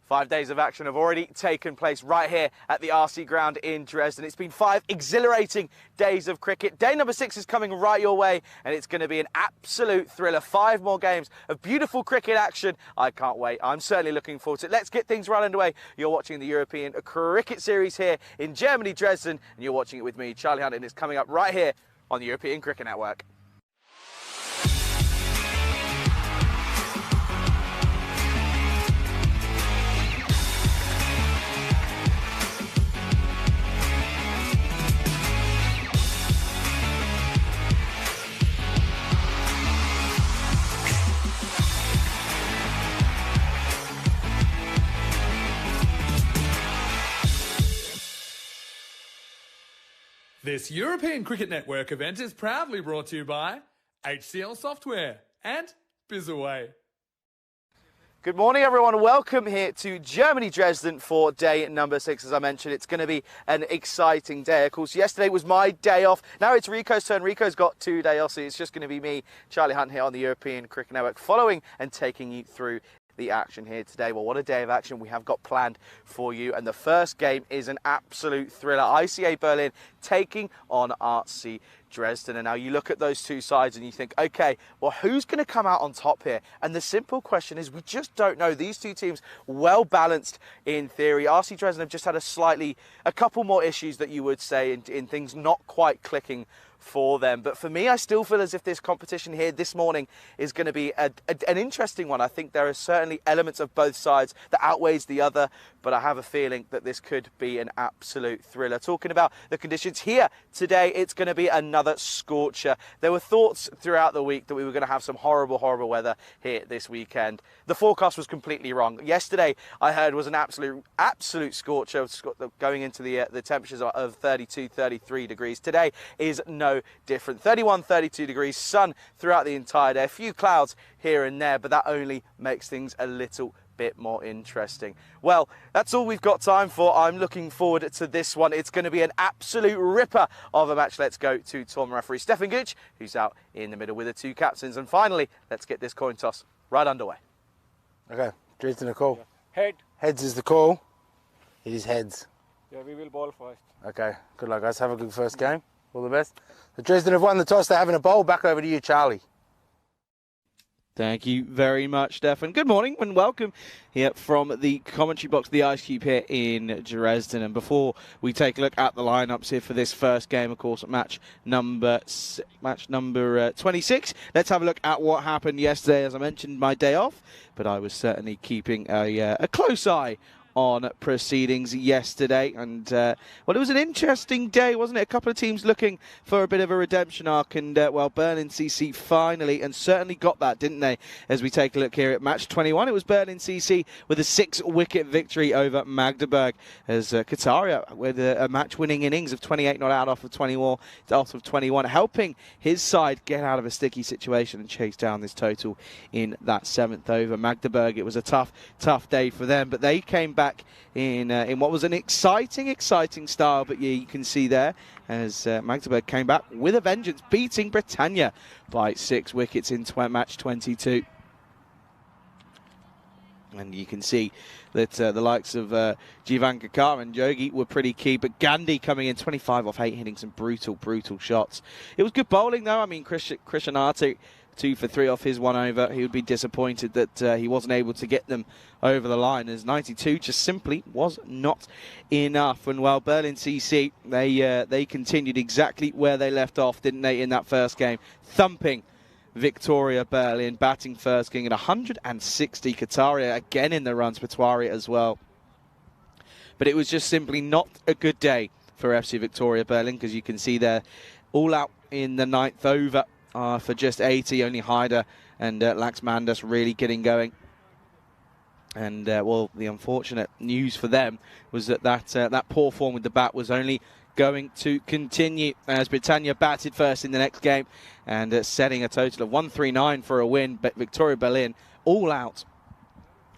5 days of action have already taken place right here at the RC ground in Dresden. It's been 5 exhilarating days of cricket. Day number 6 is coming right your way, and it's going to be an absolute thriller. 5 more games of beautiful cricket action. I can't wait. I'm certainly looking forward to it. Let's get things right underway. You're watching the European Cricket Series here in Germany, Dresden, and you're watching it with me, Charlie Hunt, and it's coming up right here on the European Cricket Network. This European Cricket Network event is proudly brought to you by HCL Software and Bizaway. Good morning, everyone. Welcome here to Germany, Dresden for day number 6. As I mentioned, it's going to be an exciting day. Of course, yesterday was my day off. Now it's Rico's turn. Rico's got 2 days off, so it's just going to be me, Charlie Hunt, here on the European Cricket Network, following and taking you through the action here today. Well, what a day of action we have got planned for you, and the first game is an absolute thriller. ICA Berlin taking on RC Dresden. And now you look at those two sides and you think, okay, well, who's going to come out on top here? And the simple question is, we just don't know. These two teams well balanced in theory. RC Dresden have just had a couple more issues that you would say in things not quite clicking for them. But for me, I still feel as if this competition here this morning is going to be an interesting one. I think there are certainly elements of both sides that outweighs the other, but I have a feeling that this could be an absolute thriller. Talking about the conditions here today, it's going to be another scorcher. There were thoughts throughout the week that we were going to have some horrible weather here this weekend. The forecast was completely wrong. Yesterday, I heard, was an absolute scorcher, going into the temperatures of 32, 33 degrees. Today is no different. 31, 32 degrees, sun throughout the entire day. A few clouds here and there, but that only makes things a little bit more interesting. Well, that's all we've got time for. I'm looking forward to this one. It's going to be an absolute ripper of a match. Let's go to tournament referee Stefan Gooch, who's out in the middle with the 2 captains. And finally, let's get this coin toss right underway. Okay, Dresden, the call. Yeah. Head. Heads is the call. It is heads. Yeah, we will bowl first. Okay, good luck, guys. Have a good first game. All the best. The Dresden have won the toss. They're having a bowl. Back over to you, Charlie. Thank you very much, Stefan. Good morning and welcome here from the commentary box, the Ice Cube here in Dresden. And before we take a look at the lineups here for this first game, of course, match number 26, let's have a look at what happened yesterday. As I mentioned, my day off, but I was certainly keeping a close eye on proceedings yesterday, and well, it was an interesting day, wasn't it? A couple of teams looking for a bit of a redemption arc, and well, Berlin CC finally and certainly got that, didn't they? As we take a look here at match 21, it was Berlin CC with a 6-wicket victory over Magdeburg, as Kataria with a match-winning innings of 28 not out off of 21, helping his side get out of a sticky situation and chase down this total in that 7th over. Magdeburg, it was a tough day for them, but they came back in what was an exciting style. But yeah, you can see there as Magdeburg came back with a vengeance, beating Britannia by 6 wickets in match 22. And you can see that the likes of Jivan Kakar and Jogi were pretty key, but Gandhi coming in 25 off 8, hitting some brutal shots. It was good bowling though. I mean, Krishnanati 2 for 3 off his 1 over. He would be disappointed that he wasn't able to get them over the line, as 92 just simply was not enough. And well, Berlin CC, they continued exactly where they left off, didn't they, in that first game, thumping Victoria Berlin, batting first, getting at 160. Kataria again in the runs, Patwari as well. But it was just simply not a good day for FC Victoria Berlin, because you can see they're all out in the 9th over. For just 80, only Haider and Laxmandas really getting going. And, well, the unfortunate news for them was that poor form with the bat was only going to continue, as Britannia batted first in the next game and setting a total of 139 for a win. But Victoria Berlin all out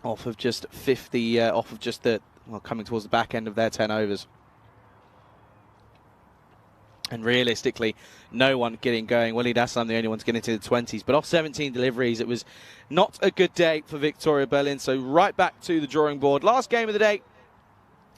off of just 50, coming towards the back end of their 10 overs. And realistically, no one getting going. Waleed Aslam, the only one's getting to the 20s. But off 17 deliveries, it was not a good day for Victoria Berlin. So right back to the drawing board. Last game of the day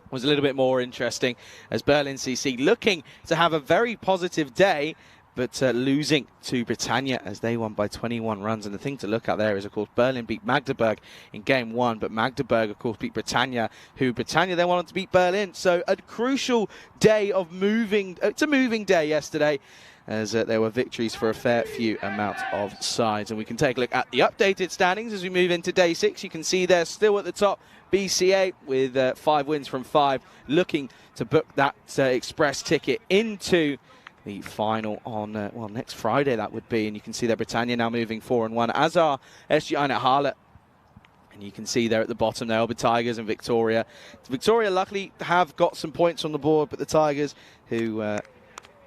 was a little bit more interesting as Berlin CC looking to have a very positive day, but losing to Britannia as they won by 21 runs. And the thing to look at there is, of course, Berlin beat Magdeburg in game 1, but Magdeburg, of course, beat Britannia, who Britannia then wanted to beat Berlin. So a crucial day of moving, it's a moving day yesterday, as there were victories for a fair few amount of sides. And we can take a look at the updated standings as we move into day 6. You can see they're still at the top, BCA with 5 wins from 5, looking to book that express ticket into the final on, well, next Friday that would be. And you can see there Britannia now moving 4-1, as are SGI and Harlot. And you can see there at the bottom there, Alba Tigers and Victoria. Victoria luckily have got some points on the board, but the Tigers, who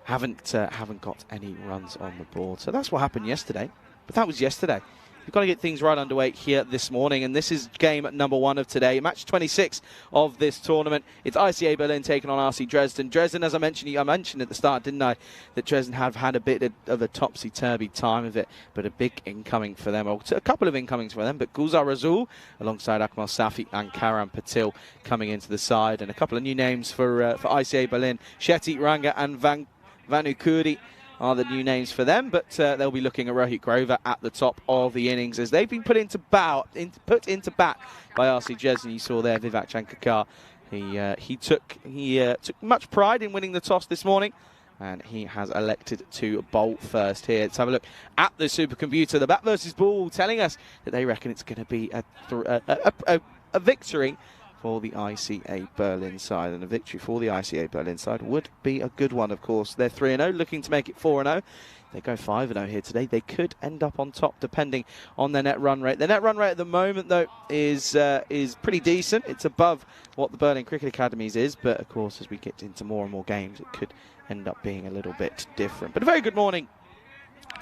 haven't got any runs on the board. So that's what happened yesterday. But that was yesterday. We've got to get things right underway here this morning, and this is game number 1 of today, match 26 of this tournament. It's ICA Berlin taking on RC Dresden. Dresden, as I mentioned at the start, didn't I, that Dresden have had a bit of a topsy-turvy time of it, but a big incoming for them, or a couple of incomings for them, but Gulzar Razul alongside Akmal Safi and Karam Patil coming into the side, and a couple of new names for ICA Berlin. Shetty Ranga and Vanu Kuri are the new names for them, but they'll be looking at Rohit Grover at the top of the innings as they've been put into bat by RC Dresden. You saw there Vivek Chankakar. He took much pride in winning the toss this morning, and he has elected to bowl first here. Let's have a look at the supercomputer, the bat versus ball, telling us that they reckon it's going to be a victory for the ICA Berlin side, and a victory for the ICA Berlin side would be a good one, of course. They're 3-0, looking to make it 4-0. They go 5-0 here today. They could end up on top depending on their net run rate. Their net run rate at the moment, though, is pretty decent. It's above what the Berlin Cricket Academies is, but of course, as we get into more and more games, it could end up being a little bit different. But a very good morning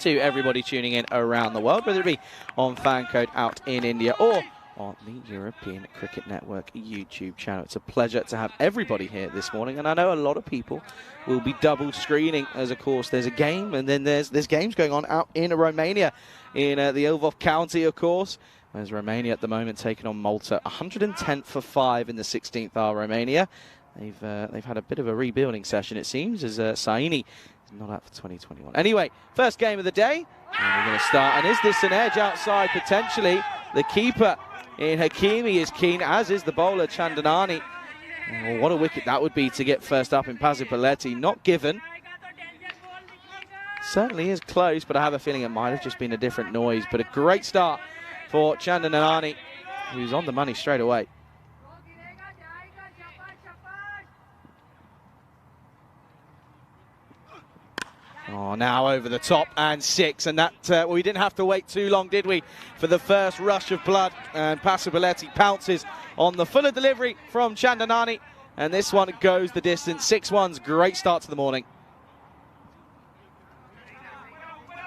to everybody tuning in around the world, whether it be on Fan Code out in India or on the European Cricket Network YouTube channel. It's a pleasure to have everybody here this morning, and I know a lot of people will be double screening, as of course there's a game, and then there's games going on out in Romania, in the Lvov County, of course. There's Romania at the moment taking on Malta, 110 for 5 in the 16th hour. Romania, they've had a bit of a rebuilding session, it seems, as Saini is not out for 2021. Anyway, first game of the day, and we're going to start, and is this an edge outside potentially? The keeper in Hakimi is keen, as is the bowler Chandanani. Oh, what a wicket that would be to get first up in Pasipaletti. Not given. Certainly is close, but I have a feeling it might have just been a different noise. But a great start for Chandanani, who's on the money straight away. Oh, now over the top and 6, and that, well, we didn't have to wait too long, did we, for the first rush of blood, and Pasipaletti pounces on the fuller delivery from Chandanani, and this one goes the distance. 6-1's great start to the morning.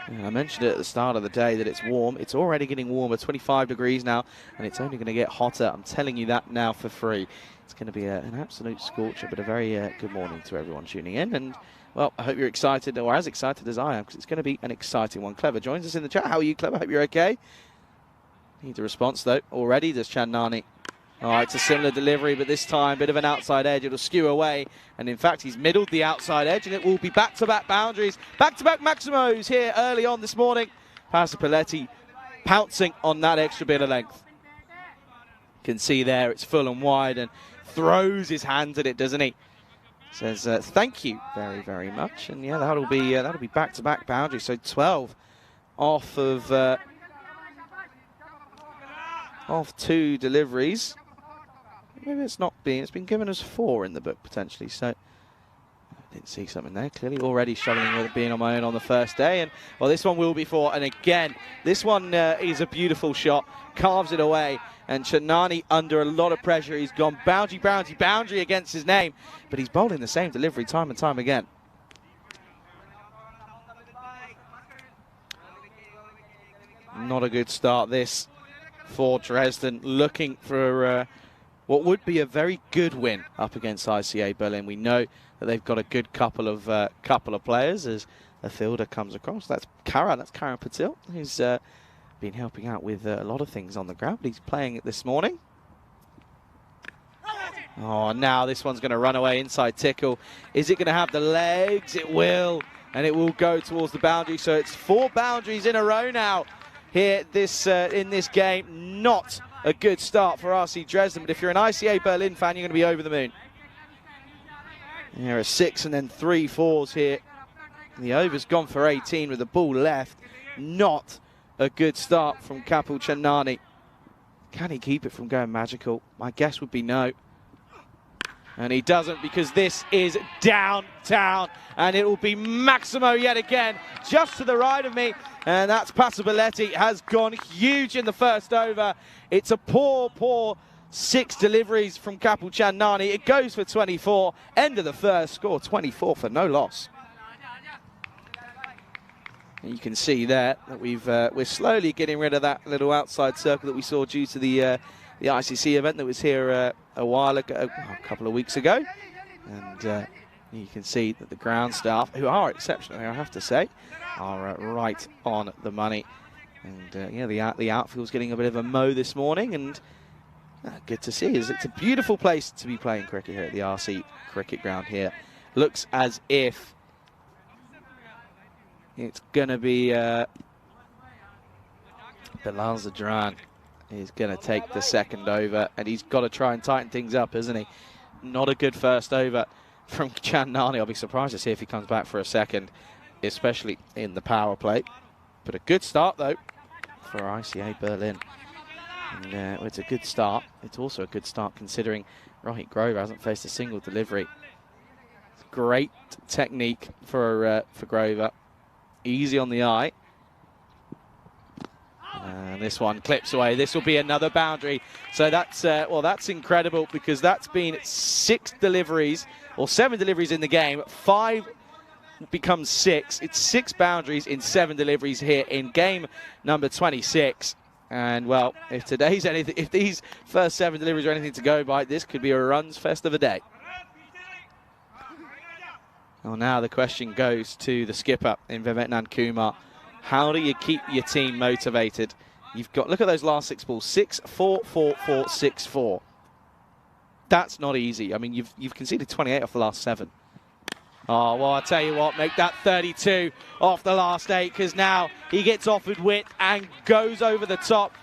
And I mentioned it at the start of the day that it's warm. It's already getting warmer, 25 degrees now, and it's only going to get hotter. I'm telling you that now for free. It's going to be an absolute scorcher, but a very good morning to everyone tuning in. And, well, I hope you're excited, or as excited as I am, because it's going to be an exciting one. Clever joins us in the chat. How are you, Clever? Hope you're okay. Needs a response, though. Already, there's Chandnani. Oh, it's a similar delivery, but this time, bit of an outside edge. It'll skew away. And, in fact, he's middled the outside edge, and it will be back-to-back boundaries. Back-to-back Maximos here early on this morning. Pasipaletti pouncing on that extra bit of length. You can see there, it's full and wide, and throws his hands at it, doesn't he? Says thank you very, very much, and yeah, that'll be back-to-back boundaries. So 12 off of 2 deliveries. Maybe it's been given as 4 in the book potentially. So I didn't see something there. Clearly already struggling with it being on my own on the first day, and well, this one will be 4. And again, this one is a beautiful shot, carves it away. And Chanani under a lot of pressure. He's gone boundary, boundary, boundary against his name. But he's bowling the same delivery time and time again. Not a good start this for Dresden. Looking for what would be a very good win up against ICA Berlin. We know that they've got a good couple of players as a fielder comes across. That's Karen Patil, who's been helping out with a lot of things on the ground. But he's playing it this morning. Oh, now this one's going to run away inside Tickle. Is it going to have the legs? It will. And it will go towards the boundary. So it's 4 boundaries in a row now here in this game. Not a good start for RC Dresden. But if you're an ICA Berlin fan, you're going to be over the moon. There are 6 and then 3 4s here. The over's gone for 18 with the ball left. Not a good start from Kapil Chandnani. Can he keep it from going magical? My guess would be no. And he doesn't, because this is downtown. And it will be Maximo yet again, just to the right of me. And that's Passabaletti, has gone huge in the first over. It's a poor 6 deliveries from Kapil Chandnani. It goes for 24. End of the first, score 24 for no loss. And you can see there that we're slowly getting rid of that little outside circle that we saw due to the ICC event that was here a while ago, a couple of weeks ago. And you can see that the ground staff, who are exceptional, I have to say, are right on the money. And yeah, the outfield's getting a bit of a mow this morning, and good to see. It's a beautiful place to be playing cricket here at the RC Cricket Ground here. Looks as if it's going to be Bilal Zadran is going to take the second over, and he's got to try and tighten things up, isn't he? Not a good first over from Chandnani. I'll be surprised to see if he comes back for a second, especially in the power play. But a good start, though, for ICA Berlin. And it's a good start. It's also a good start considering Rohit Grover hasn't faced a single delivery. It's great technique for Grover. Easy on the eye. And this one clips away. This will be another boundary. So that's, well, that's incredible, because that's been 6 deliveries, or 7 deliveries in the game. 5 becomes 6. It's 6 boundaries in 7 deliveries here in game number 26. And, well, if today's anything, if these first 7 deliveries are anything to go by, this could be a runs fest of a day. Well, now the question goes to the skipper in Vivetnan Kumar. How do you keep your team motivated? You've got, look at those last 6 balls, 6, 4, 4, 4, 6, 4. That's not easy. I mean, you've conceded 28 off the last 7. Oh, well, I'll tell you what, make that 32 off the last 8, because now he gets offered width and goes over the top,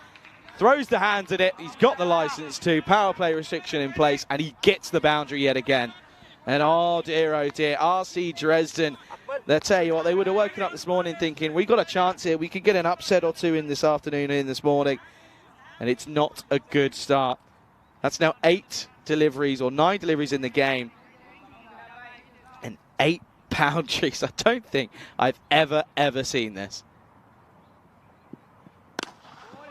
throws the hands at it. He's got the license to, power play restriction in place, and he gets the boundary yet again. And oh dear, RC Dresden, they'll tell you what, they would have woken up this morning thinking, we got a chance here, we could get an upset or 2 in this afternoon, in this morning. And it's not a good start. That's now 8 deliveries, or 9 deliveries in the game. And 8 boundaries. I don't think I've ever seen this.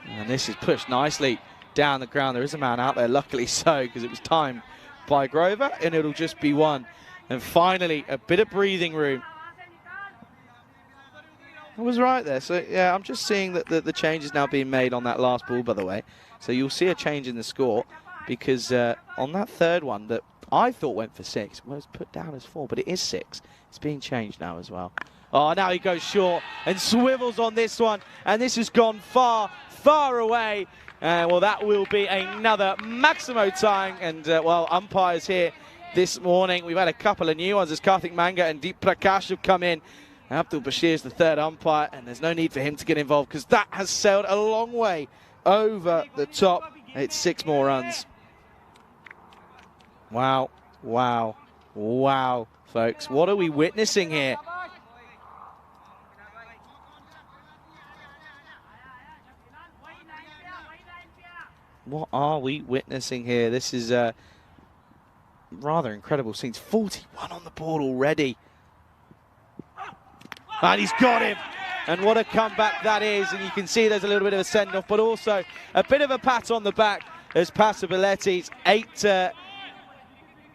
And this is pushed nicely down the ground. There is a man out there, luckily so, because it was timed by Grover, and it'll just be 1. And finally, a bit of breathing room. I was right there. So, yeah, I'm just seeing that the change is now being made on that last ball, by the way. So you'll see a change in the score, because on that third one that I thought went for 6, was put down as 4, but it is 6. It's being changed now as well. Oh, now he goes short and swivels on this one, and this has gone far, far away. Well, that will be another Maximo tying, and well, umpires here this morning. We've had a couple of new ones as Karthik Manga and Deep Prakash have come in. Abdul Bashir is the 3rd umpire, and there's no need for him to get involved, because that has sailed a long way over the top. It's 6 more runs. Wow, wow, wow, folks. What are we witnessing here? What are we witnessing here? This is rather incredible scenes. 41 on the board already. And he's got him. And what a comeback that is. And you can see there's a little bit of a send-off, but also a bit of a pat on the back as Passabaletti's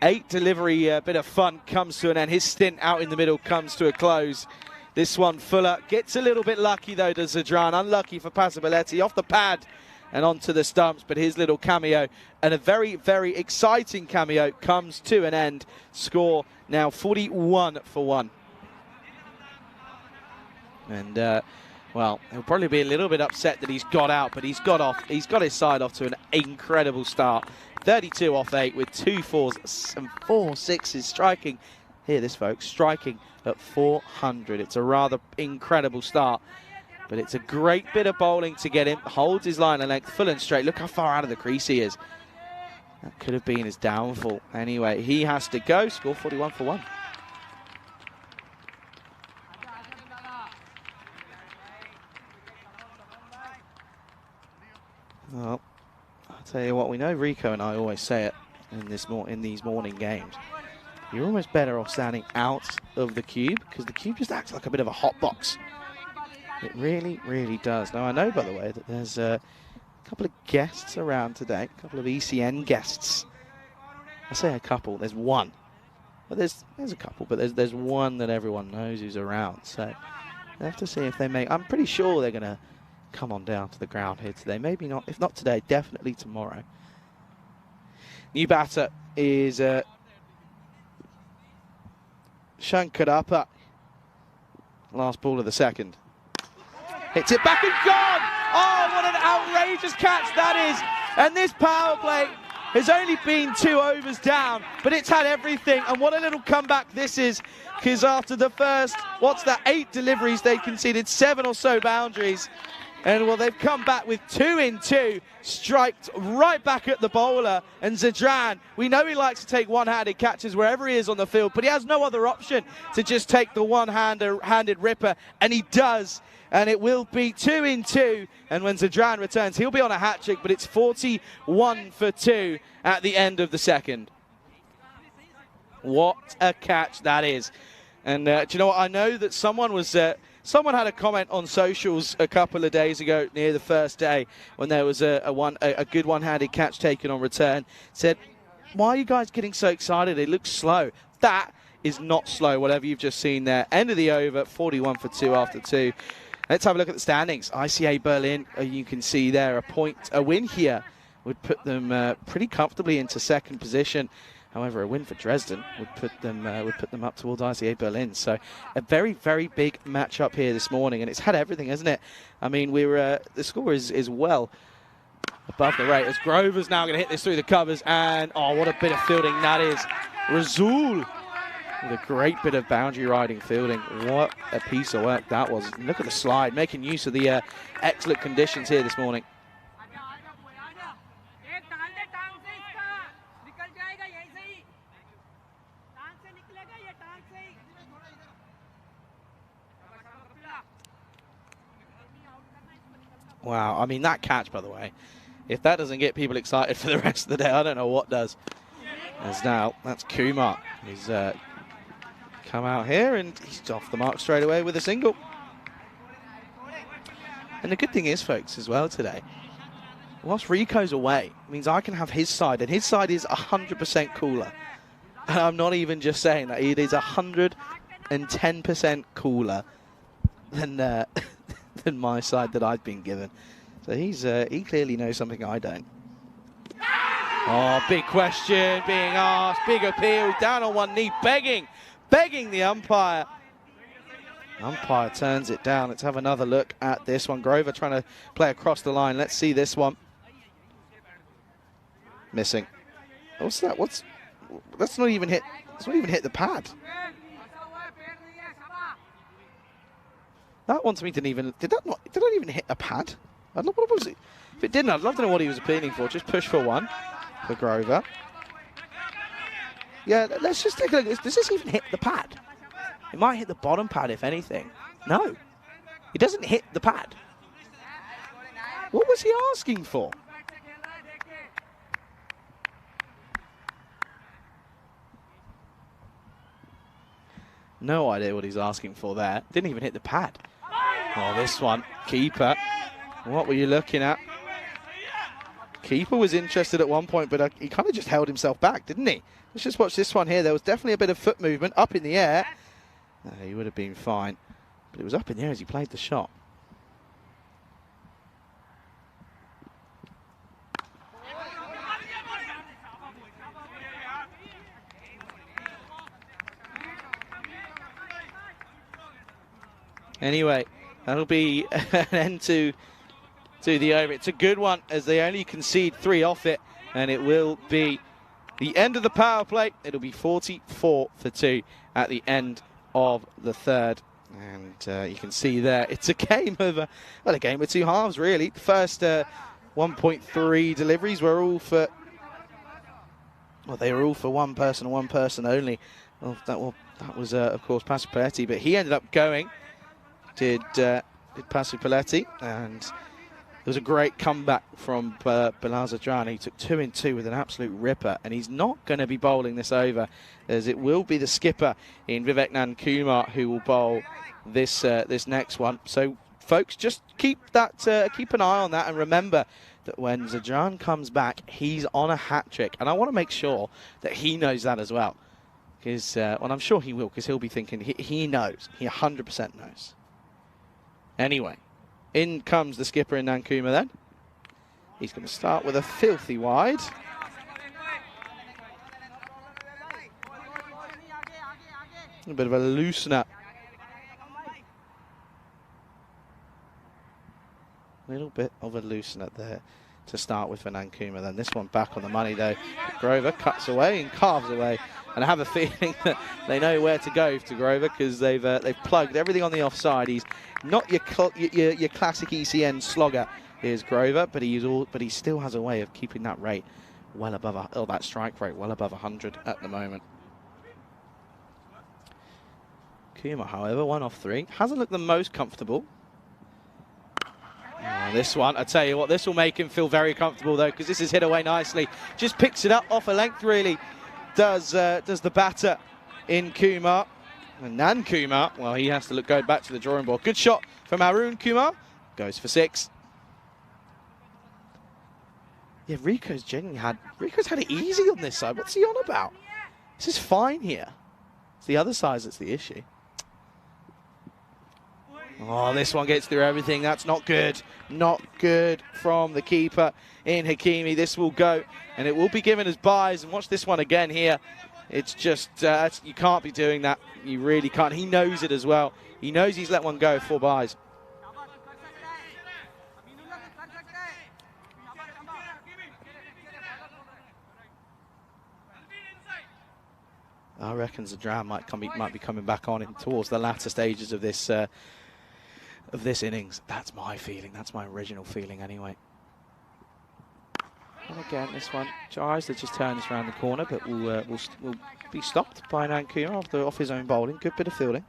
8 delivery bit of fun comes to an end. His stint out in the middle comes to a close. This one, Fuller gets a little bit lucky though, does Zadran. Unlucky for Passabaletti off the pad. and onto the stumps, but his little cameo, and a very, very exciting cameo, comes to an end. Score now 41-1. And, well, he'll probably be a little bit upset that he's got out, but he's got his side off to an incredible start. 32 off 8 with 2 4s and 4 6s, striking, hear this folks, striking at 400. It's a rather incredible start, but it's a great bit of bowling to get him. Holds his line of length full and straight. Look how far out of the crease he is. That could have been his downfall. Anyway, he has to go. Score 41-1. Well, I'll tell you what, we know Rico and I always say it in these morning games. You're almost better off standing out of the cube, because the cube just acts like a bit of a hot box. It really, really does. Now, I know, by the way, that there's a couple of guests around today, a couple of ECN guests. I say a couple, there's one. But there's a couple, but there's one that everyone knows who's around. So we'll have to see if they make... I'm pretty sure they're going to come on down to the ground here today. Maybe not. If not today, definitely tomorrow. New batter is Shankarappa. Last ball of the second. Hits it back and gone! Oh, what an outrageous catch that is! And this power play has only been 2 overs down, but it's had everything. And what a little comeback this is, because after the first, 8 deliveries, they conceded 7 or so boundaries. And well, they've come back with 2 in 2, striked right back at the bowler. And Zadran, we know he likes to take one-handed catches wherever he is on the field, but he has no other option to just take the one-handed ripper, and he does. And it will be 2 in 2. And when Zadran returns, he'll be on a hat-trick, but it's 41 for 2 at the end of the second. What a catch that is. And do you know what? I know that someone was... Someone had a comment on socials a couple of days ago near the first day when there was a good one-handed catch taken on return. Said, why are you guys getting so excited? It looks slow. That is not slow, whatever you've just seen there. End of the over, 41 for 2 after 2. Let's have a look at the standings. ICA Berlin, you can see there, a win here would put them pretty comfortably into second position. However, a win for Dresden would put them up towards ICA Berlin. So a very, very big matchup here this morning, and it's had everything, hasn't it? I mean, the score is well above the rate, as Grover's now going to hit this through the covers, and oh, what a bit of fielding that is. Razul with a great bit of boundary riding fielding. What a piece of work that was. Look at the slide, making use of the excellent conditions here this morning. Wow, I mean, that catch, by the way, if that doesn't get people excited for the rest of the day, I don't know what does. As now, that's Kumar. He's come out here and he's off the mark straight away with a single. And the good thing is, folks, as well today, whilst Rico's away, it means I can have his side, and his side is 100% cooler. And I'm not even just saying that. It is 110% cooler than... than my side that I've been given. So he clearly knows something I don't. Oh, big question being asked, big appeal, down on one knee, begging the umpire. Umpire turns it down. Let's have another look at this one. Grover trying to play across the line. Let's see this one. Missing. What's that? That's not even hit. It's not even hit the pad. That one to me didn't even... Did that even hit a pad? I don't know, what was it? If it didn't, I'd love to know what he was appealing for. Just push for one for Grover. Yeah, let's just take a look. Does this even hit the pad? It might hit the bottom pad, if anything. No. It doesn't hit the pad. What was he asking for? No idea what he's asking for there. Didn't even hit the pad. Oh, this one. Keeper. What were you looking at? Keeper was interested at one point, but he kind of just held himself back, didn't he? Let's just watch this one here. There was definitely a bit of foot movement up in the air. No, he would have been fine. But it was up in the air as he played the shot. Anyway, that'll be an end to the over. It's a good one as they only concede 3 off it, and it will be the end of the power play. It'll be 44-2 at the end of the third. And you can see there, it's a game of, a game of 2 halves, really. The first 1.3 deliveries were all for, they were all for one person and one person only. Well, that was, of course, Pasupaletti, but he ended up going, did Pasupaletti, and it was a great comeback from Balazar. He took 2 in 2 with an absolute ripper, and he's not going to be bowling this over, as it will be the skipper in Vivek Nankumar who will bowl this this next one. So, folks, just keep an eye on that, and remember that when Zadran comes back, he's on a hat trick, and I want to make sure that he knows that as well, because well, I'm sure he will, because he'll be thinking he knows, he 100% knows. Anyway. In comes the skipper in Nankuma then. He's going to start with a filthy wide. A bit of a loosener. Little bit of a loosener there to start with for Nankuma. Then this one back on the money though. Grover cuts away and carves away. And I have a feeling that they know where to go to Grover, because they've plugged everything on the offside. He's not your classic ECN slogger, is Grover, but he still has a way of keeping that rate well above that strike rate well above 100 at the moment. Kuma, however, 1 off 3, hasn't looked the most comfortable. This one, I tell you what, this will make him feel very comfortable though, because this is hit away nicely. Just picks it up off a length, really. Does the batter in Kumar. And Nankumar, well, he has to go back to the drawing board. Good shot from Arun Kumar. Goes for 6. Yeah, Rico's had it easy on this side. What's he on about? This is fine here. It's the other side that's the issue. Oh, this one gets through everything. That's not good. Not good from the keeper in Hakimi. This will go, and it will be given as buys. And watch this one again here. It's just, you can't be doing that. You really can't. He knows it as well. He knows he's let one go, 4 buys. I reckon Zadran might be coming back on towards the latter stages of this innings. That's my feeling. That's my original feeling anyway. And again, this one tries to just turn this around the corner, but will be stopped by Nankuma off his own bowling. Good bit of fielding.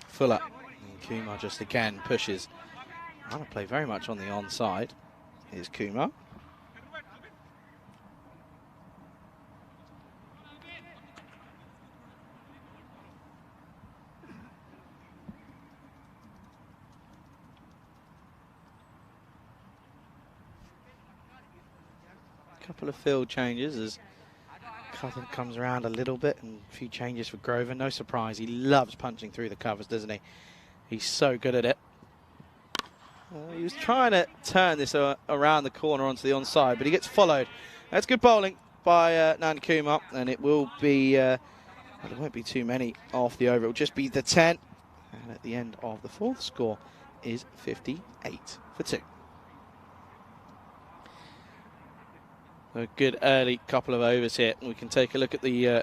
Fuller. And Kumar just again pushes. I want to play very much on the onside. Here's Kumar. Couple of field changes as Cotham comes around a little bit, and a few changes for Grover. No surprise, he loves punching through the covers, doesn't he? He's so good at it. He was trying to turn this around the corner onto the onside, but he gets followed. That's good bowling by Nankuma, and it will be, well, there won't be too many off the over. It will just be the 10. And at the end of the 4th, score is 58-2. A good early couple of overs here. We can take a look at the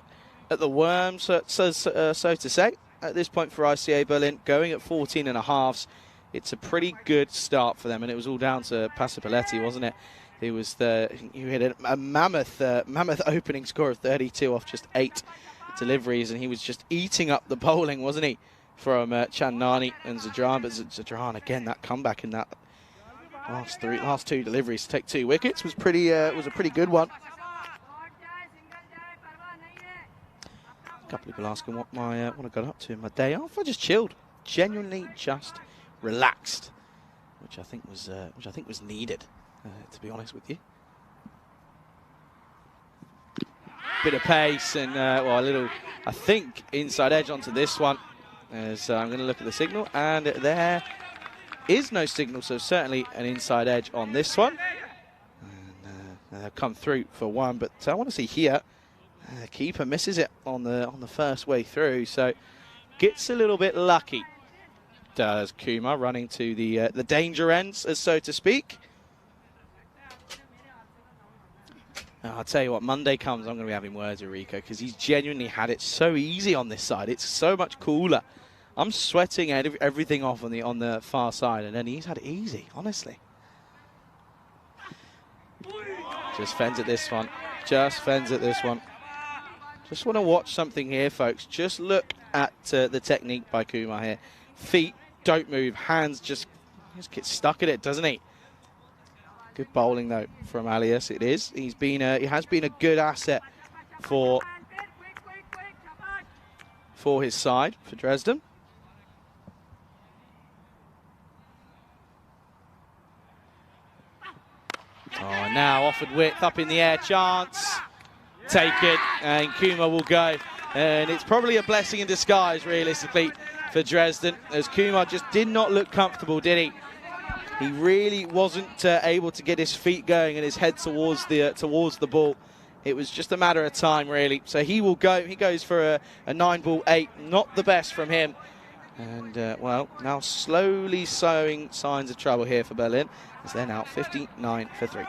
worm, so to say. At this point for ICA Berlin, going at 14 and a halves. It's a pretty good start for them, and it was all down to Pasupaletti, wasn't it? It was you had a mammoth opening score of 32 off just 8 deliveries, and he was just eating up the bowling, wasn't he, from Chandnani and Zadran. But Zadran again, that comeback in that last 2 deliveries to take 2 wickets was a pretty good one. A couple of people asking what I got up to in my day off. I just chilled, genuinely just relaxed, which I think was needed, to be honest with you. Bit of pace and well, a little, I think, inside edge onto this one. As I'm going to look at the signal, and there is no signal, so certainly an inside edge on this one. And they'll come through for one, but I want to see here. Keeper misses it on the first way through, so gets a little bit lucky. Does Kuma, running to the danger ends, as so to speak. I'll tell you what, Monday comes, I'm going to be having words with Rico, because he's genuinely had it so easy on this side. It's so much cooler. I'm sweating everything off on the far side, and then he's had it easy, honestly. Just fends at this one. Just fends at this one. Just want to watch something here, folks. Just look at the technique by Kuma here. Feet don't move. Hands just get stuck in it, doesn't he? Good bowling, though, from Alias. It is. He has been a good asset for his side, for Dresden. Oh, now offered width, up in the air, chance. Take it, and Kuma will go. And it's probably a blessing in disguise, realistically, for Dresden, as Kuma just did not look comfortable, did he? He really wasn't able to get his feet going and his head towards the ball. It was just a matter of time, really. So he will go. He goes for a 9-ball 8. Not the best from him. And, well, now slowly showing signs of trouble here for Berlin, as they're now 59 for 3.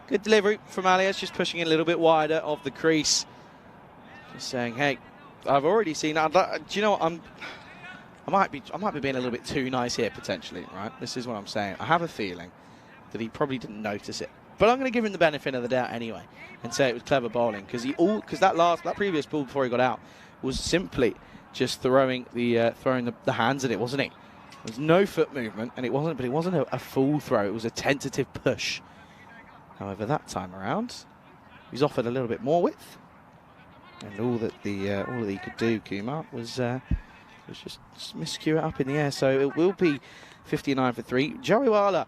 Good delivery from Alias, just pushing it a little bit wider of the crease. Just saying, hey, I've already seen that. Do you know what? I might be being a little bit too nice here, potentially, right? This is what I'm saying. I have a feeling that he probably didn't notice it. But I'm going to give him the benefit of the doubt anyway and say it was clever bowling, because that previous ball before he got out was simply just throwing the hands at it, wasn't he? There was no foot movement, and it wasn't a full throw. It was a tentative push. However, that time around, he's offered a little bit more width, and all that he could do, Kuma, was just miscue it up in the air. So it will be 59 for 3. Jariwala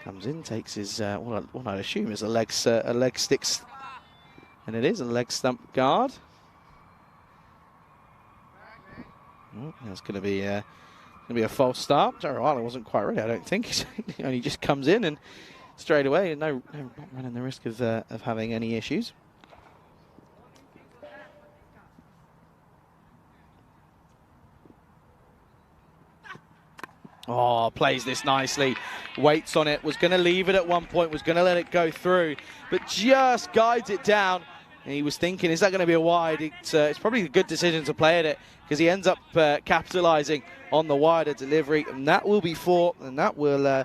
comes in, takes his what I assume is a leg sticks, and it is a leg stump guard. Oh, that's going to be a false start. Jariwala wasn't quite ready, I don't think. He only just comes in and straight away, and not running the risk of having any issues. Oh, plays this nicely. Waits on it. Was going to leave it at one point. Was going to let it go through. But just guides it down. And he was thinking, is that going to be a wide? It's probably a good decision to play at it, because he ends up capitalising on the wider delivery. And that will be 4. And that will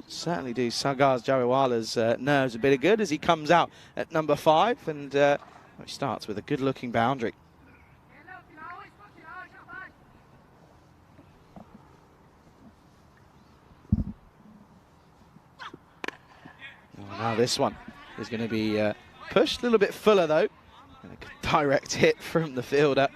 certainly do Sagar Jariwala's nerves a bit of good as he comes out at number 5. And he starts with a good-looking boundary. Now this one is going to be pushed a little bit fuller, though. And a direct hit from the fielder.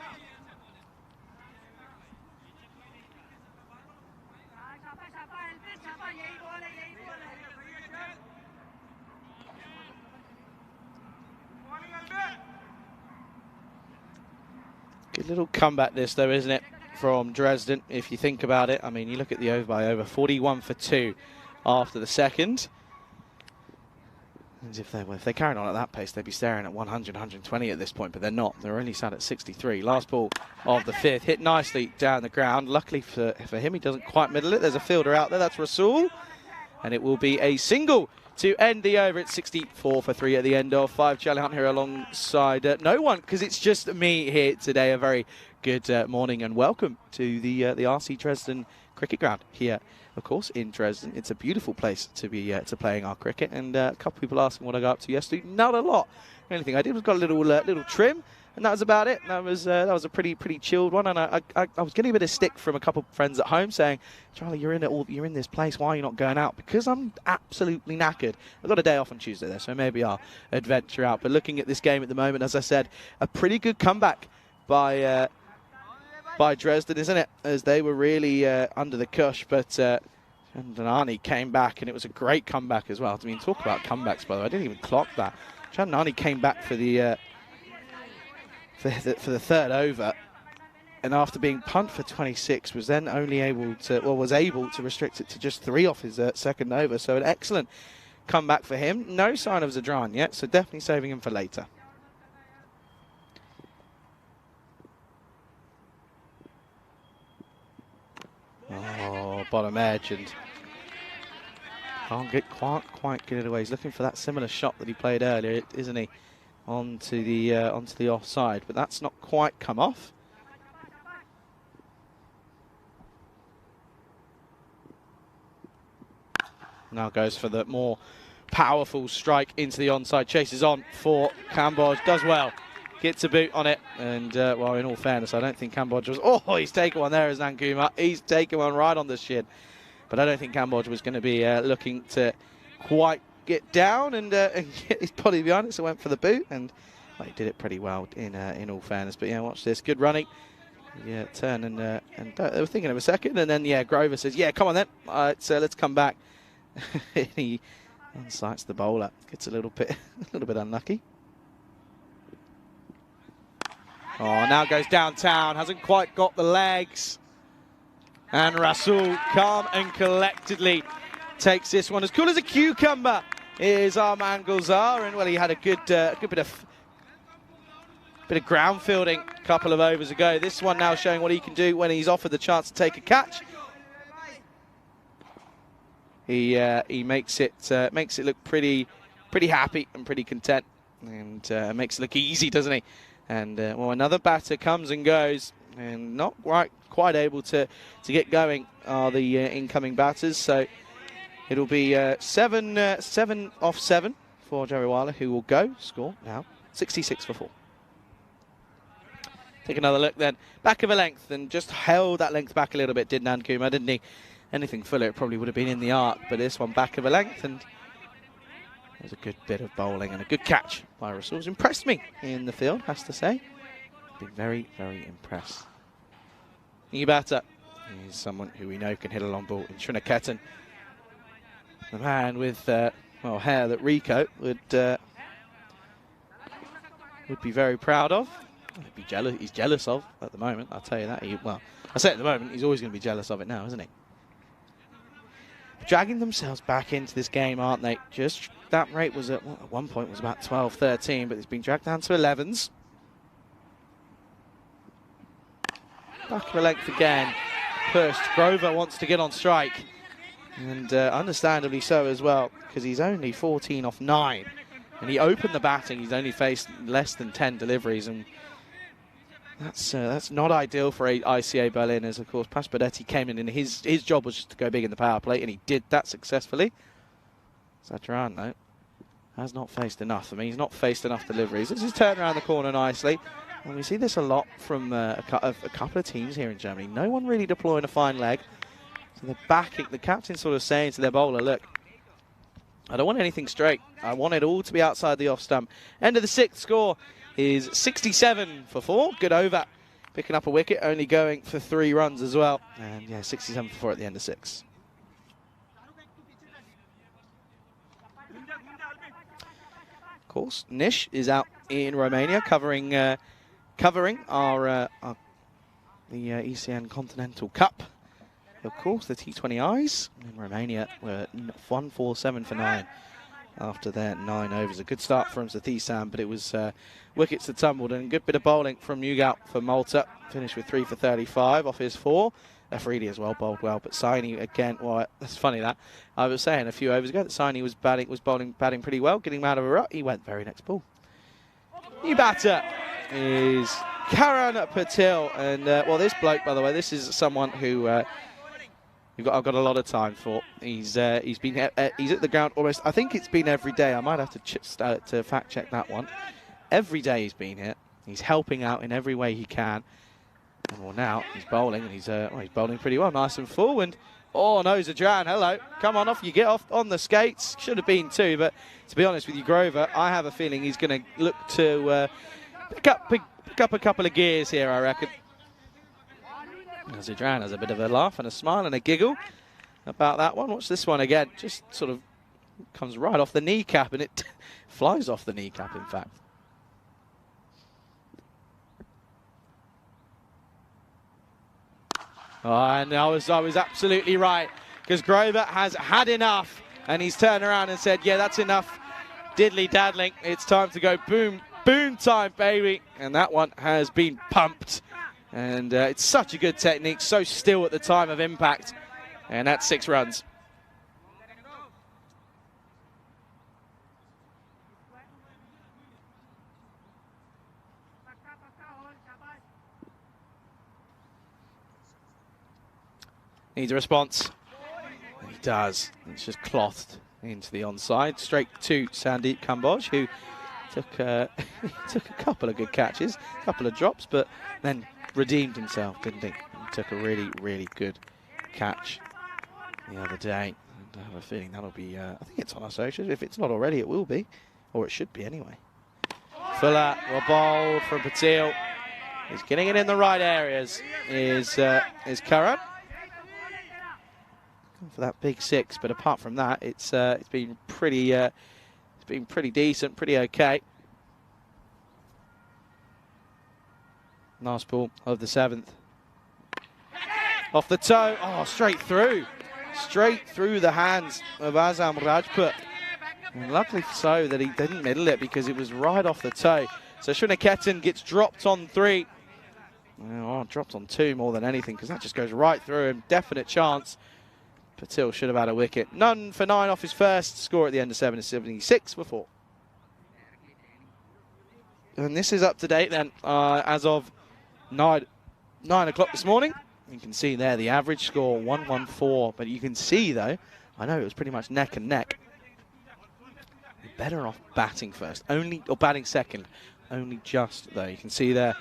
Good little comeback this, though, isn't it, from Dresden, if you think about it. I mean, you look at the over by over, 41 for 2 after the second. And if they carried on at that pace, they'd be staring at 100, 120 at this point, but they're not. They're only sat at 63. Last ball of the 5th, hit nicely down the ground. Luckily for him, he doesn't quite middle it. There's a fielder out there, that's Rasul. And it will be a single to end the over at 64 for 3 at the end of 5. Charlie Hunt here alongside no one, because it's just me here today. A very good morning and welcome to the RC Dresden cricket ground here, of course, in Dresden. It's a beautiful place to be playing our cricket, and a couple of people asking what I got up to yesterday. Not a lot. The only thing I did was got a little trim, and that was about it. That was a pretty chilled one, and I was getting a bit of stick from a couple of friends at home saying, Charlie, you're in this place. Why are you not going out? Because I'm absolutely knackered. I've got a day off on Tuesday there, so maybe I'll adventure out. But looking at this game at the moment, as I said, a pretty good comeback by Dresden, isn't it? As they were really under the cush, but Chandranani came back, and it was a great comeback as well. I mean, talk about comebacks, by the way. I didn't even clock that. Chandranani came back for the third over, and after being punt for 26, was then only able to, well, was able to restrict it to just 3 off his second over. So an excellent comeback for him. No sign of Zadran yet, so definitely saving him for later. Oh, bottom edge, and can't quite get it away. He's looking for that similar shot that he played earlier, isn't he? Onto the offside, but that's not quite come off. Now goes for the more powerful strike into the onside. Chases on for Cambodge. Does well. Gets a boot on it. And, well, in all fairness, I don't think Cambodge was... Oh, he's taken one there as Nankuma. He's taken one right on the shin. But I don't think Cambodge was going to be looking to quite get down and get his body behind it. So went for the boot. And well, he did it pretty well in all fairness. But, yeah, watch this. Good running. Yeah, turn and they were thinking of a second. And then, yeah, Grover says, yeah, come on then. So let's come back. He unsights the bowler. Gets a little bit unlucky. Oh, now goes downtown. Hasn't quite got the legs. And Rasul, calm and collectedly, takes this one as cool as a cucumber. Is Arman Gulzar, and well, he had a good bit of ground fielding a couple of overs ago. This one now showing what he can do when he's offered the chance to take a catch. He makes it look pretty happy and pretty content, and makes it look easy, doesn't he? And well, another batter comes and goes, and not quite able to get going are the incoming batters. So it'll be 7 off 7 for Jariwala, who will go. Score now 66 for 4. Take another look then. Back of a length, and just held that length back a little bit, did Nankuma, didn't he? Anything fuller, it probably would have been in the arc, but this one back of a length, and there's a good bit of bowling and a good catch by Rasul. Impressed me in the field, has to say. Been very, very impressed. New batter is someone who we know can hit a long ball in Srinaketan. The man with well, hair that Rico would be very proud of. He'd be jealous. He's jealous of at the moment. I'll tell you that. Well, I say at the moment, he's always going to be jealous of it now, isn't he? Dragging themselves back into this game, aren't they? Just that rate was at one point was about 12, 13, but it's been dragged down to 11s. Back of a length again. Pushed. Grover wants to get on strike. And understandably so as well, because he's only 14 off 9. And he opened the batting. He's only faced less than 10 deliveries. And that's not ideal for ICA Berlin, as of course Paspadetti came in, and his job was just to go big in the power play, and he did that successfully. Satran, though, has not faced enough. I mean, he's not faced enough deliveries. This is turned around the corner nicely, and we see this a lot from a couple of teams here in Germany. No one really deploying a fine leg, so they're backing. The captain's sort of saying to their bowler, look, I don't want anything straight. I want it all to be outside the off stump. End of the 6th, score is 67 for 4. Good over. Picking up a wicket, only going for 3 runs as well. And yeah, 67 for 4 at the end of 6. Of course, Nish is out in Romania covering our the ECN Continental Cup. Of course, the T20Is in Romania were 147 for 9. After their 9 overs. A good start from Sathisam, but it was wickets that tumbled, and a good bit of bowling from Mughal for Malta. Finished with 3 for 35 off his 4. Afridi as well bowled well, but Saini again, well, that's funny that. I was saying a few overs ago that Saini was batting pretty well, getting him out of a rut. He went very next ball. New batter is Karan Patil, and well, this bloke, by the way, this is someone who I've got a lot of time for. He's been he's at the ground almost. I think it's been every day. I might have to fact check that one. Every day he's been here. He's helping out in every way he can. And well, now he's bowling, and he's bowling pretty well, nice and full. And oh no, Zadran, hello, come on off. You get off on the skates. Should have been 2, but to be honest with you, Grover, I have a feeling he's going to look to pick up a couple of gears here, I reckon. Zadran has a bit of a laugh and a smile and a giggle about that one. Watch this one again. Just sort of comes right off the kneecap, and it flies off the kneecap, in fact. Oh, and I was absolutely right, because Grover has had enough, and he's turned around and said, yeah, that's enough diddly-daddling. It's time to go boom, boom time, baby. And that one has been pumped. And it's such a good technique, so still at the time of impact. And that's 6 runs. Needs a response. And he does. It's just clothed into the onside. Straight to Sandeep Kamboj, who took a couple of good catches, a couple of drops, but then redeemed himself, didn't he? He took a really, really good catch the other day. And I have a feeling that'll be, I think it's on our socials. If it's not already, it will be. Or it should be anyway. Fuller, well bowled from Patil. He's getting it in the right areas, is Karan. For that big 6, but apart from that, it's been pretty decent, pretty okay. Last ball of the 7th. Off the toe, oh, straight through the hands of Azam Rajput. And luckily so that he didn't middle it, because it was right off the toe. So Srinaketan gets dropped on 3. Oh, dropped on 2 more than anything, because that just goes right through him. Definite chance. Patil should have had a wicket. None for 9 off his first. Score at the end of 7 is 76 for 4. And this is up to date then, as of 9 o'clock this morning. You can see there the average score, 114. But you can see, though, I know it was pretty much neck and neck. Better off batting first, or batting second. Only just, though. You can see there,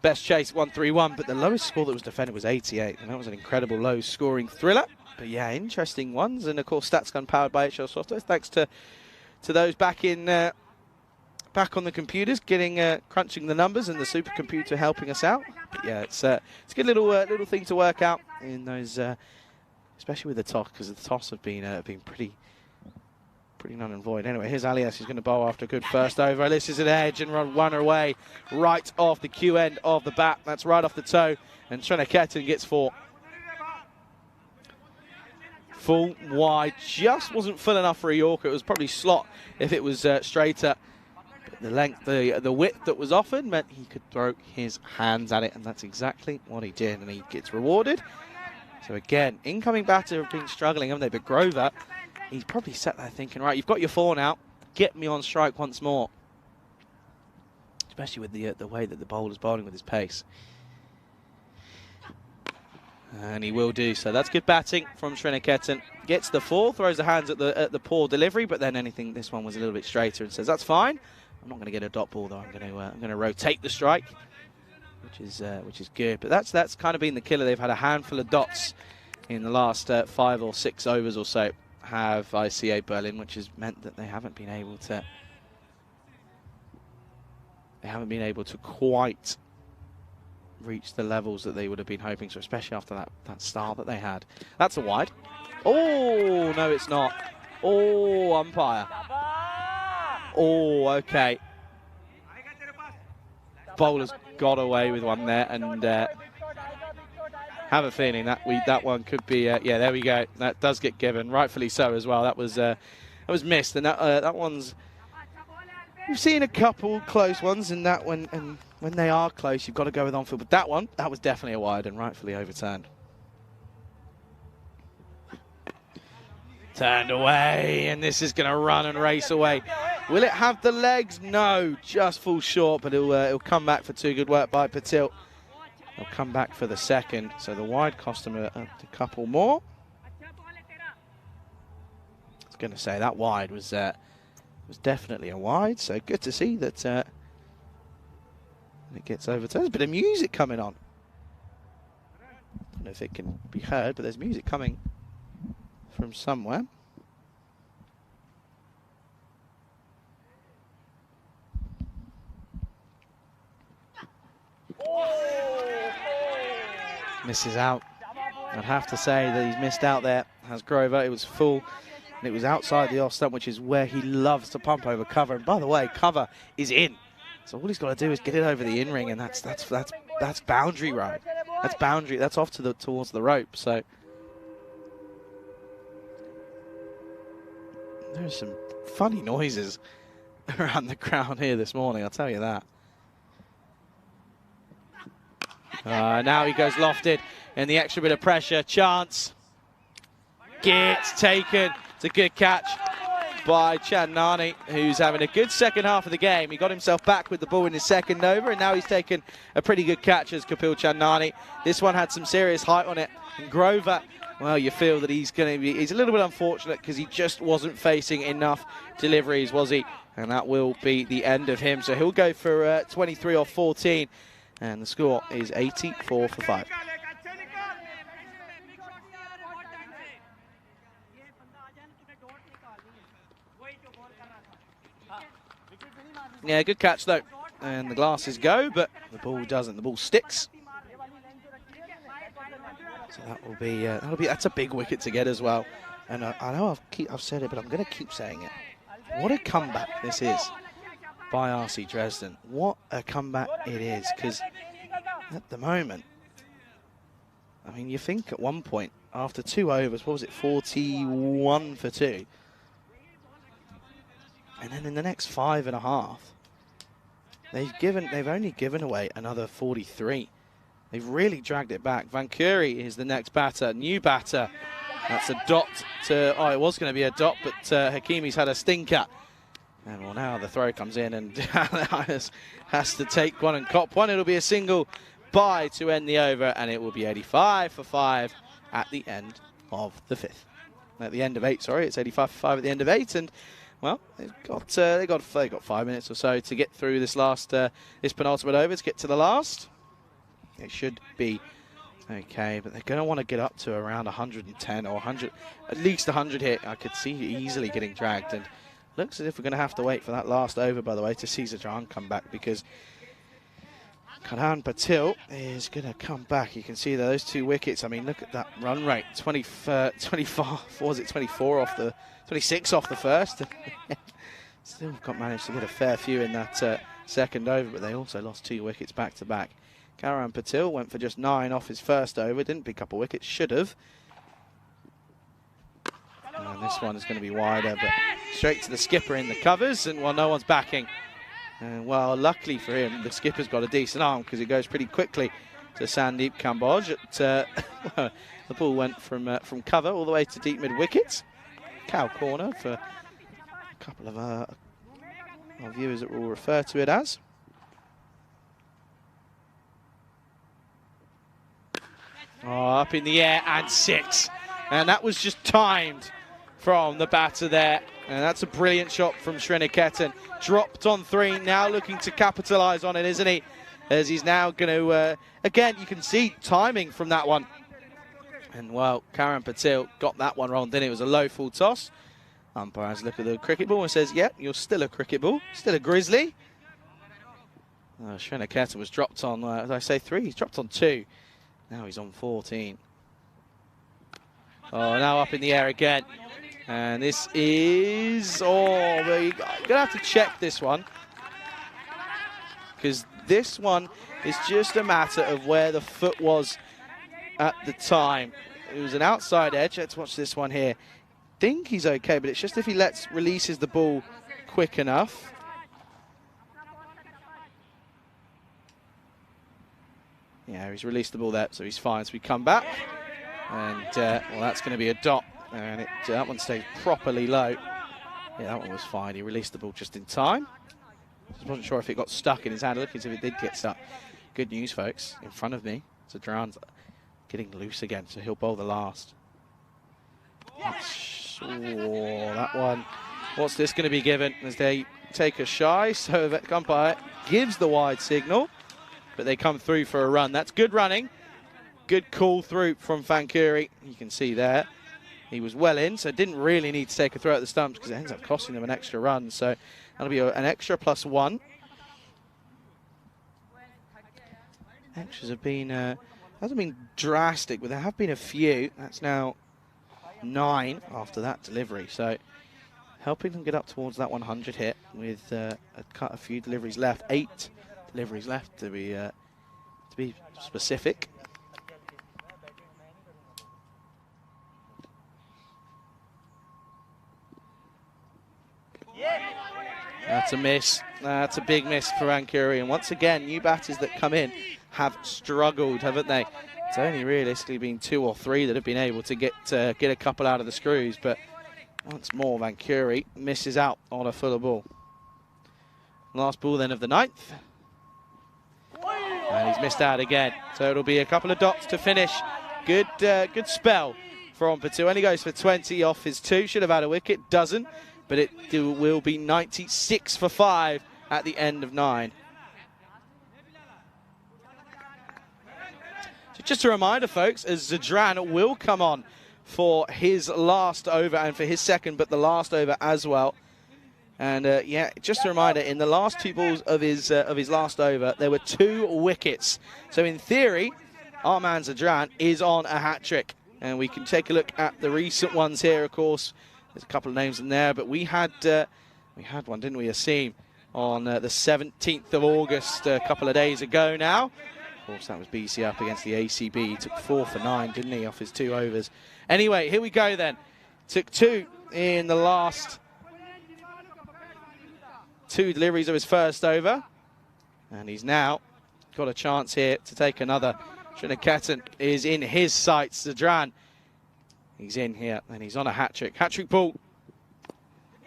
best chase, 131. But the lowest score that was defended was 88. And that was an incredible low-scoring thriller. But yeah, interesting ones, and of course StatsGun powered by HL Software. Thanks to those back on the computers, getting crunching the numbers, and the supercomputer helping us out. But yeah, it's a good little thing to work out in those, especially with the toss, because the toss have been pretty null and void. Anyway, here's Alias, who's going to bowl after a good first over. This is an edge and run one away right off the Q end of the bat. That's right off the toe, and Srinaketan gets 4. Full wide, just wasn't full enough for a Yorker. It was probably slot if it was straighter. But the length, the width that was offered meant he could throw his hands at it, and that's exactly what he did, and he gets rewarded. So again, incoming batter have been struggling, haven't they? But Grover, he's probably sat there thinking, right, you've got your 4 now, get me on strike once more. Especially with the way that the bowler's bowling with his pace. And he will do so. That's good batting from Srinaketan. Gets the 4, throws the hands at the poor delivery, but then this one was a little bit straighter, and says, that's fine. I'm not going to get a dot ball though. I'm going to rotate the strike, which is good. But that's kind of been the killer. They've had a handful of dots in the last 5 or 6 overs or so. Have ICA Berlin, which has meant that they haven't been able to quite reach the levels that they would have been hoping to, especially after that start that they had. That's a wide. Oh, no, it's not. Oh, umpire. Oh, okay. Bowler's got away with one there, and have a feeling that one could be. Yeah, there we go. That does get given, rightfully so as well. That was missed, and that one's. We've seen a couple close ones, and when they are close, you've got to go with on-field. But that was definitely a wide and rightfully overturned. Turned away, and this is going to run and race away. Will it have the legs? No, just falls short, but it'll come back for 2. Good work by Patil. He'll come back for the 2nd, so the wide cost him a couple more. I was going to say that wide was definitely a wide, so good to see that it gets overturned. There's a bit of music coming on. I don't know if it can be heard, but there's music coming from somewhere. Misses out. I'd have to say that he's missed out there. Has Grover. It was full, and it was outside the off stump, which is where he loves to pump over cover. And by the way, cover is in. So all he's got to do is get it over the in ring, and that's boundary right. That's boundary. That's off to towards the rope. So there's some funny noises around the ground here this morning, I'll tell you that. Now he goes lofted, and the extra bit of pressure. Chance gets taken. It's a good catch by Chandnani, who's having a good second half of the game. He got himself back with the ball in his second over, and now he's taken a pretty good catch as Kapil Chandnani. This one had some serious height on it. And Grover, well, you feel that he's a little bit unfortunate because he just wasn't facing enough deliveries, was he? And that will be the end of him. So he'll go for 23 off 14. And the score is 84 for 5. Yeah, good catch though. And the glasses go, but the ball doesn't. The ball sticks. So that will be that's a big wicket to get as well. And I know I've said it, but I'm going to keep saying it. What a comeback this is by RC Dresden. What a comeback it is, because at the moment, I mean, you think at one point, after 2 overs, what was it, 41 for 2? And then in the next 5.5, they've only given away another 43. They've really dragged it back. Vankuri is the next batter, new batter. That's a dot to, it was going to be a dot, but Hakimi's had a stinker. And well, now the throw comes in, and has to take one and cop one. It'll be a single by to end the over, and it will be 85 for 5 at the end of the 5th. At the end of 8, sorry, it's 85 for 5 at the end of 8, and well, they got 5 minutes or so to get through this this penultimate over to get to the last. It should be okay, but they're going to want to get up to around 110 or 100, at least 100 hit. I could see easily getting dragged, and looks as if we're going to have to wait for that last over, by the way, to see Zajan come back, because Karan Patil is going to come back. You can see that those 2 wickets. I mean, look at that run rate. 24 off the 26 off the first. Still managed to get a fair few in that second over, but they also lost 2 wickets back to back. Karan Patil went for just 9 off his first over. Didn't pick up a wicket. Should have. And this one is going to be wider, but straight to the skipper in the covers, and well, no one's backing. And well, luckily for him, the skipper's got a decent arm, because it goes pretty quickly to Sandeep Kamboj. The ball went from cover all the way to deep mid wicket. Cow corner for a couple of our viewers that will refer to it as. Up in the air and 6. And that was just timed from the batter there. And that's a brilliant shot from Sriniketan. Dropped on 3, now looking to capitalise on it, isn't he? As he's now going to, again, you can see timing from that one. And well, Karan Patil got that one wrong. Then it was a low full toss. Umpires look at the cricket ball and says, yep, you're still a cricket ball, still a grizzly. Sriniketan was dropped on, as I say, 3. He's dropped on 2. Now he's on 14. Now up in the air again. And this is, you're going to have to check this one, because this one is just a matter of where the foot was at the time. It was an outside edge. Let's watch this one here. Think he's okay, but it's just if he releases the ball quick enough. Yeah, he's released the ball there, so he's fine. So we come back, and well, that's going to be a dot. And that one stayed properly low. Yeah, that one was fine. He released the ball just in time. Just wasn't sure if it got stuck in his hand. Looking as if it did get stuck. Good news, folks. In front of me, Zadran's getting loose again, so he'll bowl the last. That one. What's this going to be given as they take a shy? So the umpire gives the wide signal, but they come through for a run. That's good running. Good call through from Vankuri. You can see there. He was well in, so didn't really need to take a throw at the stumps, because it ends up costing them an extra run. So that'll be an extra +1. Extras have been, hasn't been drastic, but there have been a few. That's now 9 after that delivery. So helping them get up towards that 100 hit with a few deliveries left. 8 deliveries left to be specific. That's a miss. That's a big miss for Van Curie. And once again, new batters that come in have struggled, haven't they? It's only realistically been 2 or 3 that have been able to get a couple out of the screws. But once more, Van Curie misses out on a fuller ball. Last ball then of the 9th. And he's missed out again. So it'll be a couple of dots to finish. Good spell from Patu. Only goes for 20 off his 2. Should have had a wicket. Doesn't. But it will be 96 for 5 at the end of 9. So just a reminder, folks, as Zadran will come on for his last over and for his second, but the last over as well. And yeah, just a reminder, in the last 2 balls of his last over, there were 2 wickets. So in theory, our man Zadran is on a hat-trick. And we can take a look at the recent ones here, of course. There's a couple of names in there, but we had one, didn't we, Asim, on the 17th of August, a couple of days ago now. Of course, that was BC up against the ACB. He took 4 for 9, didn't he, off his 2 overs. Anyway, here we go then. Took 2 in the last 2 deliveries of his first over. And he's now got a chance here to take another. Srinaketan is in his sights. Zadran, he's in here, and he's on a hat-trick. Hat-trick ball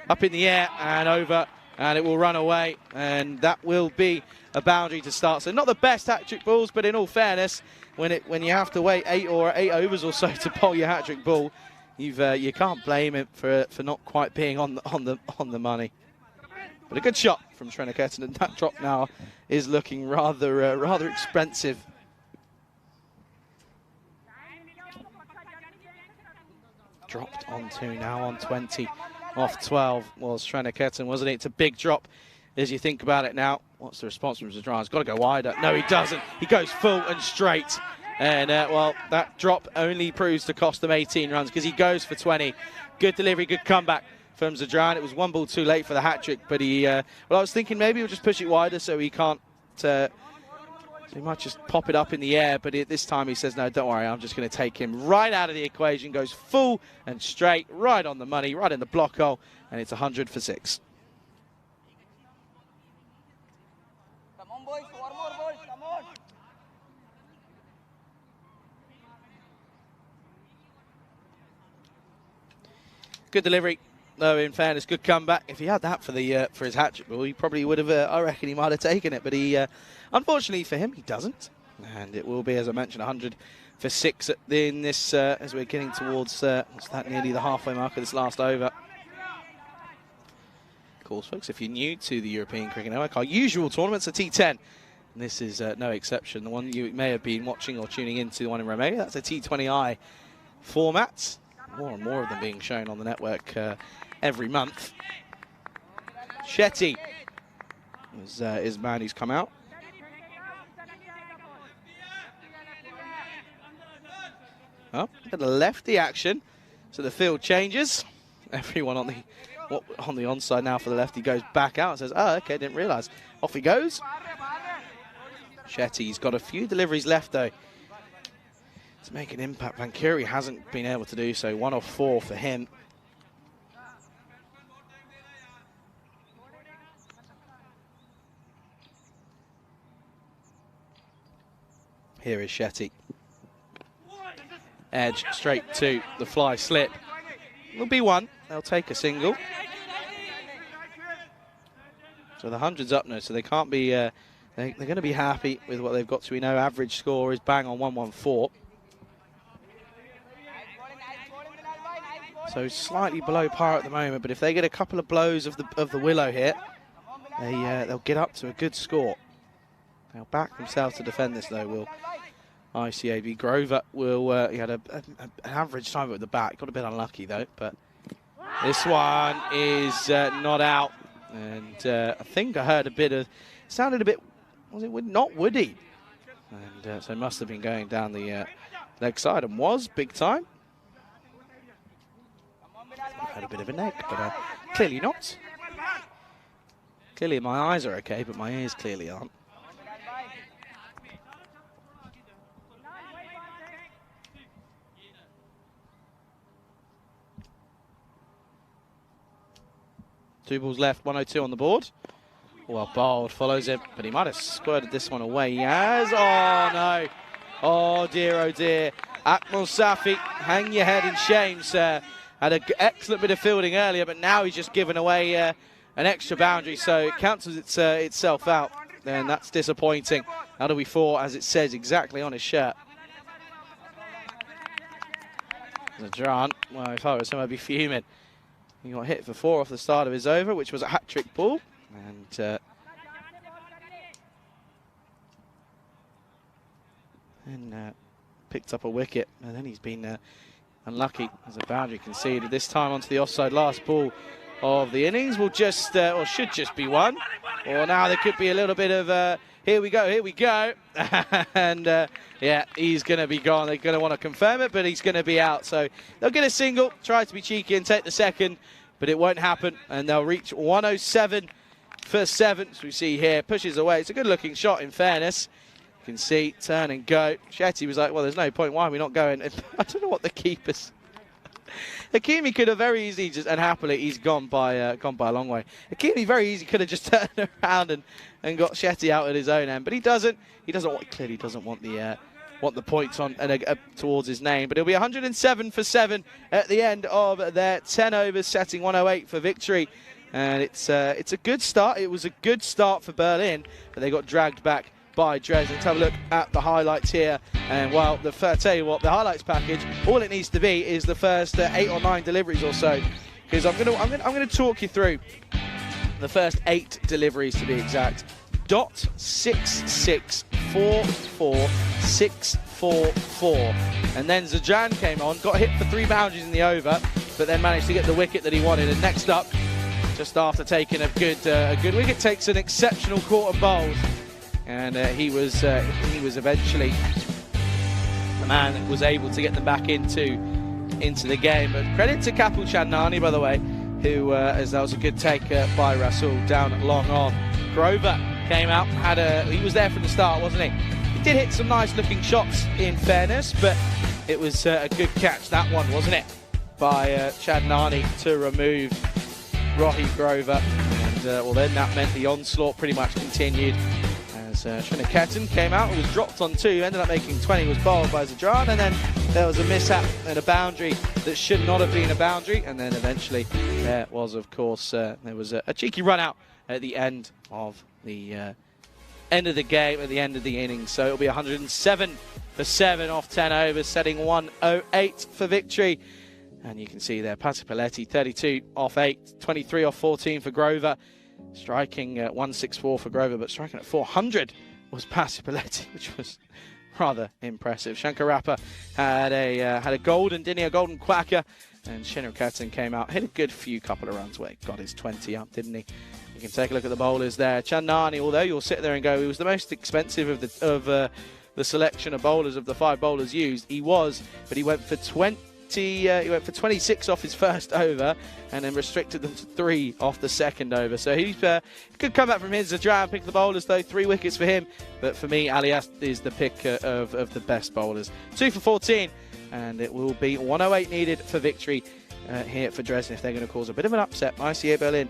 up in the air and over, and it will run away, and that will be a boundary to start. So not the best hat-trick balls, but in all fairness, when you have to wait 8 overs or so to bowl your hat-trick ball, you can't blame him for not quite being on the money. But a good shot from Srinaketan, and that drop now is looking rather expensive. Dropped on 2 now, on 20 off 12 was Srinaketan, wasn't it? It's a big drop as you think about it now. What's the response from Zadran? He's got to go wider. No, he doesn't. He goes full and straight. And, well, that drop only proves to cost them 18 runs because he goes for 20. Good delivery, good comeback from Zadran. It was 1 ball too late for the hat-trick, but well, I was thinking maybe he'll just push it wider so he can't... So he might just pop it up in the air, but this time he says, no, don't worry, I'm just going to take him right out of the equation. Goes full and straight, right on the money, right in the block hole, and it's 100 for 6. Come on, boys, 4 more balls, come on. Good delivery, though, in fairness, good comeback. If he had that for his hat-trick ball, he probably would have, I reckon he might have taken it, but he... unfortunately for him, he doesn't. And it will be, as I mentioned, 100 for 6 in this, as we're getting towards, what's that, nearly the halfway mark of this last over. Of course, folks, if you're new to the European Cricket Network, our usual tournament's a T10. And this is no exception. The one you may have been watching or tuning into, the one in Romania, that's a T20I format. More and more of them being shown on the network every month. Shetty is man who's come out. Oh, a the lefty action, so the field changes. Everyone on the onside now for the lefty goes back out and says, oh, okay, didn't realise. Off he goes. Shetty's got a few deliveries left, though, to make an impact. Van Curie hasn't been able to do so. 1 of 4 for him. Here is Shetty. Edge straight to the fly slip. There'll be 1. They'll take a single. So the 100's up now, so they can't be... they're going to be happy with what they've got to. We know average score is bang on 114. So slightly below par at the moment, but if they get a couple of blows of the willow here, they'll get up to a good score. They'll back themselves to defend this, though, will ICAB. Grover will, he had an average time at the bat. Got a bit unlucky, though, but this one is not out. And I think I heard a bit of, sounded a bit, was it not woody? And so it must have been going down the leg side, and was big time. I had a bit of a neck, but clearly not. Clearly my eyes are okay, but my ears clearly aren't. Two balls left, 102 on the board. Well, Bold follows it, but he might have squirted this one away. He has. Oh, no. Oh, dear, oh, dear. Akmal Safi, hang your head in shame, sir. Had an excellent bit of fielding earlier, but now he's just given away an extra boundary, so it cancels itself out. And that's disappointing. How do we fall, as it says exactly on his shirt? Zadran, well, if I was him, I'd be fuming. He got hit for 4 off the start of his over, which was a hat-trick ball. And picked up a wicket. And then he's been unlucky as a boundary conceded. This time onto the offside last ball of the innings will just, or should just be one. Or now there could be a little bit of, here we go. And yeah, he's going to be gone. They're going to want to confirm it, but he's going to be out. So they'll get a single, try to be cheeky and take the second, but it won't happen. And they'll reach 107 for 7, as we see here. Pushes away. It's a good looking shot, in fairness. You can see, turn and go. Shetty was like, well, there's no point. Why are we not going? I don't know what the keeper's... Hakimi could have very easily just, and happily, he's gone by a long way. Hakimi very easily could have just turned around and got Shetty out at his own end, but he doesn't. He clearly doesn't want the points on towards his name. But it'll be 107 for 7 at the end of their 10 overs, setting 108 for victory. And it's a good start. It was a good start for Berlin, but they got dragged back by Dresden. Let's have a look at the highlights here. And well, tell you what, the highlights package, all it needs to be is the first 8 or 9 deliveries or so, because I'm gonna talk you through the first 8 deliveries to be exact. .6644644, and then Zajan came on, got hit for 3 boundaries in the over, but then managed to get the wicket that he wanted. And next up, just after taking a good wicket, takes an exceptional quarter bowled. And he was eventually the man that was able to get them back into the game. But credit to Kapil Chandnani, by the way, who, as that was a good take by Rasul down at long on. Grover came out, he was there from the start, wasn't he? He did hit some nice looking shots, in fairness, but it was a good catch, that one, wasn't it? By Chandnani to remove Rohit Grover. And well, then that meant the onslaught pretty much continued. Sriniketan came out, was dropped on 2, ended up making 20, was bowled by Zadran, and then there was a mishap and a boundary that should not have been a boundary, and then eventually there was, of course, there was a cheeky run out at the end of the game, at the end of the innings. So it'll be 107 for 7 off 10 overs, setting 108 for victory. And you can see there, Patti Paletti, 32 off 8, 23 off 14 for Grover. Striking 164 for Grover, but striking at 400 was Patti Paletti, which was rather impressive. Shankarappa had a golden quacker, and Shinriketan came out, hit a good couple of runs away, got his 20 up, didn't he? You can take a look at the bowlers there. Chandnani, although you'll sit there and go, he was the most expensive of the selection of bowlers, of the 5 bowlers used. He was, but he went for 26 off his first over, and then restricted them to 3 off the second over. So he could come back from his Zadran, pick the bowlers though, 3 wickets for him. But for me, Alias is the pick of the best bowlers. 2 for 14, and it will be 108 needed for victory here for Dresden if they're going to cause a bit of an upset. ICA Berlin,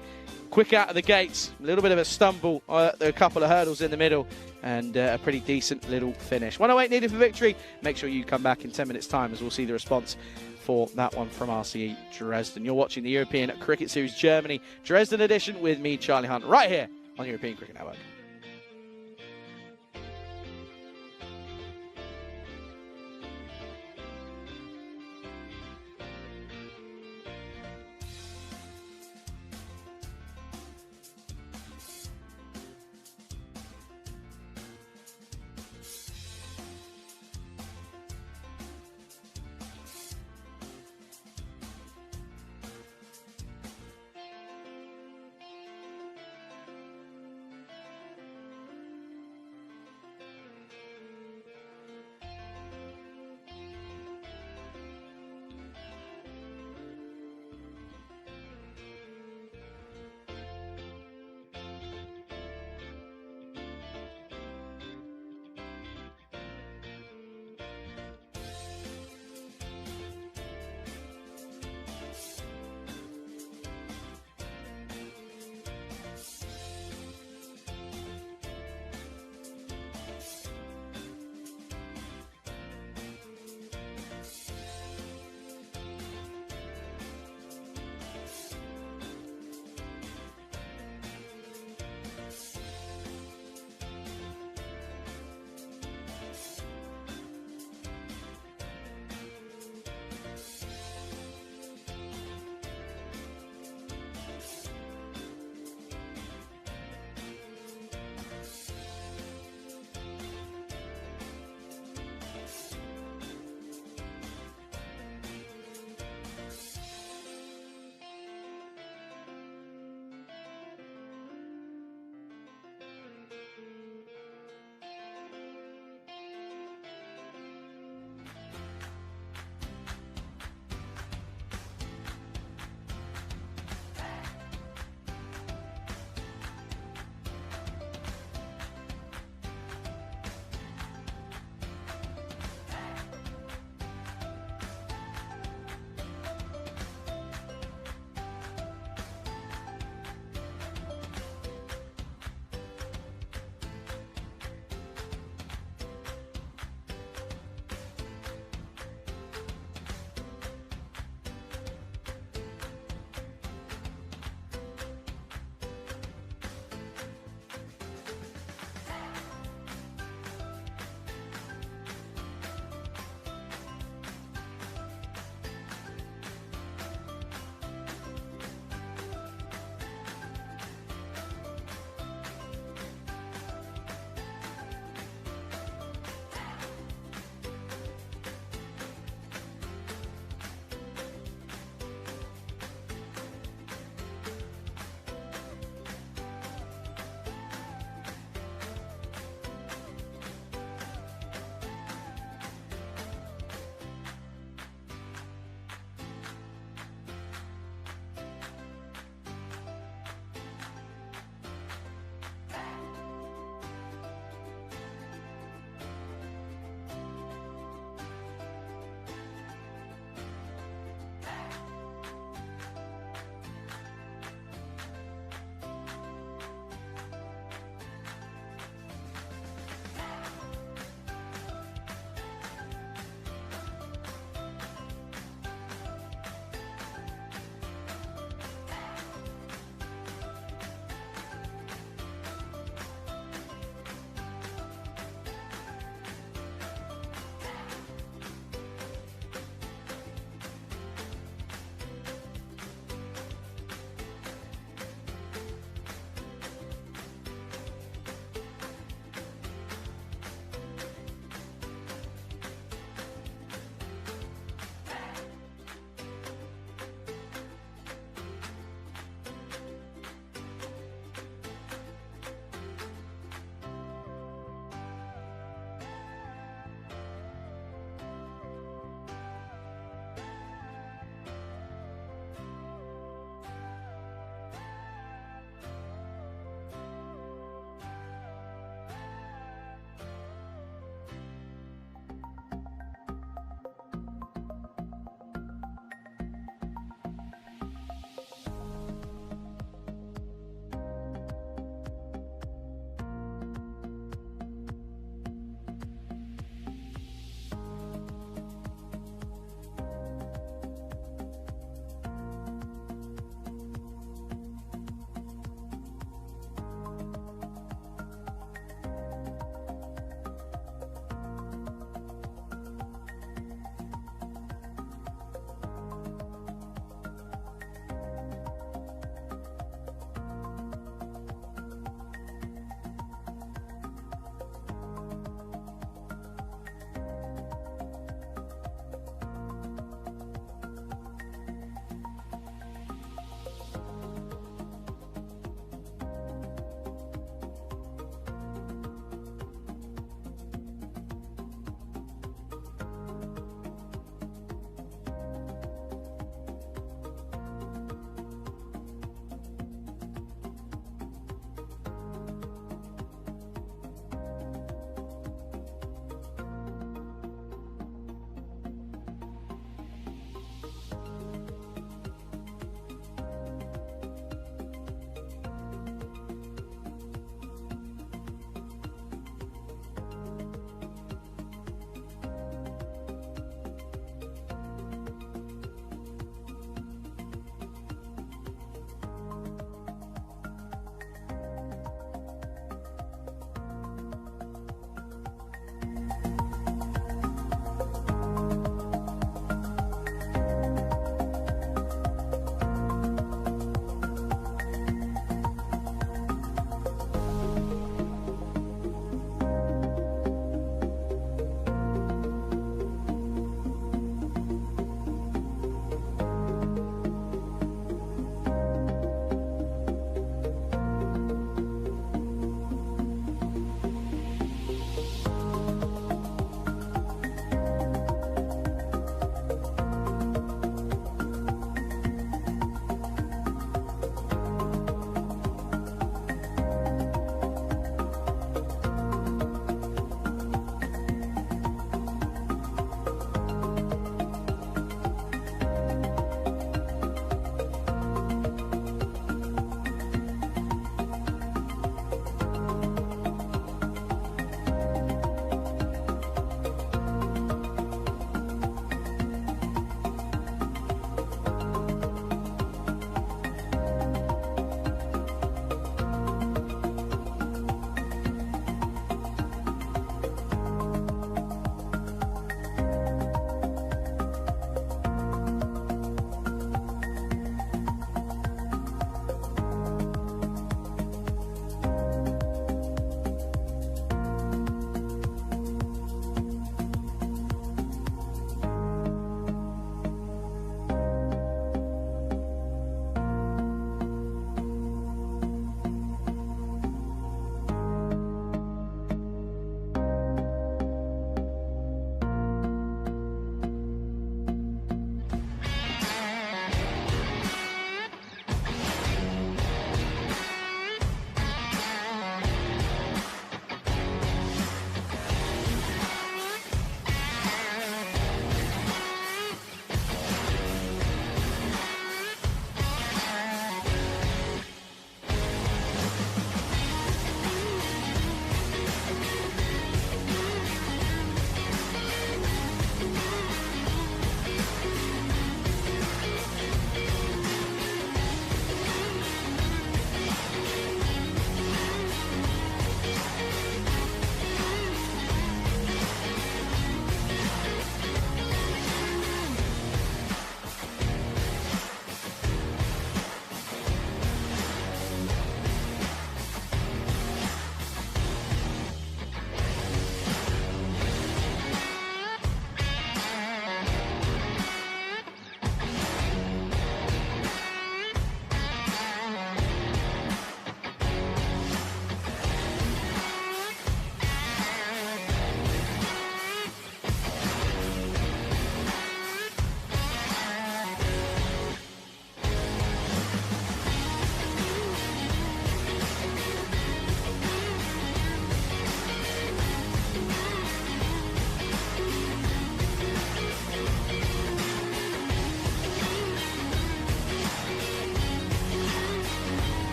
quick out of the gates, a little bit of a stumble, a couple of hurdles in the middle, and a pretty decent little finish. 108 needed for victory. Make sure you come back in 10 minutes' time, as we'll see the response for that one from RCE Dresden. You're watching the European Cricket Series Germany Dresden edition with me, Charlie Hunt, right here on European Cricket Network.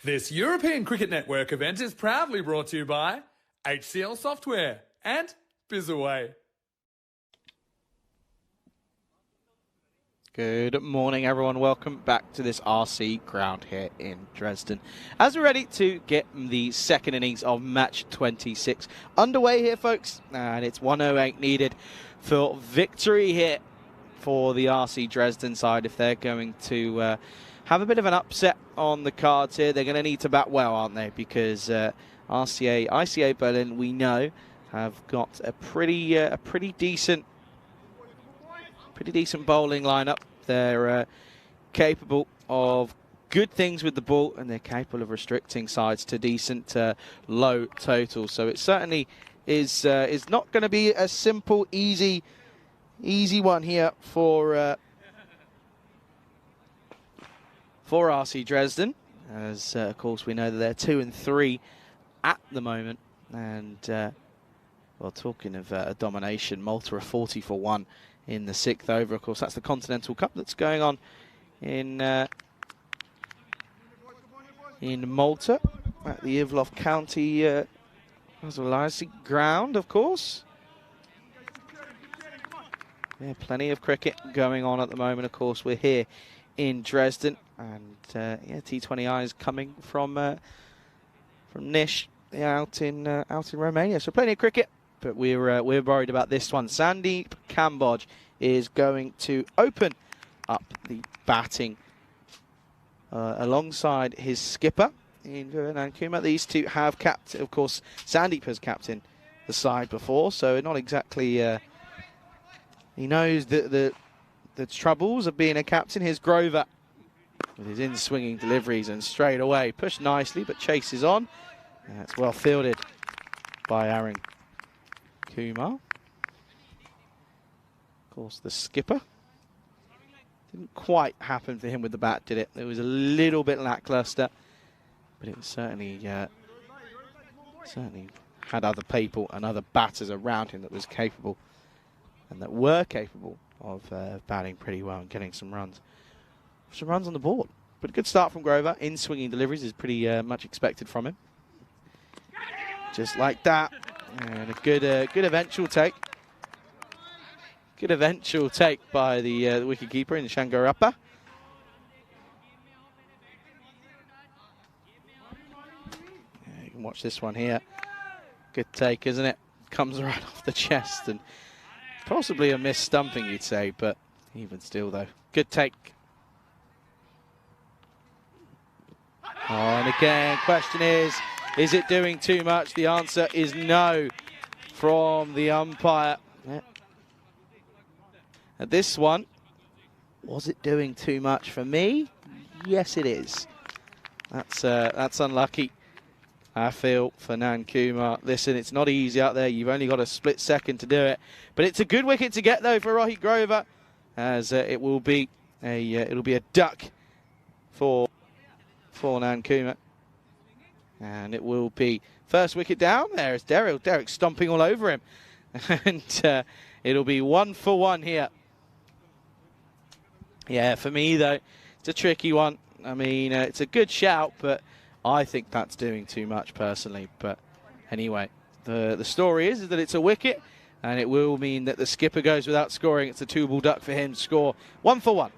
This European Cricket Network event is proudly brought to you by HCL Software and Bizaway. Good morning, everyone. Welcome back to this RC ground here in Dresden. As we're ready to get the second innings of match 26 underway here, folks, and it's 108 needed for victory here for the RC Dresden side. If they're going to have a bit of an upset on the cards here, they're going to need to bat well, aren't they? Because ICA Berlin, we know, have got a pretty decent bowling lineup. They're capable of good things with the ball, and they're capable of restricting sides to decent low totals. So it certainly is not going to be a simple, easy one here for RC Dresden, as of course we know that they're 2 and 3 at the moment, and well, talking of a domination, Malta are 40 for 1 in the 6th over. Of course, that's the Continental Cup that's going on in Malta at the Ivlof County ground, of course. Yeah, plenty of cricket going on at the moment. Of course, we're here in Dresden, and yeah, T20I is coming from Nish out in Romania. So plenty of cricket, but we're worried about this one. Sandeep Kamboj is going to open up the batting alongside his skipper in Nankuma. These two have captained. Of course, Sandeep has captained the side before, so not exactly. He knows the troubles of being a captain. Here's Grover with his in-swinging deliveries, and straight away pushed nicely, but chases on. That's well fielded by Aaron Kumar. Of course, the skipper. Didn't quite happen for him with the bat, did it? It was a little bit lackluster, but it was certainly had other people and other batters around him that was capable and that were capable of batting pretty well and getting some runs. Some runs on the board. But a good start from Grover. In swinging deliveries is pretty much expected from him. Just like that. And a good eventual take. Good eventual take by the wicketkeeper in Shangarappa. Yeah, you can watch this one here. Good take, isn't it? Comes right off the chest, and possibly a missed stumping, you'd say, but even still, though. Good take. Oh, and again, question is it doing too much? The answer is no from the umpire. Yeah. And this one, was it doing too much for me? Yes, it is. That's unlucky, I feel, for Nankuma. Listen, it's not easy out there. You've only got a split second to do it. But it's a good wicket to get, though, for Rohit Grover, as it will be it'll be a duck for Nankuma. And it will be first wicket down. There is Derek stomping all over him. And it'll be 1 for 1 here. Yeah, for me, though, it's a tricky one. I mean, it's a good shout, but I think that's doing too much personally. But anyway, the story is that it's a wicket, and it will mean that the skipper goes without scoring. It's a 2-ball duck for him to score 1 for 1.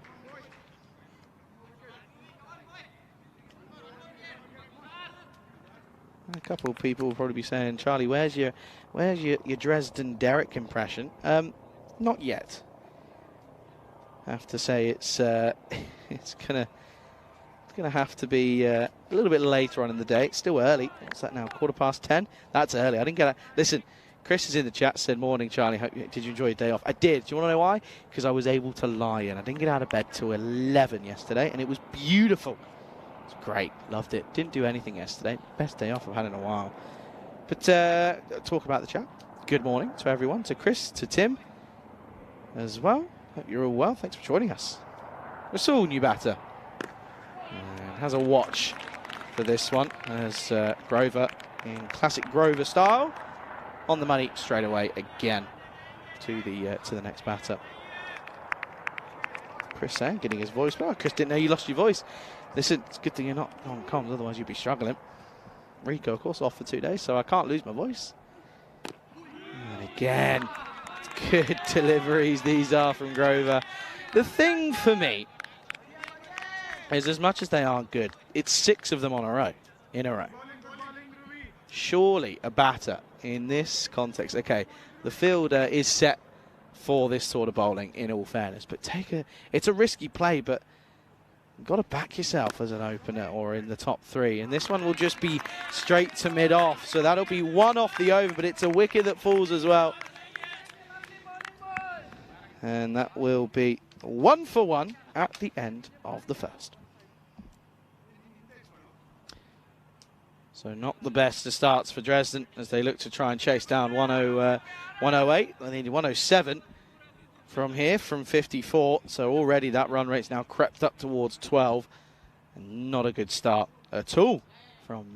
A couple of people will probably be saying, Charlie, where's your Dresden Derek impression? Not yet. I have to say it's gonna have to be a little bit later on in the day. It's still early. What's that now? 10:15. That's early. I didn't get that. Listen, Chris is in the chat. Said, "Morning, Charlie. Did you enjoy your day off?" I did. Do you want to know why? Because I was able to lie in. I didn't get out of bed till 11 yesterday, and it was beautiful. It's great. Loved it. Didn't do anything yesterday. Best day off I've had in a while. But talk about the chat. Good morning to everyone. To Chris, to Tim as well. Hope you're all well. Thanks for joining us. Rasul, new batter. Has a watch for this one as Grover, in classic Grover style, on the money straight away again to the next batter. Chris saying, getting his voice back. Chris didn't know you lost your voice. Listen, it's a good thing you're not on comms, otherwise you'd be struggling. Rico, of course, off for 2 days, so I can't lose my voice. And again, good deliveries these are from Grover. The thing for me is, as much as they are good, it's 6 of them in a row. Surely a batter in this context. Okay, the fielder is set for this sort of bowling, in all fairness, but it's a risky play, but you've got to back yourself as an opener or in the top 3. And this one will just be straight to mid-off. So that'll be 1 off the over, but it's a wicket that falls as well. And that will be 1 for 1 at the end of the first. So not the best of starts for Dresden as they look to try and chase down 108. They needed 107 from here, from 54. So already that run rate's now crept up towards 12. And not a good start at all from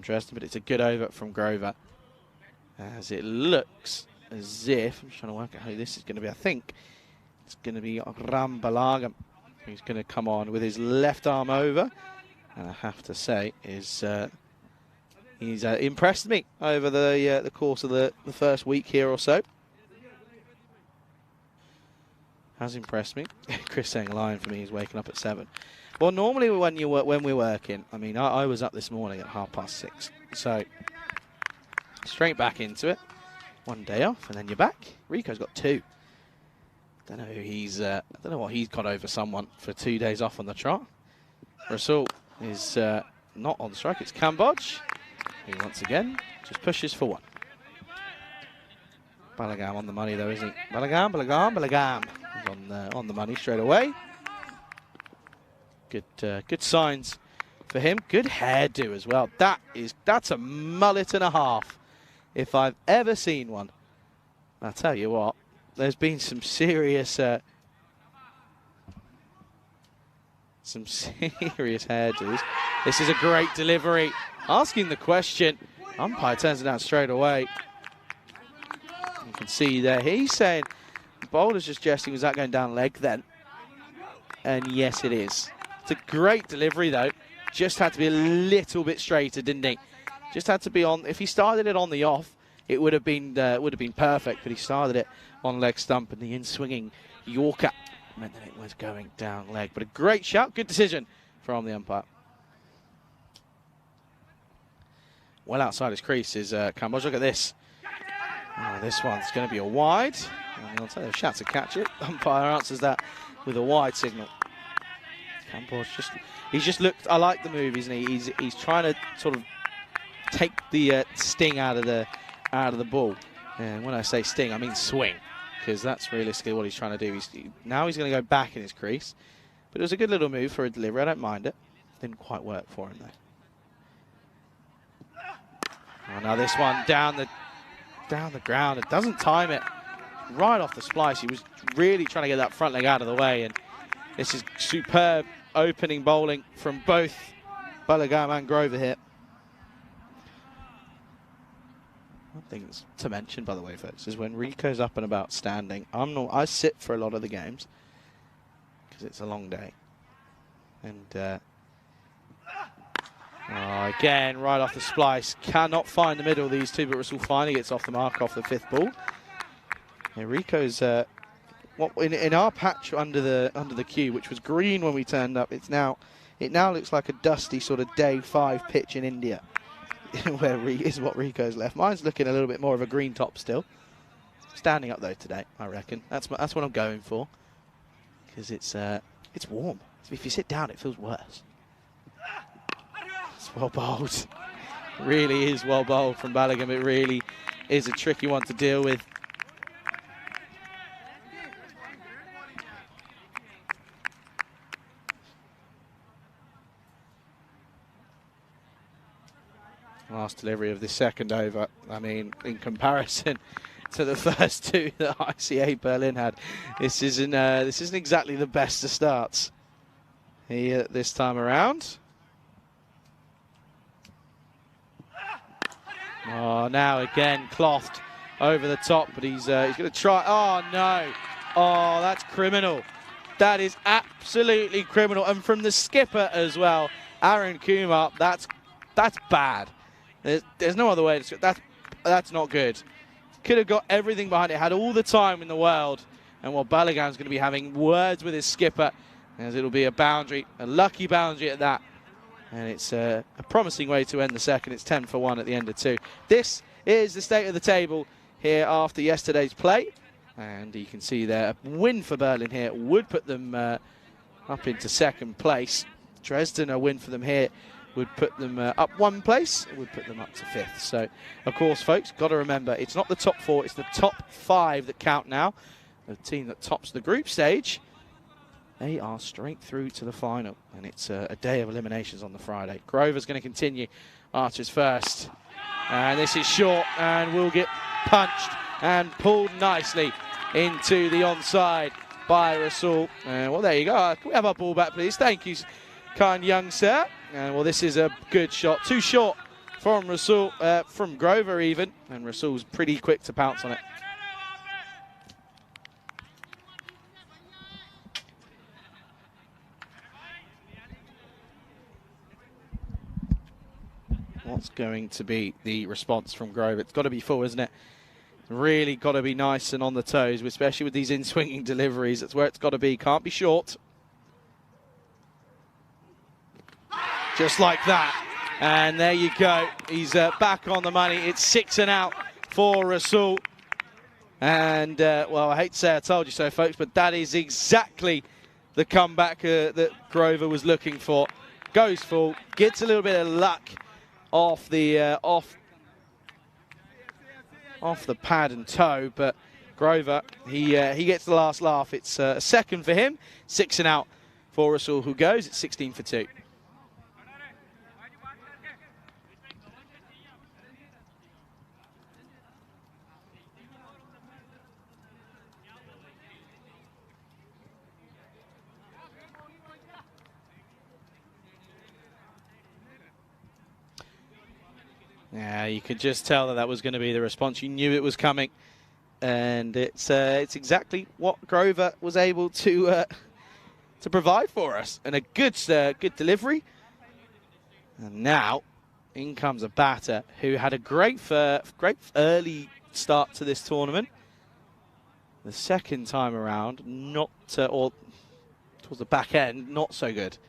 Dresden, but it's a good over from Grover. As it looks as if, I'm just trying to work out how this is going to be. I think it's going to be Rambalagam who's going to come on with his left arm over. And I have to say, he's impressed me over the course of the first week here or so. Has impressed me. Chris saying lying for me is waking up at 7. Well, normally when we're working, I mean, I was up this morning at 6:30. So straight back into it. 1 day off, and then you're back. Rico's got 2. Don't know who I don't know what he's got over someone for 2 days off on the trot. Rasul is not on strike. It's Cambodge. He once again just pushes for 1. Balagam on the money though, isn't he? Balagam. He's on the money straight away. Good signs for him. Good hairdo as well. That's a mullet and a half, if I've ever seen one. I'll tell you what, there's been some serious hairdos. This is a great delivery. Asking the question. Umpire turns it down straight away. You can see there, he's saying, the bowler's just jesting, was that going down leg then? And yes, it is. It's a great delivery though. Just had to be a little bit straighter, didn't he? Just had to be on. If he started it on the off, it would have been perfect. But he started it on leg stump, and the in-swinging Yorker meant that it was going down leg. But a great shout, good decision from the umpire. Well outside his crease is Cambodge. Look at this. Oh, this one's going to be a wide. And I'll tell you, shout to catch it. Umpire answers that with a wide signal. Cambodge he's just looked. I like the move, isn't he? He's trying to sort of take the sting out of the ball. And when I say sting, I mean swing, because that's realistically what he's trying to do. Now he's going to go back in his crease, but it was a good little move for a delivery. I don't mind it. Didn't quite work for him though. Oh, now this one down the ground. It doesn't time it. Right off the splice. He was really trying to get that front leg out of the way, and this is superb opening bowling from both Balagam and Grover here. One thing to mention, by the way, folks, is when Rico's up and about standing, I sit for a lot of the games because it's a long day. And again, right off the splice, cannot find the middle, these two, but Russell finally gets off the mark off the 5th ball. Yeah, Rico's in our patch under the queue, which was green when we turned up, it now looks like a dusty sort of day 5 pitch in India. Where is what Rico's left. Mine's looking a little bit more of a green top still. Standing up though today, I reckon. That's what I'm going for, because it's warm. If you sit down, it feels worse. It's well bowled. Really is well bowled from Balagam. It really is a tricky one to deal with. Last delivery of the second over. I mean, in comparison to the first 2 that ICA Berlin had, this isn't exactly the best of starts here this time around. Oh, now again clothed over the top, but he's going to try. Oh no! Oh, that's criminal. That is absolutely criminal. And from the skipper as well, Aaron Kumar, that's bad. There's no other way to that's not good. Could have got everything behind it, had all the time in the world. And while Balogun's going to be having words with his skipper, as it'll be a boundary, a lucky boundary at that. And it's a promising way to end the second. It's 10-1 at the end of 2. This is the state of the table here after yesterday's play. And you can see there, a win for Berlin here would put them up into second place. Dresden, a win for them here would put them up 1 place. It would put them up to 5th. So, of course, folks, got to remember, it's not the top 4, it's the top 5 that count now. The team that tops the group stage, they are straight through to the final. And it's a day of eliminations on the Friday. Grover's going to continue. Archer's first. And this is short and will get punched and pulled nicely into the onside by Rasul. Well, there you go. Can we have our ball back, please? Thank you, kind young sir. Well, this is a good shot. Too short from Rasul, from Grover even. And Rasul's pretty quick to pounce on it. What's going to be the response from Grover? It's got to be full, isn't it? Really got to be nice and on the toes, especially with these in-swinging deliveries. That's where it's got to be. Can't be short. Just like that. And there you go. He's back on the money. It's 6 and out for Rasul. And, well, I hate to say I told you so, folks, but that is exactly the comeback that Grover was looking for. Goes full, gets a little bit of luck off the off the pad and toe, but Grover, he gets the last laugh. It's a second for him, 6 and out for Rasul, who goes. It's 16-2. Yeah, you could just tell that was going to be the response. You knew it was coming, and it's exactly what Grover was able to provide for us, and a good delivery. And now, in comes a batter who had a great early start to this tournament. The second time around, or towards the back end, not so good.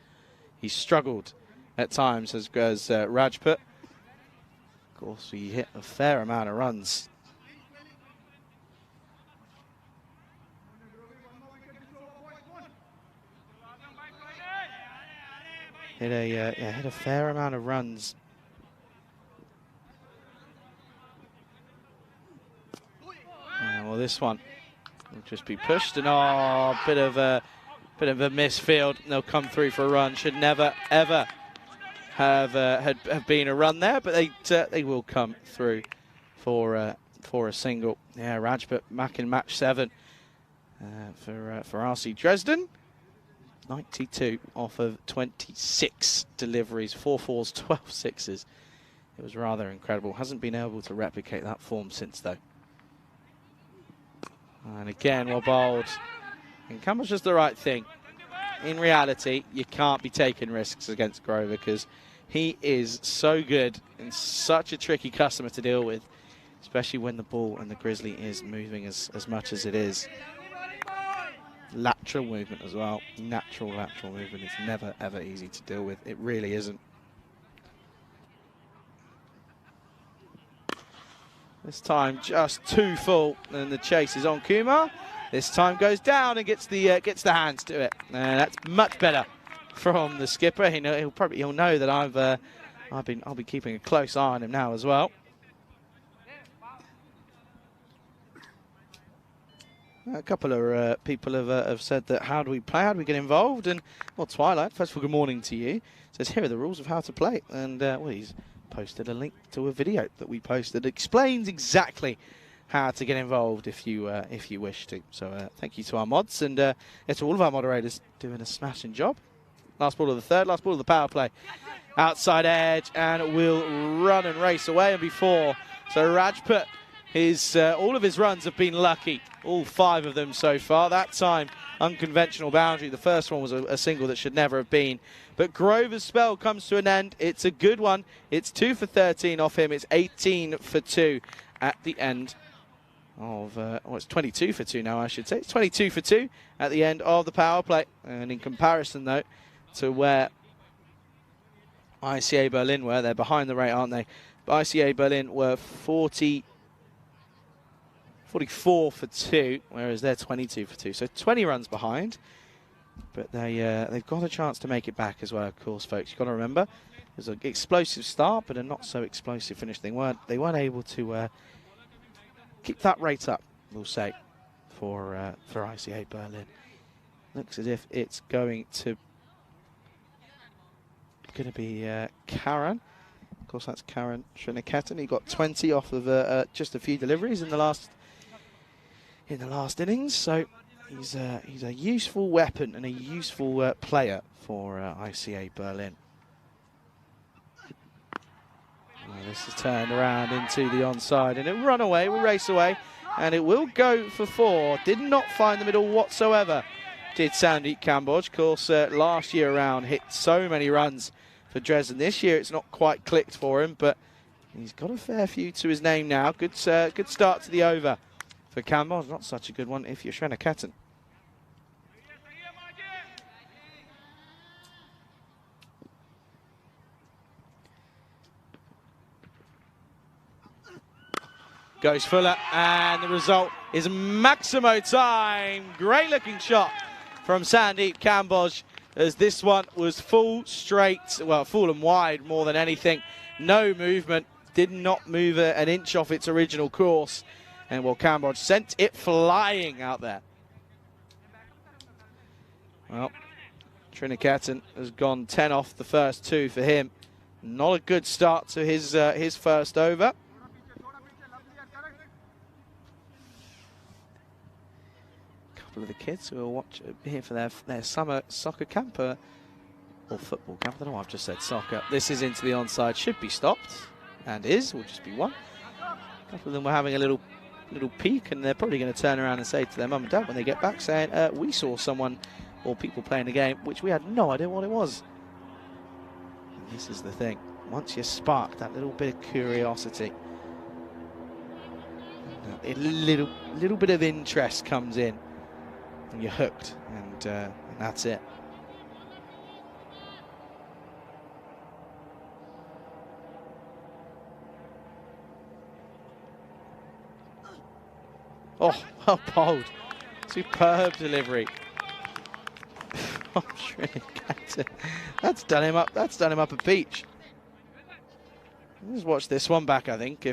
He struggled at times as Rajput. Of course, he hit a fair amount of runs. Hit a fair amount of runs. Well, this one will just be pushed, and bit of a misfield. They'll come through for a run. Should never ever have been a run there, but they will come through for a single. Yeah, Rajput back in match 7 for RC Dresden. 92 off of 26 deliveries, 4 fours, 12 sixes. It was rather incredible. Hasn't been able to replicate that form since though. And again, well bowled. And Campbell's just the right thing. In reality, you can't be taking risks against Grover because he is so good and such a tricky customer to deal with, especially when the ball and the Grizzly is moving as much as it is. Lateral movement as well. Natural lateral movement is never, ever easy to deal with. It really isn't. This time just too full, and the chase is on Kumar. This time goes down and gets the hands to it. That's much better from the skipper. He'll know that I'll be keeping a close eye on him now as well. A couple of people have said that how do we play, how do we get involved? And well, Twilight, first of all, good morning to you. Says here are the rules of how to play, and well, he's posted a link to a video that we posted that explains exactly how to get involved if you wish to. So thank you to our mods and to all of our moderators doing a smashing job. Last ball of the third, last ball of the power play. Outside edge, and will run and race away and before. So Rajput, all of his runs have been lucky. All 5 of them so far. That time unconventional boundary. The first one was a single that should never have been. But Grover's spell comes to an end. It's a good one. It's 2 for 13 off him. It's 18 for 2 at the end of, it's 22 for 2 now, I should say. It's 22 for 2 at the end of the power play. And in comparison, though, to where ICA Berlin were, they're behind the rate, aren't they? But ICA Berlin were 44 for 2, whereas they're 22 for 2. So 20 runs behind. But they've got a chance to make it back as well, of course, folks. You've got to remember, it was an explosive start, but a not so explosive finish. They weren't able to keep that rate up, we'll say, for ICA Berlin. Looks as if it's going to be Karen. Of course, that's Karen Sriniketan. He got 20 off of just a few deliveries in the last innings. So he's a useful weapon and a useful player for ICA Berlin. This is turned around into the onside, and it'll run away, will race away, and it will go for 4. Did not find the middle whatsoever, did Sandeep Kamboj. Of course, last year around hit so many runs for Dresden. This year it's not quite clicked for him, but he's got a fair few to his name now. Good start to the over for Kamboj. Not such a good one if you're Sriniketan. Goes Fuller, and the result is Maximo time. Great looking shot from Sandeep Kamboj, as this one was full straight, well, full and wide more than anything. No movement, did not move an inch off its original course. And well, Kamboj sent it flying out there. Well, Sriniketan has gone 10 off the first 2 for him. Not a good start to his first over. Of the kids who will watch here for their summer soccer camp or football camp. I don't know why I've just said soccer. This is into the onside, should be stopped, and will just be 1. A couple of them were having a little peek, and they're probably going to turn around and say to their mum and dad when they get back, saying, we saw someone or people playing a game which we had no idea what it was. And this is the thing, once you spark that little bit of curiosity, a little bit of interest comes in, and you're hooked, and that's it. Oh, well bowled. Superb delivery. That's done him up. That's done him up a peach. Let's watch this one back, I think.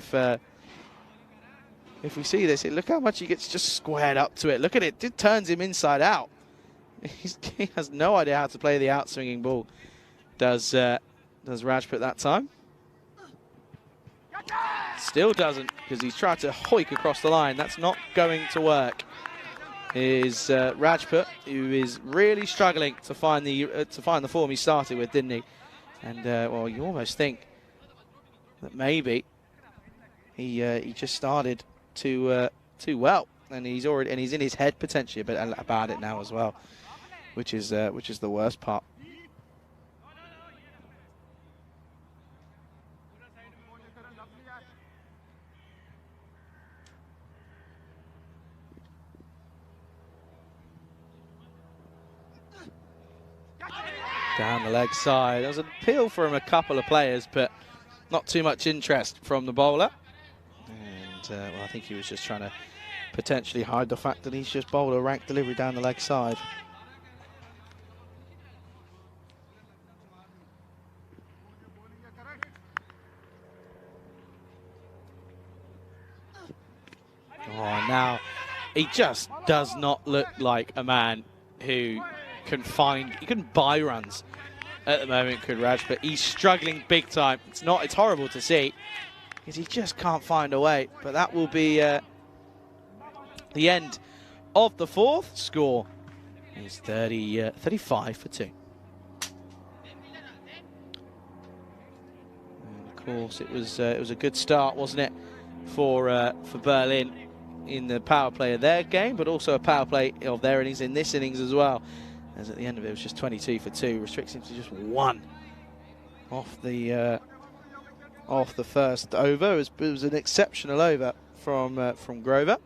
If we see this, look how much he gets just squared up to it. Look at it. It turns him inside out. He has no idea how to play the outswinging ball. Does Rajput that time? Still doesn't, because he's tried to hoik across the line. That's not going to work. Is Rajput, who is really struggling to find the form he started with, didn't he? And well, you almost think that maybe he just started too well, and he's in his head potentially a bit about it now as well, which is the worst part. Down the leg side. There was an appeal from a couple of players, but not too much interest from the bowler. And well, I think he was just trying to potentially hide the fact that he's just bowled a rank delivery down the leg side. Oh, now he just does not look like a man who he couldn't buy runs at the moment, could Raj, but he's struggling big time. It's horrible to see, because he just can't find a way. But that will be the end of the 4th. Score is 35 for 2. And of course, it was a good start, wasn't it, for Berlin? in the power play of their game, but also a power play of their innings in this innings as well. As at the end of it, it was just 22 for 2, restricting to just 1 off the first over. It was an exceptional over from Grover.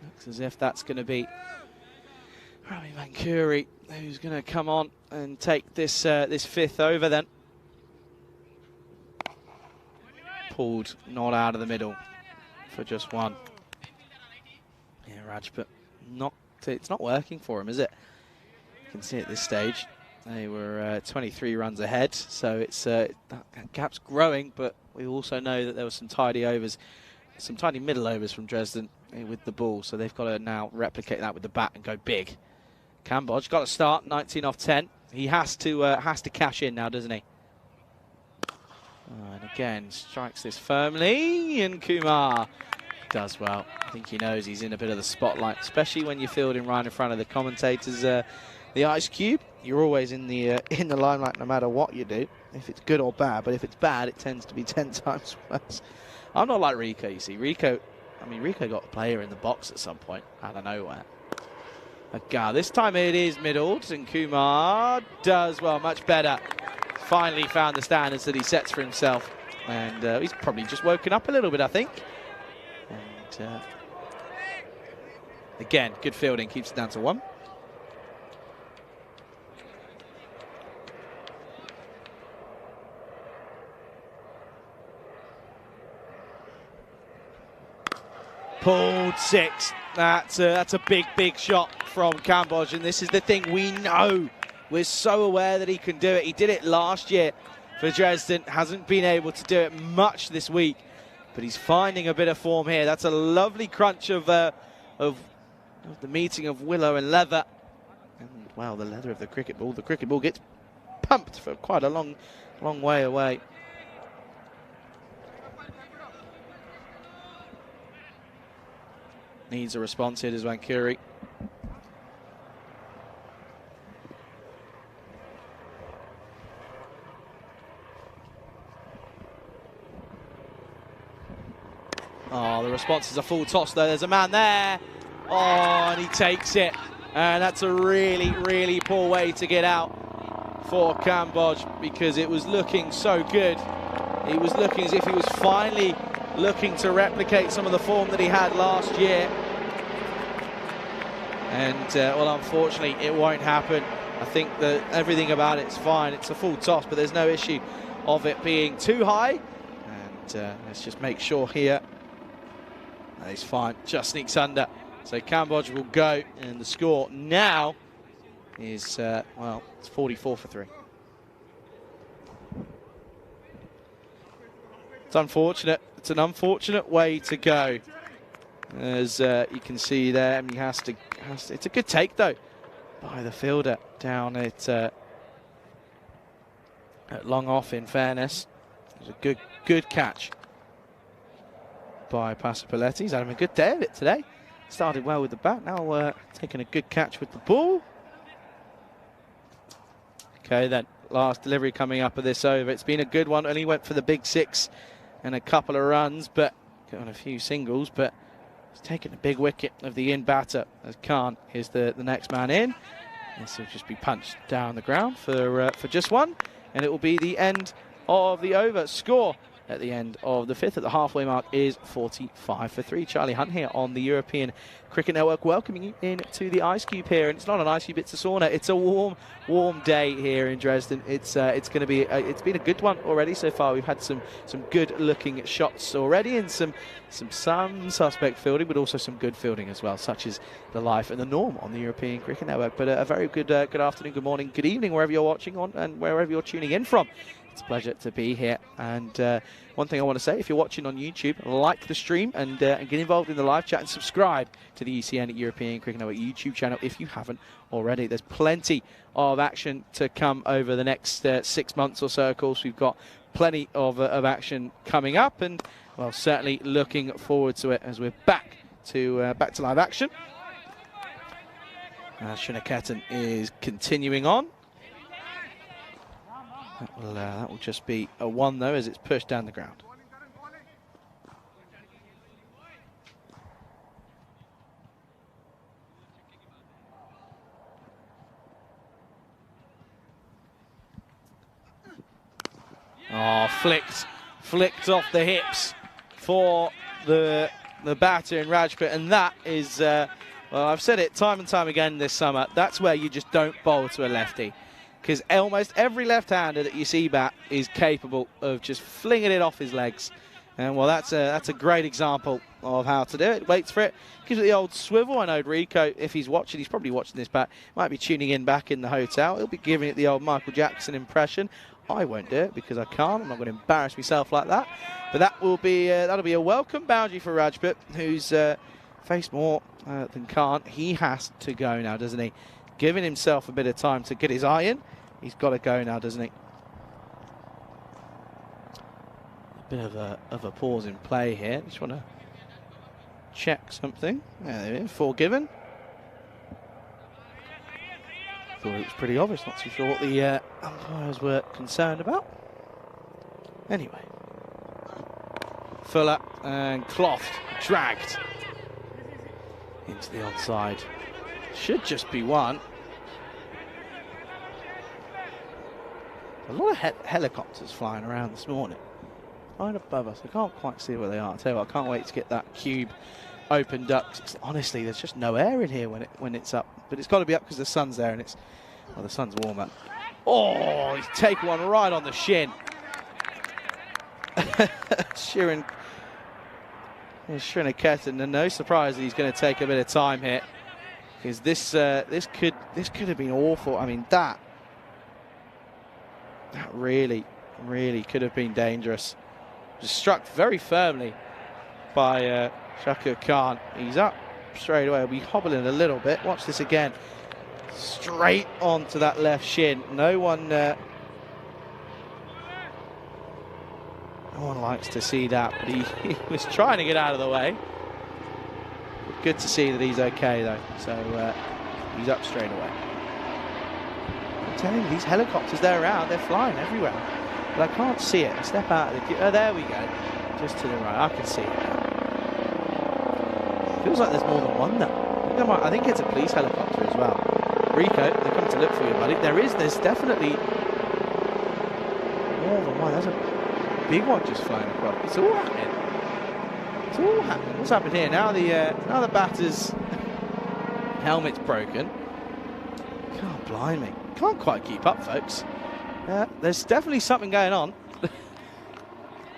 Looks as if that's going to be Rami Vankuri who's going to come on and take this this 5th over then. Pulled not out of the middle for just 1. Yeah, Raj, but it's not working for him, is it? You can see at this stage they were 23 runs ahead, so it's that gap's growing, but we also know that there were some tidy overs, some tidy middle overs from Dresden with the ball, so they've got to now replicate that with the bat and go big. Kambodge got to start 19 off 10. He has to cash in now, doesn't he? And again, strikes this firmly, and Kumar does well. I think he knows he's in a bit of the spotlight, especially when you're fielding right in front of the commentators. The Ice Cube, you're always in the limelight no matter what you do, if it's good or bad. But if it's bad, it tends to be 10 times worse. I'm not like Rico, you see. Rico got a player in the box at some point out of nowhere. Aga, this time it is middled, and Kumar does well, much better. Finally found the standards that he sets for himself, and he's probably just woken up a little bit, I think. And again, good fielding, keeps it down to 1. Pulled 6. That's a big shot from Kambodge, and this is the thing we know. We're so aware that he can do it. He did it last year for Dresden. Hasn't been able to do it much this week, but he's finding a bit of form here. That's a lovely crunch of the meeting of willow and leather. And wow, the leather of the cricket ball. The cricket ball gets pumped for quite a long way away. Needs a response here, does Vankuri. Oh, the response is a full toss though. There's a man there. Oh, and he takes it. And that's a really poor way to get out for Kambodge, because it was looking so good. He was looking as if he was finally looking to replicate some of the form that he had last year. And, well, unfortunately, it won't happen. I think that everything about it's fine. It's a full toss, but there's no issue of it being too high. And let's just make sure here. He's fine, just sneaks under. So Kambodge will go, and the score now is, well, it's 44 for 3. It's unfortunate. It's an unfortunate way to go, as you can see there. I mean, he has to. It's a good take though by the fielder down at long off. In fairness, it was a good catch by Pasapaletti. He's having a good day of it today. Started well with the bat. Now taking a good catch with the ball. Okay, then last delivery coming up of this over. It's been a good one. Only went for the big 6 and a couple of runs, but got a few singles. But he's taken a big wicket of the in batter as Khan is the next man in. This will just be punched down the ground for just 1, and it will be the end of the over. Score at the end of the 5th at the halfway mark is 45 for 3. Charlie Hunt here on the European Cricket Network, welcoming you into the Ice Cube here. And it's not an ice cube, it's a sauna. It's a warm day here in Dresden. It's going to be it's been a good one already so far. We've had some good looking shots already, and some suspect fielding, but also some good fielding as well, such as the life and the norm on the European Cricket Network. But a very good afternoon, good morning, good evening, wherever you're watching on and wherever you're tuning in from. It's a pleasure to be here. And one thing I want to say, if you're watching on YouTube, like the stream and get involved in the live chat, and subscribe to the ECN European Cricket Network YouTube channel if you haven't already. There's plenty of action to come over the next 6 months or so. Of course, we've got plenty of action coming up, and well, certainly looking forward to it as we're back to live action. Srinaketan is continuing on. That will just be a 1 though, as it's pushed down the ground. Oh, flicked off the hips for the batter in Rajput, and that is, well, I've said it time and time again this summer, that's where you just don't bowl to a lefty, because almost every left-hander that you see bat is capable of just flinging it off his legs, and well, that's a great example of how to do it. Waits for it, gives it the old swivel. I know Rico, if he's watching, he's probably watching this bat, might be tuning in back in the hotel, he'll be giving it the old Michael Jackson impression. I won't do it because I can't. I'm not going to embarrass myself like that. But that will be that'll be a welcome boundary for Rajput, who's faced more than can't. He has to go now, doesn't he? Giving himself a bit of time to get his eye in. He's got to go now, doesn't he? A bit of a pause in play here. Just want to check something. There it is. 4 given. Thought it was pretty obvious, not too sure what the umpires were concerned about. Anyway, Fuller and Cloth dragged into the onside. Should just be 1. A lot of helicopters flying around this morning, right above us. I can't quite see where they are. I tell you what, I can't wait to get that cube opened up. Honestly, there's just no air in here when it's up, but it's got to be up because the sun's there, and it's, well, the sun's warmer. Oh, he's taken one right on the shin. Shrinaketan, and no surprise that he's going to take a bit of time here, because this could have been awful. I mean, that really could have been dangerous. Just struck very firmly by Shakur Khan. He's up straight away. He'll be hobbling a little bit. Watch this again. Straight onto that left shin. No one likes to see that, but he was trying to get out of the way. Good to see that he's okay though. So he's up straight away. I'm telling you, these helicopters, they're around, they're flying everywhere. But I can't see it. I step out of the... Oh, there we go. Just to the right. I can see it now. Feels like there's more than one though. I think it's a police helicopter as well. Rico, they're coming to look for you, buddy. There's definitely more than one. There's a big one just flying across. It's all happening. It's all happening. What's happened here? Now the batter's helmet's broken. God, blimey. Can't quite keep up, folks. There's definitely something going on.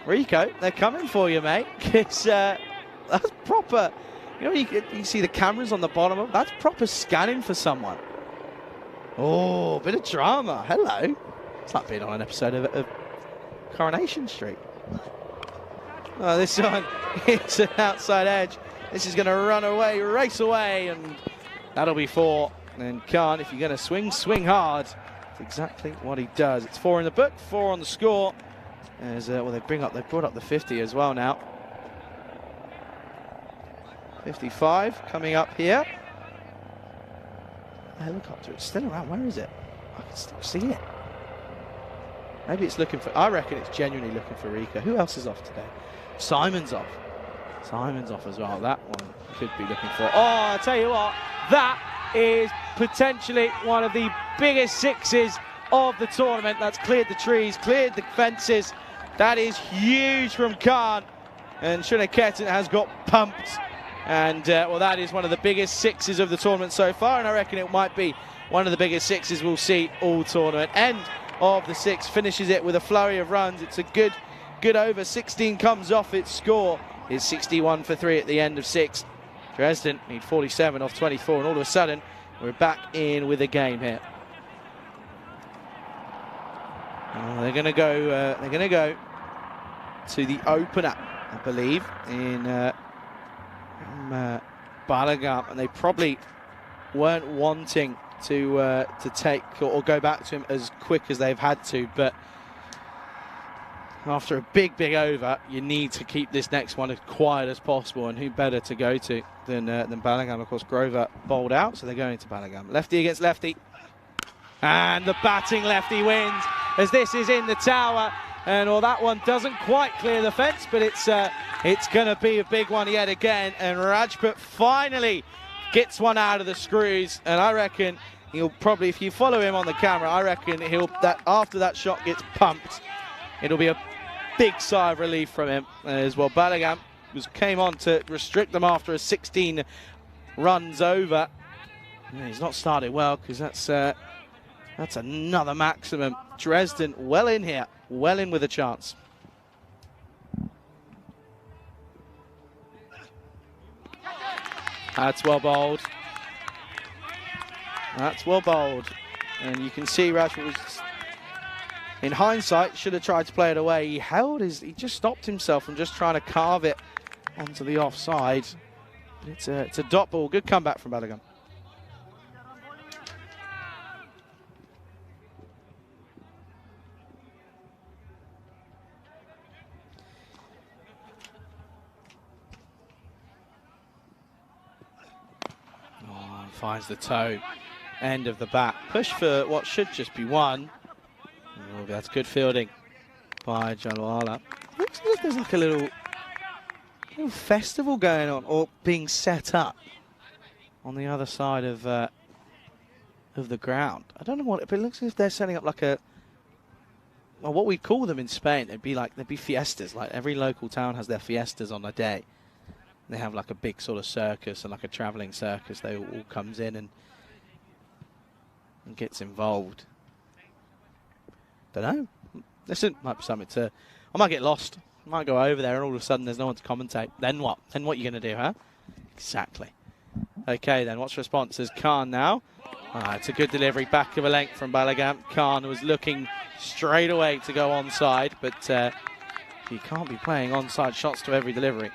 Rico, they're coming for you, mate. It's that's proper. You know, you see the cameras on the bottom of that's proper scanning for someone. Oh, bit of drama. Hello. It's like being on an episode of Coronation Street. Oh, this one, it's an outside edge. This is going to run away, race away, and that'll be 4. And Khan, if you're going to swing hard. That's exactly what he does. It's 4 in the book, 4 on the score. As well, they brought up the 50 as well now. 55 coming up here. The helicopter, it's still around. Where is it? I can still see it. Maybe it's looking for... I reckon it's genuinely looking for Rico. Who else is off today? Simon's off. Simon's off as well. That one could be looking for... Oh, I tell you what, that is potentially one of the biggest sixes of the tournament. That's cleared the trees, cleared the fences. That is huge from Khan. And Shrinaketan has got pumped. And, well, that is one of the biggest sixes of the tournament so far. And I reckon it might be one of the biggest sixes we'll see all tournament. End of the 6, finishes it with a flurry of runs. It's a good over. 16 comes off its score. It's 61 for 3 at the end of 6. Dresden need 47 off 24. And all of a sudden, we're back in with a game here. They're going to go to the opener, I believe, in Balagam, and they probably weren't wanting to take or go back to him as quick as they've had to, but after a big over, you need to keep this next one as quiet as possible, and who better to go to than Balagam? Of course, Grover bowled out, so they're going to Balagam. Lefty against lefty, and the batting lefty wins. as this is in the tower. And well, that one doesn't quite clear the fence, but it's going to be a big one yet again. And Rajput finally gets one out of the screws. And I reckon he'll probably, if you follow him on the camera, I reckon after that shot gets pumped, it'll be a big sigh of relief from him as well. Balogun came on to restrict them after a 16 runs over. Yeah, he's not started well, because that's another maximum. Dresden well in here, well in with a chance. That's well bowled. That's well bowled. And you can see Rashford was, in hindsight, should have tried to play it away. He just stopped himself from just trying to carve it onto the offside. It's a dot ball. Good comeback from Balogun. Finds the toe, end of the bat. Push for what should just be one. Oh, that's good fielding by Jalwala. Looks as if there's like a little festival going on, or being set up on the other side of the ground. I don't know what, but it looks as if they're setting up like well, what we call them in Spain. They'd be fiestas. Like every local town has their fiestas on a day. They have like a big sort of circus and like a travelling circus. They all comes in and gets involved. Don't know. Listen, might be something to. I might get lost. I might go over there and all of a sudden there's no one to commentate. Then what? Then what are you going to do, huh? Exactly. Okay, then what's response? Is Khan now? It's a good delivery, back of a length from Balogun. Khan was looking straight away to go onside, but you can't be playing onside shots to every delivery.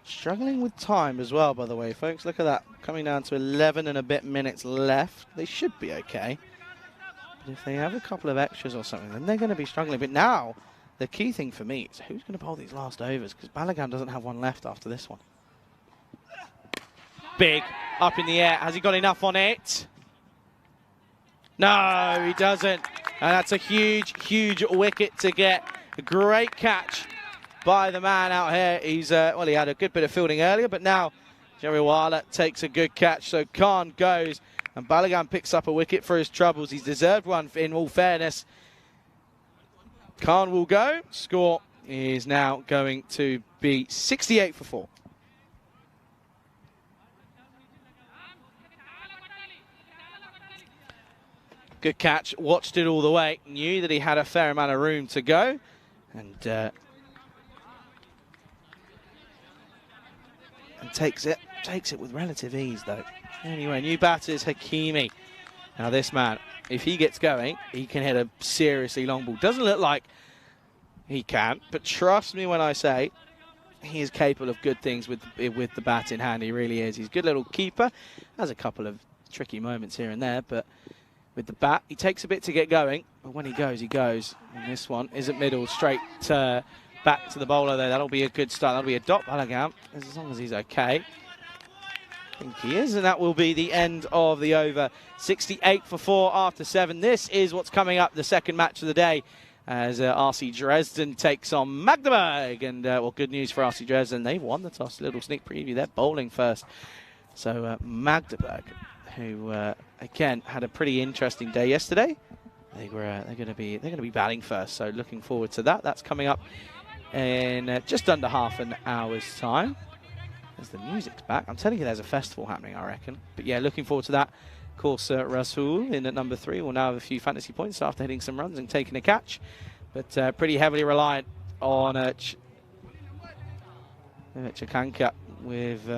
Struggling with time as well, by the way, folks. Look at that. Coming down to 11 and a bit minutes left. They should be okay. But if they have a couple of extras or something, then they're going to be struggling. But now, the key thing for me is who's going to bowl these last overs? Because Balogun doesn't have one left after this one. Big. Up in the air. Has he got enough on it? No, he doesn't. And that's a huge, huge wicket to get. A great catch by the man out here. He's well, he had a good bit of fielding earlier, but now Jariwala takes a good catch. So Khan goes, and Balogun picks up a wicket for his troubles. He's deserved one in all fairness. Khan will go. Score is now going to be 68 for 4. Good catch. Watched it all the way. Knew that he had a fair amount of room to go, and takes it with relative ease, though. Anyway, new batter is Hakimi. Now this man, if he gets going, he can hit a seriously long ball. Doesn't look like he can, but trust me when I say he is capable of good things with the bat in hand. He really is. He's a good little keeper. Has a couple of tricky moments here and there, but with the bat, he takes a bit to get going. But when he goes, he goes. And this one isn't middle, straight back to the bowler there. That'll be a good start. That'll be a dot, Balogun, as long as he's okay. I think he is, and that will be the end of the over. 68 for 4 after 7. This is what's coming up, the second match of the day, as RC Dresden takes on Magdeburg. And, well, good news for RC Dresden. They've won the toss. A little sneak preview. They're bowling first. So Magdeburg, who, again, had a pretty interesting day yesterday. They're going to be batting first. So looking forward to that. That's coming up in just under half an hour's time. As the music's back. I'm telling you, there's a festival happening, I reckon. But yeah, looking forward to that. Of course, Rasul in at number 3 will now have a few fantasy points after hitting some runs and taking a catch. But pretty heavily reliant on Chakanka with...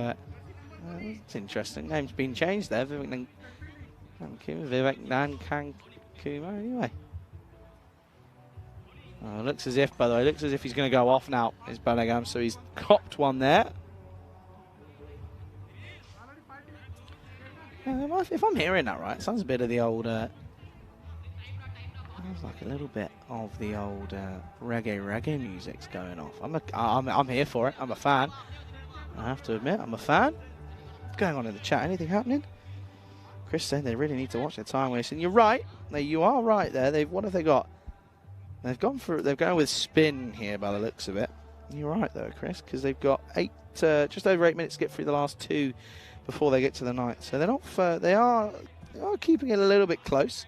it's interesting. Name's been changed there. Vivek Nankakuma, anyway. Looks as if, by the way, looks as if he's going to go off now, is Balogun, so he's copped one there. If I'm hearing that right, it sounds a bit of the old, sounds like a little bit of the old reggae music's going off. I'm here for it. I'm a fan. I have to admit, I'm a fan. What's going on in the chat? Anything happening? Chris saying they really need to watch their time wasting. You're right. No, you are right there. What have they got? They've gone with spin here by the looks of it. You're right though, Chris, because they've got just over 8 minutes to get through the last 2 before they get to the night. So they're not. They are keeping it a little bit close.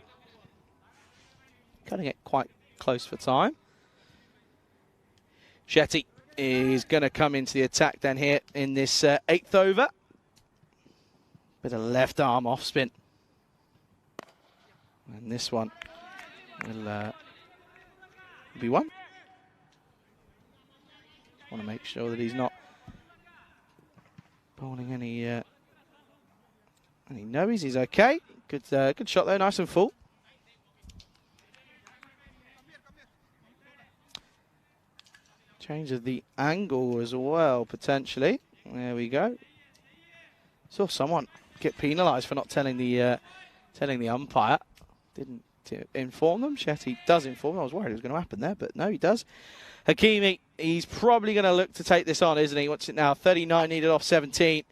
Cutting it quite close for time. Shetty is going to come into the attack then here in this 8th over. Bit of left arm off spin. And this one will be one. Want to make sure that he's not bowling any noes. He's okay. Good shot though, nice and full. Change of the angle as well, potentially. There we go. Saw someone get penalised for not telling the umpire. Didn't inform them. Shetty does inform them. I was worried it was going to happen there, but no, he does. Hakimi, he's probably going to look to take this on, isn't he? What's it now? 39 needed off 17.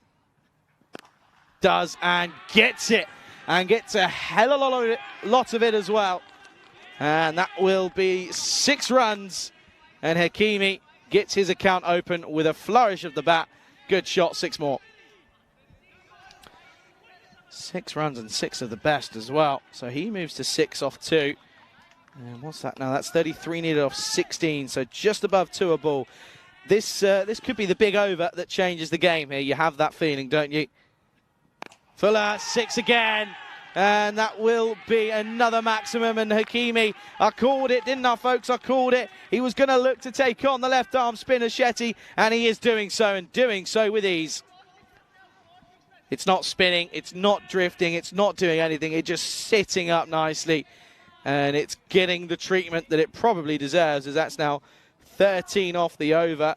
Does and gets it. And gets a hell of a lot of it as well. And that will be 6 runs. And Hakimi gets his account open with a flourish of the bat. Good shot, 6 more. 6 runs and 6 of the best as well. So he moves to 6 off 2. And what's that now? That's 33 needed off 16, so just above 2 a ball. This could be the big over that changes the game here. You have that feeling, don't you? Fuller, 6 again. And that will be another maximum. And Hakimi, I called it, didn't I, folks? I called it. He was going to look to take on the left-arm spinner, Shetty, and he is doing so, and doing so with ease. It's not spinning, it's not drifting, it's not doing anything. It's just sitting up nicely. And it's getting the treatment that it probably deserves, as that's now 13 off the over.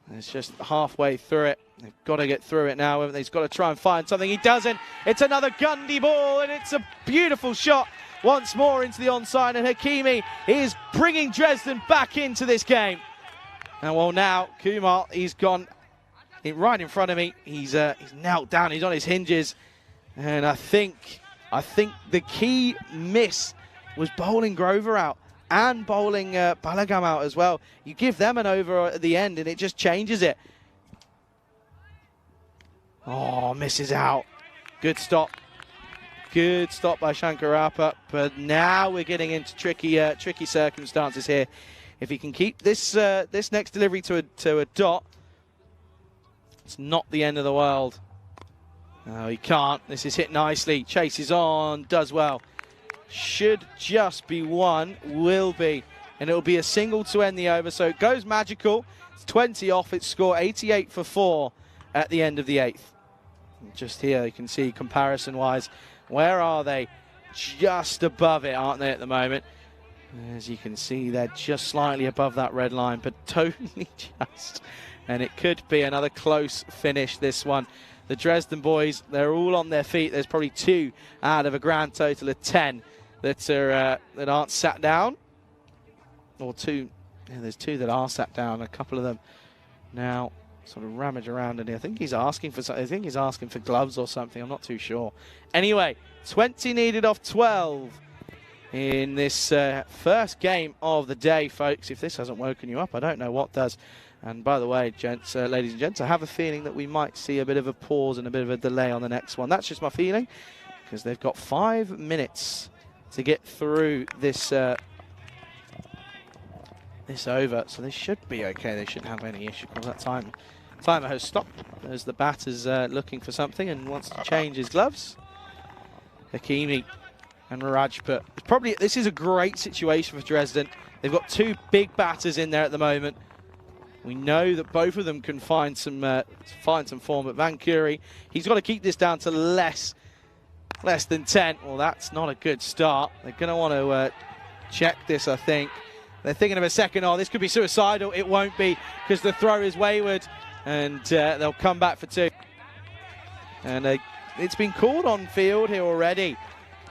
And it's just halfway through it. They've got to get through it now, haven't they? He's got to try and find something. He doesn't. It's another Gundy ball, and it's a beautiful shot once more into the onside. And Hakimi is bringing Dresden back into this game. And well, now Kumar, he's gone right in front of me. He's knelt down. He's on his hinges, and I think the key miss was bowling Grover out and bowling Balagam out as well. You give them an over at the end, and it just changes it. Oh, misses out. Good stop. Good stop by Shankarappa. But now we're getting into tricky circumstances here. If he can keep this this next delivery to a dot, it's not the end of the world. No, he can't. This is hit nicely. Chases on, does well. Should just be one, will be. And it'll be a single to end the over. So it goes magical. It's 20 off. It's score 88 for 4 at the end of the 8th. Just here you can see comparison-wise, where are they? Just above it, aren't they, at the moment? As you can see, they're just slightly above that red line, but totally just. And it could be another close finish, this one. The Dresden boys, they're all on their feet. There's probably 2 out of a grand total of 10 that aren't sat down. Or 2, yeah, there's 2 that are sat down, a couple of them now sort of rummage around in here. I think he's asking for something. I think he's asking for gloves or something. I'm not too sure. Anyway, 20 needed off 12 in this first game of the day, folks. If this hasn't woken you up, I don't know what does. And by the way, gents, ladies and gents, I have a feeling that we might see a bit of a pause and a bit of a delay on the next one. That's just my feeling, because they've got 5 minutes to get through this this over, so they should be okay. They shouldn't have any issue. Because that timer has stopped as the batter's looking for something and wants to change his gloves. Hakimi and Rajput. This is a great situation for Dresden. They've got 2 big batters in there at the moment. We know that both of them can find some form. But Van Curie, he's got to keep this down to less than 10. Well, that's not a good start. They're going to want to check this, I think. They're thinking of a second. Oh, this could be suicidal. It won't be, because the throw is wayward, and they'll come back for 2. And it's been called on field here already,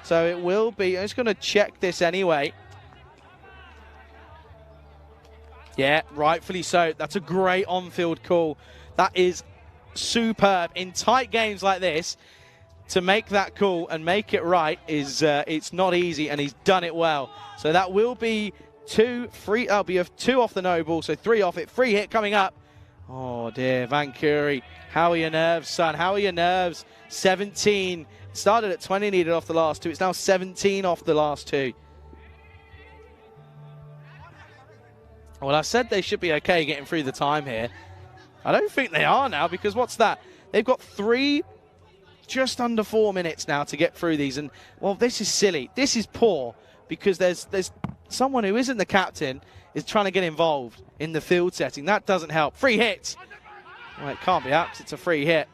so it will be. I'm just going to check this anyway. Yeah, rightfully so. That's a great on-field call. That is superb. In tight games like this, to make that call and make it right is it's not easy, and he's done it well. So that will be 2 free. That'll be a 2 off the no ball, so 3 off it. Free hit coming up. Oh dear, Van Curie. How are your nerves, son? How are your nerves? 17. Started at 20, needed off the last 2. It's now 17 off the last 2. Well, I said they should be okay getting through the time here. I don't think they are now, because what's that? They've got 3, just under 4 minutes now to get through these. And, well, this is silly. This is poor, because there's someone who isn't the captain is trying to get involved in the field setting. That doesn't help. Free hit. Well, it can't be up. It's a free hit.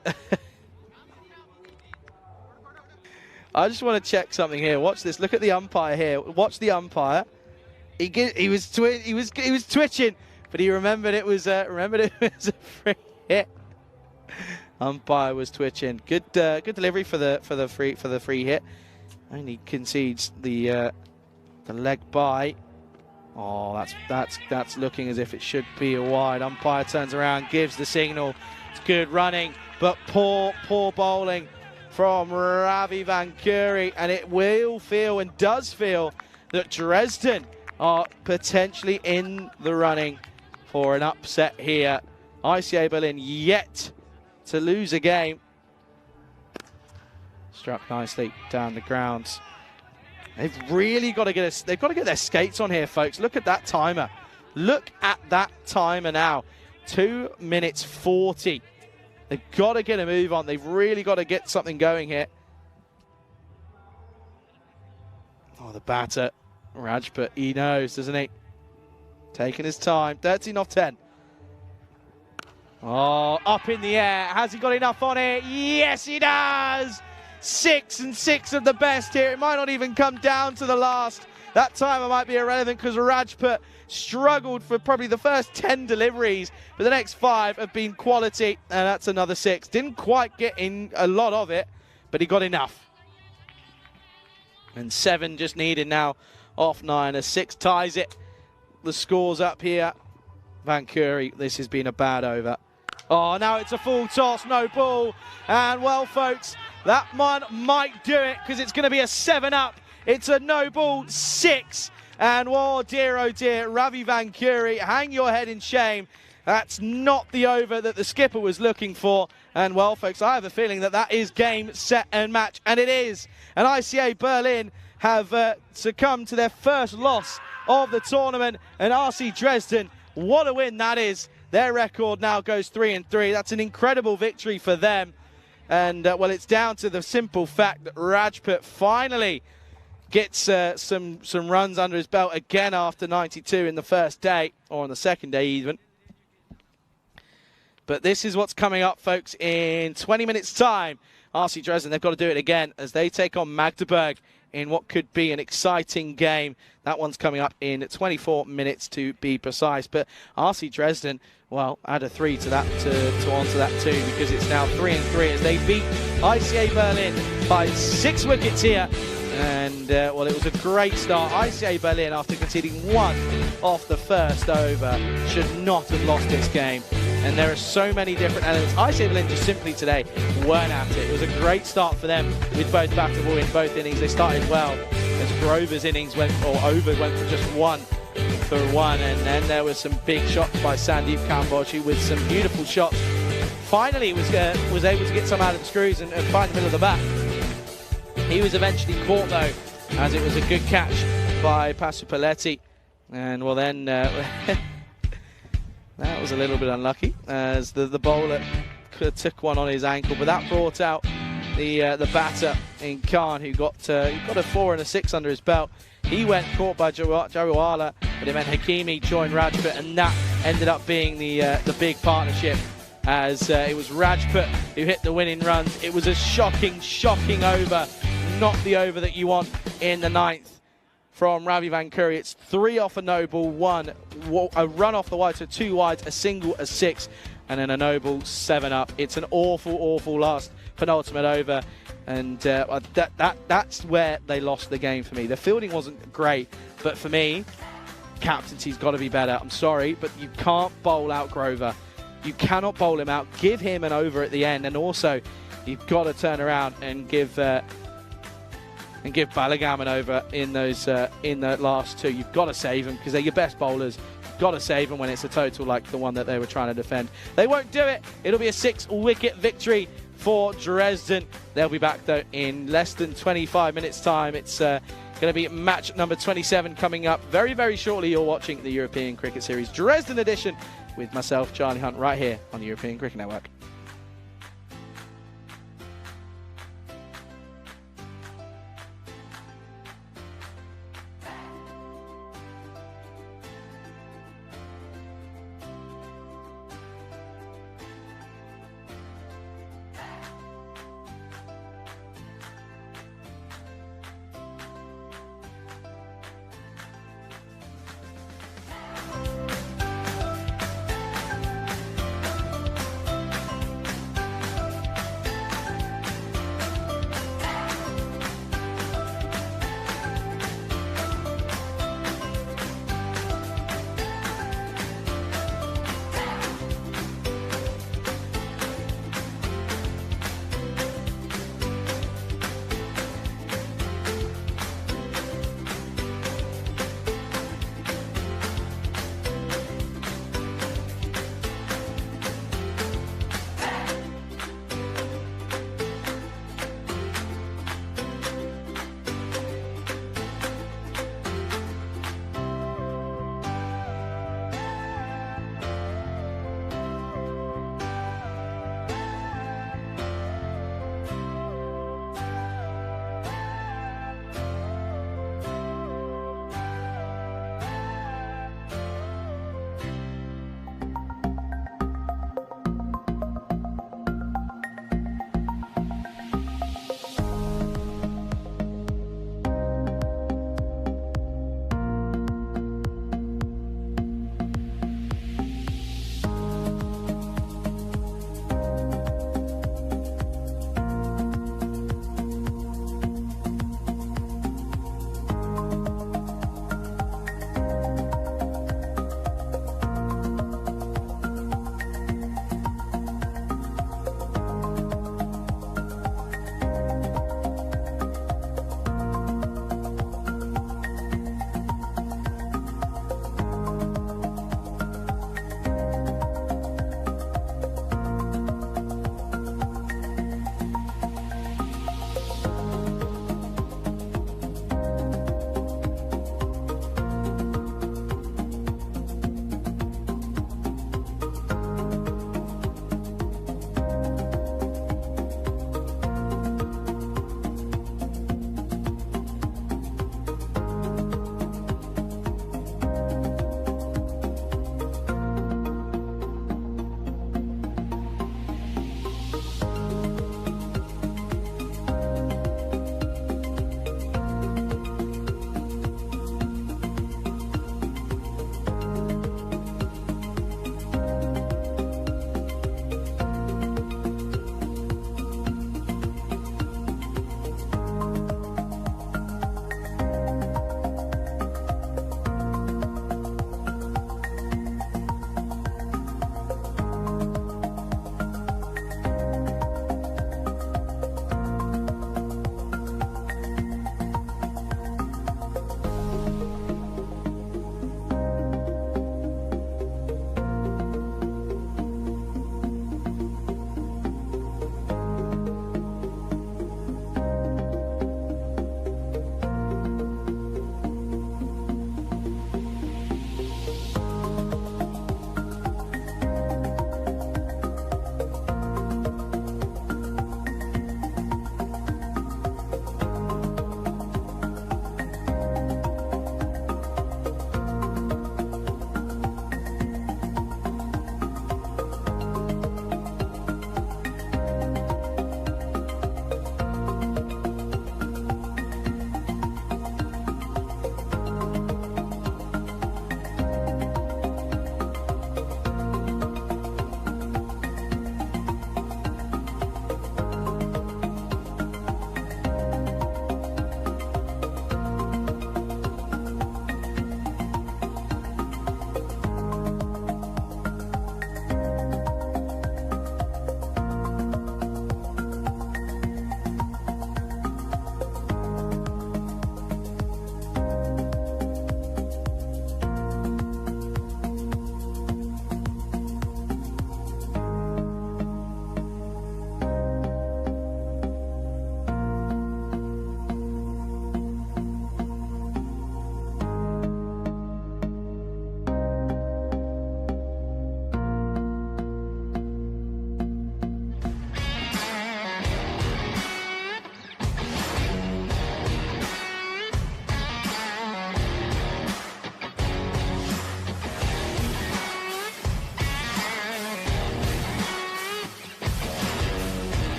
I just want to check something here. Watch this. Look at the umpire here. Watch the umpire. He was twitching, but he remembered it was a free hit. Umpire was twitching. Good delivery for the free hit. Only concedes the leg by. Oh, that's looking as if it should be a wide. Umpire turns around, gives the signal. It's good running, but poor bowling from Ravi Van Curie, and it will feel and does feel that Dresden are potentially in the running for an upset here. ICA Berlin yet to lose a game. Struck nicely down the grounds. They've really got to get they've got to get their skates on here, folks. Look at that timer. Look at that timer now. 2 minutes 40. They've got to get a move on. They've really got to get something going here. Oh, the batter, Rajput, he knows, doesn't he? Taking his time. 13 off 10. Oh, up in the air. Has he got enough on it? Yes, he does. 6 and 6 of the best here. It might not even come down to the last. That timer might be irrelevant because Rajput struggled for probably the first 10 deliveries, but the next 5 have been quality, and that's another 6. Didn't quite get in a lot of it, but he got enough. And 7 just needed now off 9. A 6 ties it. The score's up here. Van Curie, this has been a bad over. Oh, now it's a full toss, no ball. And, well, folks, that one might do it because it's going to be a 7-up. It's a no ball 6. And, oh dear, Ravi Van Curie, hang your head in shame. That's not the over that the skipper was looking for. And, well, folks, I have a feeling that that is game, set, and match. And it is. And ICA Berlin have succumbed to their first loss of the tournament. And RC Dresden, what a win that is. Their record now goes 3-3. That's an incredible victory for them. And, well, it's down to the simple fact that Rajput finally gets some runs under his belt again after 92 in the first day, or on the second day even. But this is what's coming up, folks, in 20 minutes' time. RC Dresden, they've got to do it again as they take on Magdeburg in what could be an exciting game. That one's coming up in 24 minutes to be precise. But RC Dresden, well, add a 3 to that to onto that too, because it's now 3-3 as they beat ICA Berlin by 6 wickets here. And, well, it was a great start. ICA Berlin, after conceding 1 off the first over, should not have lost this game. And there are so many different elements. ICA Berlin just simply today weren't at it. It was a great start for them with both bat and ball in both innings. They started well as Grover's innings over went for just 1 for 1. And then there were some big shots by Sandeep Kamboji with some beautiful shots. Finally was able to get some out of the screws and find the middle of the bat. He was eventually caught, though, as it was a good catch by Pasupaletti. And, well, then that was a little bit unlucky as the bowler took one on his ankle. But that brought out the batter in Khan, who got a 4 and a 6 under his belt. He went caught by Jariwala, but it meant Hakimi joined Rajput, and that ended up being the big partnership. As it was Rajput who hit the winning runs. It was a shocking over. Not the over that you want in the 9th from Ravi Van Curie. It's 3 off a no ball, 1 a run off the wide, so 2 wides, a single, a 6, and then a no ball 7 up. It's an awful last penultimate over, and that's where they lost the game for me. The fielding wasn't great, but for me, captaincy's got to be better. I'm sorry, but you can't bowl out Grover. You cannot bowl him out. Give him an over at the end, and also you've got to turn around and give Balagam an over in those in the last two. You've got to save them because they're your best bowlers. You've got to save them when it's a total like the one that they were trying to defend. They won't do it. It'll be a 6-wicket victory for Dresden. They'll be back though in less than 25 minutes time. It's going to be match number 27 coming up very, very shortly. You're watching the European Cricket Series Dresden edition with myself, Charlie Hunt, right here on the European Cricket Network.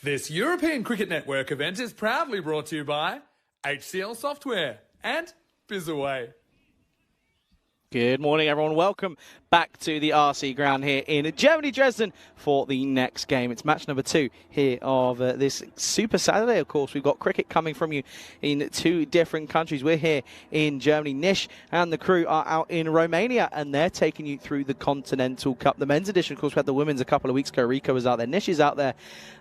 This European Cricket Network event is proudly brought to you by HCL Software and Bizaway. Good morning, everyone. Welcome back to the RC ground here in Germany, Dresden, for the next game. It's match number 2 here of this Super Saturday, of course. We've got cricket coming from you in 2 different countries. We're here in Germany. Nish and the crew are out in Romania, and they're taking you through the Continental Cup. The men's edition, of course, we had the women's a couple of weeks ago. Rico was out there. Nish is out there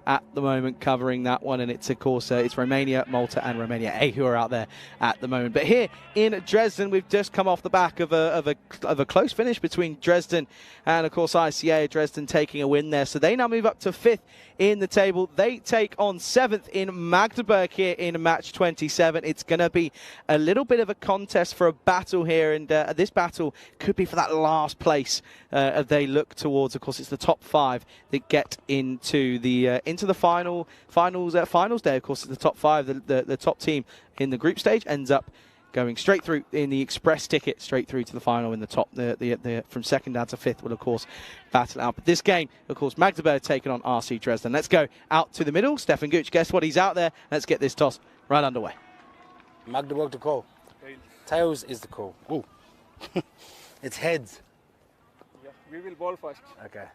at the moment covering that one, and it's, of course, it's Romania, Malta, and Romania A who are out there at the moment. But here in Dresden, we've just come off the back of a close finish between Dresden and, of course, ICA. Dresden taking a win there. So they now move up to 5th in the table. They take on 7th in Magdeburg here in match 27. It's going to be a little bit of a contest for a battle here, and this battle could be for that last place they look towards. Of course, it's the top 5 that get into the finals day. Of course, it's the top 5. The top team in the group stage ends up going straight through in the express ticket, straight through to the final in the top. From 2nd down to 5th will, of course, battle out. But this game, of course, Magdeburg taking on RC Dresden. Let's go out to the middle. Stefan Gooch, guess what? He's out there. Let's get this toss right underway. Magdeburg to call. Tails is the call. Ooh. It's heads. Yeah, we will ball first. Okay.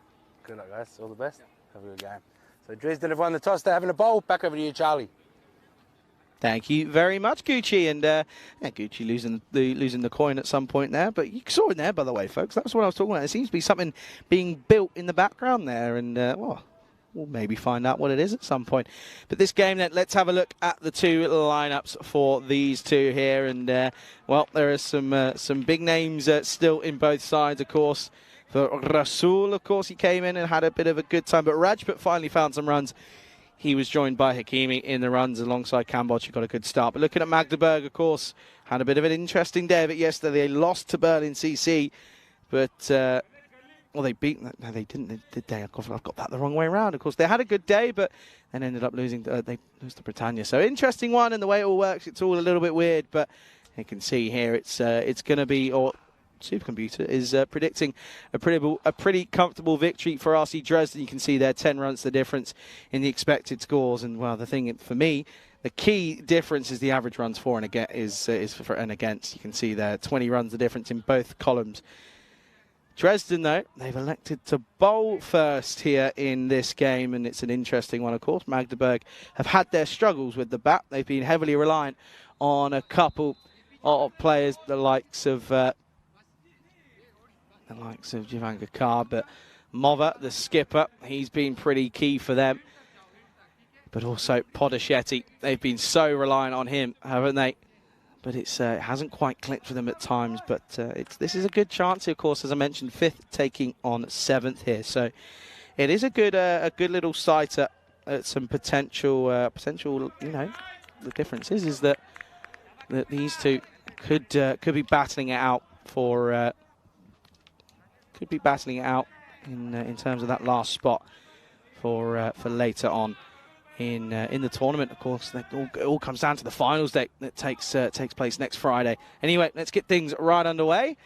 Good luck, guys. All the best. Have a good game. So Dresden have won the toss. They're having a bowl. Back over to you, Charlie. Thank you very much, Gucci. And Gucci losing the coin at some point there. But you saw it there, by the way, folks. That's what I was talking about. There seems to be something being built in the background there. And, well, we'll maybe find out what it is at some point. But this game, then, let's have a look at the 2 lineups for these 2 here. And, well, there are some big names still in both sides, of course. For Rasul, of course, he came in and had a bit of a good time. But Rajput finally found some runs. He was joined by Hakimi in the runs alongside Kamboch, who got a good start. But looking at Magdeburg, of course, had a bit of an interesting day of it yesterday. They lost to Berlin CC, but, well, they beat... No, they didn't, did they? Of course, I've got that the wrong way around. Of course, they had a good day, but then ended up losing. They lost to Britannia. So, interesting one, and the way it all works, it's all a little bit weird, but you can see here it's going to be... or Supercomputer is predicting a pretty comfortable victory for RC Dresden. You can see there 10 runs the difference in the expected scores, and well, the thing for me, the key difference is the average runs for and against. For and against. You can see there 20 runs the difference in both columns. Dresden, though, they've elected to bowl first here in this game, and it's an interesting one, of course. Magdeburg have had their struggles with the bat. They've been heavily reliant on a couple of players, the likes of Jivan Gakar, but Mova, the skipper, he's been pretty key for them. But also Podachetti, they've been so reliant on him, haven't they? But it hasn't quite clicked for them at times. But this is a good chance here, of course, as I mentioned, 5th taking on 7th here. So it is a good little sight at some potential. You know, the difference is that these 2 could be battling it out for. Could be battling it out in terms of that last spot for later on in the tournament. Of course, it all comes down to the finals day that takes place next Friday. Anyway, let's get things right underway.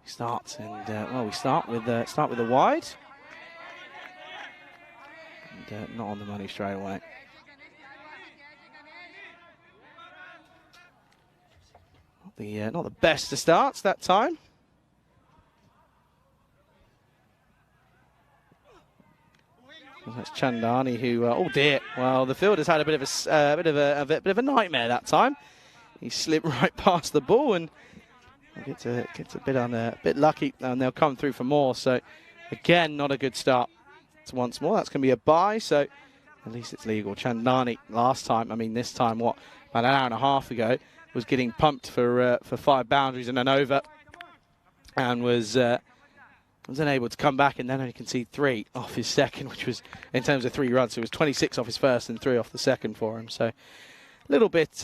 We start with the wide, and not on the money straight away. Not the best of starts that time. That's Chandani who, oh dear, well, the fielder's had a bit of a nightmare that time. He slipped right past the ball and gets a bit lucky, and they'll come through for more. So again, not a good start. So once more, that's going to be a bye. So at least it's legal. Chandani last time, I mean this time, about an hour and a half ago, was getting pumped for 5 boundaries and an over, and was unable to come back, and then only concede 3 off his second, which was, in terms of 3 runs, it was 26 off his first and 3 off the second for him. So a little bit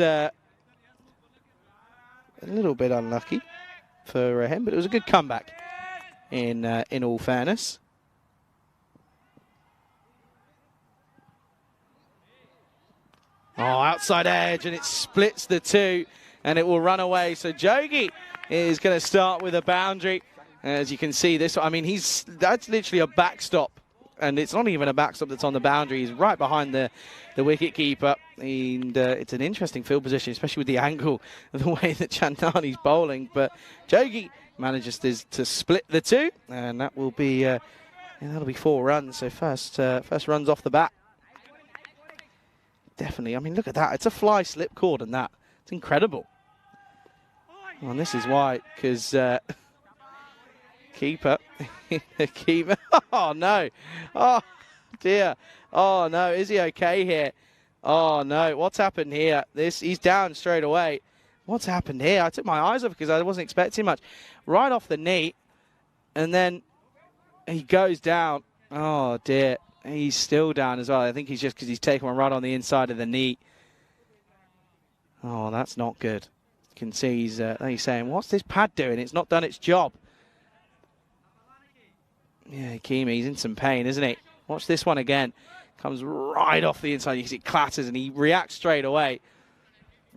unlucky for him, but it was a good comeback in all fairness. Oh, outside edge, and it splits the 2, and it will run away. So Jogi is going to start with a boundary. As you can see, this, I mean, that's literally a backstop and it's not even a backstop that's on the boundary. He's right behind the wicket keeper, and it's an interesting field position, especially with the angle of the way that Chandani's bowling. But Jogi manages to split the two, and that will be that'll be 4 runs. So first runs off the bat. Definitely. I mean, look at that. It's a fly slip cord, and that it's incredible. And this is why, because keeper. Oh, no. Oh, dear. Oh, no. Is he okay here? Oh, no. What's happened here? He's down straight away. What's happened here? I took my eyes off because I wasn't expecting much. Right off the knee. And then he goes down. Oh, dear. He's still down as well. I think he's just because he's taken one right on the inside of the knee. Oh, that's not good. You can see he's saying, what's this pad doing? It's not done its job. Yeah, Keemy's in some pain, isn't he? Watch this one again. Comes right off the inside. You can see it clatters, and he reacts straight away.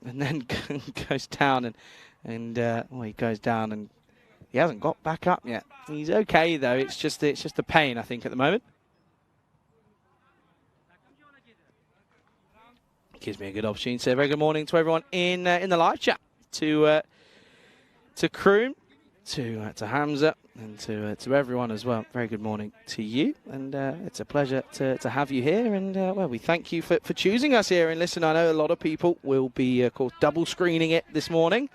And then goes down, and he goes down, and he hasn't got back up yet. He's okay, though. It's just the pain, I think, at the moment. Gives me a good opportunity to say a very good morning to everyone in the live chat. To Kroon, to Hamza, and to everyone as well. Very good morning to you, and it's a pleasure to have you here. And well, we thank you for choosing us here. And listen, I know a lot of people will be, of course, double screening it this morning.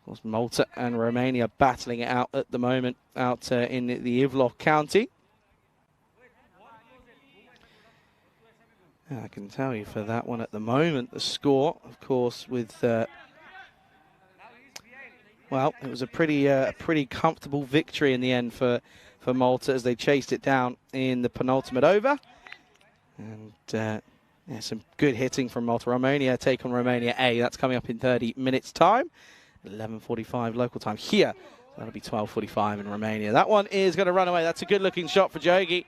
Of course, Malta and Romania battling it out at the moment out in the Ivloch County. I can tell you for that one at the moment, the score, of course, with well, it was a pretty comfortable victory in the end for Malta as they chased it down in the penultimate over. And yeah, some good hitting from Malta. Romania take on Romania A. That's coming up in 30 minutes' time. 11:45 local time here. That'll be 12:45 in Romania. That one is going to run away. That's a good-looking shot for Jogi.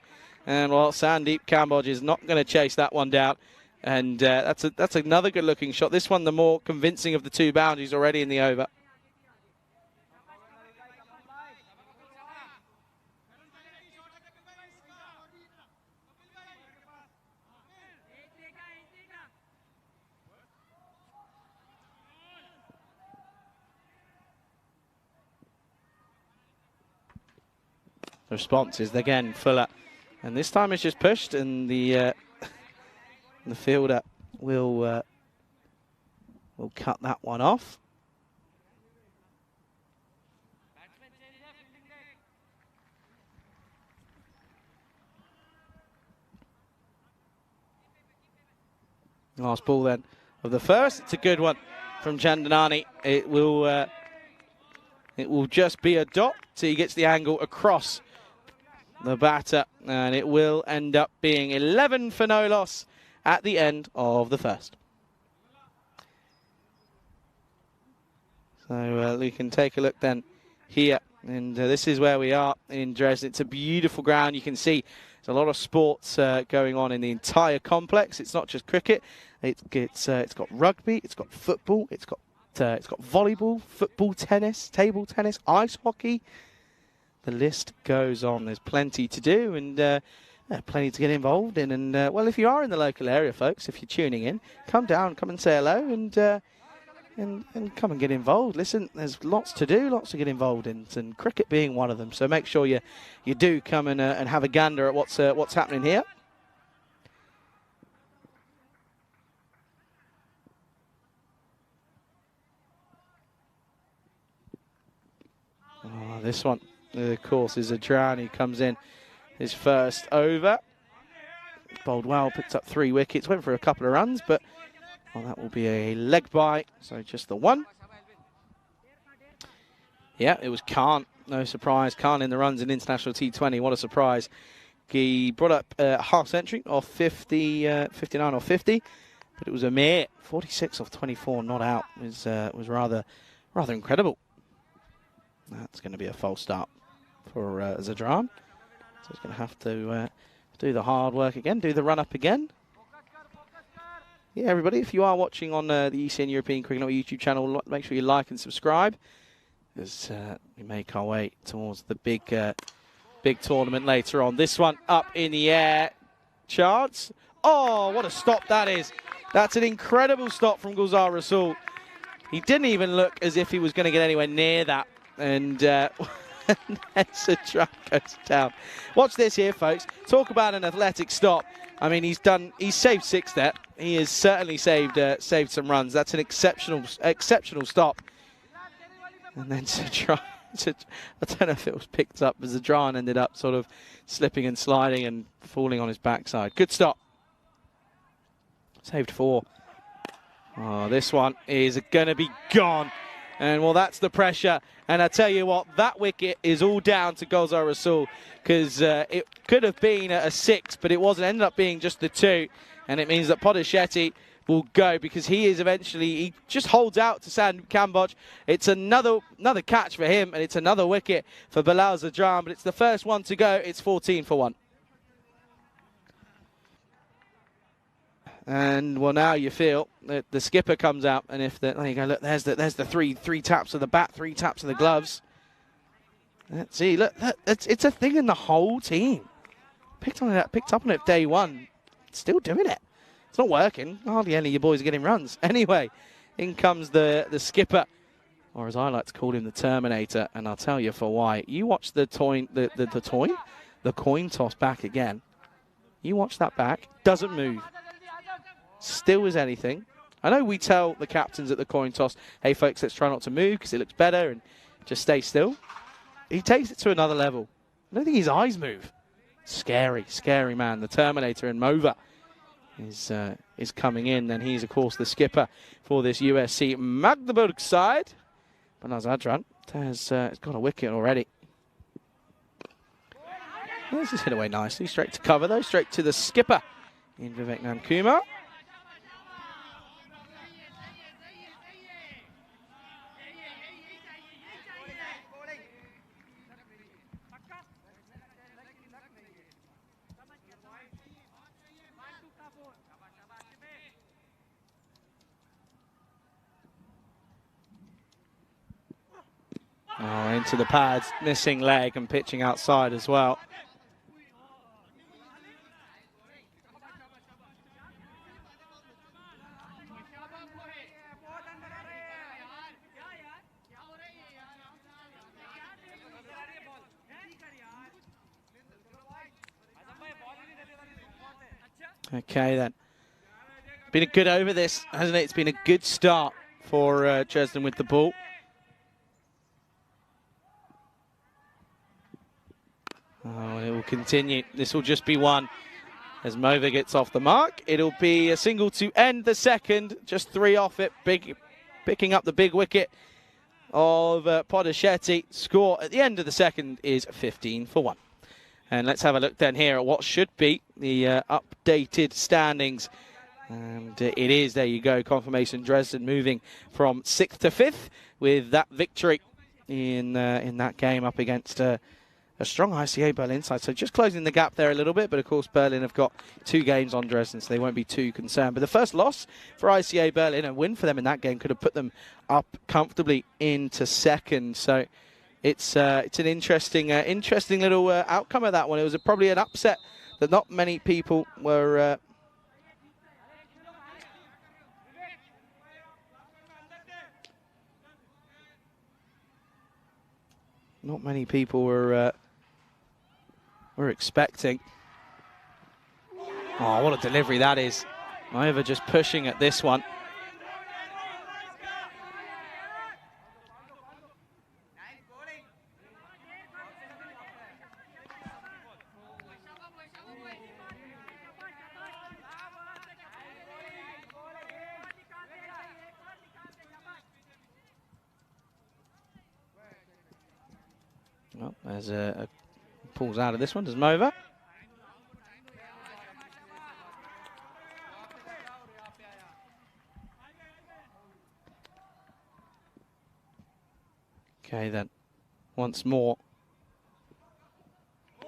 And, well, Sandeep Kamboj is not going to chase that one down. And that's another good-looking shot. This one, the more convincing of the two boundaries already in the over. The response is, again, Fuller. And this time it's just pushed, and the fielder will cut that one off. Last ball then of the first. It's a good one from Chandani. It will just be a dot till he gets the angle across the batter, and it will end up being 11 for no loss at the end of the first. So we can take a look then here, and this is where we are in Dresden. It's a beautiful ground. You can see there's a lot of sports going on in the entire complex. It's not just cricket. It's got rugby, it's got football, it's got volleyball, football, tennis, table tennis, ice hockey. The list goes on. There's plenty to do, and plenty to get involved in. And well, if you are in the local area, folks, if you're tuning in, come down, come and say hello, and come and get involved. Listen, there's lots to do, lots to get involved in, and cricket being one of them. So make sure you do come and have a gander at what's happening here. Oh, this one, of course, is Adrian, who comes in his first over. Bowled well, picked up 3 wickets, went for a couple of runs, but well, that will be a leg bye, so just the one. Yeah, it was Khan, no surprise. Khan in the runs in international T20, what a surprise. He brought up a half century off 59 or 50, but it was a mere 46 off 24 not out. It was rather incredible. That's going to be a false start for Zadran. So he's going to have to do the hard work again, do the run-up again. Yeah, everybody, if you are watching on the ECN European Cricket Network YouTube channel, make sure you like and subscribe, as we make our way towards the big big tournament later on. This one up in the air. Chance. Oh, what a stop that is. That's an incredible stop from Gulzar Rasul. He didn't even look as if he was going to get anywhere near that. And Sadran goes down. Watch this here, folks. Talk about an athletic stop. I mean, he's saved 6 there. He has certainly saved some runs. That's an exceptional stop. And then Sadran, I don't know if it was picked up, but Zadran ended up sort of slipping and sliding and falling on his backside. Good stop. Saved 4. Oh, this one is going to be gone. And, well, that's the pressure. And I tell you what, that wicket is all down to Gulzar Rasul, because it could have been a 6, but it wasn't. It ended up being just the 2. And it means that Podeshetti will go, because he just holds out to Sam Kamboj. It's another catch for him, and it's another wicket for Bilal Zadran, but it's the first one to go. It's 14 for 1. And, well, now you feel that the skipper comes out, and there you go, look, there's the three taps of the bat, 3 taps of the gloves. Let's see, look, it's a thing in the whole team. Picked up on it day 1, still doing it. It's not working. Hardly any of you boys are getting runs. Anyway, in comes the skipper, or as I like to call him, the Terminator, and I'll tell you for why. You watch the coin toss back again. You watch that back, doesn't move. Still as anything. I know we tell the captains at the coin toss, hey folks, let's try not to move because it looks better and just stay still. He takes it to another level. I don't think his eyes move. Scary, scary man. The Terminator in Mova is coming in, and he's of course the skipper for this USC Magdeburg side. But Zadran has got a wicket already. This is hit away nicely, straight to cover though, straight to the skipper in Vivek Namkumar. Oh, into the pads, missing leg and pitching outside as well. Okay then. Been a good over this, hasn't it? It's been a good start for Dresden with the ball. Oh, it will continue. This will just be 1 as Mova gets off the mark. It'll be a single to end the second. Just 3 off it. Picking up the big wicket of Podeshetti. Score at the end of the second is 15 for 1. And let's have a look then here at what should be the updated standings. And it is, there you go, confirmation Dresden moving from 6th to 5th with that victory in that game up against a strong ICA Berlin side. So just closing the gap there a little bit, but of course Berlin have got 2 games on Dresden, so they won't be too concerned. But the first loss for ICA Berlin, a win for them in that game, could have put them up comfortably into second. So it's an interesting little outcome of that one. It was probably an upset that not many people were were expecting. Oh, what a delivery that is. Mova just pushing at this one. Well, there's a pulls out of this one, does Mova. Okay then, once more.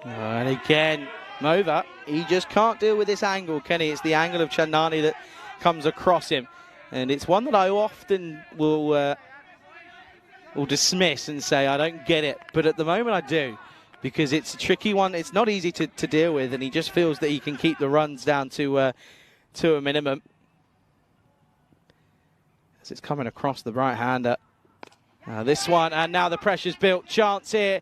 And again, Mova, he just can't deal with this angle, can he? It's the angle of Chandani that comes across him. And it's one that I often will dismiss and say, I don't get it. But at the moment I do. because it's a tricky one. It's not easy to deal with, and he just feels that he can keep the runs down to a minimum. As it's coming across the right-hander. This one, and now the pressure's built. Chance here.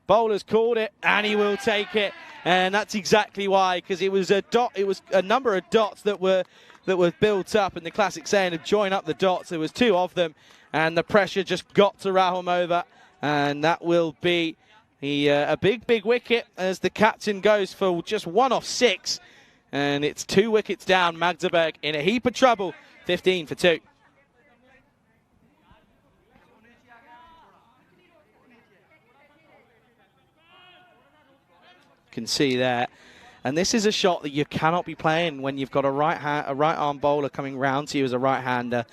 Bowler's called it, and he will take it. And that's exactly why, because it was a dot. It was a number of dots that were built up, and the classic saying of join up the dots. There was 2 of them, and the pressure just got to Rahimova, and that will be a big wicket as the captain goes for just 1 off 6, and it's 2 wickets down. Magdeburg in a heap of trouble, 15 for 2. Can see there, and this is a shot that you cannot be playing when you've got a right arm bowler coming round to you as a right-hander.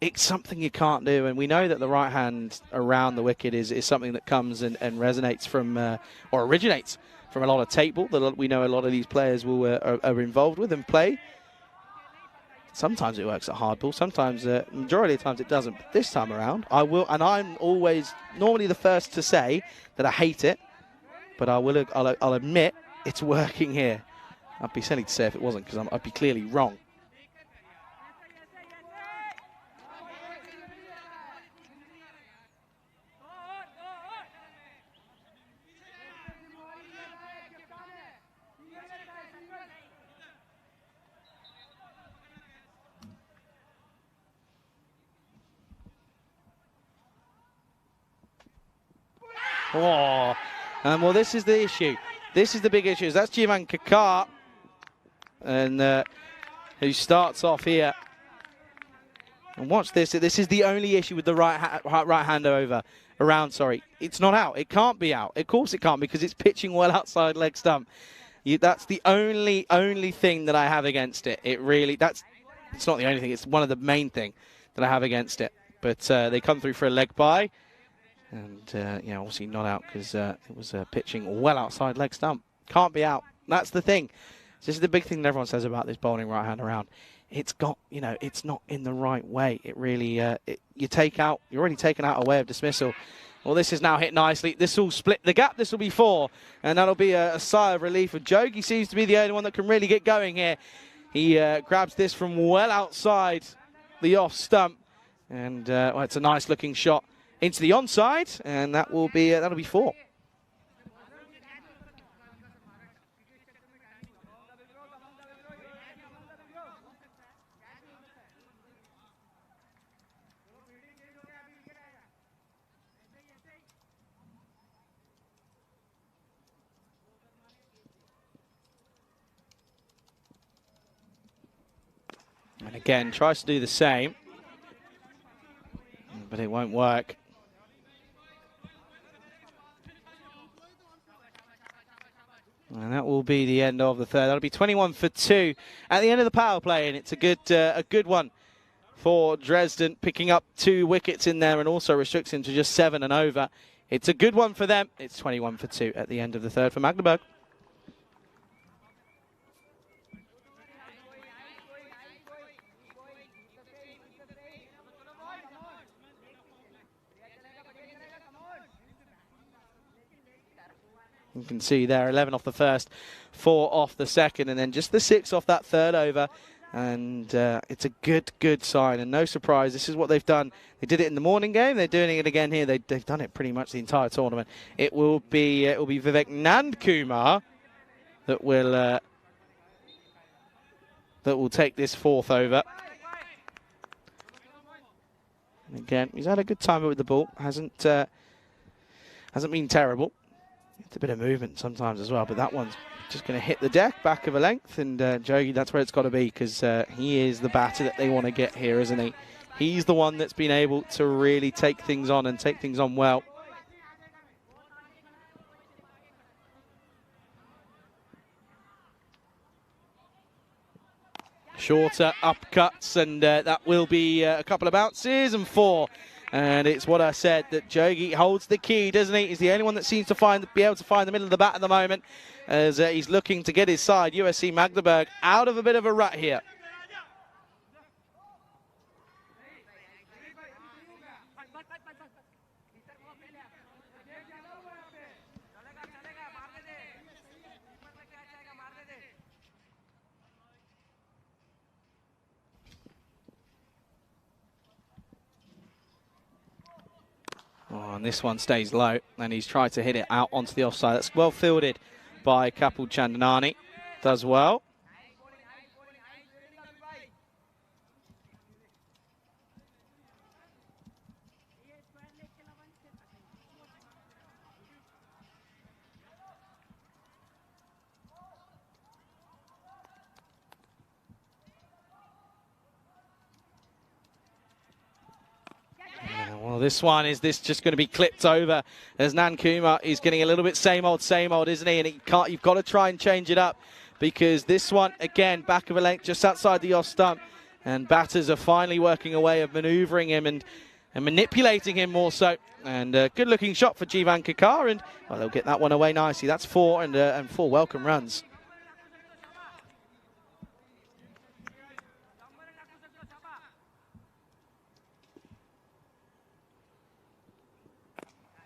It's something you can't do, and we know that the right hand around the wicket is something that comes and resonates from or originates from a lot of tape ball that we know a lot of these players are involved with and play. Sometimes it works at hard ball, sometimes majority of the times it doesn't, but this time around I'm always normally the first to say that I hate it, but I'll admit it's working here. I'd be silly to say if it wasn't, because I'd be clearly wrong. Oh, well, this is the issue. This is the big issue. That's Jivan Kakar, and who starts off here. And watch this. This is the only issue with the right-hander around. Sorry, it's not out. It can't be out. Of course it can't, because it's pitching well outside leg stump. That's the only thing that I have against it. It's not the only thing. It's one of the main thing that I have against it. But they come through for a leg bye. And, yeah, obviously not out because it was pitching well outside leg stump. Can't be out. That's the thing. This is the big thing that everyone says about this bowling right hand around. It's got, it's not in the right way. It really, you're already taken out a way of dismissal. Well, this is now hit nicely. This will split the gap. This will be 4. And that'll be a sigh of relief for Jogi. Seems to be the only one that can really get going here. He grabs this from well outside the off stump. And, well, it's a nice looking shot into the onside, and that'll be 4. And again, tries to do the same, but it won't work. And that will be the end of the third. That'll be 21 for 2 at the end of the power play, and it's a good one for Dresden, picking up 2 wickets in there and also restricts him to just 7 and over. It's a good one for them. It's 21 for 2 at the end of the third for Magdeburg. You can see there, 11 off the first, 4 off the second, and then just the 6 off that third over. And it's a good sign, and no surprise, this is what they've done. They did it in the morning game, they're doing it again here. They've done it pretty much the entire tournament. It will be Vivek Nandkumar that will take this 4th over. And again, he's had a good time with the ball. Hasn't been terrible. It's a bit of movement sometimes as well, but that one's just going to hit the deck, back of a length, and Jogi, that's where it's got to be, because he is the batter that they want to get here, isn't he? He's the one that's been able to really take things on and take things on well. Shorter upcuts, and that will be a couple of bounces and 4. And it's what I said, that Jogi holds the key, doesn't he? He's the only one that seems to be able to find the middle of the bat at the moment, as he's looking to get his side, USC Magdeburg, out of a bit of a rut here. and this one stays low, and he's tried to hit it out onto the offside. That's well fielded by Kapil Chandnani. Does well. Well, this one, is this just going to be clipped over as Nankuma is getting a little bit same old, isn't he? And you've got to try and change it up, because this one, again, back of a length, just outside the off stump. And batters are finally working a way of manoeuvring him and manipulating him more so. And a good-looking shot for Jivan Kakar, and well, they'll get that one away nicely. That's 4 and 4 welcome runs.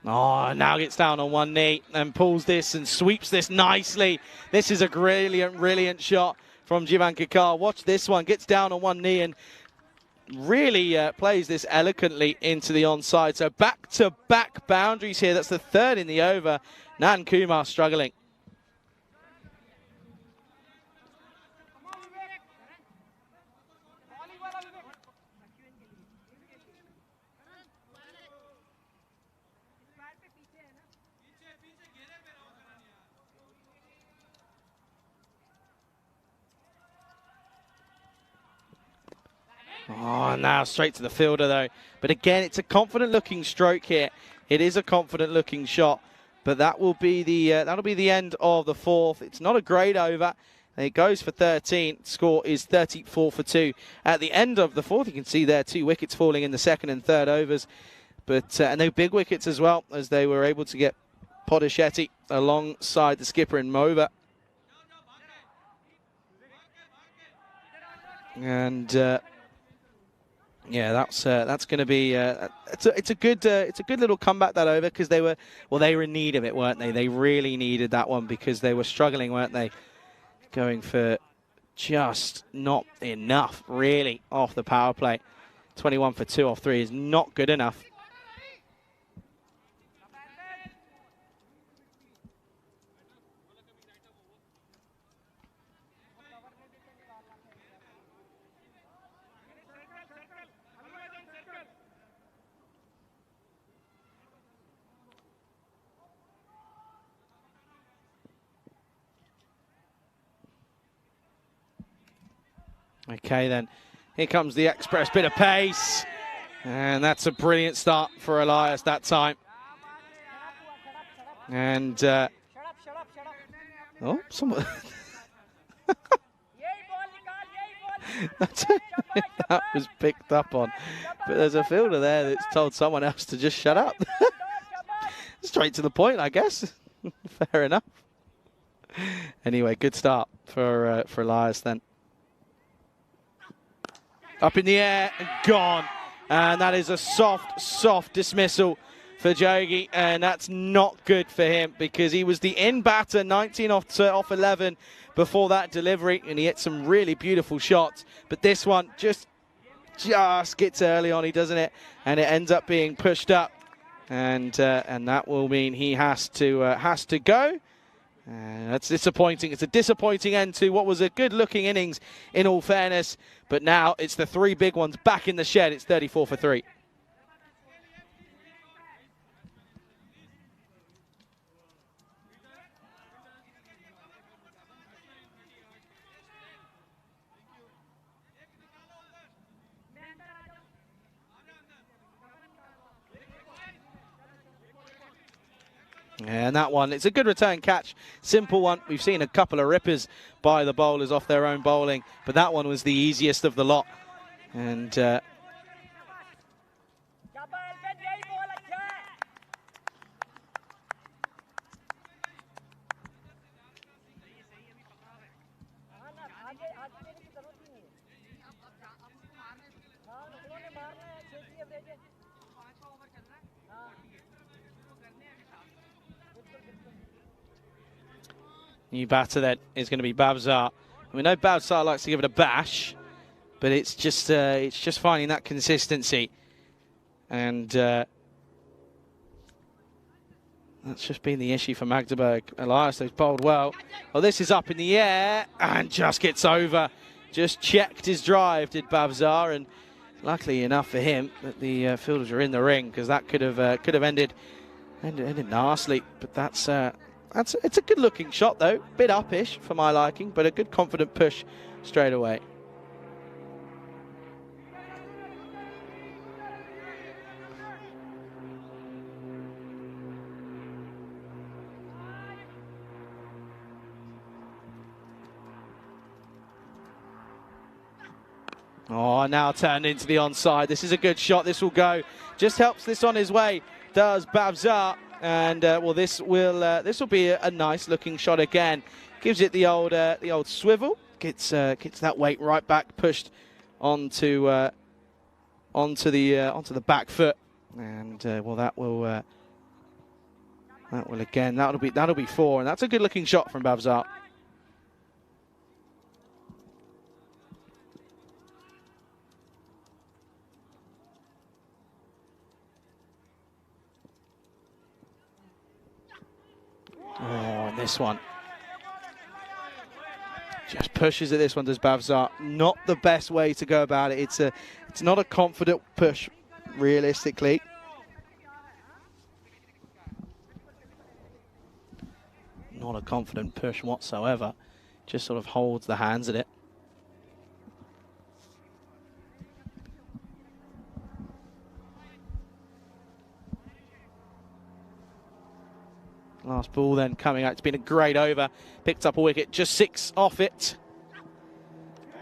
Oh, now gets down on one knee and pulls this and sweeps this nicely. This is a brilliant shot from Jivan Kakar. Watch this one. Gets down on one knee and really plays this elegantly into the onside. So back-to-back boundaries here. That's the third in the over. Nan Kumar struggling. Oh, now straight to the fielder though. But again, it's a confident-looking stroke here. It is a confident-looking shot, but that will be that'll be the end of the fourth. It's not a great over. It goes for 13. Score is 34 for 2. At the end of the fourth, you can see there 2 wickets falling in the second and third overs, but and no big wickets as well, as they were able to get Podeshetty alongside the skipper in Mova. And yeah, that's going to be it's a good little comeback, that over, because they were in need of it, weren't they? They really needed that one because they were struggling, weren't they? Going for just not enough really off the power play. 21 for 2 off 3 is not good enough. Okay, then here comes the express bit of pace, and that's a brilliant start for Elias that time. And oh, someone that was picked up on, but there's a fielder there that's told someone else to just shut up. Straight to the point, I guess. Fair enough. Anyway, good start for Elias then. Up in the air and gone. And that is a soft dismissal for Jogi. And that's not good for him, because he was the in batter, 19 off 11 before that delivery. And he hit some really beautiful shots. But this one just gets early on, doesn't it? And it ends up being pushed up. And that will mean he has to go. That's disappointing. It's a disappointing end to what was a good-looking innings, in all fairness. But now it's the 3 big ones back in the shed. It's 34 for 3. And that one, it's a good return catch. Simple one. We've seen a couple of rippers by the bowlers off their own bowling, but that one was the easiest of the lot. And new batter then is going to be Babsar. We know Babsar likes to give it a bash, but it's just finding that consistency. And That's just been the issue for Magdeburg. Elias has bowled well. Well, this is up in the air and just gets over. Just checked his drive, did Babzar, and luckily enough for him that the fielders are in the ring, because that could have ended nastily. But it's a good looking shot though, bit uppish for my liking, but a good confident push straight away. Oh, now turned into the onside. This is a good shot. This will go. Just helps this on his way. Does Babzar. And well, this will be a nice looking shot again. Gives it the old swivel. Gets that weight right back, pushed onto the back foot. And well, that'll be 4. And that's a good looking shot from Babzar. Oh, and this one. Just pushes at this one, does Babzar. Not the best way to go about it. It's not a confident push, realistically. Not a confident push whatsoever. Just sort of holds the hands at it. Last ball then coming out. It's been a great over. Picked up a wicket, just 6 off it.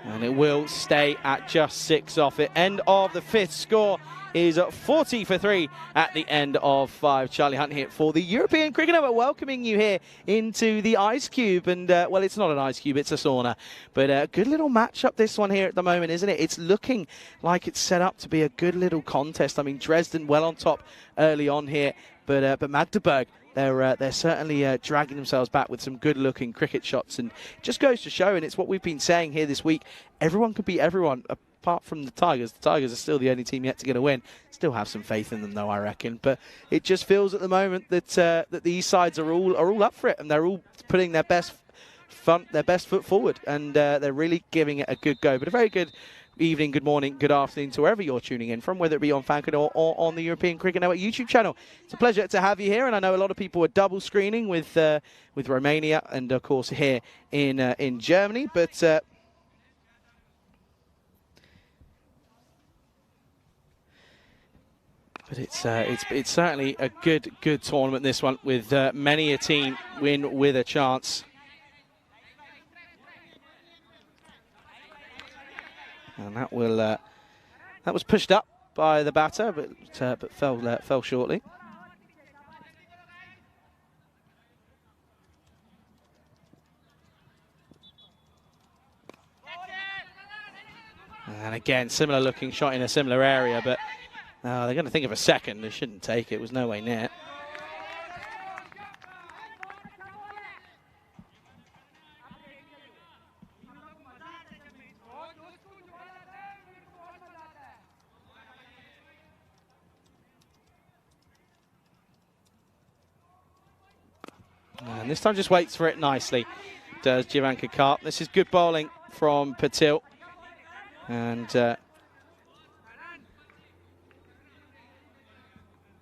And it will stay at just 6 off it. End of the 5th. Score is 40 for 3 at the end of 5. Charlie Hunt here for the European Cricket Network, welcoming you here into the Ice Cube. And, well, it's not an ice cube, it's a sauna. But a good little matchup, this one here at the moment, isn't it? It's looking like it's set up to be a good little contest. I mean, Dresden well on top early on here. But Magdeburg, they're certainly dragging themselves back with some good-looking cricket shots, and it just goes to show, and it's what we've been saying here this week, everyone could beat everyone apart from the Tigers. The Tigers are still the only team yet to get a win. Still have some faith in them, though, I reckon. But it just feels at the moment that that these sides are all up for it, and they're all putting their best foot forward, and they're really giving it a good go. But a very good evening, good morning, good afternoon to wherever you're tuning in from, whether it be on Fancred or on the European Cricket Network YouTube channel. It's a pleasure to have you here, and I know a lot of people are double screening with Romania and of course here in Germany, but it's certainly a good tournament, this one, with many a team win with a chance. And that was pushed up by the batter, but fell shortly. And again, similar looking shot in a similar area, but they're going to think of a second. They shouldn't take it. It was no way near. And this time just waits for it nicely, does Jivanka Karp. This is good bowling from Patil. And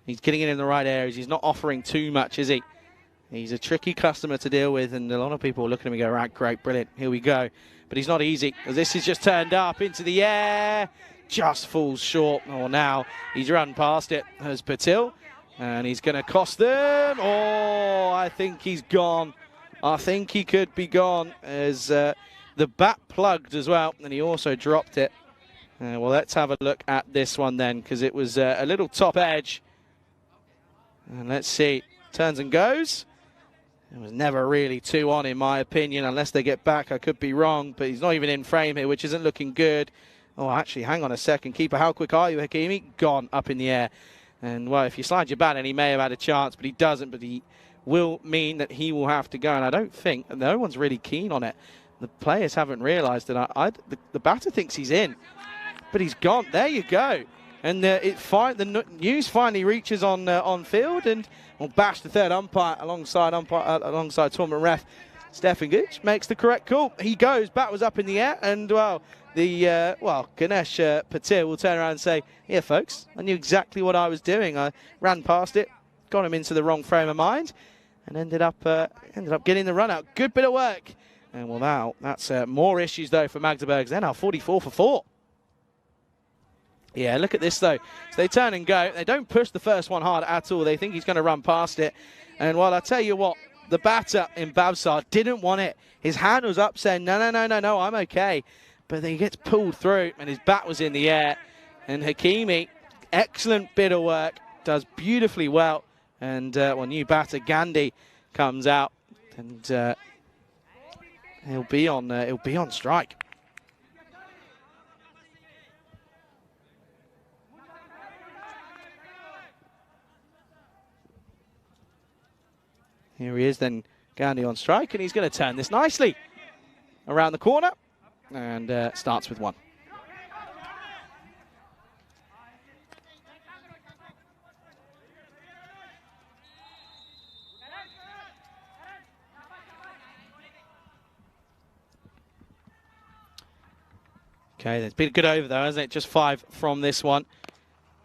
he's getting it in the right areas. He's not offering too much, is he? He's a tricky customer to deal with, and a lot of people are looking at him and go, right, great, brilliant, here we go. But he's not easy, as this is just turned up into the air. Just falls short. Oh, now he's run past it as Patil. And he's going to cost them. Oh, I think he's gone. I think he could be gone, as the bat plugged as well. And he also dropped it. Well, let's have a look at this one then, because it was a little top edge. And let's see. Turns and goes. It was never really 2 on, in my opinion, unless they get back. I could be wrong, but he's not even in frame here, which isn't looking good. Oh, actually, hang on a second. Keeper, how quick are you, Hakimi? Gone, up in the air. And, well, if you slide your bat in, he may have had a chance, but he doesn't. But he will mean that he will have to go. And I don't think, no one's really keen on it. The players haven't realised that the batter thinks he's in. But he's gone. There you go. And the news finally reaches on field, and Bash, the third umpire, alongside tournament ref Stefan Gooch, makes the correct call. He goes, bat was up in the air, and Ganesh Patil will turn around and say, "Yeah, folks, I knew exactly what I was doing. I ran past it, got him into the wrong frame of mind, and ended up getting the run out. Good bit of work." And well, now that's more issues though for Magdeburg. They're now 44 for 4. Yeah, look at this though. So they turn and go. They don't push the first one hard at all. They think he's going to run past it. And well, I tell you what, the batter in Babsar didn't want it. His hand was up saying, no, I'm okay. But then he gets pulled through and his bat was in the air. And Hakimi, excellent bit of work, does beautifully well. And new batter Gandhi comes out, and he'll be on strike. Here he is then, Gandhi on strike, and he's going to turn this nicely around the corner, and starts with 1. Okay, it's been a good over though, hasn't it? Just 5 from this one.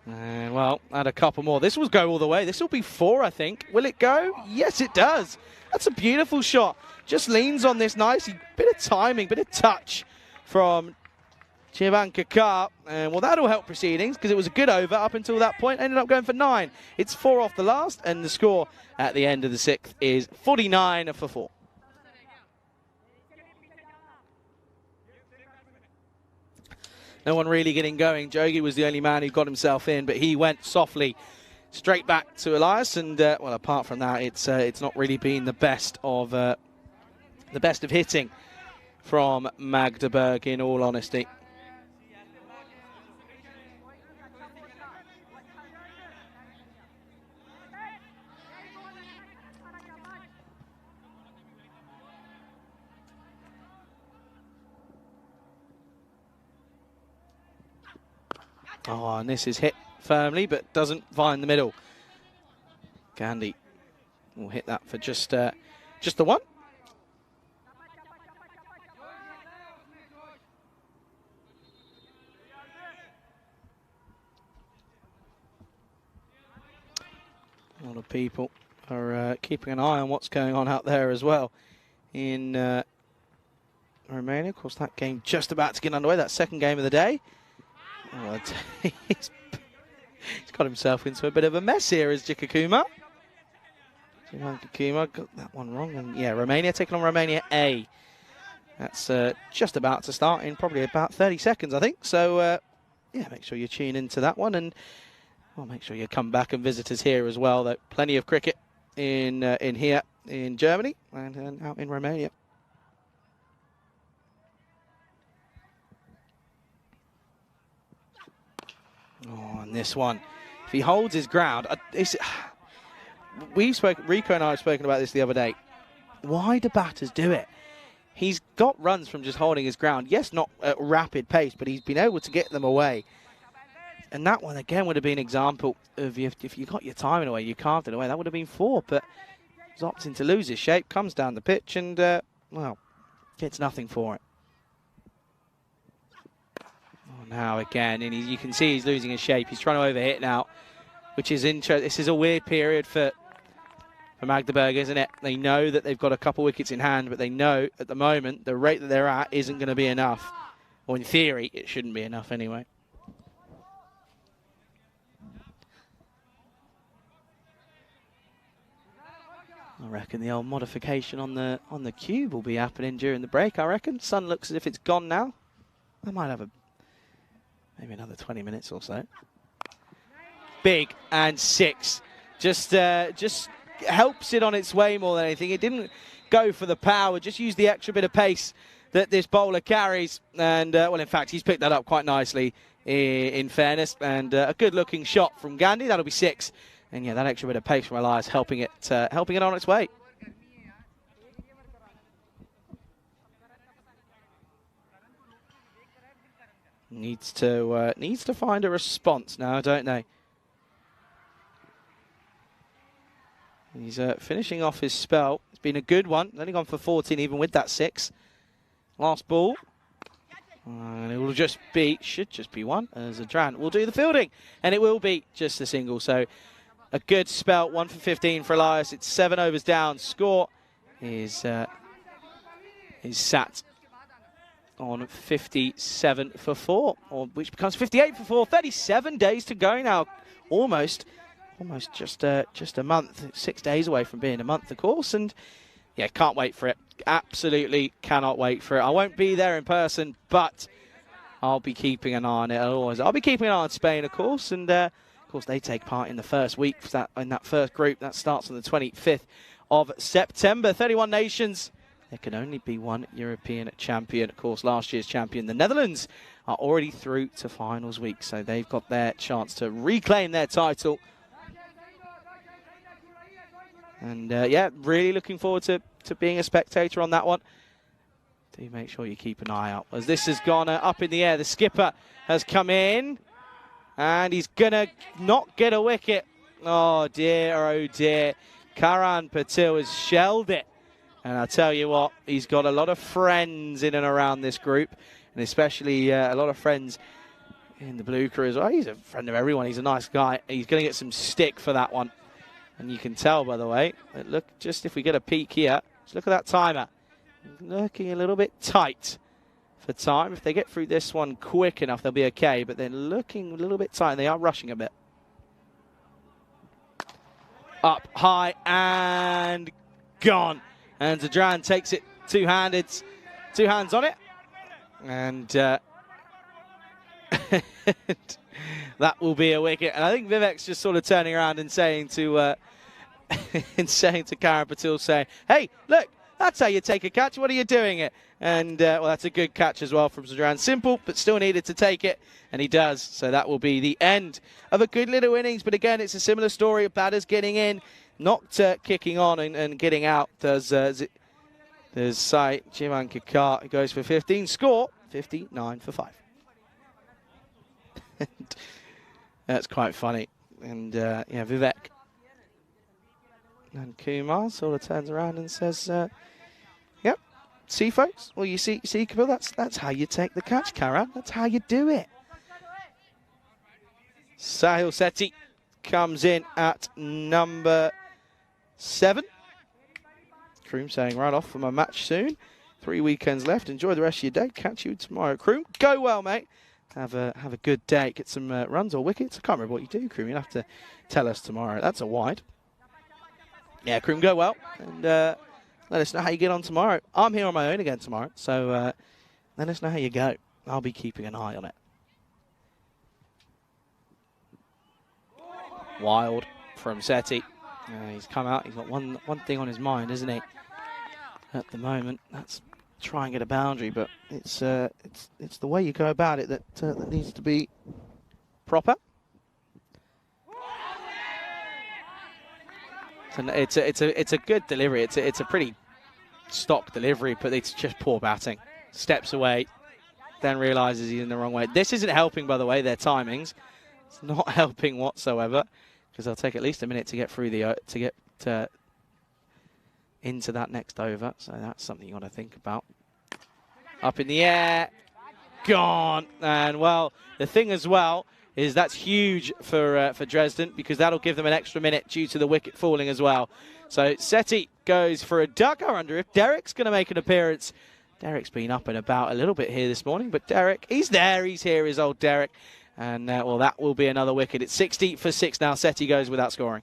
And well, add a couple more. This will go all the way. This will be 4, I think. Will it go? Yes, it does. That's a beautiful shot. Just leans on this nicely. Bit of timing, bit of touch from Jivan Kakar. And well, that'll help proceedings because it was a good over up until that point. Ended up going for 9. It's 4 off the last, and the score at the end of the 6th is 49 for 4. No one really getting going. Jogi was the only man who got himself in, but he went softly straight back to Elias. And well, apart from that, it's not really been the best of hitting from Magdeburg, in all honesty. Oh, and this is hit firmly, but doesn't find the middle. Gandhi will hit that for just the 1. A lot of people are keeping an eye on what's going on out there as well in Romania. Of course, that game just about to get underway. That second game of the day. Oh, he's got himself into a bit of a mess here as Jikakuma. Jikakuma got that one wrong. And yeah, Romania taking on Romania A. That's just about to start in probably about 30 seconds, I think. So, yeah, make sure you tune into that one. And well, make sure you come back and visit us here as well. Though plenty of cricket in here in Germany and out in Romania. Oh, and this one, if he holds his ground, Rico and I have spoken about this the other day. Why do batters do it? He's got runs from just holding his ground. Yes, not at rapid pace, but he's been able to get them away. And that one, again, would have been an example of if you got your timing away, you carved it away, that would have been 4. But he's opting to lose his shape, comes down the pitch, and, well, gets nothing for it. Now again, and you can see he's losing his shape. He's trying to overhit now, which is interesting. This is a weird period for Magdeburg, isn't it? They know that they've got a couple wickets in hand, but they know at the moment the rate that they're at isn't going to be enough. Or in theory, it shouldn't be enough anyway. I reckon the old modification on the cube will be happening during the break. I reckon sun looks as if it's gone now. I might have maybe another 20 minutes or so. Big and 6. Just helps it on its way more than anything. It didn't go for the power, just used the extra bit of pace that this bowler carries. And, well, in fact, he's picked that up quite nicely in fairness. And a good-looking shot from Gandhi. That'll be 6. And, yeah, that extra bit of pace from Elias helping it on its way. needs to find a response now, don't they? He's finishing off his spell. It's been a good one. Only gone for 14 even with that 6. Last ball. And it will just be, should just be one, as Zadran will do the fielding. And it will be just a single. So a good spell, 1 for 15 for Elias. It's 7 overs down. Score is sat on 57 for 4, or which becomes 58 for 4. 37 days to go now. Almost just a month, 6 days away from being a month, of course. And yeah, can't wait for it. Absolutely cannot wait for it. I won't be there in person, but I'll be keeping an eye on it. I'll be keeping an eye on Spain, of course. And of course, they take part in the first week in that first group. That starts on the 25th of September. 31 nations. There can only be one European champion. Of course, last year's champion, the Netherlands, are already through to finals week. So they've got their chance to reclaim their title. And yeah, really looking forward to being a spectator on that one. Do make sure you keep an eye out. As this has gone up in the air, the skipper has come in. And he's going to not get a wicket. Oh dear. Karan Patil has shelled it. And I tell you what, he's got a lot of friends in and around this group. And especially a lot of friends in the blue crew as well. He's a friend of everyone. He's a nice guy. He's going to get some stick for that one. And you can tell, by the way, that look, just if we get a peek here, just look at that timer. Looking a little bit tight for time. If they get through this one quick enough, they'll be okay. But they're looking a little bit tight, and they are rushing a bit. Up high and gone. And Zadran takes it two-handed. 2 hands on it. And that will be a wicket. And I think Vivek's just sort of turning around and saying to Karan Patil, saying, hey, look, that's how you take a catch. What are you doing it? And, well, that's a good catch as well from Zadran. Simple, but still needed to take it. And he does. So that will be the end of a good little innings. But again, it's a similar story of batters getting in, not kicking on and getting out. There's Sai Jivan Kakar, who goes for 15. Score, 59 for 5. That's quite funny. And, yeah, Vivek and Kumar sort of turns around and says, yep, see, folks? Well, you see, Kapil, that's how you take the catch, Karan. That's how you do it. Sahil Sethi comes in at number 7. Kroom saying right off from a match soon. 3 weekends left. Enjoy the rest of your day. Catch you tomorrow, Kroom. Go well, mate. Have a good day. Get some runs or wickets. I can't remember what you do, Kroom. You'll have to tell us tomorrow. That's a wide. Yeah, Kroom, go well. And let us know how you get on tomorrow. I'm here on my own again tomorrow. So let us know how you go. I'll be keeping an eye on it. Wild from Sethi. He's come out. He's got one thing on his mind, isn't he? At the moment, that's try and get a boundary, but it's the way you go about it that needs to be proper. And it's a good delivery. It's a pretty stock delivery, but it's just poor batting. Steps away, then realises he's in the wrong way. This isn't helping, by the way. Their timings. It's not helping whatsoever, because they'll take at least a minute to get through into that next over. So that's something you got to think about. Up in the air, gone. And well, the thing as well is that's huge for Dresden, because that'll give them an extra minute due to the wicket falling as well. So Sethi goes for a duck. I wonder if Derek's going to make an appearance. Derek's been up and about a little bit here this morning, but Derek, he's there. He's here, his old Derek. And, well, that will be another wicket. It's 60 for 6 now. Sethi goes without scoring.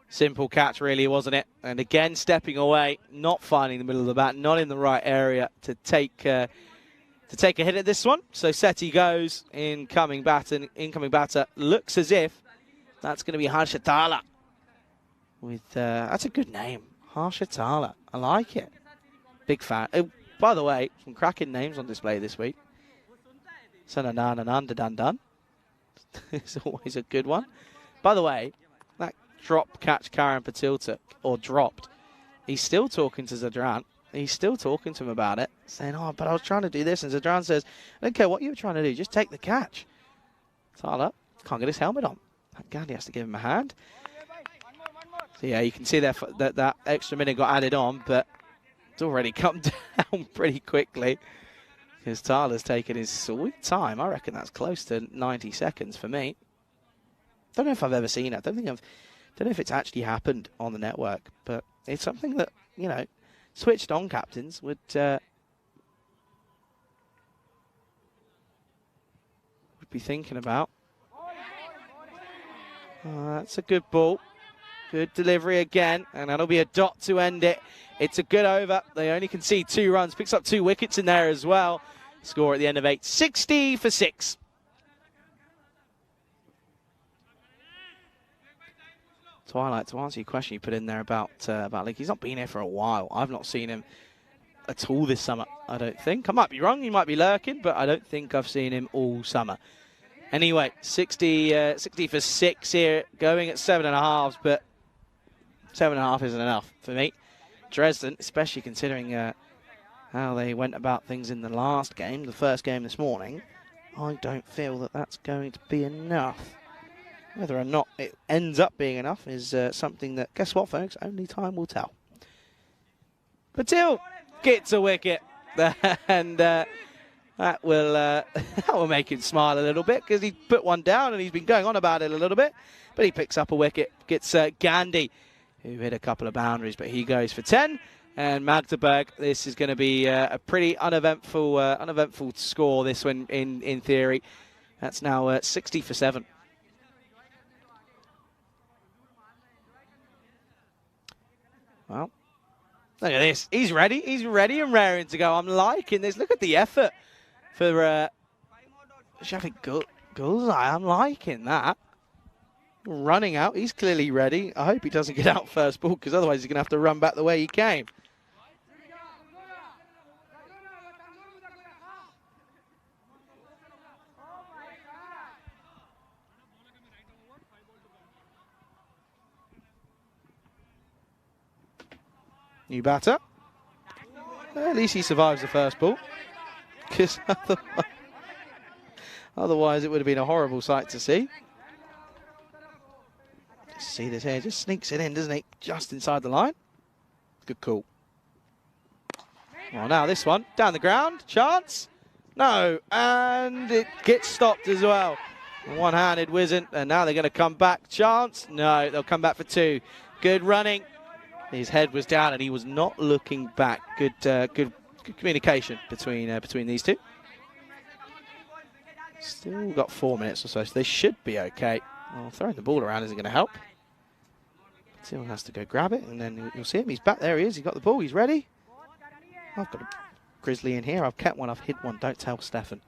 Simple catch, really, wasn't it? And again, stepping away, not finding the middle of the bat, not in the right area to take a hit at this one. So Sethi goes, incoming batter looks as if that's going to be Harshatala. That's a good name, Harshatala. I like it. Big fan. By the way, some cracking names on display this week. Sananananandadandan. It's always a good one. By the way, that drop catch Karan Patil took, or dropped, he's still talking to Zadran. He's still talking to him about it, saying, oh, but I was trying to do this. And Zadran says, I don't care what you were trying to do, just take the catch. Tyler can't get his helmet on. Gandhi has to give him a hand. So yeah, you can see there that extra minute got added on, but it's already come down pretty quickly because Tyler's taken his sweet time. I reckon that's close to 90 seconds for me. Don't know if I've ever seen it. Don't know if it's actually happened on the network, but it's something that, you know, switched on captains would be thinking about. That's a good ball. Good delivery again, and that'll be a dot to end it. It's a good over. They only concede 2 runs. Picks up 2 wickets in there as well. Score at the end of 8, 60 for 6. Twilight, to answer your question you put in there about Link, he's not been here for a while. I've not seen him at all this summer, I don't think. I might be wrong, he might be lurking, but I don't think I've seen him all summer. Anyway, 60 for 6 here, going at 7.5, but 7.5 isn't enough for me. Dresden, especially considering how they went about things in the last game, the first game this morning, I don't feel that that's going to be enough. Whether or not it ends up being enough is something that, guess what, folks, only time will tell. Patil gets a wicket, and that will make him smile a little bit because he put one down and he's been going on about it a little bit, but he picks up a wicket, gets Gandhi, who hit a couple of boundaries, but he goes for 10. And Magdeburg, this is going to be a pretty uneventful score, this one, in theory. That's now 60 for 7. Well, look at this. He's ready. He's ready and raring to go. I'm liking this. Look at the effort for Shafiq Gulzai. I'm liking that. Running out. He's clearly ready. I hope he doesn't get out first ball because otherwise he's going to have to run back the way he came. New batter. At least he survives the first ball. Because otherwise it would have been a horrible sight to see. Just see this here. Just sneaks it in, doesn't he? Just inside the line. Good call. Well, now this one. Down the ground. Chance. No. And it gets stopped as well. One-handed Wizen. And now they're going to come back. Chance. No. They'll come back for 2. Good running. His head was down and he was not looking back. Good communication between these two. Still got 4 minutes or so they should be okay. Well, throwing the ball around isn't going to help. Still has to go grab it, and then you'll see him. He's back there. He is. He's got the ball. He's ready. I've got a grizzly in here. I've kept one. I've hid one. Don't tell Stefan.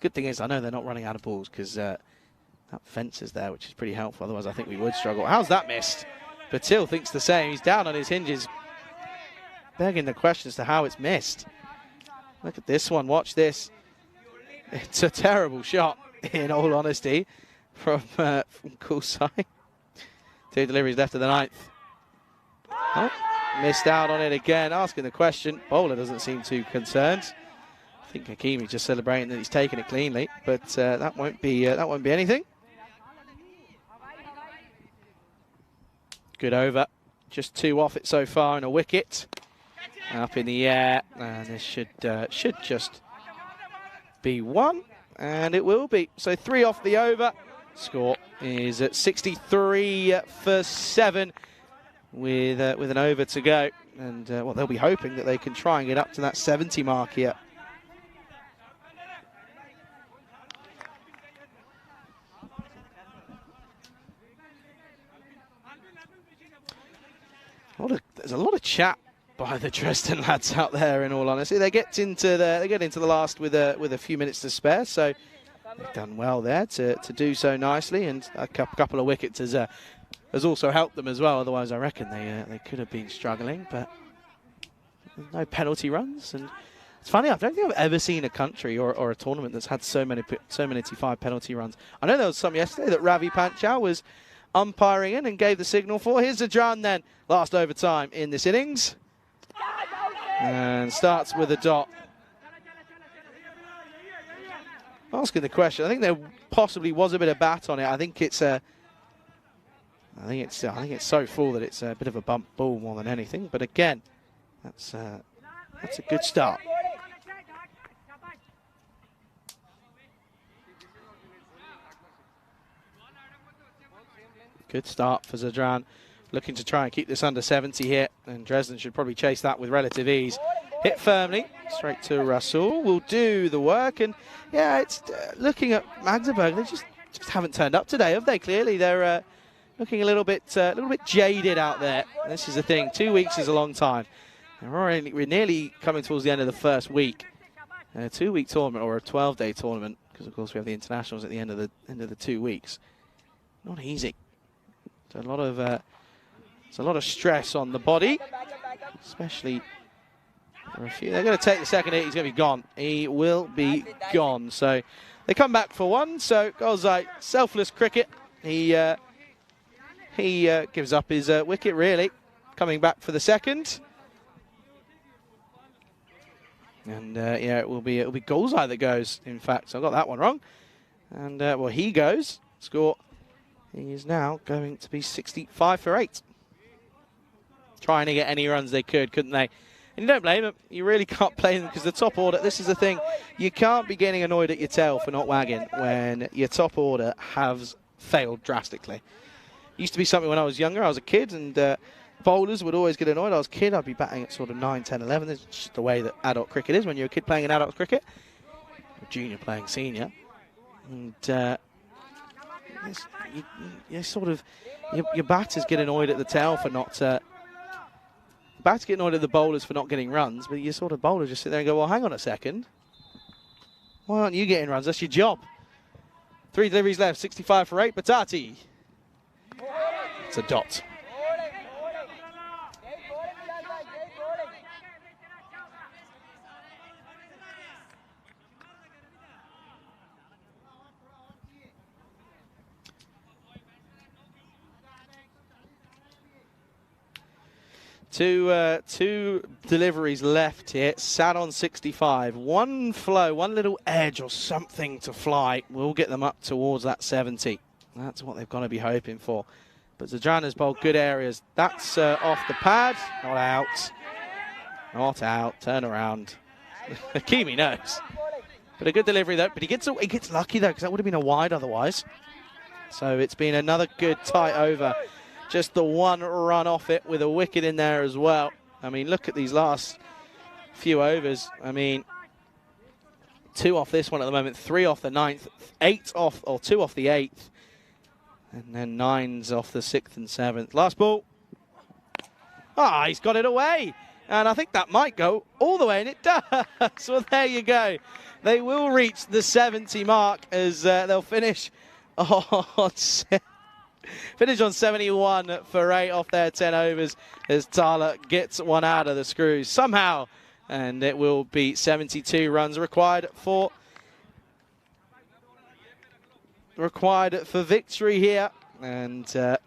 Good thing is I know they're not running out of balls because that fence is there, which is pretty helpful. Otherwise, I think we would struggle. How's that missed? Patil thinks the same. He's down on his hinges, begging the question as to how it's missed. Look at this one. Watch this. It's a terrible shot, in all honesty, from Kulsai. 2 deliveries left of the 9th. Oh, missed out on it again. Asking the question. Bowler doesn't seem too concerned. I think Hakimi's just celebrating that he's taken it cleanly, but that won't be anything. Good over. Just 2 off it so far and a wicket. Up in the air. And this should just be 1. And it will be. So 3 off the over. Score is at 63 for 7 with an over to go. And well, they'll be hoping that they can try and get up to that 70 mark here. There's a lot of chat by the Dresden lads out there. In all honesty, they get into the last with a few minutes to spare. So they've done well there to do so nicely, and a couple of wickets has also helped them as well. Otherwise, I reckon they could have been struggling. But no penalty runs, and it's funny. I don't think I've ever seen a country or a tournament that's had so many T5 penalty runs. I know there was some yesterday that Ravi Panchal was umpiring in and gave the signal for. Here's Zadran then, last overtime in this innings. And starts with a dot. Asking the question, I think there possibly was a bit of bat on it. I think it's I think it's so full that it's a bit of a bump ball more than anything. But again, that's a good start. Good start for Zadran. Looking to try and keep this under 70 here, and Dresden should probably chase that with relative ease. Hit firmly, straight to Rasul, will do the work, and yeah, it's looking at Magdeburg, they just haven't turned up today, have they? Clearly, they're looking a little bit jaded out there. This is the thing, 2 weeks is a long time. And we're nearly coming towards the end of the first week. A 2-week tournament, or a 12-day tournament, because of course we have the internationals at the end of the 2 weeks. Not easy. It's a lot of stress on the body, especially for a few. They're going to take the second hit. He's going to be gone. He will be gone. So they come back for one. So Golzai, selfless cricket. He gives up his wicket, really. Coming back for the second. And yeah, it'll be Golzai that goes. In fact, so I got that one wrong. And well, he goes. Score. He is now going to be 65 for 8. Trying to get any runs they could, couldn't they? And you don't blame them. You really can't blame them, because the top order, this is the thing, you can't be getting annoyed at your tail for not wagging when your top order has failed drastically. Used to be something when I was younger. I was a kid, and bowlers would always get annoyed. I was a kid, I'd be batting at sort of 9, 10, 11. It's just the way that adult cricket is when you're a kid playing in adult cricket. Or junior playing senior. And your batters get annoyed at the tail for not... batters get annoyed at the bowlers for not getting runs, but your sort of bowlers just sit there and go, well, hang on a second. Why aren't you getting runs? That's your job. 3 deliveries left, 65 for 8. Batati. It's a dot. 2 deliveries left here, sat on 65. One flow, one little edge or something to fly will get them up towards that 70. That's what they've got to be hoping for. But Zadran has bowled good areas. That's off the pad, not out. Not out, turn around. Hakimi knows. But a good delivery though, but he gets lucky though, because that would have been a wide otherwise. So it's been another good tight over. Just the one run off it with a wicket in there as well. I mean, look at these last few overs. I mean, 2 off this one at the moment, 3 off the 9th, 8 off, or 2 off the 8th, and then 9s off the 6th and 7th. Last ball. Ah, he's got it away. And I think that might go all the way, and it does. Well, there you go. They will reach the 70 mark as they'll finish on 71 for 8 off their 10 overs as Thala gets one out of the screws somehow, and it will be 72 runs required for victory here, and that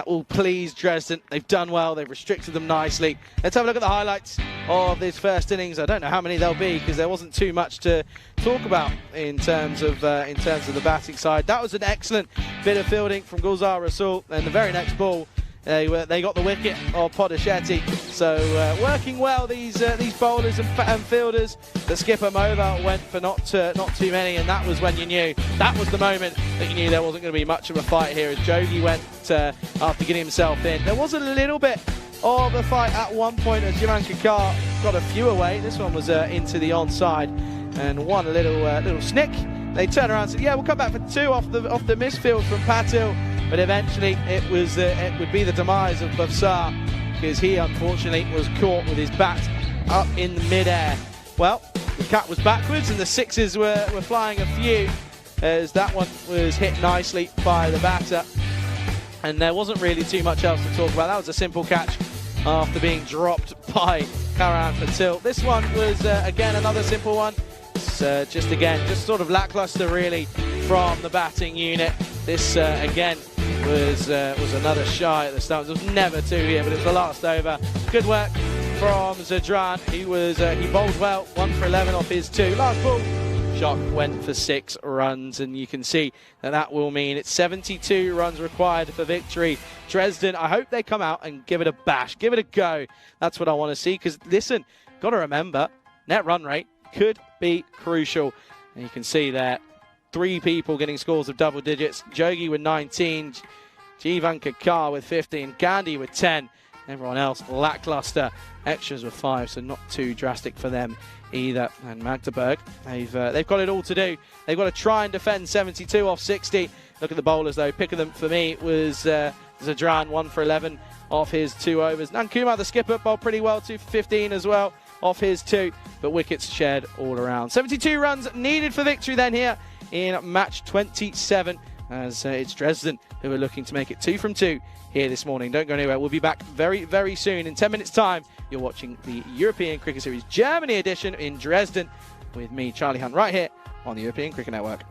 will please Dresden. They've done well. They've restricted them nicely. Let's have a look at the highlights of this first innings. I don't know how many there'll be, because there wasn't too much to talk about in terms of the batting side. That was an excellent bit of fielding from Gulzar Rasul, and the very next ball they got the wicket of Podachetti. So working well, these bowlers and fielders. The skipper Mova went for not too many, and that was when you knew, that was the moment that you knew there wasn't going to be much of a fight here as Jogi went after getting himself in. There was a little bit of a fight at one point as Jivan Kakar got a few away. This one was into the onside, and one little snick. They turned around and said, yeah, we'll come back for 2 off the misfield from Patil. But eventually it would be the demise of Bafsar, because he unfortunately was caught with his bat up in the mid-air. Well, the cat was backwards and the 6s were flying a few, as that one was hit nicely by the batter. And there wasn't really too much else to talk about. That was a simple catch after being dropped by Karan Patil. This one was, again, another simple one. It's just sort of lackluster, really, from the batting unit. This, again, was another shy at the start. There was never two here, but it was the last over. Good work from Zadran. He bowled well, 1 for 11 off his 2. Last ball shot went for 6 runs, and you can see that will mean it's 72 runs required for victory. Dresden, I hope they come out and give it a bash, give it a go. That's what I want to see, because listen, got to remember, net run rate could be crucial. And you can see there, 3 people getting scores of double digits. Jogi with 19, Jivan Kakar with 15, Gandhi with 10. Everyone else lackluster. Extras with 5, so not too drastic for them either. And Magdeburg, they've got it all to do. They've got to try and defend 72 off 60. Look at the bowlers though. Pick of them for me was Zadran, 1 for 11 off his 2 overs. Nankumar, the skipper, bowled pretty well, 2 for 15 as well off his 2. But wickets shared all around. 72 runs needed for victory then here in match 27, as it's Dresden who are looking to make it 2 from 2 here this morning. Don't go anywhere. We'll be back very, very soon. In 10 minutes' time, you're watching the European Cricket Series Germany edition in Dresden with me, Charlie Hunt, right here on the European Cricket Network.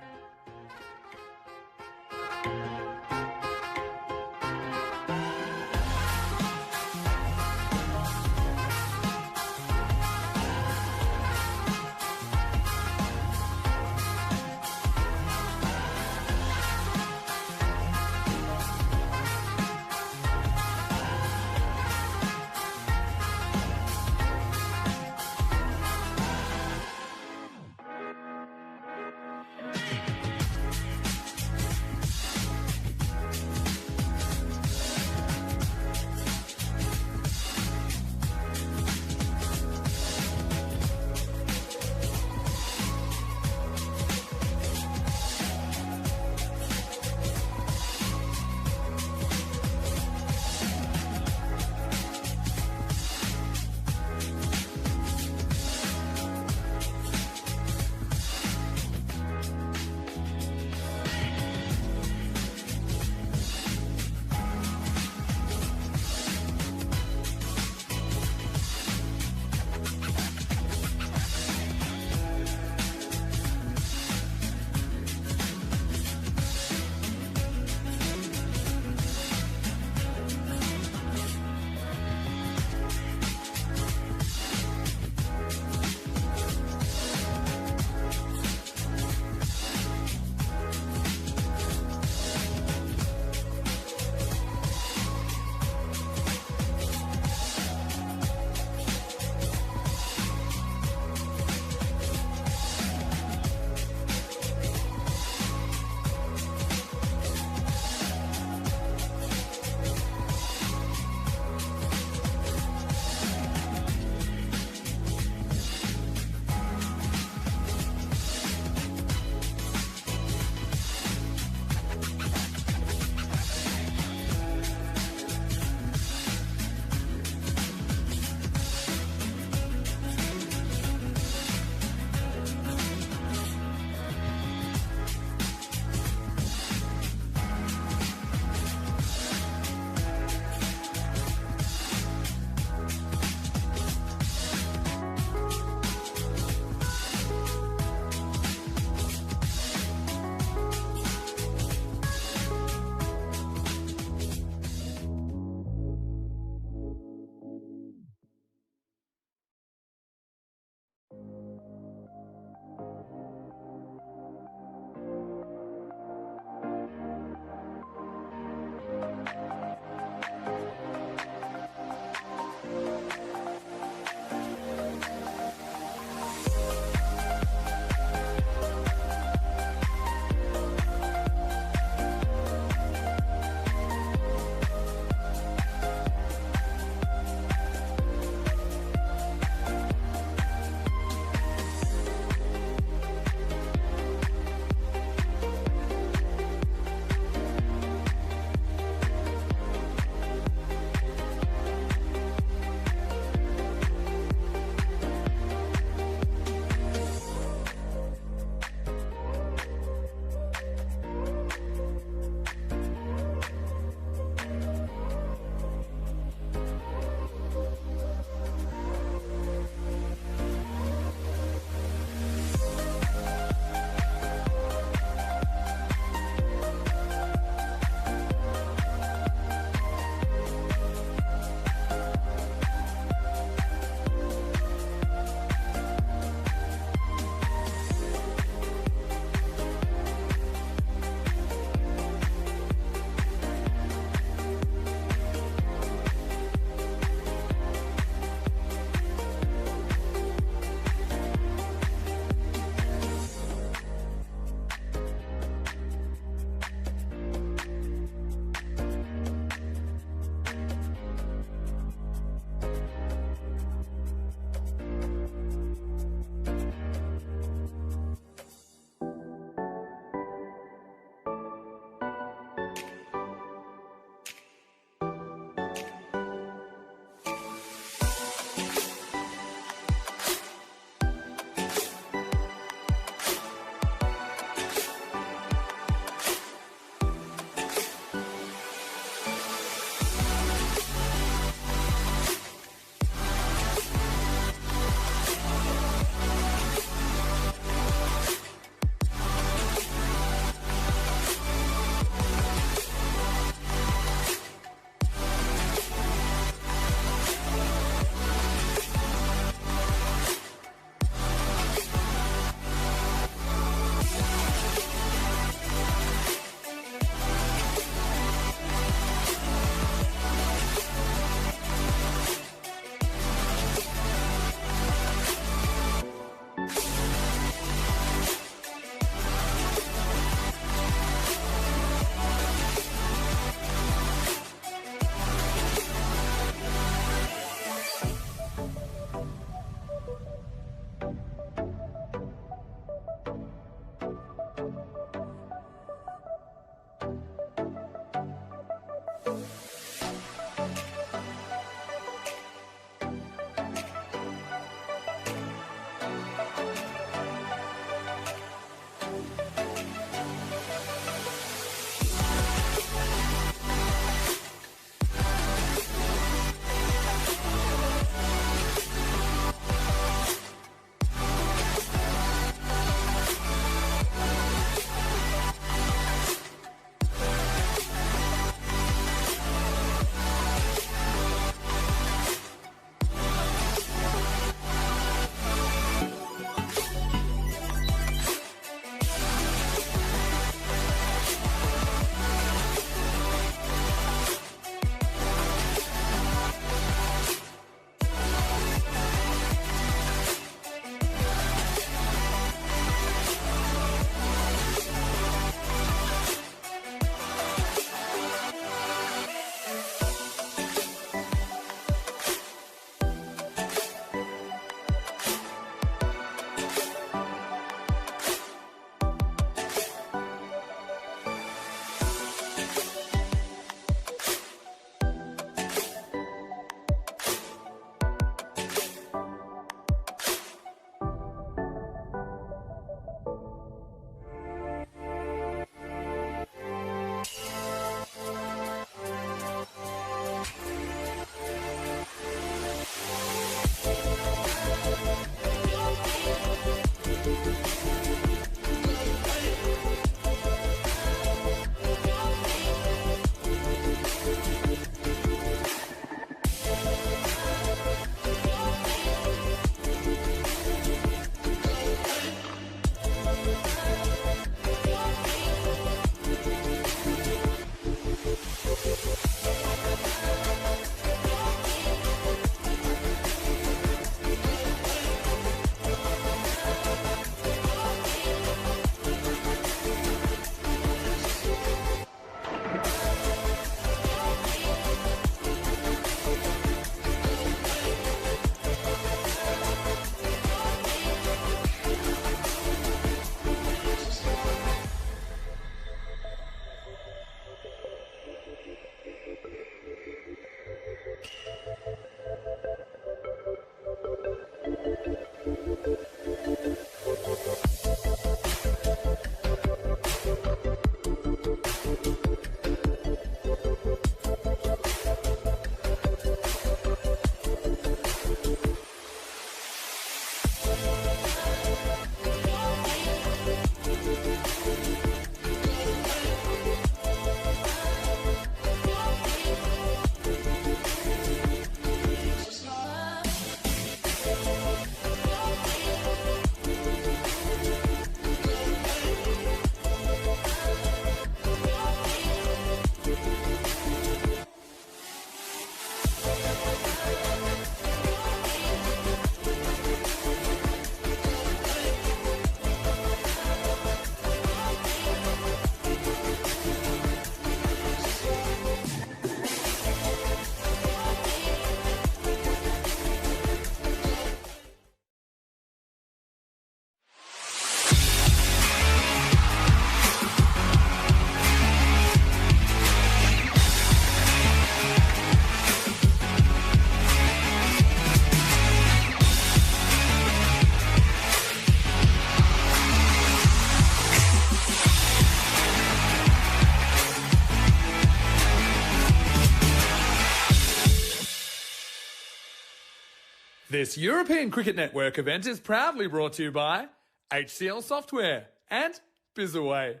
This European Cricket Network event is proudly brought to you by HCL Software and Bizaway.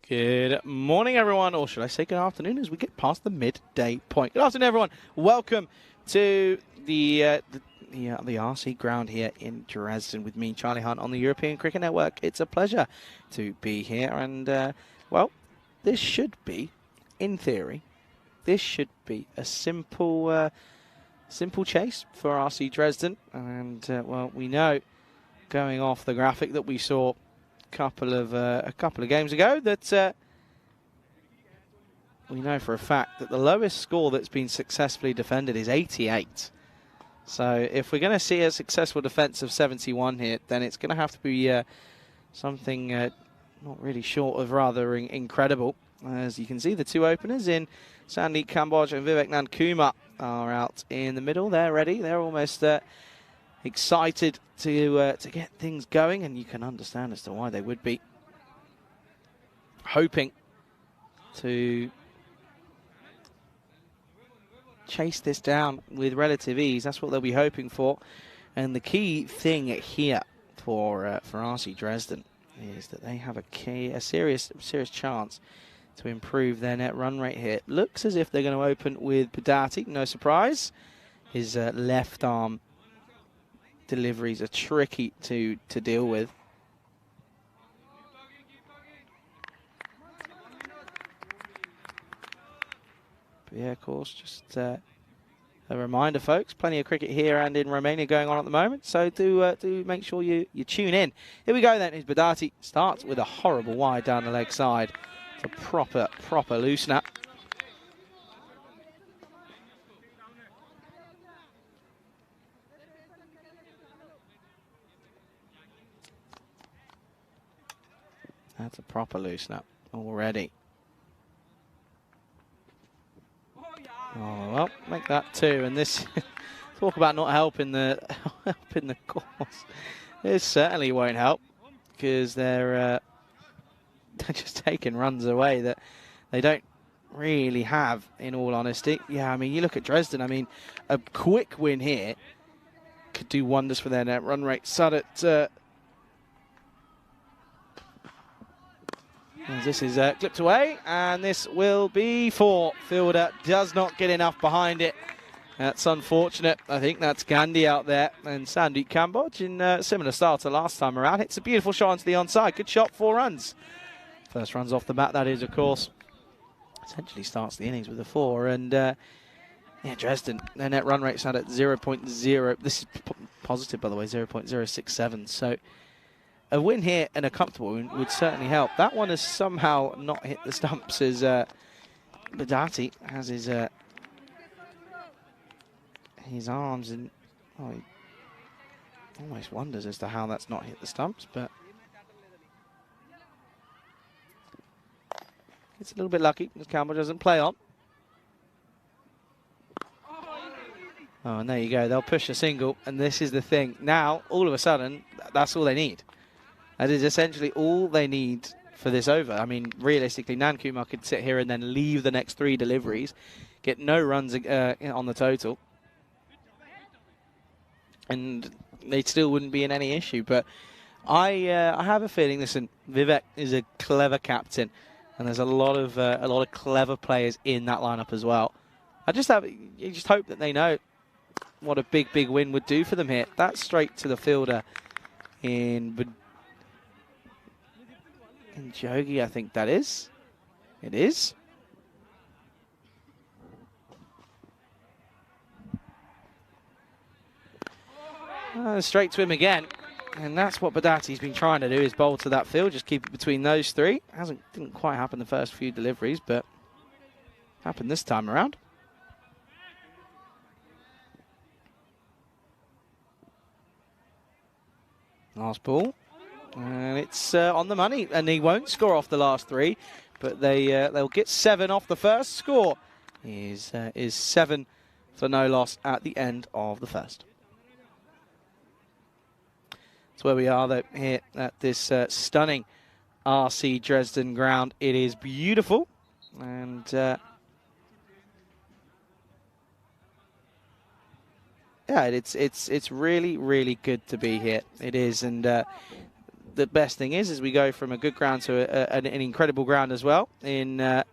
Good morning, everyone, or should I say good afternoon as we get past the midday point. Good afternoon, everyone. Welcome to the RC ground here in Dresden with me, Charlie Hunt, on the European Cricket Network. It's a pleasure to be here, and well, this should be, in theory, this should be a simple chase for RC Dresden, and well, we know, going off the graphic that we saw a couple of games ago, that we know for a fact that the lowest score that's been successfully defended is 88. So if we're going to see a successful defence of 71 here, then it's going to have to be something not really short of rather incredible. As you can see, the two openers in Sandeep Kamboj and Vivek Nandkumar are out in the middle. They're ready. They're almost excited to get things going, and you can understand as to why they would be. Hoping to chase this down with relative ease. That's what they'll be hoping for. And the key thing here for RC Dresden is that they have a serious chance to improve their net run rate here. It looks as if they're going to open with Badati, no surprise. His left arm deliveries are tricky to deal with. But yeah, of course, just a reminder, folks, plenty of cricket here and in Romania going on at the moment, so do make sure you tune in. Here we go then, is Badati. Starts with a horrible wide down the leg side. It's a proper loosener. That's a proper loosener already. Oh, well, make that two. And this, talk about not helping the course. This certainly won't help, because they're just taking runs away that they don't really have, in all honesty. Yeah, I mean, you look at Dresden, I mean, a quick win here could do wonders for their net run rate. Sudet, as this is clipped away, and this will be 4. Fielder does not get enough behind it. That's unfortunate. I think that's Gandhi out there, and Sandeep Kamboj in similar style to last time around. Hits a beautiful shot onto the onside. Good shot, 4 runs. First runs off the bat, that is, of course. Essentially starts the innings with a 4, and yeah, Dresden, their net run rate's out at 0.0. This is positive, by the way, 0.067. So a win here and a comfortable win would certainly help. That one has somehow not hit the stumps, as Badati has his arms, and oh, he almost wonders as to how that's not hit the stumps, but it's a little bit lucky because Campbell doesn't play on. Oh, and there you go. They'll push a single, and this is the thing. Now, all of a sudden, that's all they need. That is essentially all they need for this over. I mean, realistically, Nandkumar could sit here and then leave the next 3 deliveries, get no runs on the total, and they still wouldn't be in any issue. But I have a feeling, listen, Vivek is a clever captain, and there's a lot of clever players in that lineup as well. You just hope that they know what a big win would do for them here. That's straight to the fielder in Jogi, I think that is. It is. Straight to him again. And that's what Badati's been trying to do, is bowl to that field, just keep it between those 3. Didn't quite happen the first few deliveries, but happened this time around. Last ball. And it's on the money, and he won't score off the last 3, but they'll get 7 off the first. Score is 7 for no loss at the end of the first. That's where we are, though, here at this stunning RC Dresden ground. It is beautiful, and yeah, it's really good to be here. It is, and the best thing is we go from a good ground to an incredible ground as well. With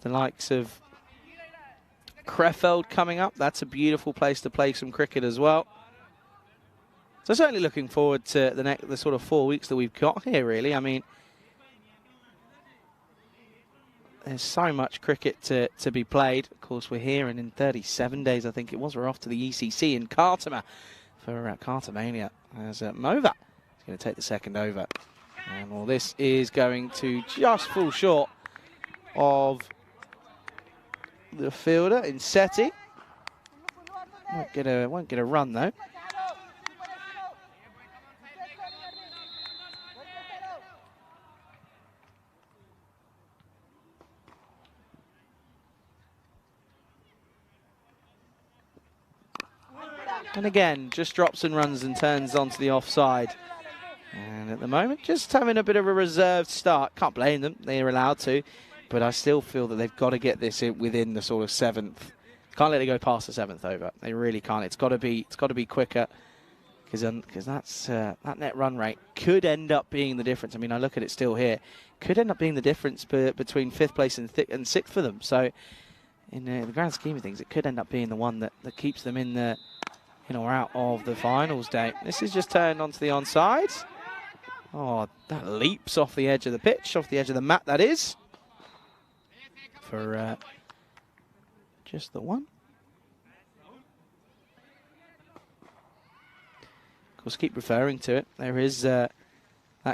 the likes of Krefeld coming up, that's a beautiful place to play some cricket as well. So certainly looking forward to the sort of 4 weeks that we've got here, really. I mean, there's so much cricket to be played. Of course, we're here, and in 37 days, I think it was, we're off to the ECC in Khartoum for Khartoumania, as Mova is going to take the second over. And well, this is going to just fall short of the fielder in Seti. Won't get a run, though. And again, just drops and runs and turns onto the offside. And at the moment, just having a bit of a reserved start. Can't blame them. They're allowed to. But I still feel that they've got to get this in within the sort of 7th. Can't let it go past the 7th over. They really can't. It's got to be quicker. Because that net run rate could end up being the difference. I mean, I look at it still here. Could end up being the difference between 5th place and 6th for them. So in the grand scheme of things, it could end up being the one that keeps them in or out of the finals day. This is just turned onto the onside. Oh, that leaps off the edge of the pitch, off the edge of the mat, that is. For just the one. Of course, keep referring to it. There is that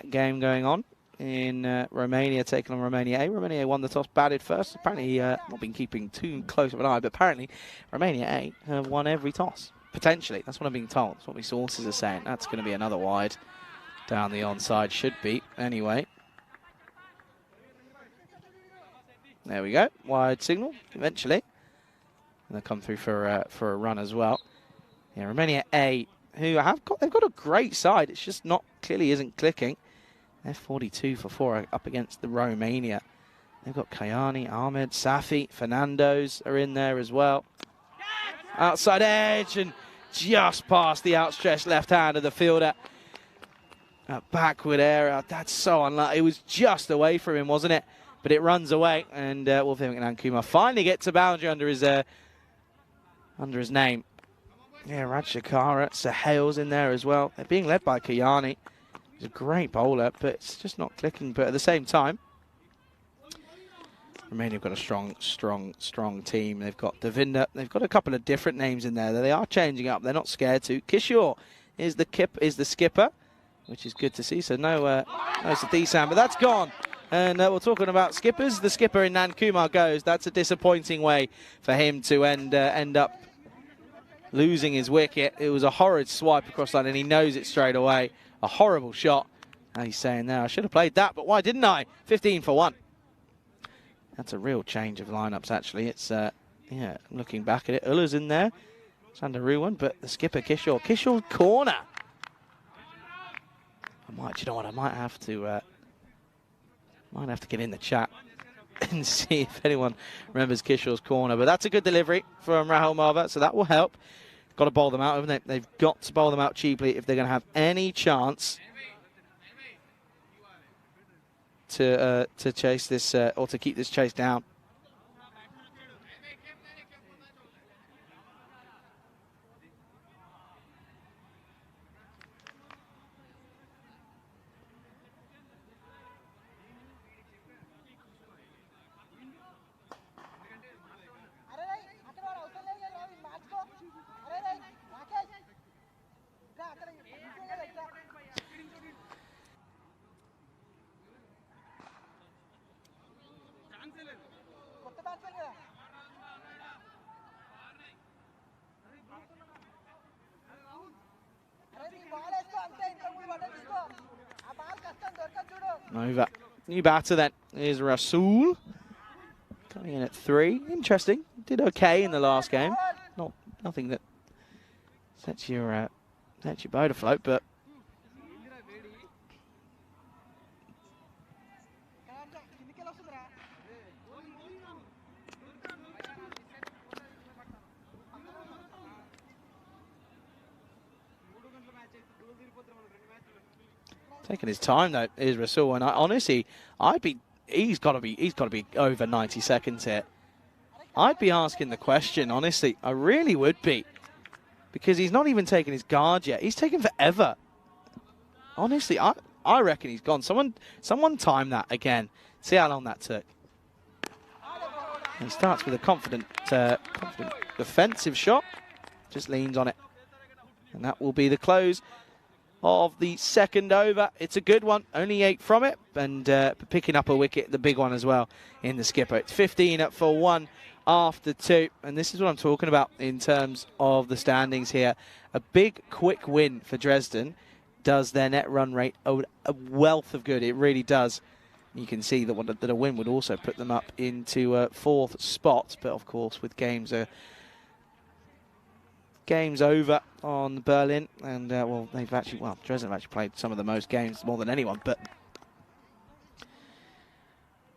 game going on in Romania, taking on Romania A. Romania A won the toss, batted first. Apparently, not been keeping too close of an eye, but apparently Romania A have won every toss. Potentially, that's what I'm being told. That's what my sources are saying. That's going to be another wide. Down the onside, should be. Anyway. There we go. Wide signal, eventually. And they'll come through for a run as well. Yeah, Romania A, who they've got a great side. It's just clearly isn't clicking. They're 42 for 4 up against the Romania. They've got Kayani, Ahmed, Safi, Fernando's are in there as well. Outside edge and just past the outstretched left hand of the fielder. Backward area, that's so unlucky. It was just away from him, wasn't it? But it runs away, and Wolverhampton and Kuma finally gets a boundary under his name. Yeah, Rajshakara, Sahale's in there as well. They're being led by Kayani. He's a great bowler, but it's just not clicking. But at the same time, Romania have got a strong team. They've got Devinder. They've got a couple of different names in there that they are changing up. They're not scared to. Kishore is the skipper, which is good to see. So no Sadiq, but that's gone. And we're talking about skippers. The skipper in Nan Kumar goes. That's a disappointing way for him to end up losing his wicket. It was a horrid swipe across line, and he knows it straight away. A horrible shot. And he's saying there, I should have played that, but why didn't I? 15 for 1. That's a real change of lineups, actually. It's, yeah, looking back at it. Ulla's in there. Sander Ruwan, but the skipper, Kishore corner. You know what? I might have to get in the chat and see if anyone remembers Kishore's corner. But that's a good delivery from Rahul Marva, so that will help. Got to bowl them out, haven't they? They've got to bowl them out cheaply if they're going to have any chance to chase this or to keep this chase down. Over. New batter then is Rasool. Coming in at 3. Interesting. Did okay in the last game. Nothing that sets your boat afloat, but taking his time though is Rasool, and honestly, he's got to be over 90 seconds here. I'd be asking the question, honestly, I really would be, because he's not even taken his guard yet. He's taken forever. Honestly, I reckon he's gone. Someone time that again. See how long that took. And he starts with a confident defensive shot, just leans on it, and that will be the close of the second over. It's a good one, only 8 from it, and picking up a wicket, the big one as well in the skipper. It's 15 for 1 after 2, and this is what I'm talking about in terms of the standings here. A big, quick win for Dresden does their net run rate a wealth of good. It really does. You can see that a win would also put them up into 4th spot, but of course with games games over on Berlin, and well, Dresden have actually played some of the most games, more than anyone, but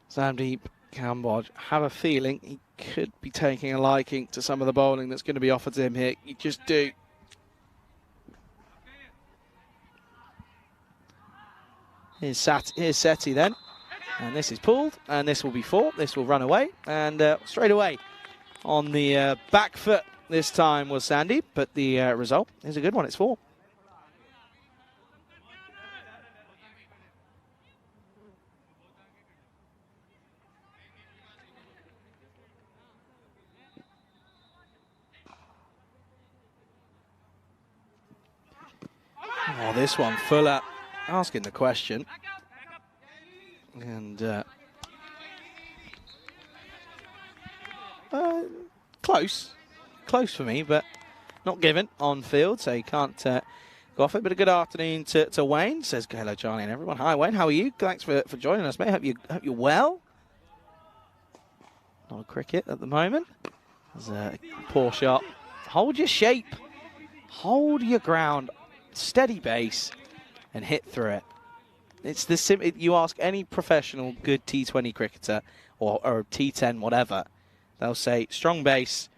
Sandeep Kambodge, have a feeling he could be taking a liking to some of the bowling that's going to be offered to him here. You just do. Here's Seti then, and this is pulled, and this will be 4. This will run away, and straight away on the back foot this time was Sandeep, but the result is a good one. It's 4. Oh, this one, Fuller asking the question. And close for me, but not given on field, so you can't go off it. But a good afternoon to Wayne. Says hello, Charlie, and everyone. Hi, Wayne. How are you? Thanks for joining us, mate. Hope you're well. Not a cricket at the moment. There's a poor shot. Hold your shape. Hold your ground. Steady base and hit through it. It's the you ask any professional good T20 cricketer or T10 whatever, they'll say strong base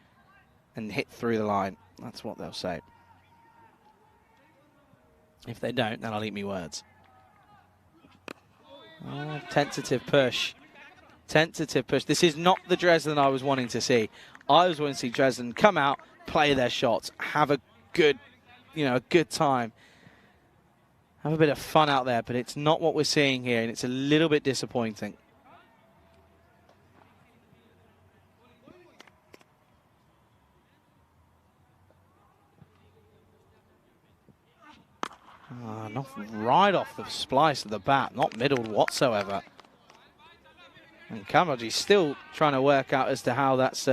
and hit through the line. That's what they'll say. If they don't, then I'll eat me words. Tentative push. Tentative push. This is not the Dresden I was wanting to see. I was wanting to see Dresden come out, play their shots, have a good, a good time. Have a bit of fun out there, but it's not what we're seeing here, and it's a little bit disappointing. Not right off the splice of the bat, not middled whatsoever. And Kamaji's still trying to work out as to how that's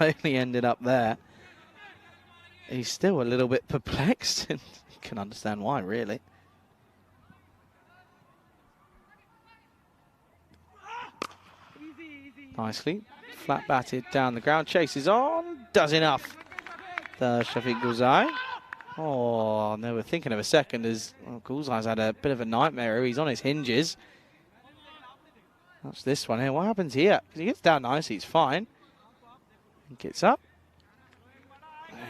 only ended up there. He's still a little bit perplexed, and you can understand why, really. Nicely, flat batted down the ground, chases on, does enough. The Shafiq Guzai. Oh, they were thinking of a second as Guzai's had a bit of a nightmare. He's on his hinges. That's this one here. What happens here? Because he gets down nicely, he's fine. He gets up.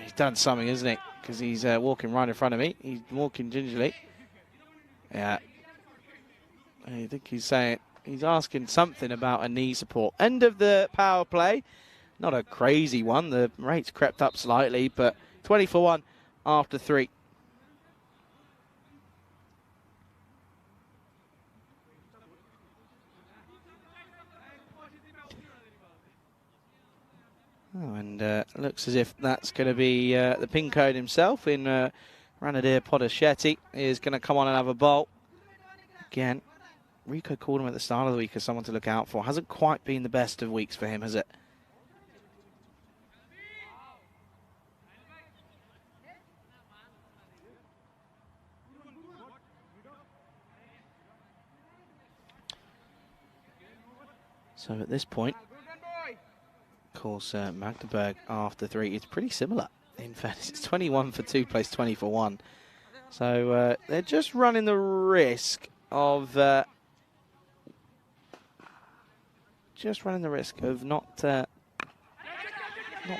He's done something, isn't he? Because he's walking right in front of me. He's walking gingerly. Yeah. I think he's saying, he's asking something about a knee support. End of the power play. Not a crazy one. The rate's crept up slightly, but 20-for-1 after 3. Oh, and looks as if that's going to be the pin code himself in Ranadir Podachetti is going to come on and have a bowl. Again, Rico called him at the start of the week as someone to look out for. Hasn't quite been the best of weeks for him, has it? So at this point, of course, Magdeburg after 3 is pretty similar. In fact, it's 21-for-2 plays 20-for-1. So they're just running the risk of not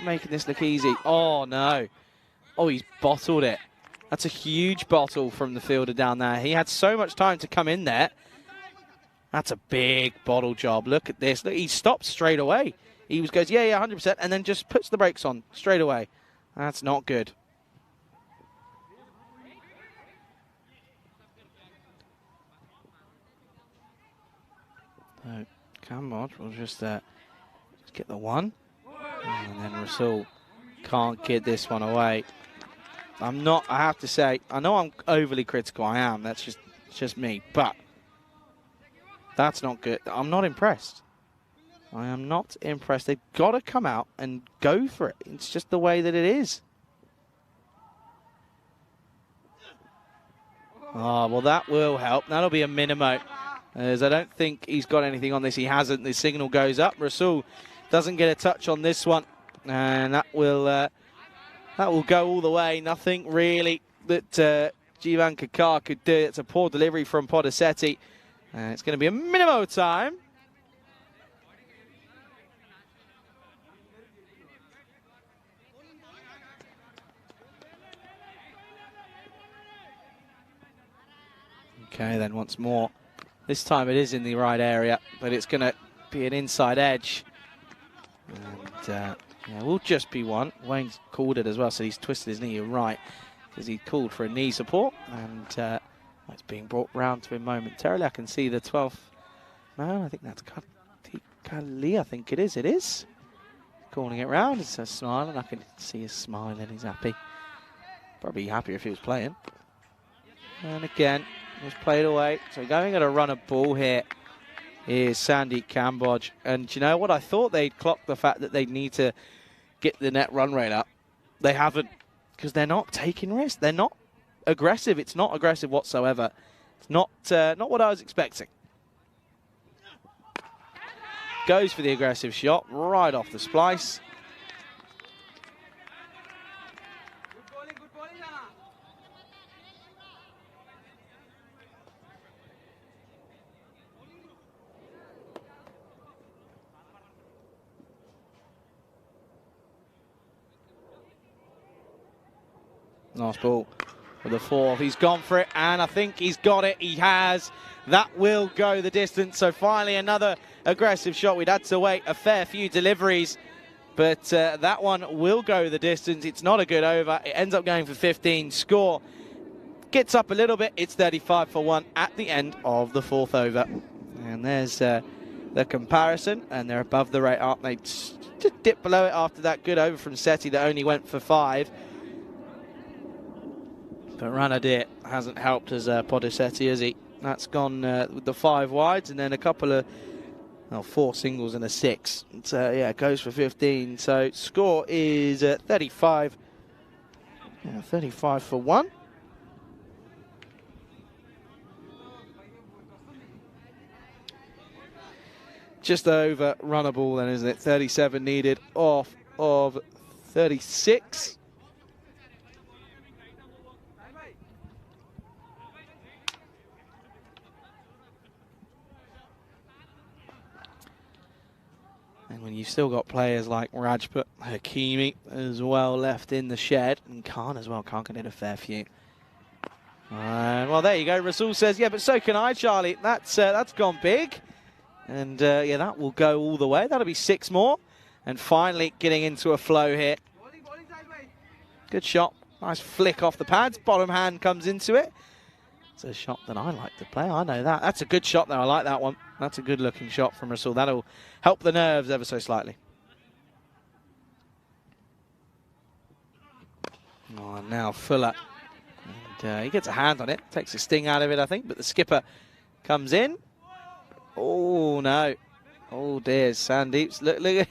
making this look easy. Oh no! Oh, he's bottled it. That's a huge bottle from the fielder down there. He had so much time to come in there. That's a big bottle job. Look at this. Look, he stops straight away. He goes, yeah, 100%, and then just puts the brakes on straight away. That's not good. So, Kambodge will just get the one. And then Rasul can't get this one away. I have to say, I know I'm overly critical. I am. That's just me. But that's not good. I'm not impressed. I am not impressed. They've got to come out and go for it. It's just the way that it is. Oh, well, that will help. That'll be a minimo, as I don't think he's got anything on this. He hasn't. The signal goes up. Rasul doesn't get a touch on this one, and that will That will go all the way. Nothing really that Jivan Kakar could do. It's a poor delivery from Podesetti. And it's going to be a minimum time. Okay, then once more. This time it is in the right area, but it's going to be an inside edge. And yeah, will just be one. Wayne's called it as well, so he's twisted his knee. You're right, because he called for a knee support, and it's being brought round to him momentarily. I can see the 12th man. I think that's Kali. I think it is. It is. Calling it round. It's a smile, and I can see his smile, and he's happy. Probably happier if he was playing. And again, it was played away. So going at a run of ball here is Sandeep Kambodge. And you know what? I thought they'd clock the fact that they'd need to get the net run rate up. They haven't, because they're not taking risks. They're not aggressive. It's not aggressive whatsoever. It's not what I was expecting. Goes for the aggressive shot right off the splice. Nice ball for the 4th. He's gone for it, and I think he's got it. He has. That will go the distance. So finally another aggressive shot. We'd had to wait a fair few deliveries, but that one will go the distance. It's not a good over. It ends up going for 15. Score gets up a little bit. It's 35 for 1 at the end of the 4th over. And there's the comparison, and they're above the rate, aren't they? Just dip below it after that good over from Seti that only went for 5. But Ranadir hasn't helped as Podesetti, has he? That's gone with the 5 wides, and then a couple of 4 singles and a 6. So yeah, it goes for 15. So score is 35. Yeah, 35 for 1. Just over runnable then, isn't it? 37 needed off of 36. And when you've still got players like Rajput, Hakimi as well left in the shed, and Khan as well. Khan can hit a fair few. Well, there you go. Rasul says, yeah, but so can I, Charlie. That's gone big. And yeah, that will go all the way. That'll be 6 more. And finally getting into a flow here. Good shot. Nice flick off the pads. Bottom hand comes into it. It's a shot that I like to play. I know that. That's a good shot there. I like that one. That's a good looking shot from Rasul. That'll help the nerves ever so slightly. Oh, and now Fuller. And he gets a hand on it. Takes the sting out of it, I think. But the skipper comes in. Oh, no. Oh, dear. Sandeep's look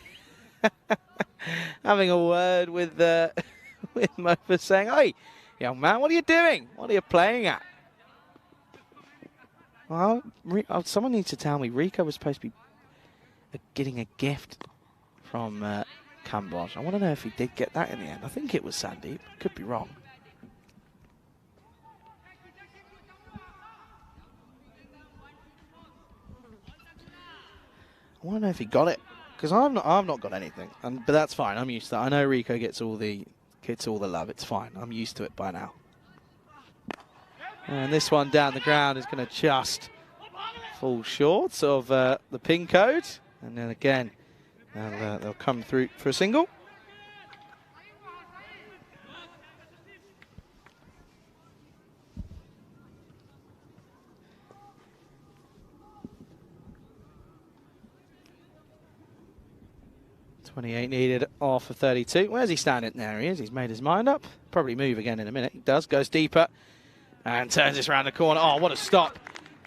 having a word with Mofa, saying, hey, young man, what are you doing? What are you playing at? Well, someone needs to tell me. Rico was supposed to be getting a gift from Kambodge. I want to know if he did get that in the end. I think it was Sandeep. Could be wrong. I want to know if he got it, because I've not got anything. But that's fine. I'm used to that. I know Rico gets all the love. It's fine. I'm used to it by now. And this one down the ground is going to just fall short of the pin code. And then again, they'll come through for a single. .28 needed off of 32. Where's he standing? There he is. He's made his mind up. Probably move again in a minute. He does. Goes deeper. And turns this around the corner. Oh, what a stop.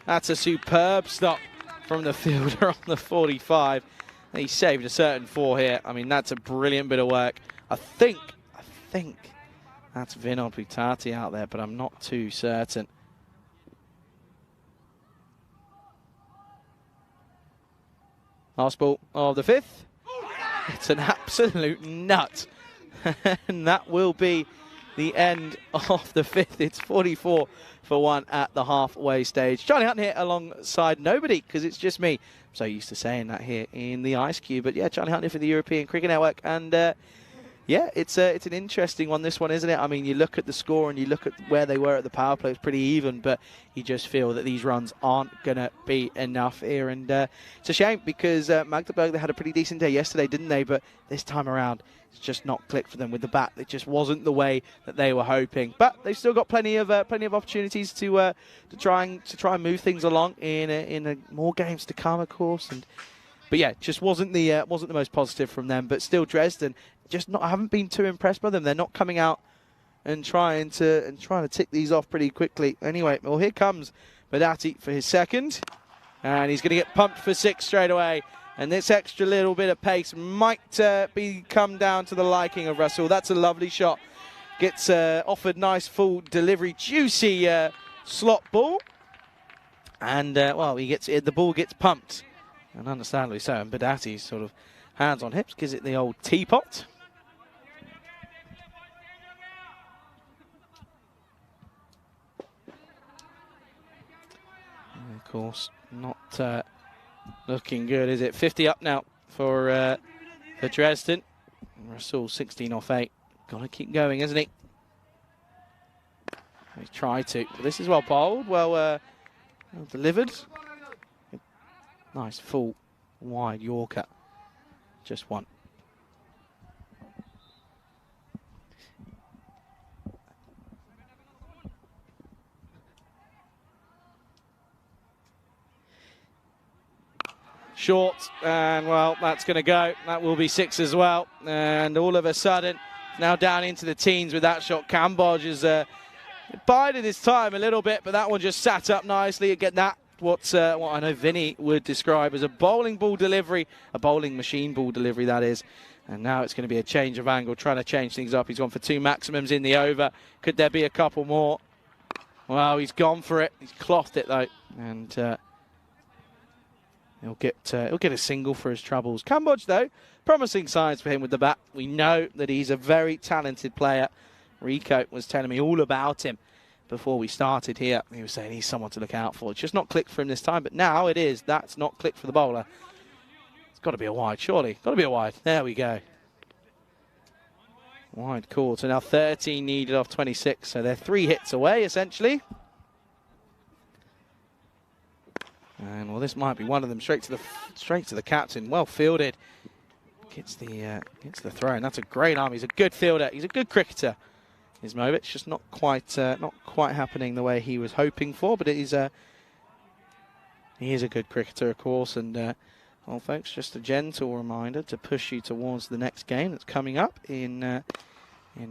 That's a superb stop from the fielder on the 45. He saved a certain 4 here. I mean, that's a brilliant bit of work. I think that's Vinod Butati out there, but I'm not too certain. Last ball of the 5th. It's an absolute nut And that will be the end of the fifth. It's 44 for 1 at the halfway stage. Charlie Hunt here alongside nobody, because it's just me. I'm so used to saying that here in the Ice Cube. But yeah, Charlie Hunt here for the European Cricket Network. And yeah, it's an interesting one, this one, isn't it? I mean, you look at the score and you look at where they were at the power play, it's pretty even, but you just feel that these runs aren't going to be enough here. And it's a shame, because Magdeburg, they had a pretty decent day yesterday, didn't they? But this time around, it's just not clicked for them with the bat. It just wasn't the way that they were hoping. But they've still got plenty of opportunities to try and move things along in more games to come, of course. But yeah, just wasn't the most positive from them. But still, Dresden, I haven't been too impressed by them. They're not coming out and trying to tick these off pretty quickly. Anyway, well, here comes Badati for his second, and he's going to get pumped for 6 straight away. And this extra little bit of pace might come down to the liking of Russell. That's a lovely shot. Gets offered nice full delivery, juicy slot ball, and well, the ball gets pumped, and understandably so. And Badati's sort of hands on hips gives it the old teapot. And of course, not looking good, is it? 50 up now for Dresden. Russell 16 off 8. Got to keep going, isn't he? He's tried to. But this is well bowled, well delivered. Nice full wide Yorker. Just one. Short, and well, that's going to go. That will be 6 as well. And all of a sudden, now down into the teens with that shot. Cambodge is bided his time a little bit, but that one just sat up nicely. Again, that what I know Vinny would describe as a bowling ball delivery, a bowling machine ball delivery, that is. And now it's going to be a change of angle, trying to change things up. He's gone for 2 maximums in the over. Could there be a couple more? Well, he's gone for it. He's clothed it, though. And he'll get a single for his troubles. Cambodge, though, promising signs for him with the bat. We know that he's a very talented player. Rico was telling me all about him before we started here. He was saying he's someone to look out for. It's just not clicked for him this time, but now it is. That's not clicked for the bowler. It's got to be a wide, surely. Got to be a wide. There we go. Wide call. So now 13 needed off 26. So they're 3 hits away, essentially. And well, this might be one of them. Straight to the captain. Well fielded. Gets the throw. And that's a great arm. He's a good fielder. He's a good cricketer. Ismovic, just not quite happening the way he was hoping for, but he is a good cricketer, of course. And well, folks, just a gentle reminder to push you towards the next game that's coming up in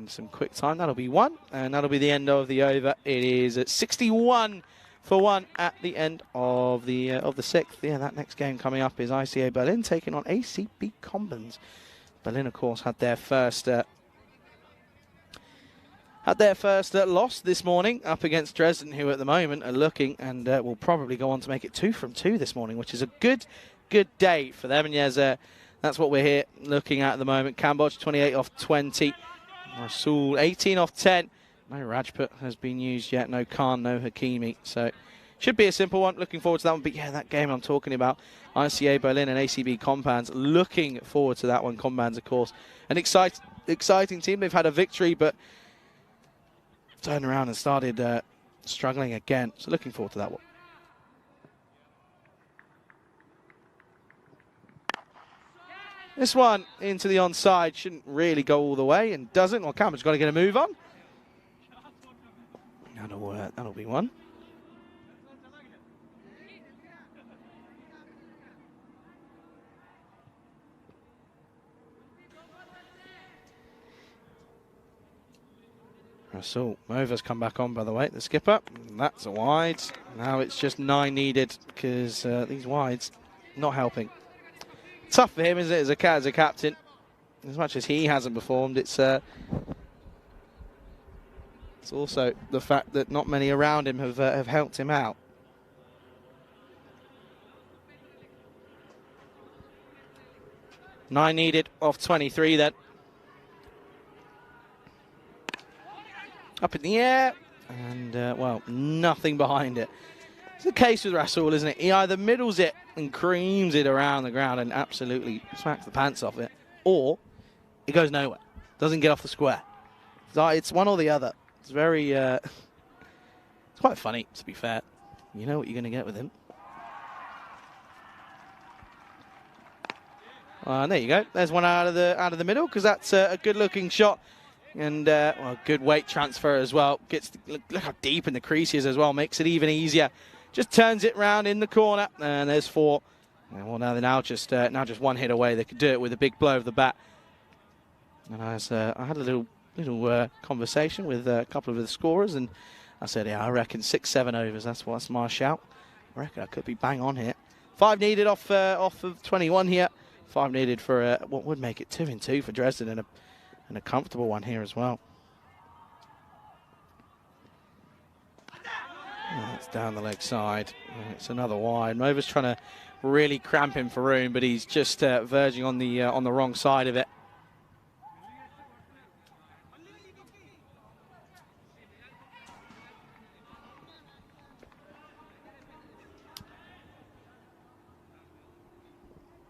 some quick time. That'll be 1, and that'll be the end of the over. It is at 61 for 1 at the end of the 6th. Yeah, that next game coming up is ICA Berlin taking on ACB Combans. Berlin, of course, had their first loss this morning up against Dresden, who at the moment are looking and will probably go on to make it 2 from 2 this morning, which is a good day for them. And yes, that's what we're here looking at the moment. Cambodge 28 off 20. Rasul 18 off 10. No Rajput has been used yet. No Khan, no Hakimi. So should be a simple one. Looking forward to that one. But yeah, that game I'm talking about, ICA Berlin and ACB Compans. Looking forward to that one. Compans, of course, an exciting team. They've had a victory, but turned around and started struggling again. So looking forward to that one. This one into the onside. Shouldn't really go all the way and doesn't. Well, Cameron's got to get a move on. That'll be 1. So Mova's come back on, by the way, the skipper. That's a wide. Now it's just 9 needed because these wides not helping. Tough for him, isn't it, as a captain? As much as he hasn't performed, it's also the fact that not many around him have helped him out. Nine needed off 23 then. Up in the air, and, well, nothing behind it. It's the case with Rasul, isn't it? He either middles it and creams it around the ground and absolutely smacks the pants off it, or it goes nowhere. Doesn't get off the square. It's one or the other. It's very, it's quite funny, to be fair. You know what you're going to get with him. And there you go. There's one out of the middle, because that's a good-looking shot. And, well, good weight transfer as well. Look how deep in the crease he is as well. Makes it even easier. Just turns it round in the corner. And there's 4. And, well, now they're now just one hit away. They could do it with a big blow of the bat. And I had a little conversation with a couple of the scorers. And I said, yeah, I reckon 6-7 overs. That's my shout. I reckon I could be bang on here. 5 needed off of 21 here. 5 needed for what would make it 2-2 for Dresden, and a comfortable one here as well. That's down the leg side. It's another wide. Mova's trying to really cramp him for room, but he's just verging on the wrong side of it.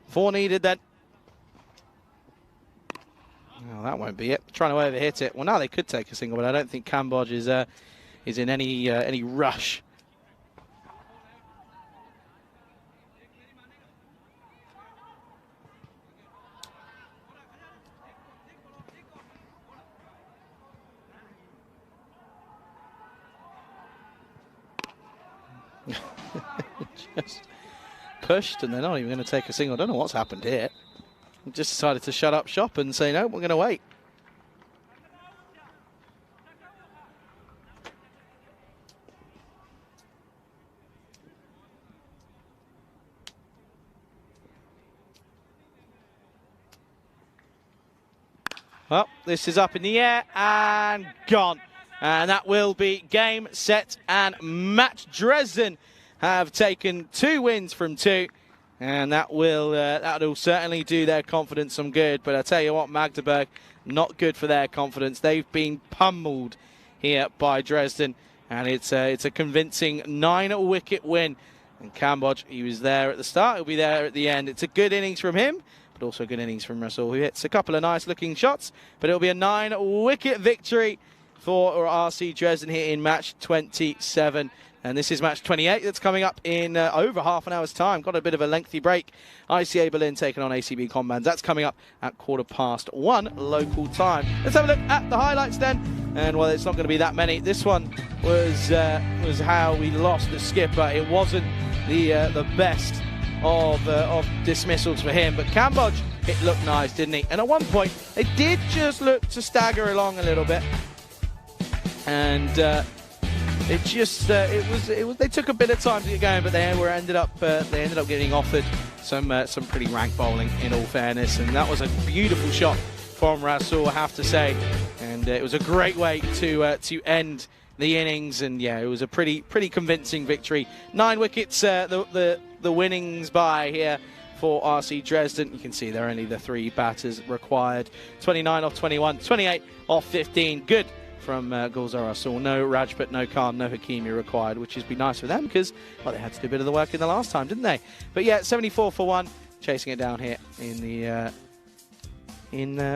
Four needed then. Oh, that won't be it. Trying to overhit it. Well, now they could take a single, but I don't think Cambodge is in any rush. Just pushed, and they're not even going to take a single. I don't know what's happened here. Just decided to shut up shop and say, no, we're going to wait. Well, this is up in the air and gone. And that will be game, set, and match. Dresden have taken 2 wins from 2. And that'll certainly do their confidence some good. But I tell you what, Magdeburg, not good for their confidence. They've been pummeled here by Dresden, and it's a convincing 9-wicket win. And Cambodge, he was there at the start, he'll be there at the end. It's a good innings from him, but also a good innings from Rasul, who hits a couple of nice-looking shots. But it'll be a 9-wicket victory for RC Dresden here in match 27. And this is match 28 that's coming up in over half an hour's time. Got a bit of a lengthy break. ICA Berlin taking on ACB Combands. That's coming up at 1:15 local time. Let's have a look at the highlights then. And, well, it's not going to be that many. This one was how we lost the skipper. It wasn't the best of dismissals for him. But Cambodge, it looked nice, didn't he? And at one point, they did just look to stagger along a little bit. And it just they took a bit of time to get going, but they ended up getting offered some pretty rank bowling, in all fairness, and that was a beautiful shot from Rasul, I have to say, and it was a great way to end the innings. And yeah, it was a pretty convincing victory. 9 wickets, the winnings by here for RC Dresden. You can see they're only the 3 batters required. 29 off 21, 28 off 15. Good from Gulzar Rasul. No Rajput, no Khan, no Hakimi required, which has been nice for them because, well, they had to do a bit of the work in the last time, didn't they? But yeah, 74 for 1, chasing it down here in the in the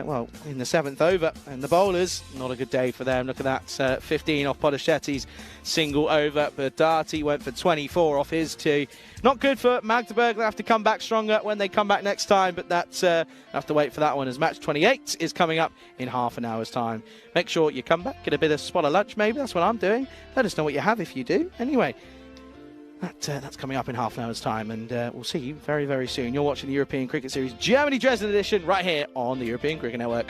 7th over. And the bowlers, not a good day for them. Look at that, 15 off Podeshetti's single over. But Darty went for 24 off his 2. Not good for Magdeburg. They'll have to come back stronger when they come back next time, but that's I'll have to wait for that one, as match 28 is coming up in half an hour's time. Make sure you come back, get a bit of spot of lunch maybe. That's what I'm doing. Let us know what you have if you do. Anyway, that's coming up in half an hour's time, and we'll see you very, very soon. You're watching the European Cricket Series Germany-Dresden edition right here on the European Cricket Network.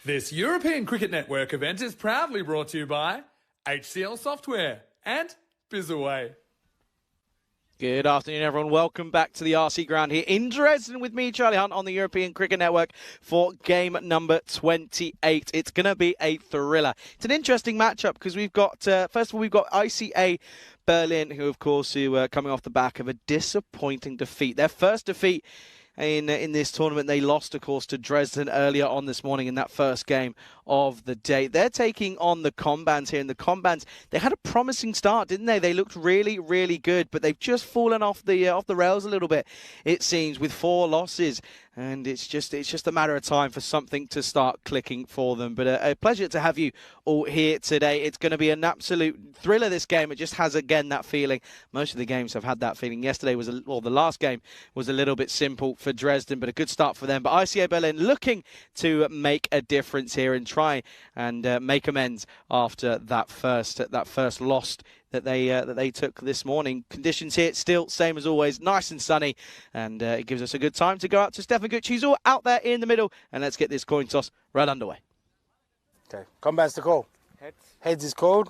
This European Cricket Network event is proudly brought to you by HCL Software and Bizaway. Good afternoon, everyone. Welcome back to the RC ground here in Dresden with me, Charlie Hunt, on the European Cricket Network for game number 28. It's going to be a thriller. It's an interesting matchup because we've got, first of all, we've got ICA Berlin, who, of course, are coming off the back of a disappointing defeat. Their first defeat in this tournament. They lost, of course, to Dresden earlier on this morning in that first game of the day. They're taking on the Combans here, and the Combans, they had a promising start, didn't they? They looked really, really good, but they've just fallen off the rails a little bit, it seems, with 4 losses. And it's just a matter of time for something to start clicking for them. But a pleasure to have you all here today. It's going to be an absolute thriller, this game. It just has, again, that feeling. Most of the games have had that feeling. Yesterday was, the last game was a little bit simple for Dresden, but a good start for them. But ICA Berlin looking to make a difference here and try and make amends after that first loss that they took this morning. Conditions here still same as always, nice and sunny, and it gives us a good time to go out to Stefan Gucci, who's all out there in the middle, and let's get this coin toss right underway. Okay, Combats to call. Heads is called.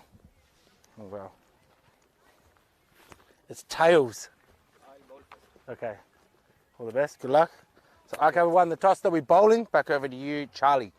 Oh well. It's tails. Okay. All the best. Good luck. So ICA won the toss. They'll be bowling. Back over to you, Charlie.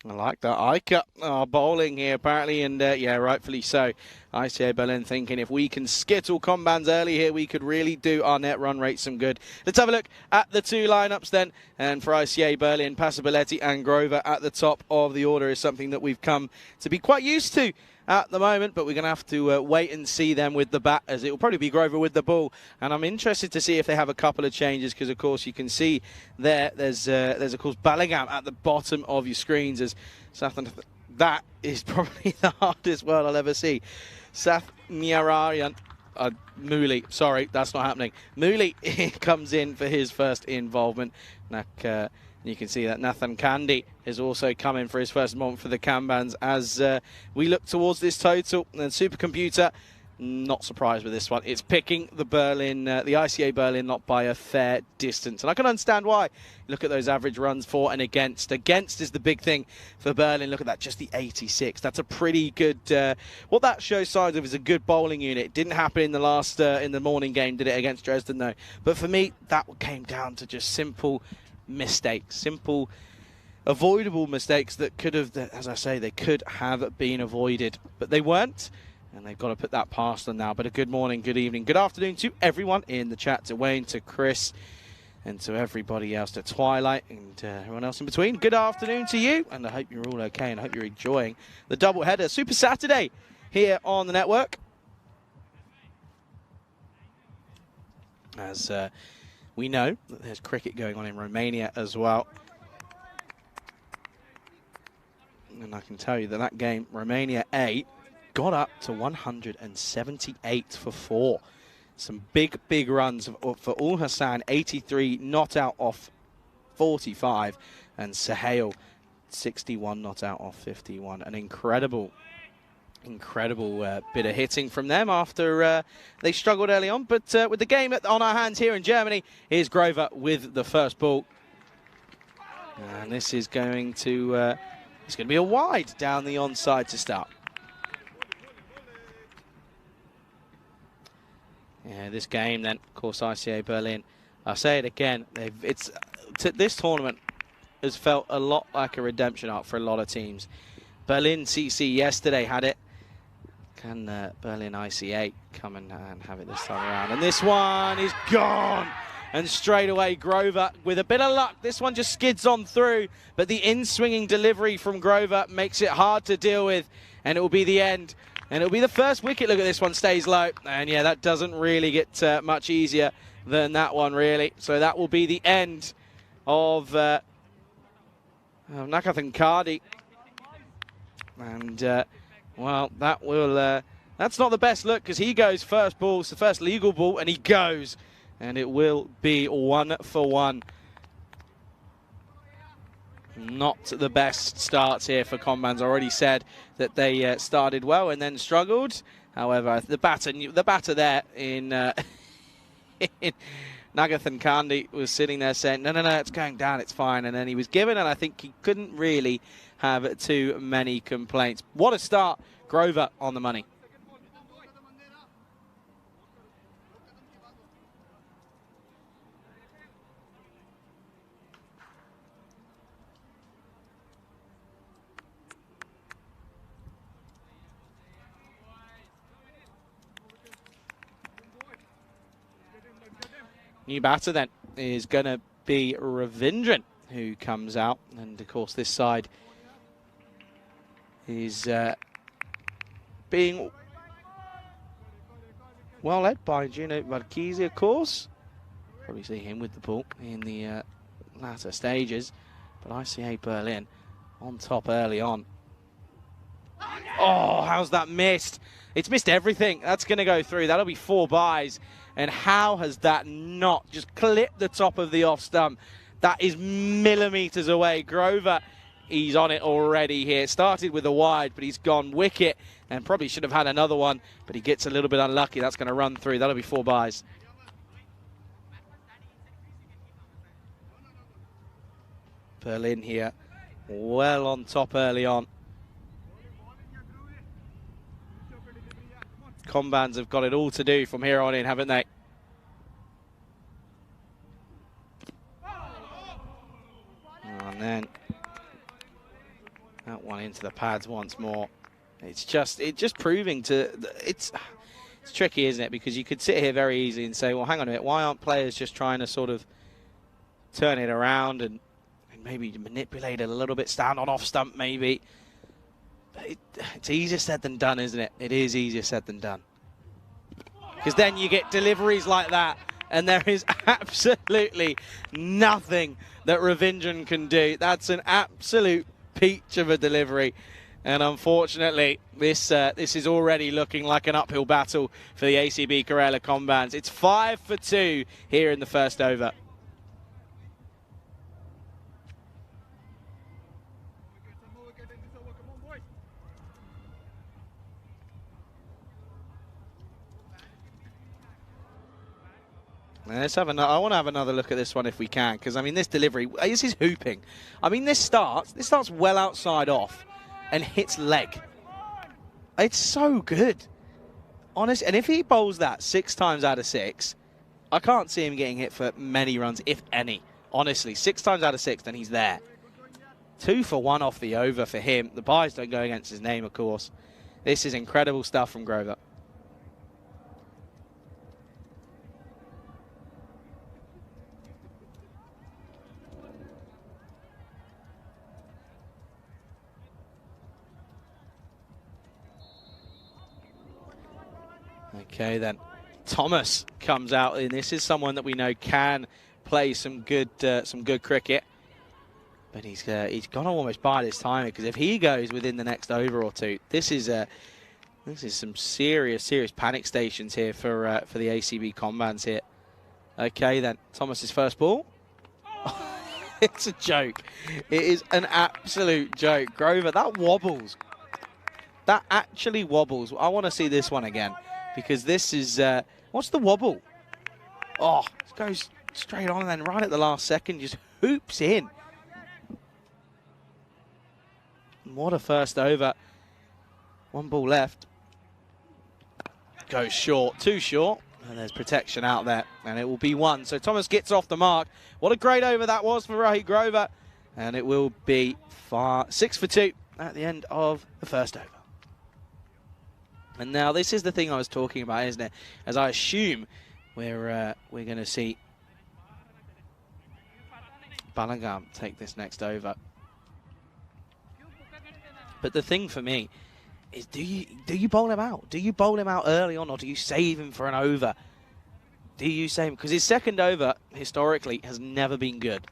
I like that. ICA bowling here, apparently, and yeah, rightfully so. ICA Berlin thinking if we can skittle Combans early here, we could really do our net run rate some good. Let's have a look at the 2 lineups then. And for ICA Berlin, Passabilletti and Grover at the top of the order is something that we've come to be quite used to at the moment, but we're going to have to wait and see them with the bat, as it will probably be Grover with the ball. And I'm interested to see if they have a couple of changes, because of course you can see there's of course Bellingham at the bottom of your screens as that is probably the hardest word I'll ever see. Sathnyarayan Mooley, sorry, that's not happening. Mooley comes in for his first involvement. You can see that Nathan Kandi is also coming for his first moment for the Combans as we look towards this total. And Supercomputer, not surprised with this one. It's picking the ICA Berlin lot by a fair distance. And I can understand why. Look at those average runs for and against. Against is the big thing for Berlin. Look at that, just the 86. That's a pretty good... what that shows signs of is a good bowling unit. It didn't happen in the morning game, did it, against Dresden, though. But for me, that came down to just simple mistakes, simple avoidable mistakes that could have, as I say, they could have been avoided, but they weren't, and they've got to put that past them now. But a good morning, good evening, good afternoon to everyone in the chat, to Wayne, to Chris, and to everybody else, to Twilight, and everyone else in between. Good afternoon to you, and I hope you're all okay, and I hope you're enjoying the double header Super Saturday here on the network, as we know that there's cricket going on in Romania as well. And I can tell you that game, Romania 8, got up to 178 for 4. Some big, big runs for Ul Hassan, 83 not out off 45. And Sahel, 61 not out off 51. An incredible bit of hitting from them after they struggled early on. But with the game on our hands here in Germany, here's Grover with the first ball. And this is going to be a wide down the onside to start. Yeah, this game then, of course, ICA Berlin. I'll say it again, this tournament has felt a lot like a redemption arc for a lot of teams. Berlin CC yesterday had it. Can Berlin ICA come and have it this time around? And this one is gone. And straight away, Grover, with a bit of luck, this one just skids on through. But the in-swinging delivery from Grover makes it hard to deal with. And it will be the end. And it will be the first wicket. Look at this one, stays low. And yeah, that doesn't really get much easier than that one, really. So that will be the end of Nakathan Cardi. And... well, that will. That's not the best look, because he goes first ball. It's the first legal ball, and he goes. And it will be 1 for 1. Not the best starts here for Combans. I already said that they started well and then struggled. However, the batter there in Nagathan Kandi was sitting there saying, no, it's going down, it's fine. And then he was given, and I think he couldn't really have too many complaints. What a start. Grover on the money. New batter then is going to be Ravindran, who comes out. And of course this side is being well led by Gino Marchese, of course. Probably see him with the ball in the latter stages. But ICA Berlin on top early on. Oh, how's that missed? It's missed everything. That's going to go through. That'll be 4 byes. And how has that not just clipped the top of the off stump? That is millimetres away. Grover, he's on it already here. It started with a wide, but he's gone wicket and probably should have had another one, but he gets a little bit unlucky. That's going to run through. That'll be 4 byes. Berlin here, well on top early on. Combans have got it all to do from here on in, haven't they? And then that one into the pads once more. It's just proving to it's tricky, isn't it? Because you could sit here very easily and say, well, hang on a minute, why aren't players just trying to sort of turn it around and maybe manipulate it a little bit, stand on off stump maybe? It's easier said than done, isn't it? It is easier said than done. Because then you get deliveries like that, and there is absolutely nothing that Ravindran can do. That's an absolute peach of a delivery. And unfortunately, this is already looking like an uphill battle for the ACB Karela Combans. It's 5 for 2 here in the first over. Let's have another. I want to have another look at this one if we can, because I mean this delivery, this is hooping. I mean this starts well outside off and hits leg. It's so good, honest. And if he bowls that 6 times out of 6, I can't see him getting hit for many runs, if any. Honestly, 6 times out of 6, then he's there. 2 for 1 off the over for him. The byes don't go against his name, of course. This is incredible stuff from Grover. Okay, then Thomas comes out, and this is someone that we know can play some good cricket. But he's gone almost by this time, because if he goes within the next over or two, this is some serious panic stations here for the ACB Combans here. Okay, then Thomas's first ball. It's a joke. It is an absolute joke. Grover, that wobbles. That actually wobbles. I want to see this one again. Because this is, what's the wobble? Oh, it goes straight on and then right at the last second, just hoops in. What a first over. 1 ball left. Goes short, too short. And there's protection out there, and it will be 1. So Thomas gets off the mark. What a great over that was for Rahi Grover. And it will be 6 for 2 at the end of the first over. And now this is the thing I was talking about, isn't it? As I assume we're going to see Balagam take this next over. But the thing for me is, do you bowl him out? Do you bowl him out early on, or do you save him for an over? Do you save him? Because his second over, historically, has never been good.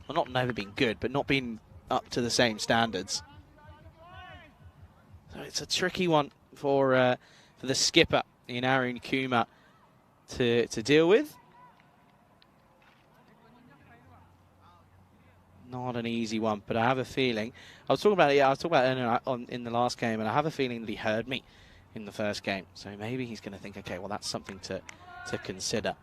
Well, not never been good, but not been up to the same standards. So it's a tricky one for the skipper in Arun Kumar to deal with. Not an easy one, but I have a feeling. I was talking about it in the last game, and I have a feeling that he heard me in the first game. So maybe he's going to think, okay, well, that's something to consider.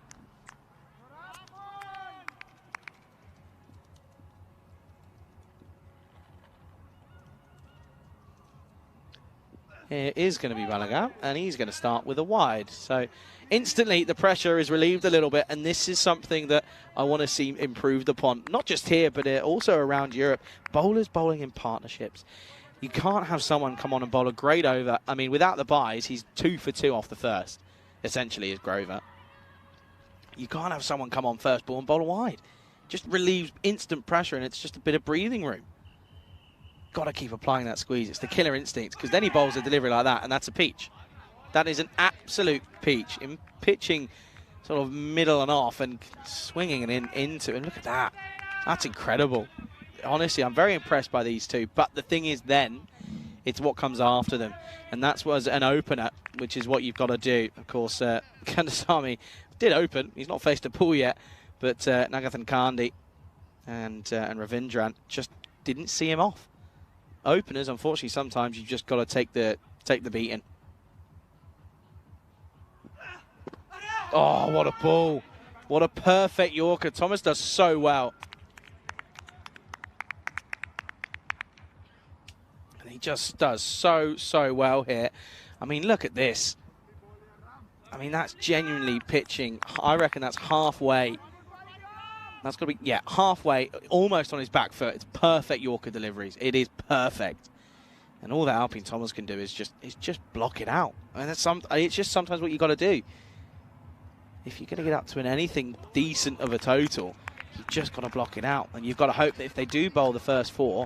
is going to be Malaga, and he's going to start with a wide. So instantly the pressure is relieved a little bit, and this is something that I want to see improved upon, not just here, but also around Europe. Bowlers bowling in partnerships. You can't have someone come on and bowl a great over. I mean, without the buys, he's 2 for 2 off the first, essentially, is Grover. You can't have someone come on first ball and bowl a wide. Just relieves instant pressure, and it's just a bit of breathing room. Got to keep applying that squeeze. It's the killer instinct, because then he bowls a delivery like that, and that's a peach. That is an absolute peach. In pitching sort of middle and off and swinging and into, and look at that. That's incredible. Honestly, I'm very impressed by these two. But the thing is then, it's what comes after them. And that's was an opener, which is what you've got to do. Of course, Kandasamy did open. He's not faced a pull yet. But Nagathan Kandi and Ravindran just didn't see him off. Openers, unfortunately, sometimes you've just got to take the beating. Oh, what a ball. What a perfect Yorker. Thomas does so well. And he just does so well here. I mean, look at this. I mean, that's genuinely pitching. I reckon that's halfway. That's got to be, yeah, halfway, almost on his back foot. It's perfect Yorker deliveries. It is perfect. And all that Alpine Thomas can do is just block it out. And it's just sometimes what you got to do. If you're going to get up to anything decent of a total, you've just got to block it out. And you've got to hope that if they do bowl the first 4,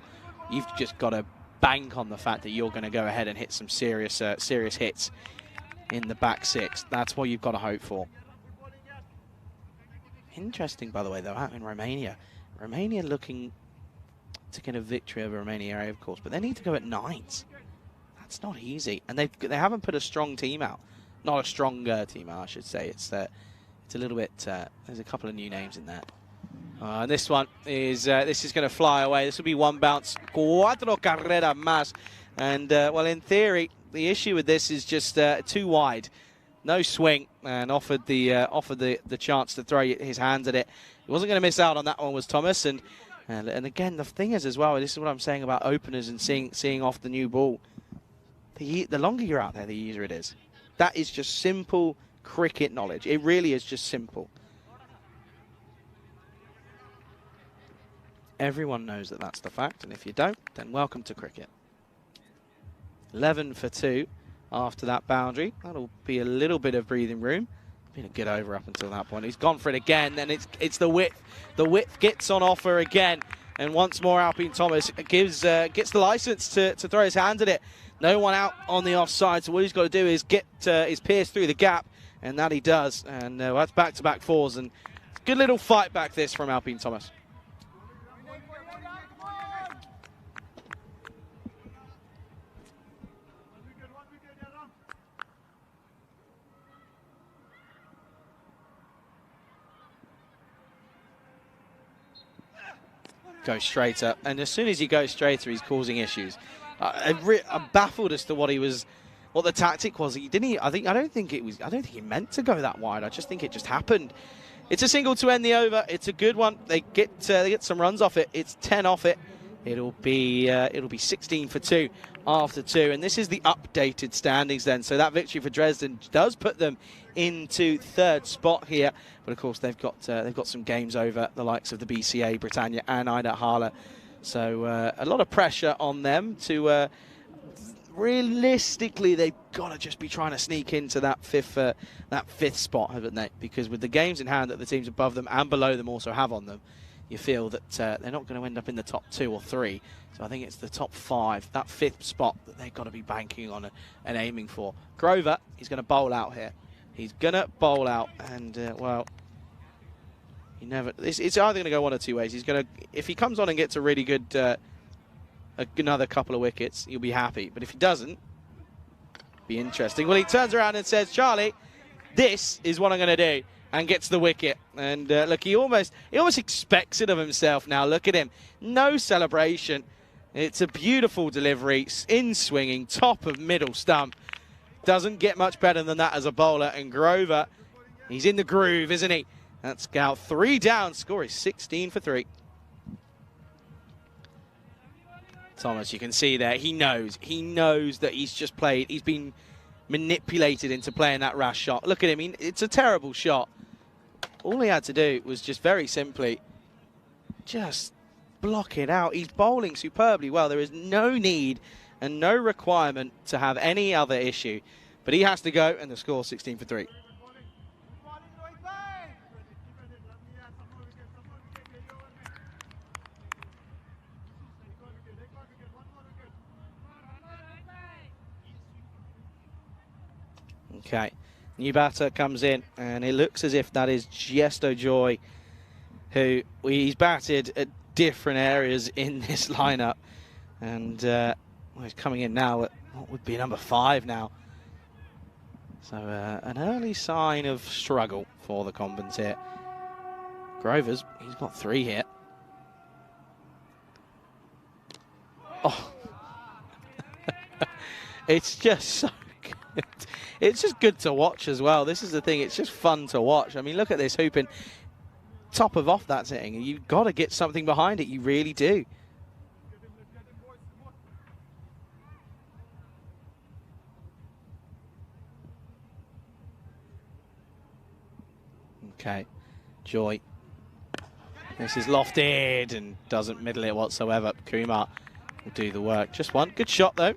you've just got to bank on the fact that you're going to go ahead and hit some serious hits in the back 6. That's what you've got to hope for. Interesting, by the way, though, out in Romania. Romania looking to get a victory over Romania, of course, but they need to go at 9s. That's not easy. And they haven't put a strong team out. Not a stronger team out, I should say. It's a little bit, there's a couple of new names in there. And this one is, this is going to fly away. This will be 1 bounce. Cuatro carrera más. And, well, in theory, the issue with this is just 2 wide. No swing, and offered the chance to throw his hands at it. He wasn't going to miss out on that one, was Thomas. And again, the thing is as well, this is what I'm saying about openers and seeing off the new ball. The longer you're out there, the easier it is. That is just simple cricket knowledge. It really is just simple. Everyone knows that that's the fact, and if you don't, then welcome to cricket. 11 for 2 after that boundary. That'll be a little bit of breathing room. Been a good over up until that point. He's gone for it again, and it's the width. The width gets on offer again, and once more Alpine Thomas gets the license to throw his hand at it. No one out on the offside, so what he's got to do is get his pierce through the gap, and that he does. And that's back-to-back 4s, and good little fight back this from Alpine Thomas. Goes straighter, and as soon as he goes straighter, he's causing issues. I'm baffled as to what the tactic was. I don't think he meant to go that wide. I just think it just happened. It's a single to end the over. It's a good one. They get some runs off it. It's 10 off it. It'll be 16 for 2 after 2, and this is the updated standings then. So that victory for Dresden does put them into 3rd spot here, but of course they've got some games over the likes of the BCA, Britannia, and Ida Hala. So a lot of pressure on them to realistically, they've got to just be trying to sneak into that fifth spot, haven't they? Because with the games in hand that the teams above them and below them also have on them, you feel that they're not going to end up in the top 2 or 3. So I think it's the top 5, that 5th spot that they've got to be banking on and aiming for. Grover, he's going to bowl out here. He's going to bowl out, and well, it's either going to go one or 2 ways. He's going to, if he comes on and gets a really good another couple of wickets, you'll be happy. But if he doesn't, be interesting. Well, he turns around and says, Charlie, this is what I'm going to do, and gets the wicket. And look, he almost expects it of himself now. Look at him. No celebration. It's a beautiful delivery, in swinging, top of middle stump. Doesn't get much better than that as a bowler. And Grover, he's in the groove, isn't he? That's out 3 down. Score is 16 for 3. Thomas, you can see there, he knows that he's just played, he's been manipulated into playing that rash shot. Look at him, it's a terrible shot. All he had to do was just very simply just block it out. He's bowling superbly well. There is no need and no requirement to have any other issue. But he has to go, and the score 16 for 3. Okay, new batter comes in, and it looks as if that is Gesto Joy, who he's batted at different areas in this lineup, and well, he's coming in now at what would be number 5 now. So an early sign of struggle for the Combins here. Grover's, he's got 3 here. Oh, it's just so good. It's just good to watch as well. This is the thing, it's just fun to watch. I mean, look at this hooping. Top of off that's hitting. You've got to get something behind it. You really do. Okay, Joy. This is lofted and doesn't middle it whatsoever. Kumar will do the work. Just one. Good shot, though.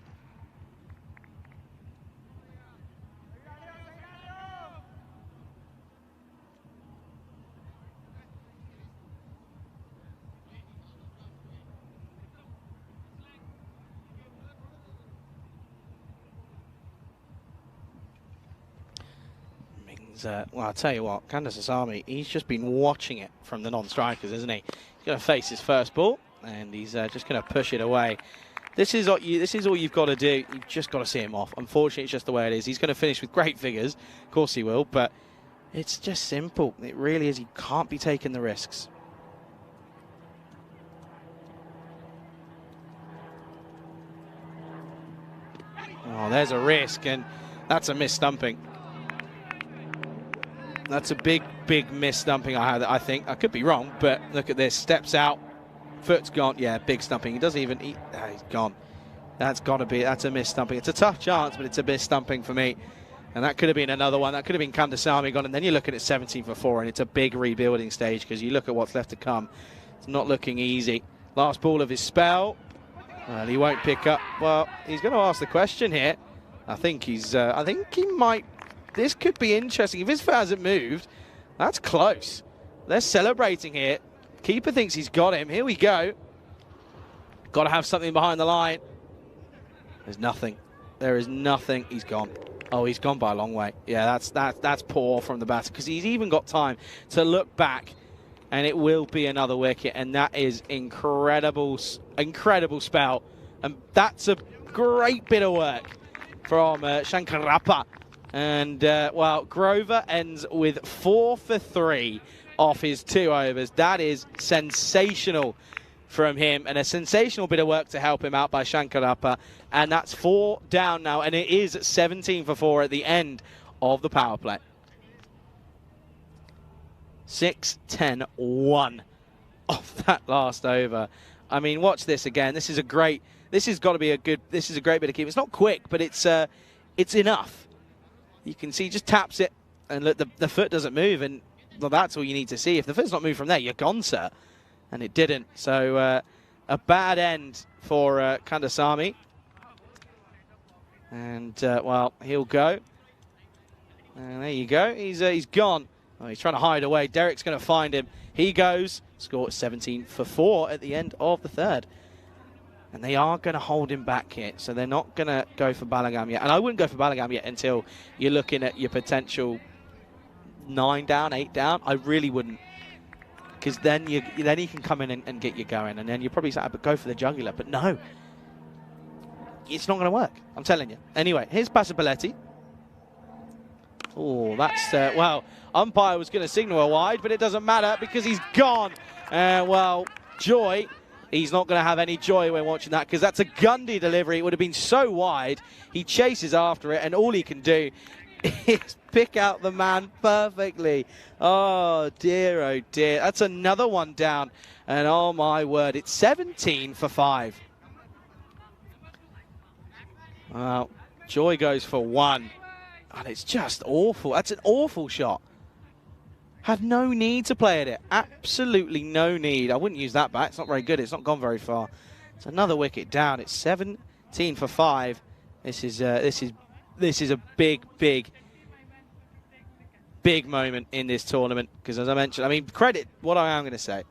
Well, I'll tell you what, Kandasamy, he's just been watching it from the non-strikers, isn't he? He's going to face his first ball, and he's just going to push it away. This is all you've got to do. You've just got to see him off. Unfortunately, it's just the way it is. He's going to finish with great figures. Of course he will, but it's just simple. It really is. You can't be taking the risks. Oh, there's a risk, and that's a missed stumping. That's a big, big miss stumping I think. I could be wrong, but look at this. Steps out. Foot's gone. Yeah, big stumping. He doesn't even eat. He's gone. That's got to be. That's a miss stumping. It's a tough chance, but it's a miss stumping for me. And that could have been another one. That could have been Kandasamy gone. And then you're looking at 17 for 4, and it's a big rebuilding stage because you look at what's left to come. It's not looking easy. Last ball of his spell. Well, he won't pick up. Well, he's going to ask the question here. I think he's. I think he might. This could be interesting. If his foot hasn't moved, that's close. They're celebrating here. Keeper thinks he's got him. Here we go. Got to have something behind the line. There's nothing. There is nothing. He's gone. Oh, he's gone by a long way. Yeah, that's poor from the batter because he's even got time to look back, and it will be another wicket, and that is incredible, incredible spell, and that's a great bit of work from Shankarappa. And, well, Grover ends with 4 for 3 off his 2 overs. That is sensational from him, and a sensational bit of work to help him out by Shankarappa. And that's 4 down now, and it is 17 for 4 at the end of the power play. 6-10-1 off that last over. I mean, watch this again. This is a great. This has got to be a good. This is a great bit of keeping. It's not quick, but it's enough. You can see, just taps it, and look, the foot doesn't move, and well, that's all you need to see. If the foot's not moved from there, you're gone, sir. And it didn't. So a bad end for Kandasamy. And, well, he'll go. And there you go. He's gone. Oh, he's trying to hide away. Derek's going to find him. He goes. Score 17 for 4 at the end of the 3rd. And they are going to hold him back here. So they're not going to go for Balagam yet. And I wouldn't go for Balagam yet until you're looking at your potential 9 down, 8 down. I really wouldn't. Because then he can come in and get you going. And then you probably say, but go for the jugular. But no. It's not going to work. I'm telling you. Anyway, here's Pasapaletti. Oh, that's, well, umpire was going to signal a wide, but it doesn't matter because he's gone. Well, Joy, he's not going to have any joy when watching that because that's a Gundy delivery. It would have been so wide. He chases after it, and all he can do is pick out the man perfectly. Oh, dear, oh, dear. That's another one down. And oh, my word, it's 17 for 5. Well, Joy goes for 1. And it's just awful. That's an awful shot. Had no need to play at it. Absolutely no need. I wouldn't use that back. It's not very good. It's not gone very far. It's another wicket down. It's 17 for 5. This is a big moment in this tournament, because as I mentioned, I mean, what I am going to say,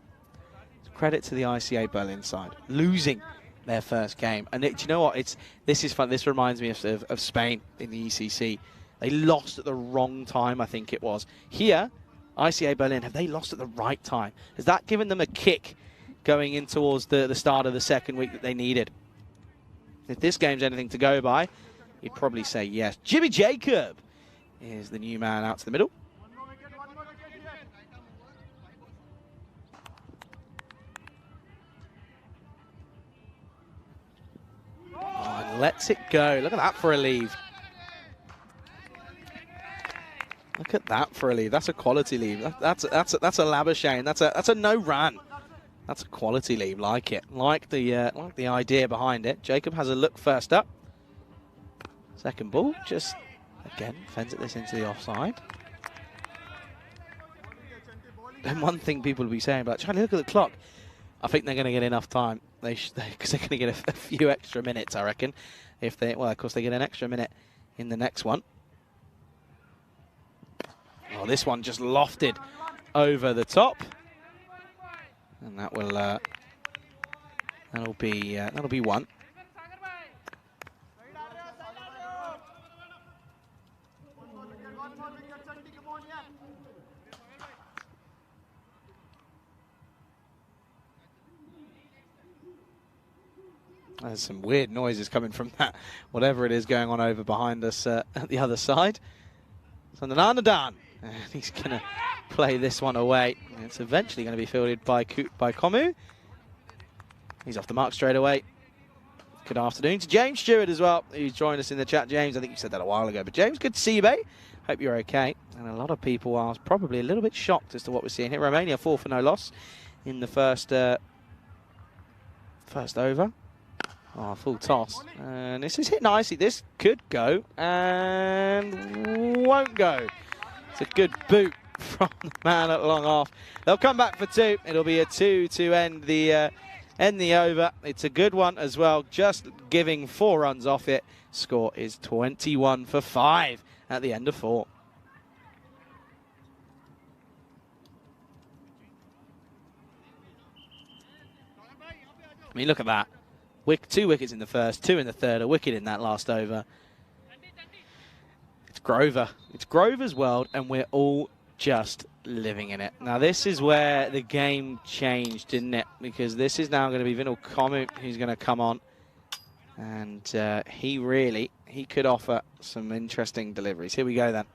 credit to the ICA Berlin side losing their first game. And do you know what? This is fun. This reminds me of Spain in the ECC. They lost at the wrong time, I think it was. Here, ICA Berlin, have they lost at the right time? Has that given them a kick going in towards the start of the second week that they needed? If this game's anything to go by, you'd probably say yes. Jimmy Jacob is the new man out to the middle. Oh, and lets it go. Look at that for a leave. Look at that for a leave. That's a quality leave. That's a Labuschagne. That's a no run. That's a quality leave. Like it. Like the idea behind it. Jacob has a look first up. Second ball, just again fends this into the offside. And one thing people will be saying about Charlie, look at the clock. I think they're going to get enough time. Because they're going to get a few extra minutes, I reckon. Well, of course they get an extra minute in the next one. Oh, this one just lofted over the top, and that will that'll be 1. There's some weird noises coming from that, whatever it is going on over behind us at the other side. So Nananadan. And he's going to play this one away. It's eventually going to be fielded by Komu. He's off the mark straight away. Good afternoon to James Stewart as well, who's joined us in the chat. James, I think you said that a while ago. But James, good to see you, mate. Hope you're okay. And a lot of people are probably a little bit shocked as to what we're seeing here. Romania 4 for no loss in the first over. Oh, full toss. And this is hit nicely. This could go and won't go. It's a good boot from the man at long off. They'll come back for 2. It'll be a 2 to end the over. It's a good one as well, just giving 4 runs off it. Score is 21 for 5 at the end of 4. I mean, look at that. 2 wickets in the first, 2 in the third, a wicket in that last over. It's Grover. It's Grover's world, and we're all just living in it. Now, this is where the game changed, didn't it? Because this is now going to be Vinal Komu who's going to come on. And he could offer some interesting deliveries. Here we go, then.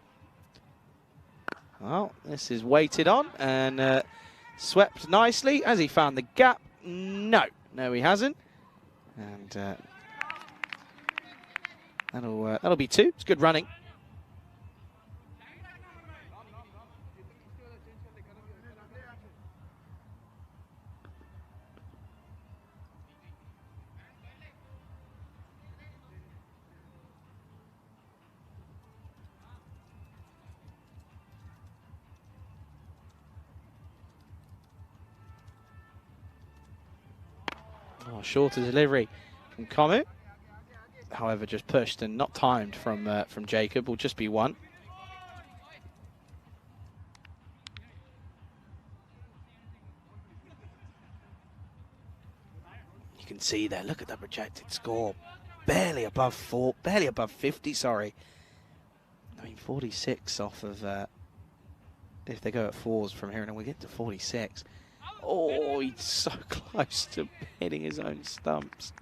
Well, this is weighted on and swept nicely. Has he found the gap? No, he hasn't. And that'll be 2. It's good running. Oh, shorter delivery from Komu. However, just pushed and not timed from Jacob. Will just be 1. You can see there. Look at the projected score. Barely above 50. Sorry. I mean, 46 off of. If they go at 4s from here, and we get to 46. Oh, he's so close to hitting his own stumps.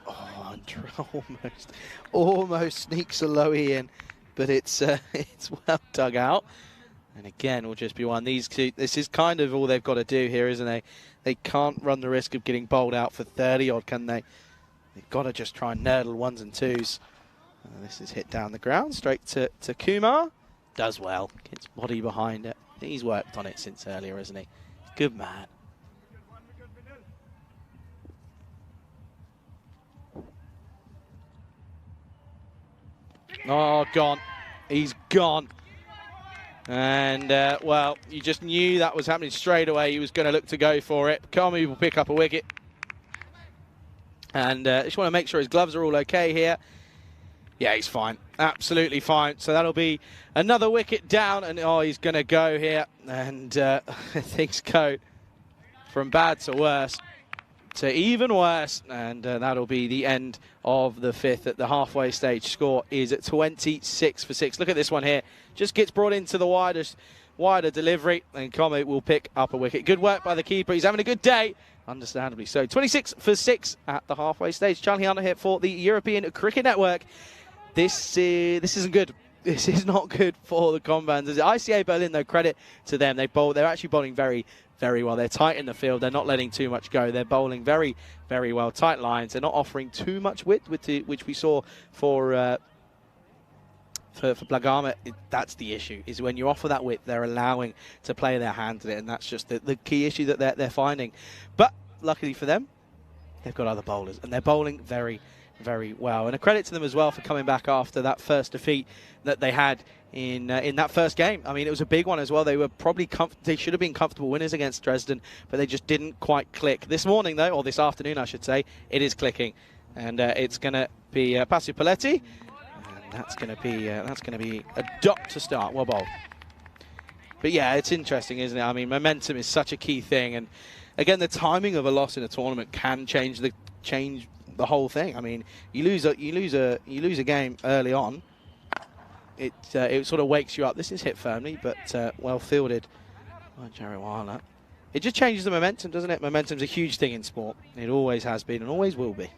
Oh, Andrew almost sneaks a lowie in, but it's well dug out. And again, will just be 1. These two, this is kind of all they've got to do here, isn't it? They can't run the risk of getting bowled out for 30 odd, can they? They've got to just try and nurdle 1s and 2s. This is hit down the ground, straight to Kumar. Does well. Gets body behind it. He's worked on it since earlier, isn't he? Good man. Oh, gone. He's gone. And, well, you just knew that was happening straight away. He was going to look to go for it. Kami will pick up a wicket. And just want to make sure his gloves are all okay here. Yeah, he's fine. Absolutely fine. So that'll be another wicket down. And, oh, he's going to go here. And things go from bad to worse to even worse. And that'll be the end of the 5th at the halfway stage. Score is at 26 for 6. Look at this one here. Just gets brought into the wider delivery. And Comet will pick up a wicket. Good work by the keeper. He's having a good day. Understandably so. 26 for 6 at the halfway stage. Charlie Hunter here for the European Cricket Network. This isn't good. This is not good for the Combans. ICA Berlin, though, credit to them. They're actually bowling very, very well. They're tight in the field. They're not letting too much go. They're bowling very, very well. Tight lines. They're not offering too much width, which we saw for Blagama. That's the issue, is when you offer that width, they're allowing to play their hand at it, and that's just the key issue that they're finding. But luckily for them, they've got other bowlers, and they're bowling very, very well. And a credit to them as well for coming back after that first defeat that they had in that first game. I mean, it was a big one as well. They were probably they should have been comfortable winners against Dresden, but they just didn't quite click. This morning, though, or this afternoon, I should say, it is clicking, and it's going to be Passu Paletti. That's going to be a dot to start. Well bowled. But yeah, it's interesting, isn't it? I mean, momentum is such a key thing, and again, the timing of a loss in a tournament can change the whole thing. I mean, you lose a game early on, it sort of wakes you up. This is hit firmly, but well fielded by Jariwala. It just changes the momentum, doesn't it? Momentum's a huge thing in sport. It always has been and always will be.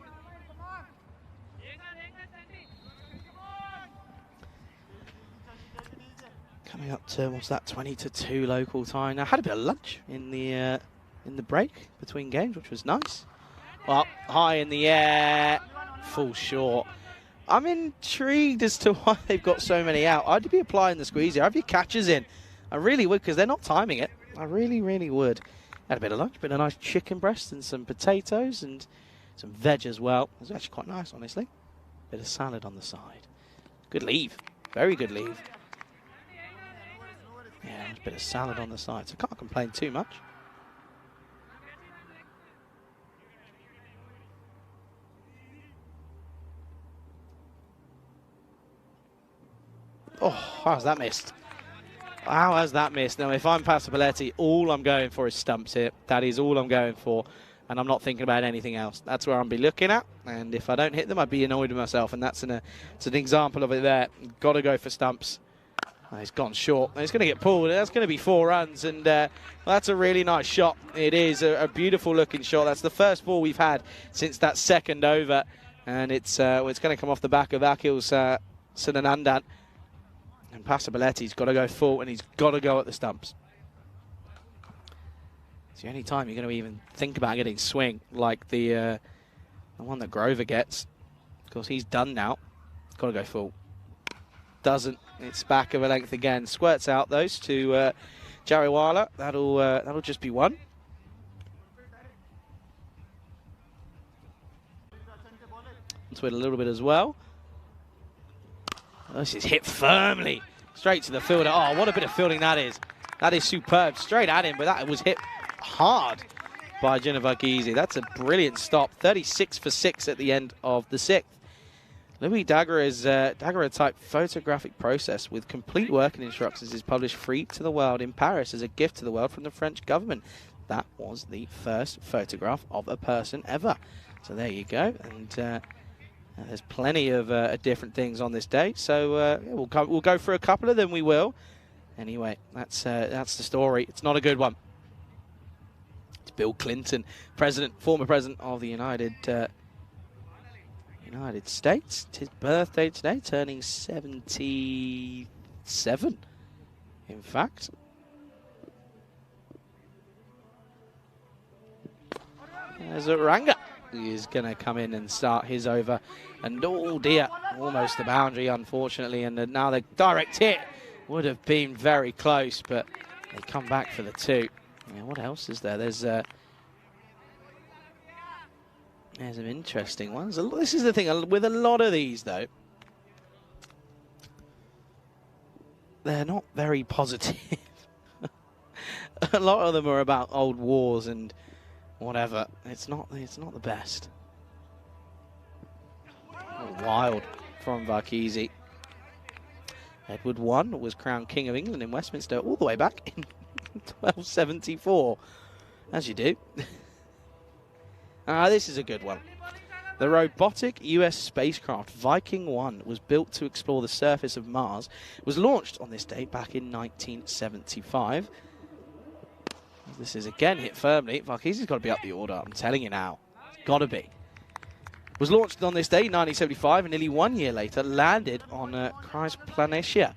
Coming up to, what's that, 20 to 2 local time. Now, had a bit of lunch in the break between games, which was nice. Well, high in the air, full short. I'm intrigued as to why they've got so many out. I'd be applying the squeeze here. I'd be catchers in. I really would, because they're not timing it. I really, really would. Had a bit of lunch, bit of nice chicken breast and some potatoes and some veg as well. It was actually quite nice, honestly. Bit of salad on the side. Good leave. Very good leave. Yeah, a bit of salad on the side, so can't complain too much. Oh, how's that missed? How has that missed? Now, if I'm Passu Paletti, all I'm going for is stumps here. That is all I'm going for, and I'm not thinking about anything else. That's where I'll be looking at, and if I don't hit them, I'd be annoyed with myself, and it's an example of it there. Got to go for stumps. Oh, he's gone short. He's going to get pulled. That's going to be 4 runs, and that's a really nice shot. It is a beautiful looking shot. That's the first ball we've had since that second over, and it's going to come off the back of Akil's Sunanandan. And Passu Paletti's got to go full, and he's got to go at the stumps. It's the only time you're going to even think about getting swing, like the one that Grover gets. Of course, he's done now. Got to go full. Doesn't. It's back of a length again. Squirts out those to Jariwala. That'll just be 1. Onto it a little bit as well. Oh, this is hit firmly. Straight to the fielder. Oh, what a bit of fielding that is. That is superb. Straight at him, but that was hit hard by Jinavagese. That's a brilliant stop. 36 for 6 at the end of the 6th. Louis Daguerre-type photographic process with complete working instructions is published free to the world in Paris as a gift to the world from the French government. That was the first photograph of a person ever. So there you go. And there's plenty of different things on this day. So yeah, we'll go for a couple of them. We will. Anyway, that's the story. It's not a good one. It's Bill Clinton, former president of the United States. It's his birthday today, turning 77, in fact. There's a Ranga. He is going to come in and start his over. And oh dear, almost the boundary, unfortunately. And now the direct hit. Would have been very close, but they come back for the 2. Yeah, what else is there? There's some interesting ones. This is the thing with a lot of these, though. They're not very positive. A lot of them are about old wars and whatever. It's not the best. Oh, wild from Varkisi. Edward I was crowned King of England in Westminster all the way back in 1274. As you do. This is a good one. The robotic US spacecraft Viking 1 was built to explore the surface of Mars. It was launched on this day back in 1975. This is again hit firmly. Varkisi's got to be up the order, I'm telling you now. It's got to be. Was launched on this day, 1975, and nearly 1 year later landed on Planitia,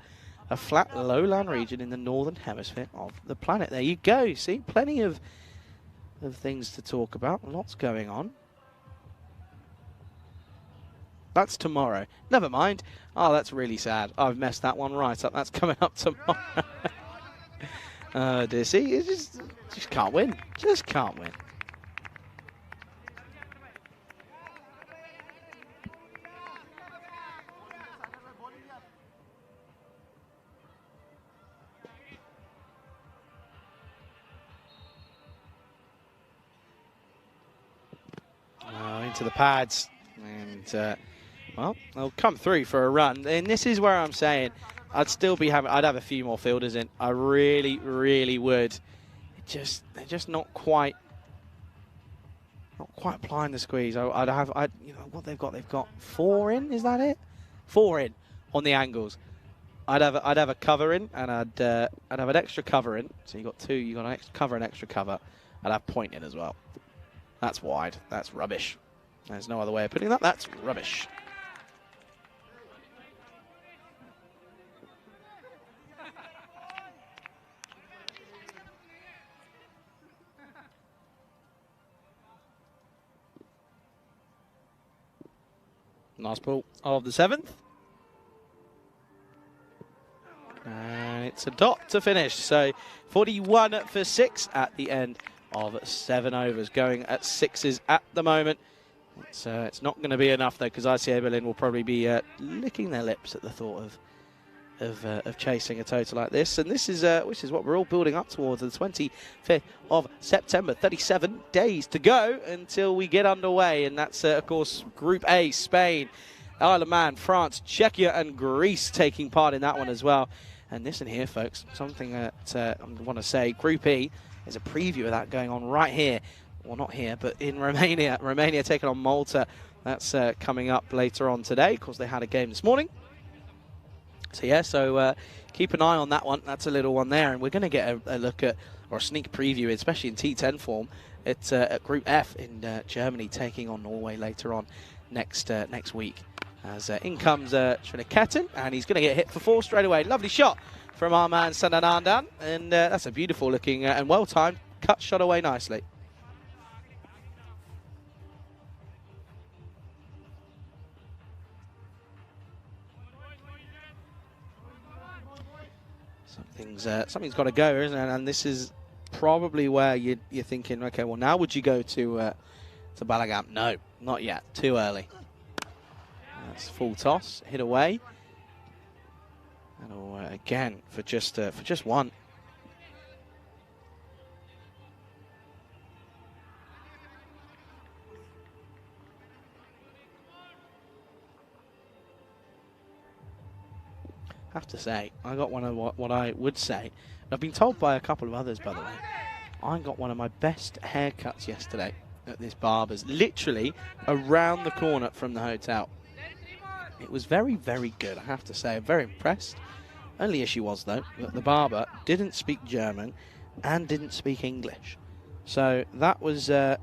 a flat lowland region in the northern hemisphere of the planet. There you go. See, plenty of things to talk about. Lots going on. That's tomorrow. Never mind. Oh, that's really sad. I've messed that one right up. That's coming up tomorrow. Dear, see, you just can't win. Just can't win. Into the pads, and well, they'll come through for a run. And this is where I'm saying I'd have a few more fielders in. I really, really would. They're just not quite applying the squeeze. You know what they've got 4 in. Is that it? 4 in on the angles. I'd have a cover in, and I'd have an extra cover in. So you got 2. You got an extra cover and extra cover. I'd have point in as well. That's wide. That's rubbish. There's no other way of putting that. That's rubbish. Last ball of the 7th. And it's a dot to finish. So 41 for 6 at the end of 7 overs. Going at 6s at the moment. It's not going to be enough, though, because ICA Berlin will probably be licking their lips at the thought of chasing a total like this. And this is which is what we're all building up towards, the 25th of September. 37 days to go until we get underway. And that's, of course, Group A, Spain, Isle of Man, France, Czechia and Greece taking part in that one as well. And listen here, folks, something that I want to say. Group E, there's a preview of that going on right here. Well, not here, but in Romania. Romania taking on Malta. That's coming up later on today. Of course, they had a game this morning. So, yeah, keep an eye on that one. That's a little one there. And we're going to get a look at, or a sneak preview, especially in T10 form, at Group F in Germany taking on Norway later on next week. As in comes Triniketin, and he's going to get hit for 4 straight away. Lovely shot from our man Sandanandan. And that's a beautiful looking and well-timed cut shot away nicely. Something's got to go, isn't it? And this is probably where you're thinking, okay, well, now would you go to Balagam? No, not yet. Too early. That's full toss, hit away, and again for just one. I have to say, I got one of what I would say. I've been told by a couple of others, by the way, I got one of my best haircuts yesterday at this barber's, literally around the corner from the hotel. It was very, very good, I have to say. I'm very impressed. Only issue was, though, that the barber didn't speak German and didn't speak English. So that was that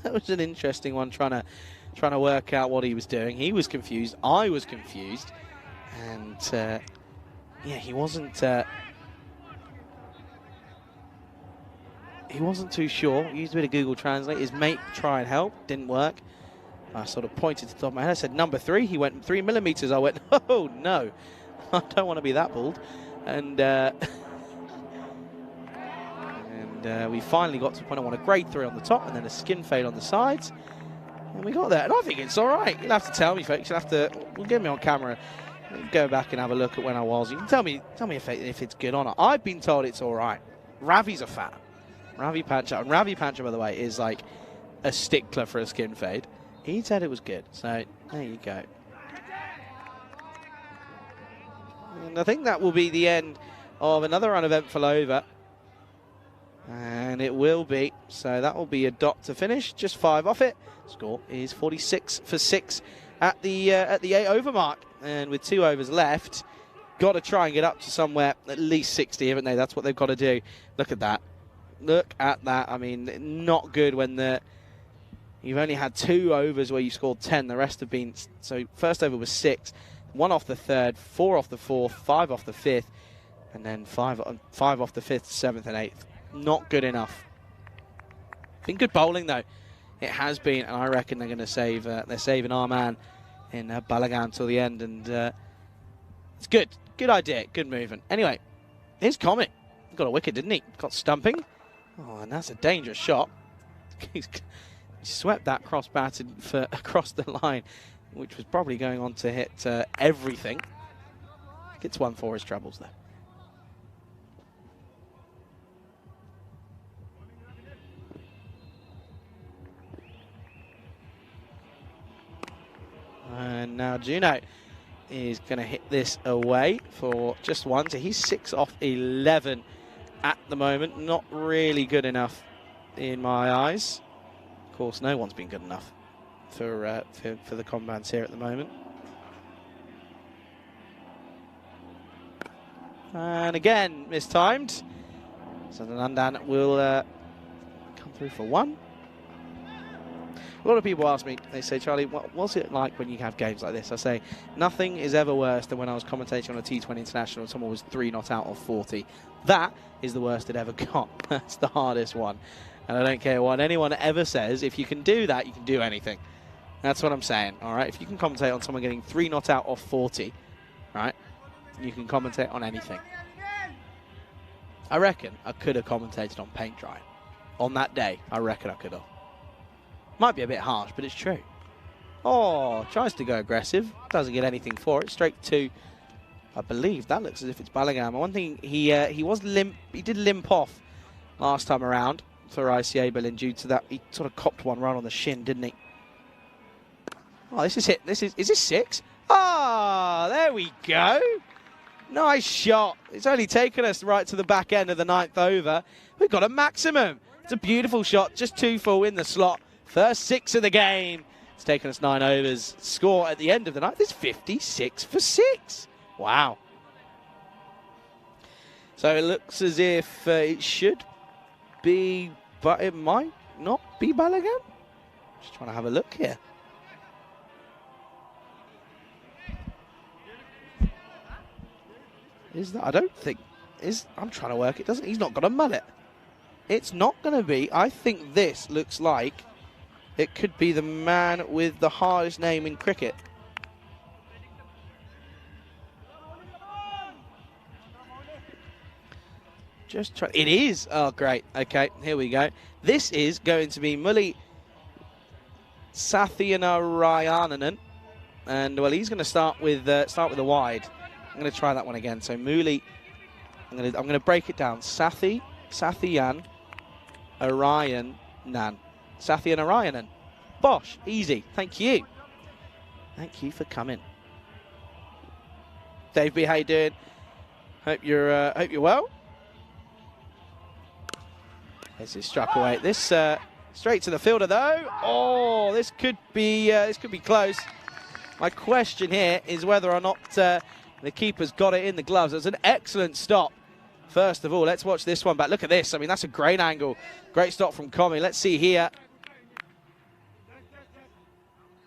was an interesting one, trying to work out what he was doing. He was confused. I was confused. And, yeah, he wasn't too sure. He used a bit of Google Translate. His mate tried and help. Didn't work. I sort of pointed to the top of my head. I said, number 3. He went 3 millimeters. I went, oh, no. I don't want to be that bald. And we finally got to the point I want a grade 3 on the top and then a skin fade on the sides. And we got there. And I think it's all right. You'll have to tell me, folks. You'll have to, we'll get me on camera. Go back and have a look at when I was. You can tell me if it's good or not. I've been told it's all right. Ravi's a fan. Ravi Pancha. And Ravi Pancha, by the way, is like a stickler for a skin fade. He said it was good. So there you go. And I think that will be the end of another uneventful over. And it will be. So that will be a dot to finish. Just 5 off it. Score is 46 for 6 at the 8 over mark. And with 2 overs left, got to try and get up to somewhere at least 60, haven't they? That's what they've got to do. Look at that. Look at that. I mean, not good when you've only had 2 overs where you scored 10. The rest have been, so first over was 6, 1 off the 3rd, 4 off the 4th, 5 off the 5th, and then 5 off the 5th, 7th, and 8th. Not good enough. Been good bowling though. It has been, and I reckon they're going to save. They're saving our man in Balagan till the end, and it's good. Good idea. Good movement. Anyway, here's Comet. Got a wicket, didn't he? Got stumping. Oh, and that's a dangerous shot. He swept that cross-batted across the line, which was probably going on to hit everything. Gets 1 for his troubles, though. And now Juno is going to hit this away for just 1. So he's 6 off 11 at the moment. Not really good enough in my eyes. Of course, no one's been good enough for the combats here at the moment. And again, mistimed. So the Nandan will come through for 1. A lot of people ask me, they say, Charlie, what's it like when you have games like this? I say, nothing is ever worse than when I was commentating on a T20 International and someone was 3 not out of 40. That is the worst it ever got. That's the hardest one. And I don't care what anyone ever says. If you can do that, you can do anything. That's what I'm saying, all right? If you can commentate on someone getting 3 not out of 40, right, you can commentate on anything. I reckon I could have commentated on paint drying. On that day, I reckon I could have. Might be a bit harsh, but it's true. Oh, tries to go aggressive. Doesn't get anything for it. Straight to, I believe, that looks as if it's Balagan. One thing, he was limp. He did limp off last time around for ICA Berlin due to that. He sort of copped one right on the shin, didn't he? Oh, this is hit. Is this 6? Ah, there we go. Nice shot. It's only taken us right to the back end of the 9th over. We've got a maximum. It's a beautiful shot. Just 2 full in the slot. First 6 of the game. It's taken us 9 overs. Score at the end of the night is 56 for 6. Wow. So it looks as if it should be, but it might not be Balagan. Just trying to have a look here. Is that? I don't think. I'm trying to work. It doesn't. He's not got a mullet. It's not going to be. I think this looks like it could be the man with the hardest name in cricket. Just try. It is. Oh, great. Okay, here we go. This is going to be Mulli Satyanarayanan, and well, he's going to start with a wide. I'm going to try that one again. So Mulli, I'm going to break it down. Satyan Arayanan. Satyanarayanan. Bosh, easy. Thank you. Thank you for coming. Dave B, how you doing? Hope you're well. This is struck away. This straight to the fielder though. Oh, this could be close. My question here is whether or not the keeper's got it in the gloves. It's an excellent stop. First of all, let's watch this one back. Look at this. I mean, that's a great angle. Great stop from Comi. Let's see here.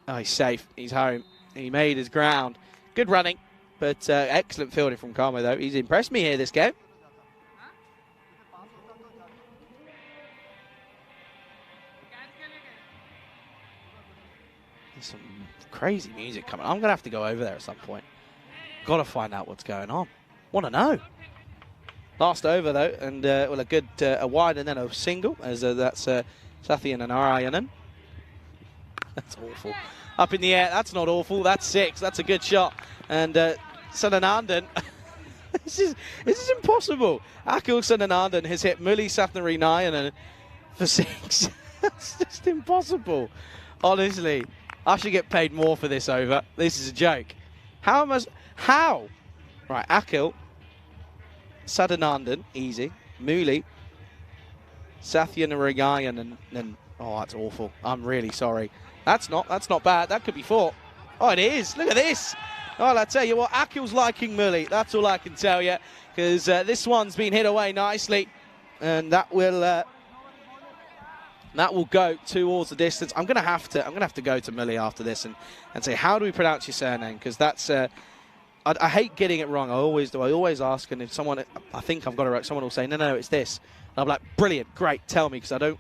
Oh, he's safe. He's home. He made his ground. Good running, but excellent fielding from Comi, though. He's impressed me here this game. There's some crazy music coming. I'm going to have to go over there at some point. Got to find out what's going on. Want to know. Last over, though, and well, a good a wide and then a single, as that's Sathian and Arayanan. That's awful. Up in the air, that's not awful, that's 6, that's a good shot. And Sananandan, this is impossible. Akil Sananandan has hit Muli Sathnarinayanan for 6. That's just impossible. Honestly, I should get paid more for this over. This is a joke. How? Right, Akil, Sadanandan, easy. Muli, Sathnarinayanan, and oh, that's awful. I'm really sorry. That's not bad. That could be 4. Oh, it is. Look at this. Oh, I tell you what, Akil's liking Muli. That's all I can tell you, because this one's been hit away nicely, and that will go towards the distance. I'm gonna have to go to Muli after this and say, how do we pronounce your surname? Because that's I hate getting it wrong. I always do. I always ask, and if someone, I think I've got it right, someone will say, no, it's this. And I'm like, brilliant, great, tell me, because I don't.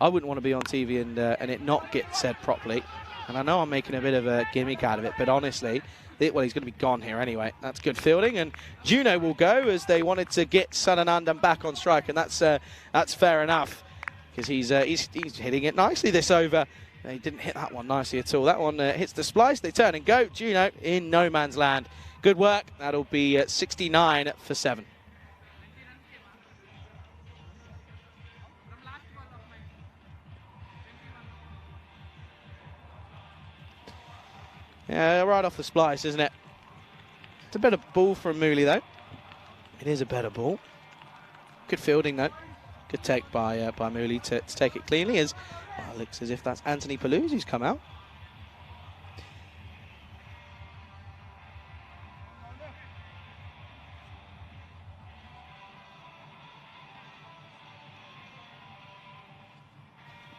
I wouldn't want to be on TV and it not get said properly. And I know I'm making a bit of a gimmick out of it, but honestly, well, he's going to be gone here anyway. That's good fielding, and Juno will go as they wanted to get Sananandan back on strike, and that's fair enough, because he's hitting it nicely this over. He didn't hit that one nicely at all. That one hits the splice. They turn and go. Juno in no man's land. Good work. That'll be 69 for 7. Yeah, right off the splice, isn't it? It's a better ball from Muli, though. It is a better ball. Good fielding, though. Good take by Muli to take it cleanly. As it looks as if that's Anthony Paluz who's come out.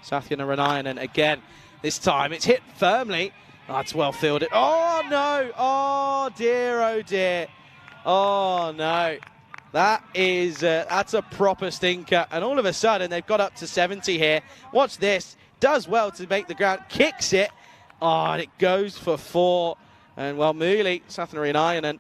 Sathnarinayanan, and again, this time it's hit firmly. Oh, that's well fielded. Oh, no. Oh, dear, oh, dear. Oh, no. That's a proper stinker. And all of a sudden, they've got up to 70 here. Watch this. Does well to make the ground. Kicks it. Oh, and it goes for 4. And, well, Muli, Sathnarinayanan,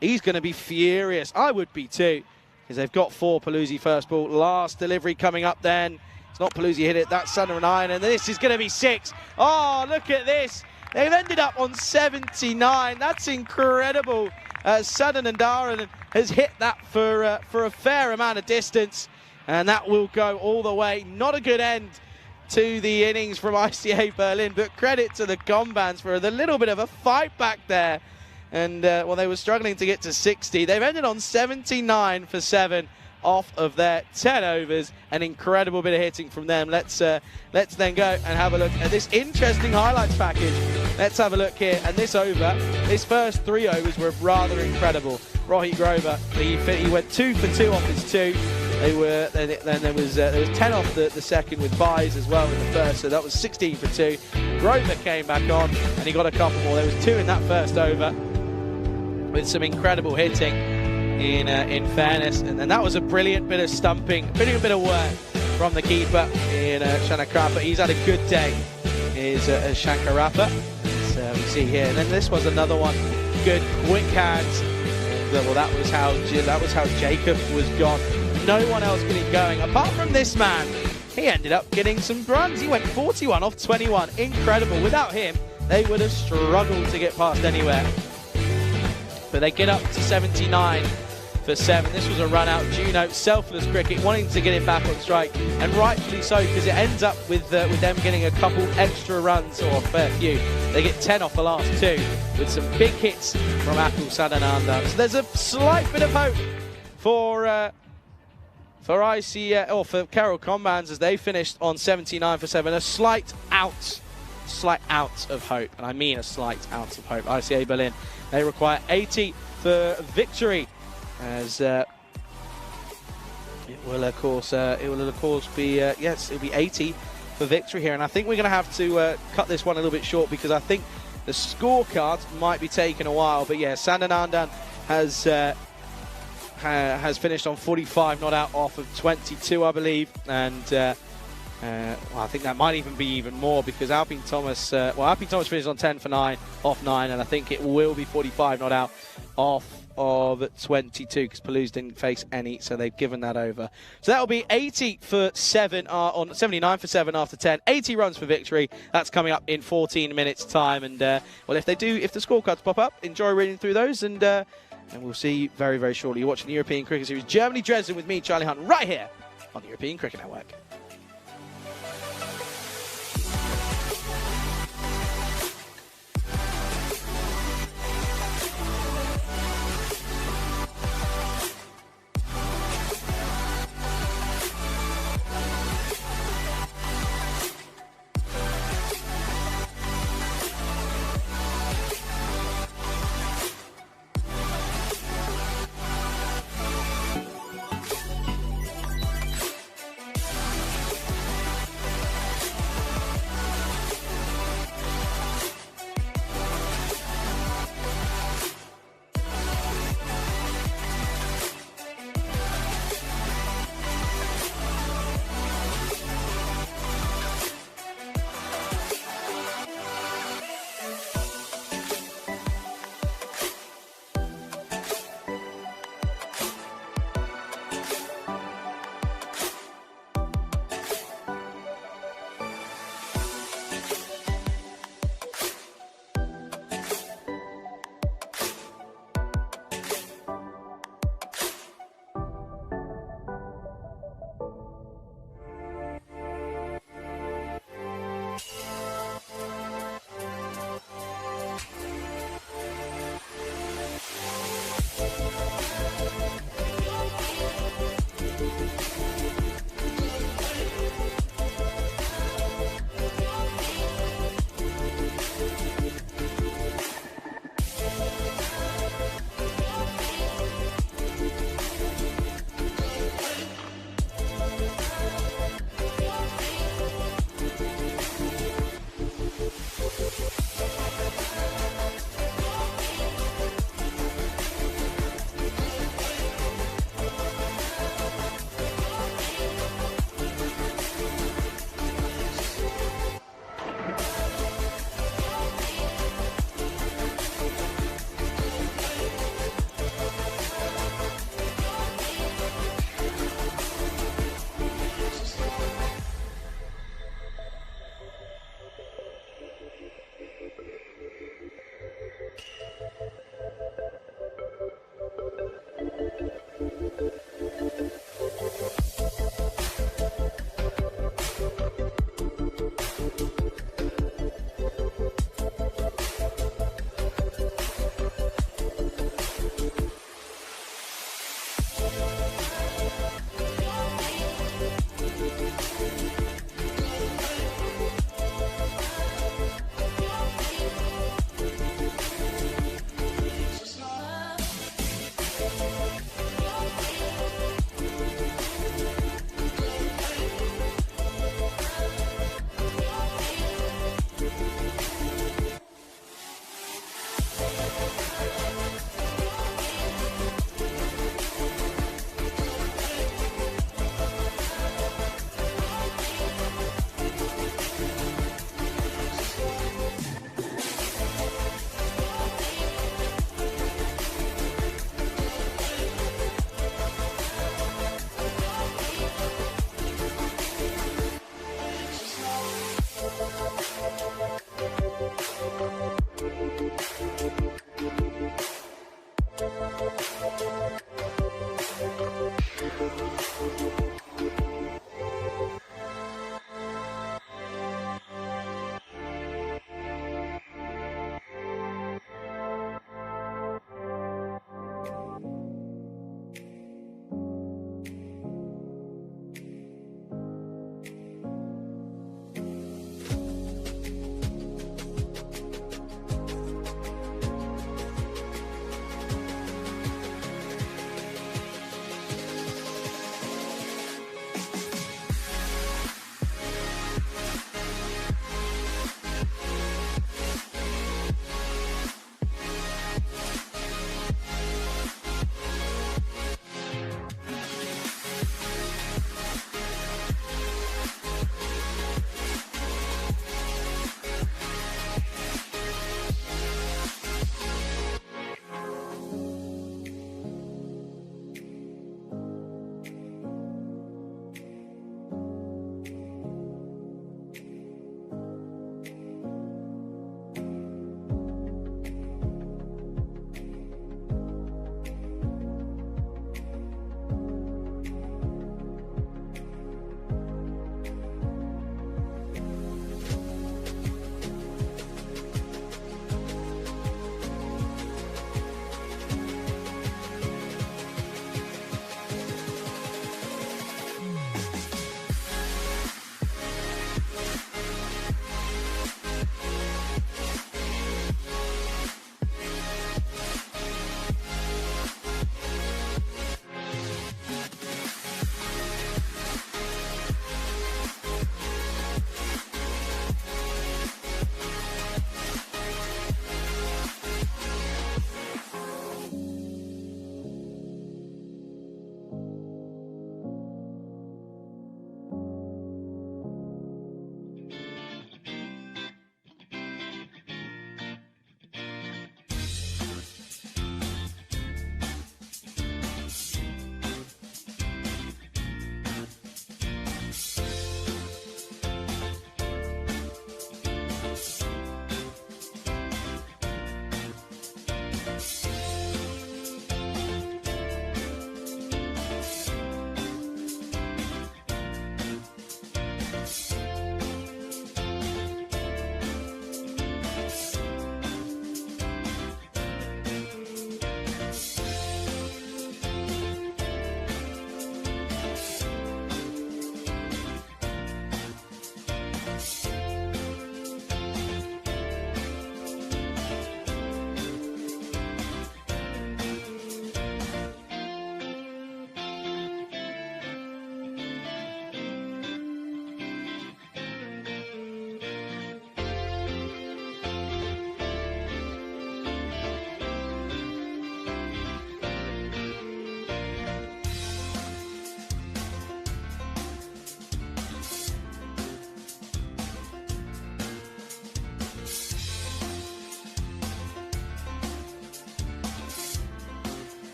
he's going to be furious. I would be too, because they've got 4 Paluzzi first ball. Last delivery coming up then. It's not Paluzzi hit it. That's Sathnarinayanan. And this is going to be 6. Oh, look at this. They've ended up on 79. That's incredible. Sadanandaran has hit that for a fair amount of distance, and that will go all the way. Not a good end to the innings from ICA Berlin, but credit to the Combans for the little bit of a fight back there. And well, they were struggling to get to 60. They've ended on 79 for 7 off of their 10 overs. An incredible bit of hitting from them. Let's then go and have a look at this interesting highlights package. Let's have a look here. And this over, his first 3 overs were rather incredible. Rohit Grover, he went 2 for 2 off his 2. Then there was 10 off the second with buys as well in the first, so that was 16 for 2. Grover came back on and he got a couple more. There was 2 in that first over with some incredible hitting. In fairness, and that was a brilliant bit of stumping, brilliant bit of work from the keeper in Shankarappa. He's had a good day, is Shankarappa. So we see here, and then this was another one, good quick hands. Well, that was how Jacob was gone. No one else getting going apart from this man. He ended up getting some runs. He went 41 off 21. Incredible. Without him, they would have struggled to get past anywhere. But they get up to 79 for 7. This was a run out. Juno, selfless cricket, wanting to get it back on strike, and rightfully so, because it ends up with them getting a couple extra runs, or a fair few. They get 10 off the last 2 with some big hits from Akil Sananandan. So there's a slight bit of hope for Carroll Combans as they finished on 79 for 7. A slight out of hope, and I mean a slight out of hope. ICA Berlin, they require 80 for victory, as it will of course be yes, it'll be 80 for victory here. And I think we're going to have to cut this one a little bit short, because I think the scorecards might be taking a while. But yeah, Sananandan has finished on 45 not out off of 22, I believe, and well, I think that might even be even more, because Alpine Thomas finished on 10 for 9 off 9, and I think it will be 45 not out off of 22 because Palouse didn't face any, so they've given that over. So that'll be 80 for 7 on 79 for 7 after 10. 80 runs for victory. That's coming up in 14 minutes time. And well, if the scorecards pop up, enjoy reading through those, and we'll see you very, very shortly. You're watching the European Cricket Series, Germany Dresden with me, Charlie Hunt, right here on the European Cricket Network.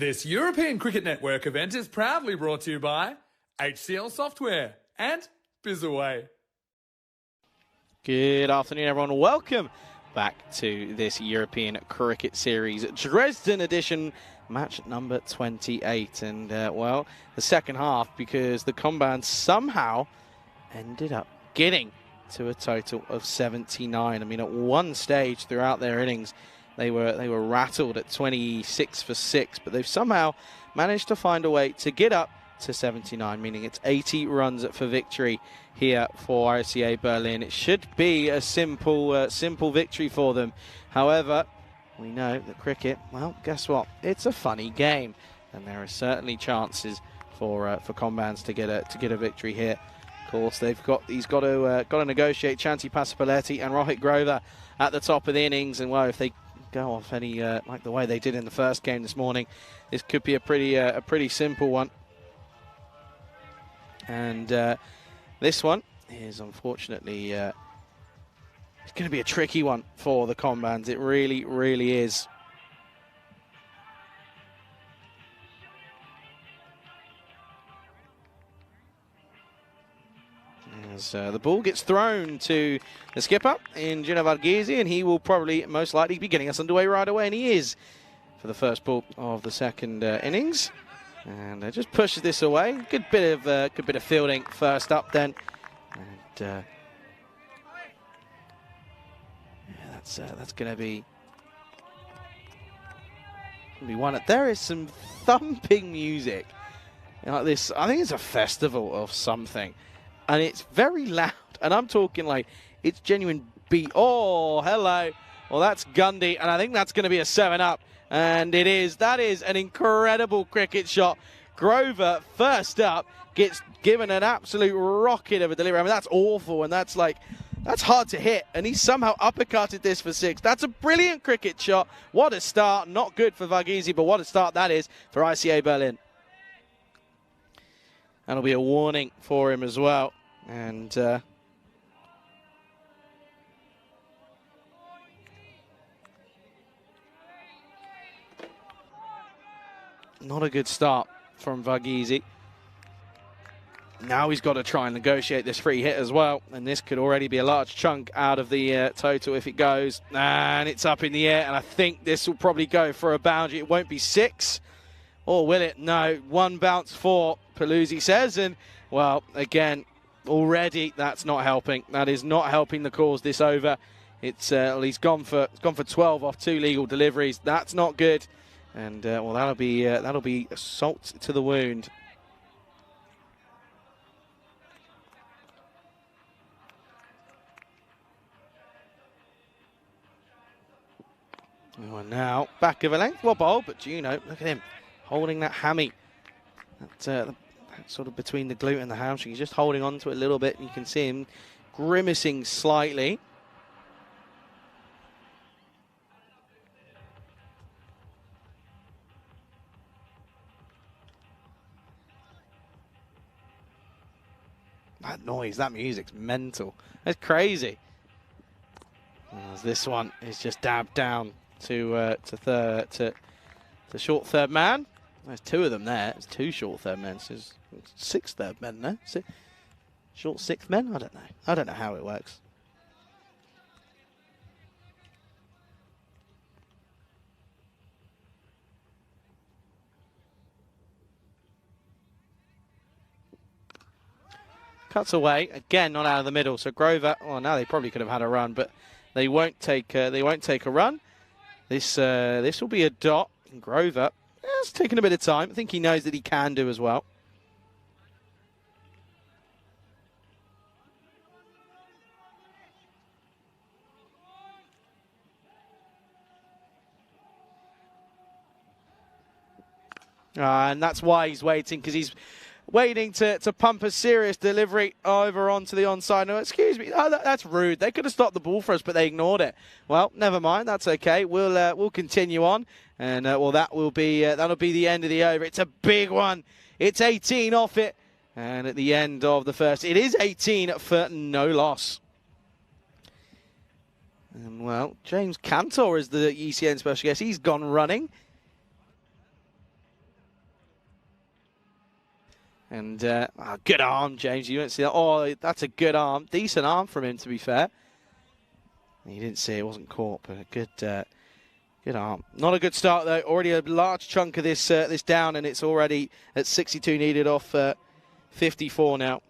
This European Cricket Network event is proudly brought to you by HCL Software and Bizaway. Good afternoon, everyone. Welcome back to this European Cricket Series Dresden edition, match number 28. And, well, the second half, because the Combines somehow ended up getting to a total of 79. I mean, at one stage throughout their innings, they were rattled at 26 for 6, but they've somehow managed to find a way to get up to 79, meaning it's 80 runs for victory here for RCA Berlin. It should be a simple victory for them. However, we know that cricket, well, guess what? It's a funny game, and there are certainly chances for Combines to get a victory here. Of course, he's got to negotiate Chanti Pasapaletti and Rohit Grover at the top of the innings, and well, if they go off any like the way they did in the first game this morning, this could be a pretty simple one. And this one is unfortunately it's going to be a tricky one for the Combines. It really, really is. As the ball gets thrown to the skipper in Gino Varghese, and he will probably most likely be getting us underway right away, and he is for the first ball of the second innings. And just pushes this away. Good bit of fielding first up then, and yeah, that's going to be one. There is some thumping music like this. I think it's a festival of something, and it's very loud. And I'm talking like it's genuine beat. Oh, hello. Well, that's Gundy, and I think that's going to be a 7-up. And it is. That is an incredible cricket shot. Grover, first up, gets given an absolute rocket of a delivery. I mean, that's awful, and that's hard to hit. And he somehow uppercutted this for 6. That's a brilliant cricket shot. What a start. Not good for Varghese, but what a start that is for ICA Berlin. That'll be a warning for him as well. And not a good start from Varghese. Now he's got to try and negotiate this free hit as well, and this could already be a large chunk out of the total if it goes. And it's up in the air, and I think this will probably go for a boundary. It won't be 6, or will it? No, 1 bounce for Paluzzi says, and well, again, already that's not helping. That is not helping the cause this over. It's he's gone for 12 off 2 legal deliveries. That's not good. And well, that'll be salt to the wound. Oh, now back of a length, well bowled, but Juno, look at him holding that hammy. That's sort of between the glute and the hamstring. He's just holding on to it a little bit. You can see him grimacing slightly. That noise, that music's mental. That's crazy. As this one is just dabbed down to short third man. There's 2 of them there. It's 2 short third men. So there's 6 third men there. Short 6th men? I don't know. I don't know how it works. Cuts away again, not out of the middle. So Grover. Well, now they probably could have had a run, but they won't take. They won't take a run. This will be a dot. And Grover, it's taken a bit of time. I think he knows that he can do as well. And that's why he's waiting, because he's waiting to pump a serious delivery over onto the onside. No, excuse me, that's rude. They could have stopped the ball for us, but they ignored it. Well, never mind. That's okay. We'll continue on, and well, that'll be the end of the over. It's a big one. It's 18 off it, and at the end of the first, it is 18 for no loss. And well, James Cantor is the ECN special guest. He's gone running. And good arm, James. You don't see that. Oh, that's a good arm. Decent arm from him, to be fair. He didn't see it. Wasn't caught, but a good arm. Not a good start, though. Already a large chunk of this this down, and it's already at 62 needed off 54 now.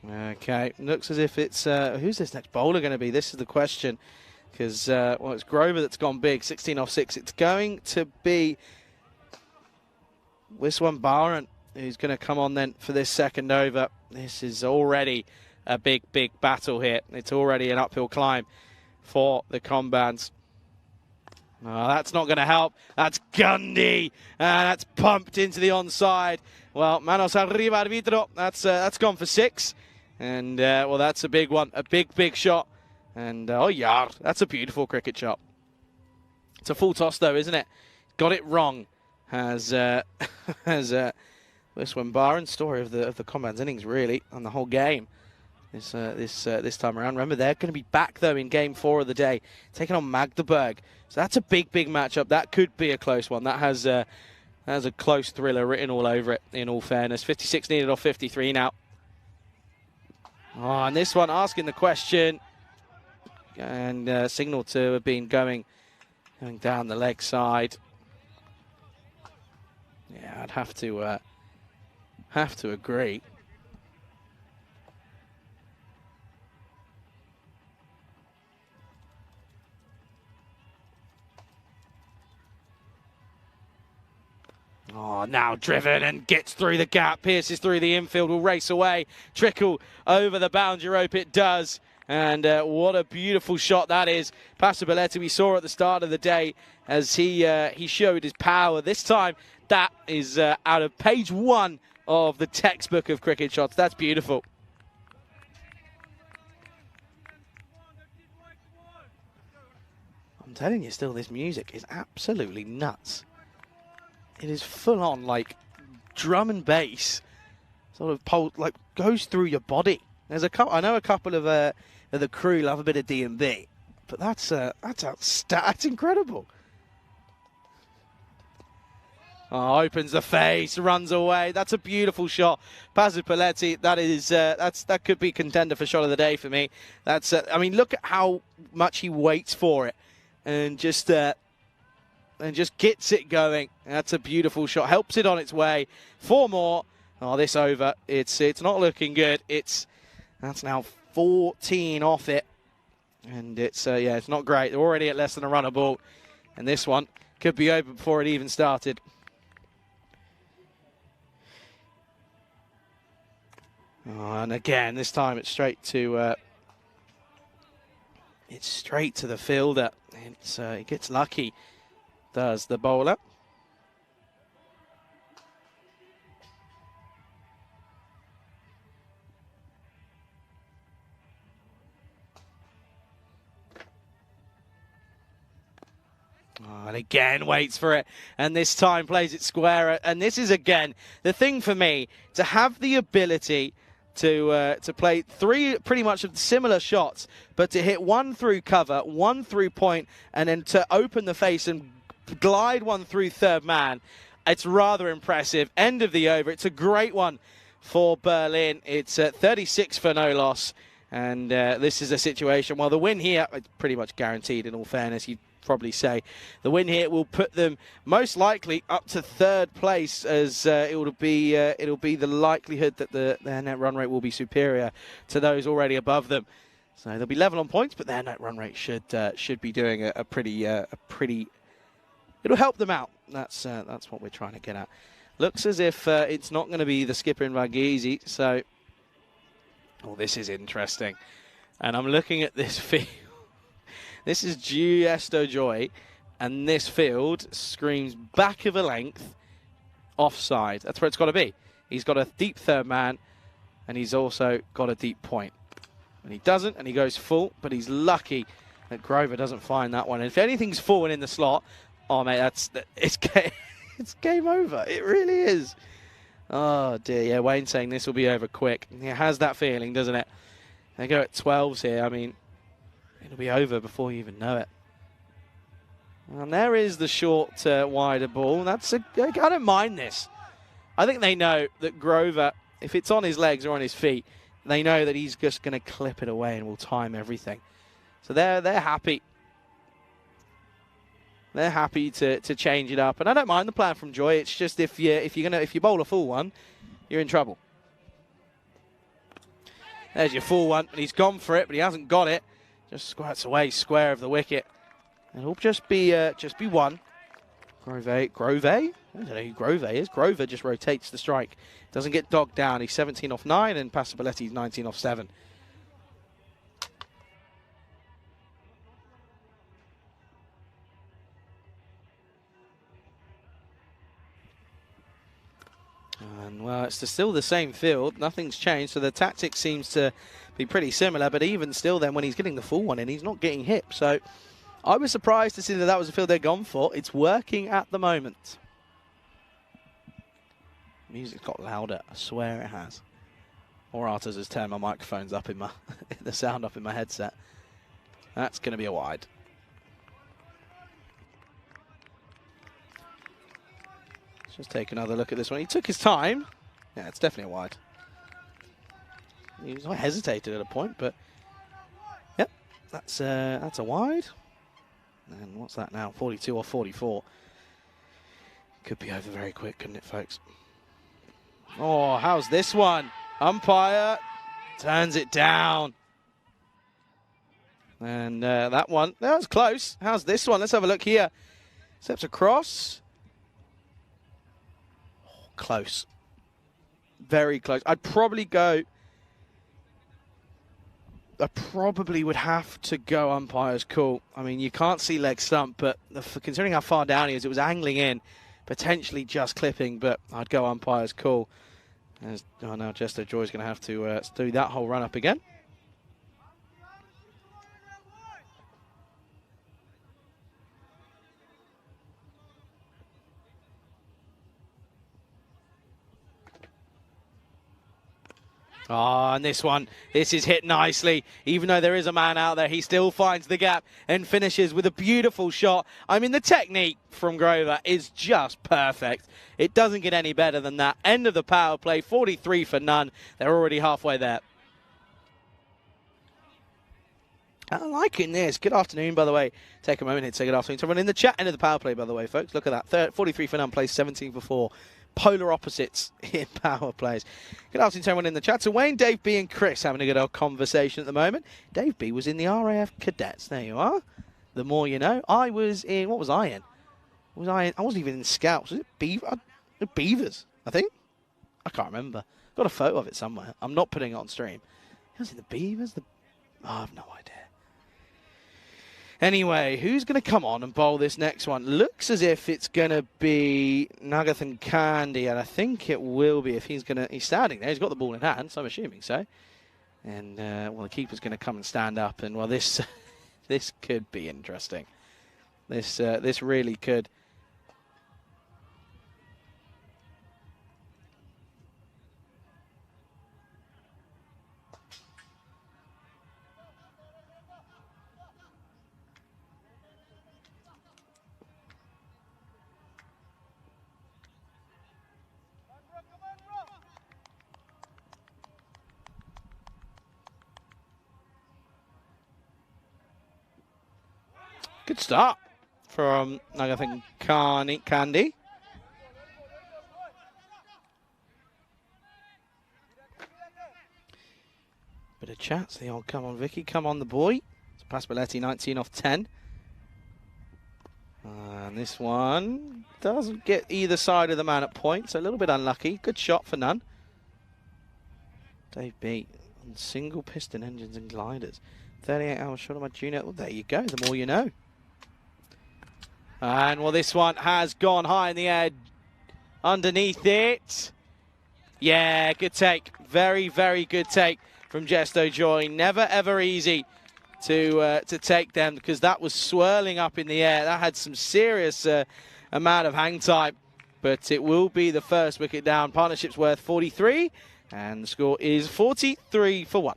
Okay, looks as if it's... who's this next bowler going to be? This is the question. Because, well, it's Grover that's gone big, 16 off 6. It's going to be Wiswan Baran who's going to come on then for this second over. This is already a big, big battle here. It's already an uphill climb for the Combans. Oh, that's not going to help. That's Gundy. That's pumped into the onside. Well, manos arriba arbitro. That's gone for 6. And, well, that's a big one. A big, big shot. And, oh, yeah, that's a beautiful cricket shot. It's a full toss, though, isn't it? Got it wrong. Has Wiswan Baran. Story of the Combans innings, really, and the whole game. This time around. Remember, they're going to be back, though, in Game 4 of the day, taking on Magdeburg. So that's a big, big matchup. That could be a close one. That has a close thriller written all over it, in all fairness. 56 needed off 53 now. Oh, and this one asking the question. And signal to have been going down the leg side. Yeah, I'd have to agree. Oh, now driven and gets through the gap, pierces through the infield, will race away, trickle over the boundary rope, it does. And what a beautiful shot that is. Pastor Belletti, we saw at the start of the day as he showed his power. This time, that is out of page 1 of the textbook of cricket shots. That's beautiful. I'm telling you still, this music is absolutely nuts. It is full on, like, drum and bass, sort of like goes through your body. There's a couple. I know a couple of the crew love a bit of D&B, but that's incredible. Oh, opens the face, runs away. That's a beautiful shot. Pazzo Paletti, that could be contender for shot of the day for me. That's I mean, look at how much he waits for it, and just gets it going. That's a beautiful shot. Helps it on its way. 4 more. Oh, this over. It's not looking good. That's now 14 off it, and it's yeah, it's not great. They're already at less than a runner ball, and this one could be over before it even started. Oh, and again, this time it's straight to the fielder. It gets lucky. Does the bowler. Oh, and again waits for it, and this time plays it square. And this is, again, the thing for me, to have the ability to play 3 pretty much similar shots, but to hit 1 through cover, 1 through point, and then to open the face and glide 1 through third man. It's rather impressive. End of the over. It's a great one for Berlin. It's 36 for no loss, and this is a situation. Well, the win here, it's pretty much guaranteed, in all fairness. You'd probably say the win here will put them most likely up to 3rd place, as it'll be the likelihood that their net run rate will be superior to those already above them. So they'll be level on points, but their net run rate should be doing a pretty. It'll help them out. That's what we're trying to get at. Looks as if it's not going to be the skipper in Varghese. So, oh, this is interesting. And I'm looking at this field. This is Gesto Joy, and this field screams back of a length, offside. That's where it's got to be. He's got a deep third man, and he's also got a deep point. And he doesn't, and he goes full, but he's lucky that Grover doesn't find that one. And if anything's falling in the slot, oh, mate, it's game over. It really is. Oh, dear. Yeah, Wayne's saying this will be over quick. He has that feeling, doesn't it? They go at 12s here. I mean, it'll be over before you even know it. And there is the short, wider ball. I don't mind this. I think they know that Grover, if it's on his legs or on his feet, they know that he's just going to clip it away and will time everything. So they're happy. They're happy to change it up, and I don't mind the plan from Joy. It's just if you bowl a full one, you're in trouble. There's your full one, and he's gone for it, but he hasn't got it. Just squirts away, square of the wicket. It'll just be one. Grove? I don't know who Grove is. Grover just rotates the strike. Doesn't get dogged down. He's 17 off 9, and Passapaletti's 19 off 7. And, well, it's still the same field. Nothing's changed, so the tactic seems to be pretty similar. But even still then, when he's getting the full one in, he's not getting hit. So I was surprised to see that was the field they're gone for. It's working at the moment. Music's got louder. I swear it has. Or Arthur's has turned my microphones up in my the sound up in my headset. That's going to be a wide. Let's just take another look at this one. He took his time. Yeah, it's definitely a wide. He was not hesitated at a point, but yep, that's a wide. And what's that now? 42 or 44. Could be over very quick, couldn't it, folks? Oh, how's this one? Umpire turns it down. And that one, that was close. How's this one? Let's have a look here. Steps across. Oh, close. Very close. I probably would have to go umpire's call. I mean, you can't see leg stump, but considering how far down he is, it was angling in, potentially just clipping, but I'd go umpire's call. Now Jester Joy's going to have to do that whole run up again. And this is hit nicely. Even though there is a man out there, he still finds the gap and finishes with a beautiful shot. I mean, the technique from Grover is just perfect. It doesn't get any better than that. End of the power play, 43 for none. They're already halfway there. I'm liking this. Good afternoon, by the way. Take a moment here to say good afternoon to everyone in the chat. End of the power play, by the way, folks. Look at that. 43 for none, plays 17 for 4. Polar opposites in power plays. Good afternoon to everyone in the chat. So Wayne, Dave B and Chris having a good old conversation at the moment. Dave B was in the RAF Cadets. There you are. The more you know. I was in, what was I in? I wasn't even in Scouts. Was it Beavers, I think? I can't remember. Got a photo of it somewhere. I'm not putting it on stream. I was in the Beavers? I have no idea. Anyway, who's going to come on and bowl this next one? Looks as if it's going to be Nagathan Candy, and I think it will be if he's standing there. He's got the ball in hand, so I'm assuming so. And, well, the keeper's going to come and stand up, and, well, this could be interesting. This really could. Good start from Nagathan Candy. Bit of chats. The old come on, Vicky. Come on, the boy. It's Passapaletty, 19 off 10. And this one doesn't get either side of the man at points. A little bit unlucky. Good shot for none. Dave B on single piston engines and gliders. 38 hours short of my junior. Well, there you go. The more you know. And, well, this one has gone high in the air underneath it. Yeah, good take. Very, very good take from Jesto Joy. Never, ever easy to take them, because that was swirling up in the air. That had some serious amount of hang time, but it will be the first wicket down. Partnership's worth 43, and the score is 43 for 1.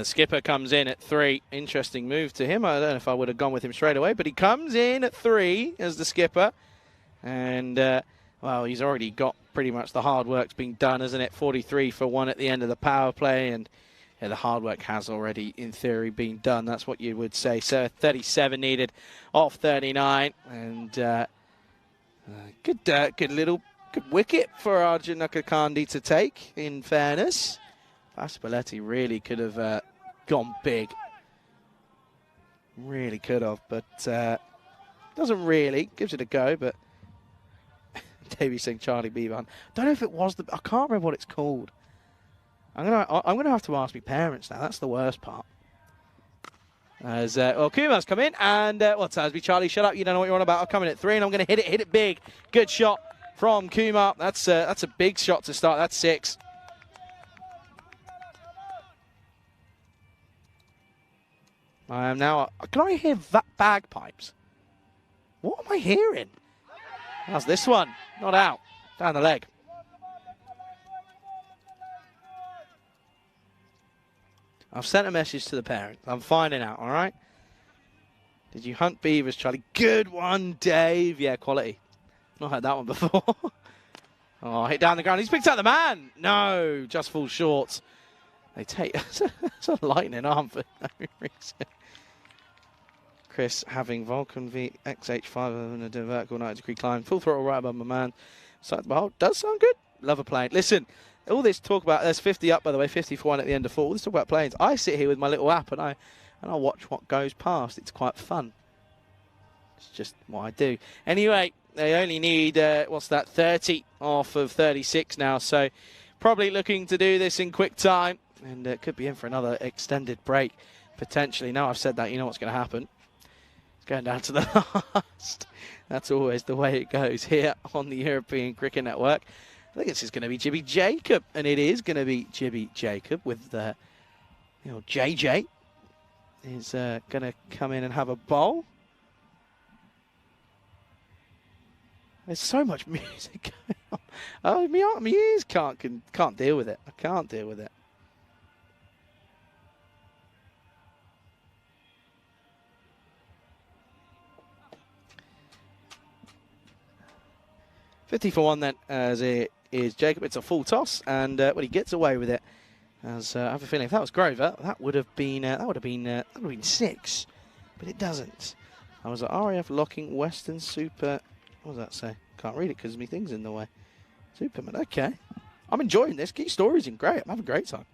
Skipper comes in at 3. Interesting move to him. I don't know if I would have gone with him straight away, but he comes in at 3 as the skipper. And, well, he's already got pretty much the hard work's been done, isn't it? 43 for 1 at the end of the power play. And yeah, the hard work has already, in theory, been done. That's what you would say. So 37 needed off 39. And good wicket for Arjun Nakakandi to take, in fairness. Spalletti really could have gone big. Really could have, but doesn't really. Gives it a go, but Davey saying Charlie Bevan. Don't know if it was I can't remember what it's called. I'm gonna have to ask my parents now. That's the worst part. As well, Kumar's come in, and Tasby, Charlie, shut up. You don't know what you're on about. I'll come in at 3, and I'm gonna hit it big. Good shot from Kumar. That's a big shot to start. That's 6. I am now. Can I hear bagpipes? What am I hearing? How's this one? Not out. Down the leg. I've sent a message to the parents. I'm finding out, all right? Did you hunt beavers, Charlie? Good one, Dave. Yeah, quality. Not heard that one before. Oh, hit down the ground. He's picked out the man. No, just falls short. They take it's a lightning arm for no reason. Chris having Vulcan v XH5 and a vertical 90-degree climb. Full throttle right above my man. Sight to behold. Does sound good. Love a plane. Listen, all this talk about, there's 50 up, by the way, 50 for 1 at the end of 4. All this talk about planes. I sit here with my little app and I watch what goes past. It's quite fun. It's just what I do. Anyway, they only need, 30 off of 36 now. So probably looking to do this in quick time. And could be in for another extended break, potentially. Now I've said that, you know what's going to happen. It's going down to the last. That's always the way it goes here on the European Cricket Network. I think this is going to be Jibby Jacob, and it is going to be Jibby Jacob with JJ is going to come in and have a bowl. There's so much music going on. Oh, my ears can't deal with it. I can't deal with it. $50 for 1 then, as it is Jacob. It's a full toss, and he gets away with it. As I have a feeling if that was Grover, that would have been 6, but it doesn't. I was at RAF locking Western Super. What does that say? Can't read it because my thing's in the way. Superman. Okay, I'm enjoying this. Keep stories in. Great. I'm having a great time.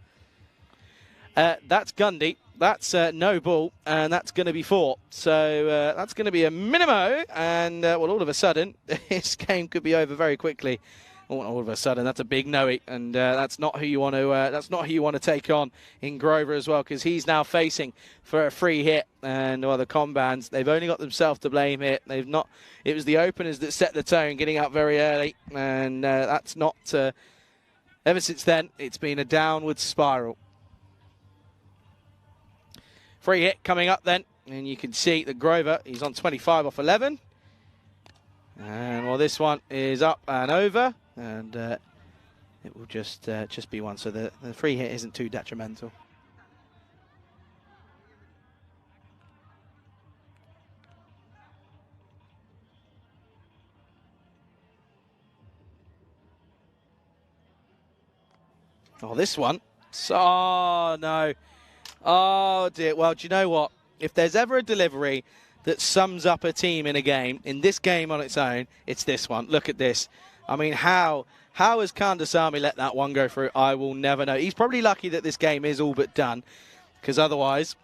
That's Gundy. That's no ball, and that's going to be 4. So that's going to be a minimo, and all of a sudden, this game could be over very quickly. All of a sudden, that's a big no-y, and that's not who you want to. That's not who you want to take on in Grover as well, because he's now facing for a free hit, and the Combans, they've only got themselves to blame here. They've not. It was the openers that set the tone, getting out very early, and that's not. Ever since then, it's been a downward spiral. Free hit coming up then, and you can see that Grover, he's on 25 off 11. And this one is up and over, and it will just be 1. So the free hit isn't too detrimental. Oh, this one. Oh, no. Oh, dear. Well, do you know what? If there's ever a delivery that sums up a team in a game, in this game on its own, it's this one. Look at this. I mean, how has Kandasamy let that one go through? I will never know. He's probably lucky that this game is all but done, because otherwise,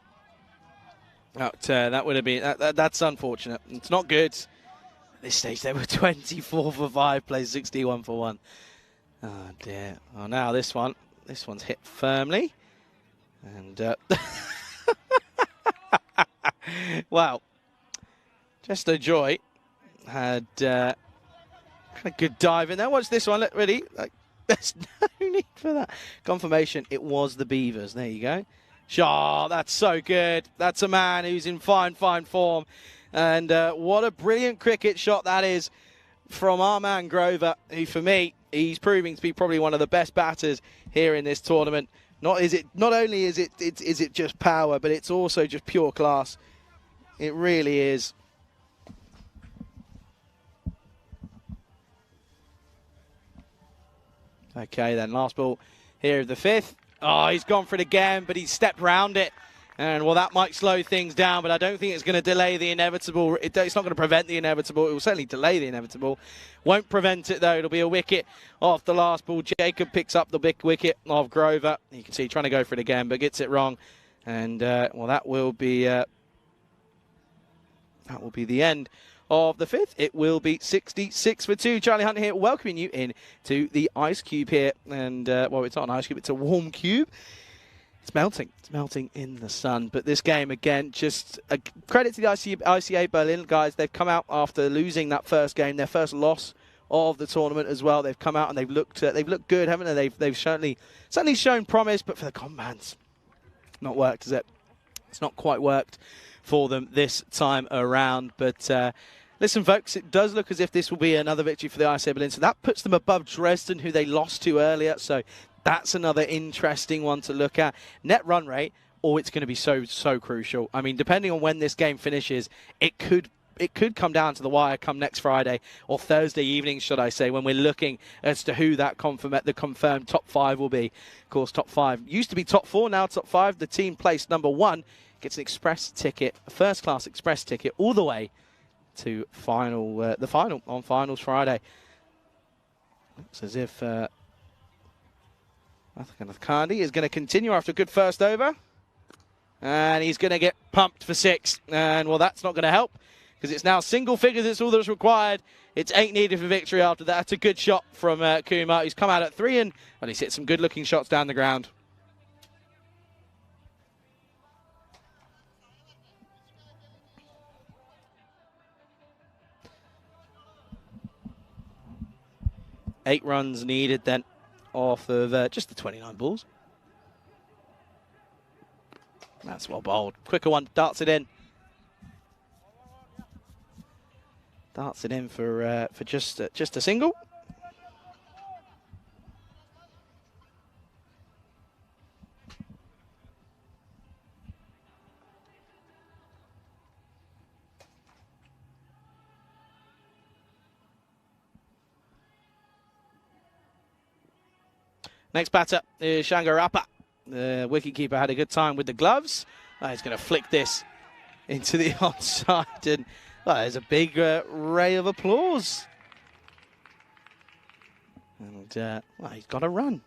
that would have been, that's unfortunate. It's not good. At this stage, they were 24 for 5, plays 61 for 1. Oh, dear. Oh, now this one's hit firmly. And, wow. Just a joy had A good dive in there. Watch this one. Look, ready? Like, there's no need for that. Confirmation, it was the Beavers. There you go. Shaw, that's so good. That's a man who's in fine form. And what a brilliant cricket shot that is from our man Grover, who for me, he's proving to be probably one of the best batters here in this tournament. Not only is it just power, but it's also just pure class. It really is. Okay, then last ball here of the fifth. Oh, he's gone for it again, but he's stepped round it. And, well, that might slow things down, but I don't think it's going to delay the inevitable. It's not going to prevent the inevitable. It will certainly delay the inevitable. Won't prevent it, though. It'll be a wicket off the last ball. Jacob picks up the big wicket of Grover. You can see trying to go for it again, but gets it wrong. And, well, that will be the end of the fifth. It will be 66 for 2. Charlie Hunt here, welcoming you in to the ice cube here. And, well, it's not an ice cube, it's a warm cube. It's melting. It's melting in the sun. But this game, again, just a credit to the ICA Berlin guys. They've come out after losing that first game, their first loss of the tournament as well. They've come out and they've looked good, haven't they? They've certainly shown promise, but for the Combats, not worked, has it? It's not quite worked for them this time around. But listen, folks, it does look as if this will be another victory for the ICA Berlin. So that puts them above Dresden, who they lost to earlier. So that's another interesting one to look at. Net run rate, it's going to be so crucial. I mean, depending on when this game finishes, it could come down to the wire come next Friday or Thursday evening, should I say, when we're looking as to who that the confirmed top 5 will be. Of course, top 5 used to be top 4, now top 5. The team placed number 1 gets an express ticket, a first-class express ticket, all the way to the final on Finals Friday. Looks as if Kandi is going to continue after a good first over. And he's going to get pumped for 6. And, well, that's not going to help because it's now single figures. It's all that's required. It's 8 needed for victory after that. That's a good shot from Kumar. He's come out at 3 and he's hit some good-looking shots down the ground. Eight runs needed then off of just the 29 balls. That's well bowled. Quicker one, darts it in. Darts it in for just a single. Next batter is Shangarappa. The wicketkeeper had a good time with the gloves. He's going to flick this into the onside. And there's a big ray of applause. And he's got a run.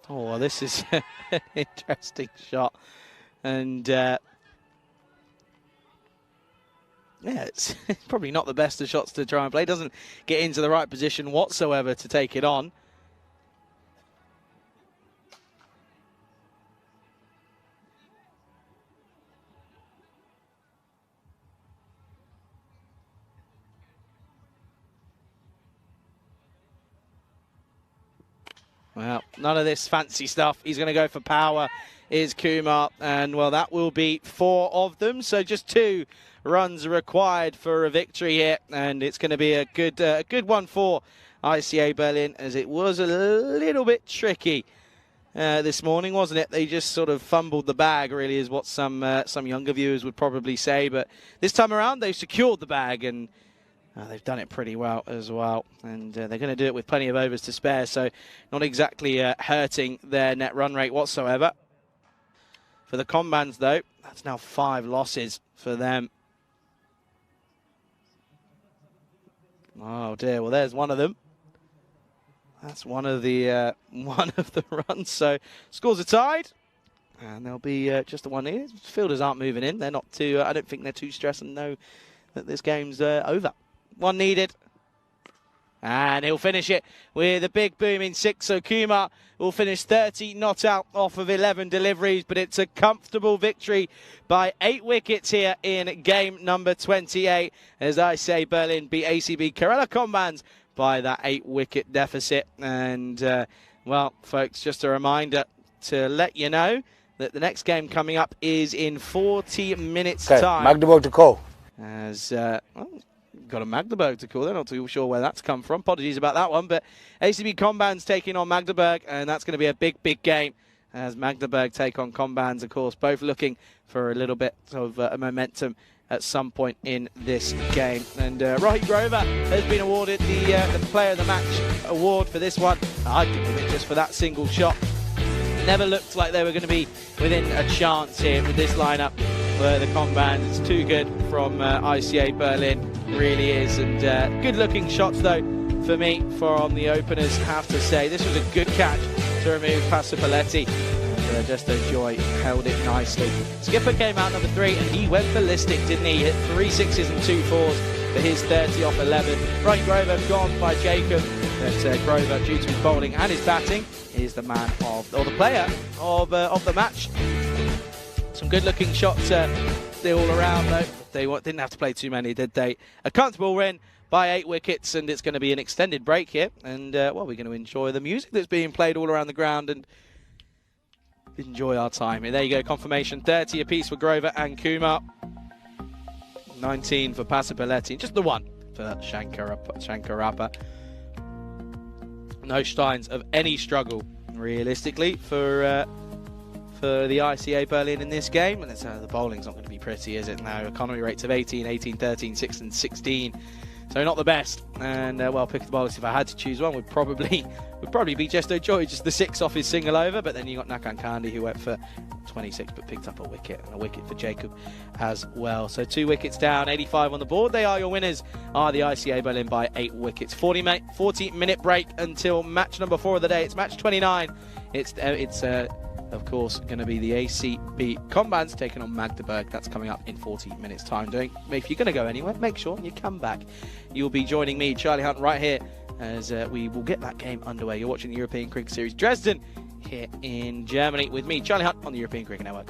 Oh, well, this is an interesting shot. And yeah, it's probably not the best of shots to try and play. Doesn't get into the right position whatsoever to take it on. Well, none of this fancy stuff. He's going to go for power, is Kumar. And, well, that will be 4 of them. So just 2 runs required for a victory here, and it's going to be a good one for ICA Berlin, as it was a little bit tricky this morning, wasn't it? They just sort of fumbled the bag, really, is what some younger viewers would probably say. But this time around, they've secured the bag, and they've done it pretty well as well. And they're going to do it with plenty of overs to spare, so not exactly hurting their net run rate whatsoever. For the Combans, though, that's now 5 losses for them. Oh dear, well there's one of them. That's one of the runs. So scores are tied, and there'll be just the one here. Fielders aren't moving in. They're not too. I don't think they're too stressed and know that this game's over. One needed, And he'll finish it with a big booming 6. So Kuma will finish 30 not out off of 11 deliveries, but it's a comfortable victory by 8 wickets here in game number 28. As I say, Berlin beat ACB Karela Kombans by that 8-wicket deficit. And, well, folks, just a reminder to let you know that the next game coming up is in 40 minutes' time. Magdeburg to call. As, got a Magdeburg to call. They're not too sure where that's come from. Apologies about that one. But ACB Kombans taking on Magdeburg, and that's going to be a big, big game as Magdeburg take on Kombans, of course, both looking for a little bit of momentum at some point in this game. And Rohit Grover has been awarded the Player of the Match award for this one. I'd give him it just for that single shot. Never looked like they were going to be within a chance here with this lineup. Where the Kombans, it's too good from ICA Berlin, really is. And good-looking shots, though, for me, from the openers, have to say. This was a good catch to remove Pasapaletti. And just a joy, held it nicely. Skipper came out number 3, and he went ballistic, didn't he? Hit 3 6s and 2 4s for his 30 off 11. Brian Grover gone by Jacob. But Grover, due to his bowling and his batting, is the man of, or the player of the match. Some good-looking shots all around, though. They didn't have to play too many, did they? A comfortable win by 8 wickets, and it's going to be an extended break here. And, well, we're going to enjoy the music that's being played all around the ground and enjoy our time here. There you go, confirmation. 30 apiece for Grover and Kumar. 19 for Pasapaletti. Just the one for Shankarappa. No signs of any struggle, realistically, for the ICA Berlin in this game. And the bowling's not going to be pretty, is it? Now, economy rates of 18, 18, 13, 6 and 16. So not the best. And, well, pick the bowlers, if I had to choose one, would probably be Jesto Joy, just the 6 off his single over. But then you got Nakan Kandi, who went for 26 but picked up a wicket, and a wicket for Jacob as well. So 2 wickets down, 85 on the board. They are your winners, are the ICA Berlin by 8 wickets. 40-minute break until match number 4 of the day. It's match 29. It's of course, going to be the ACB Kombans taking on Magdeburg. That's coming up in 40 minutes' time. If you're going to go anywhere, make sure you come back. You'll be joining me, Charlie Hunt, right here as we will get that game underway. You're watching the European Cricket Series Dresden here in Germany with me, Charlie Hunt, on the European Cricket Network.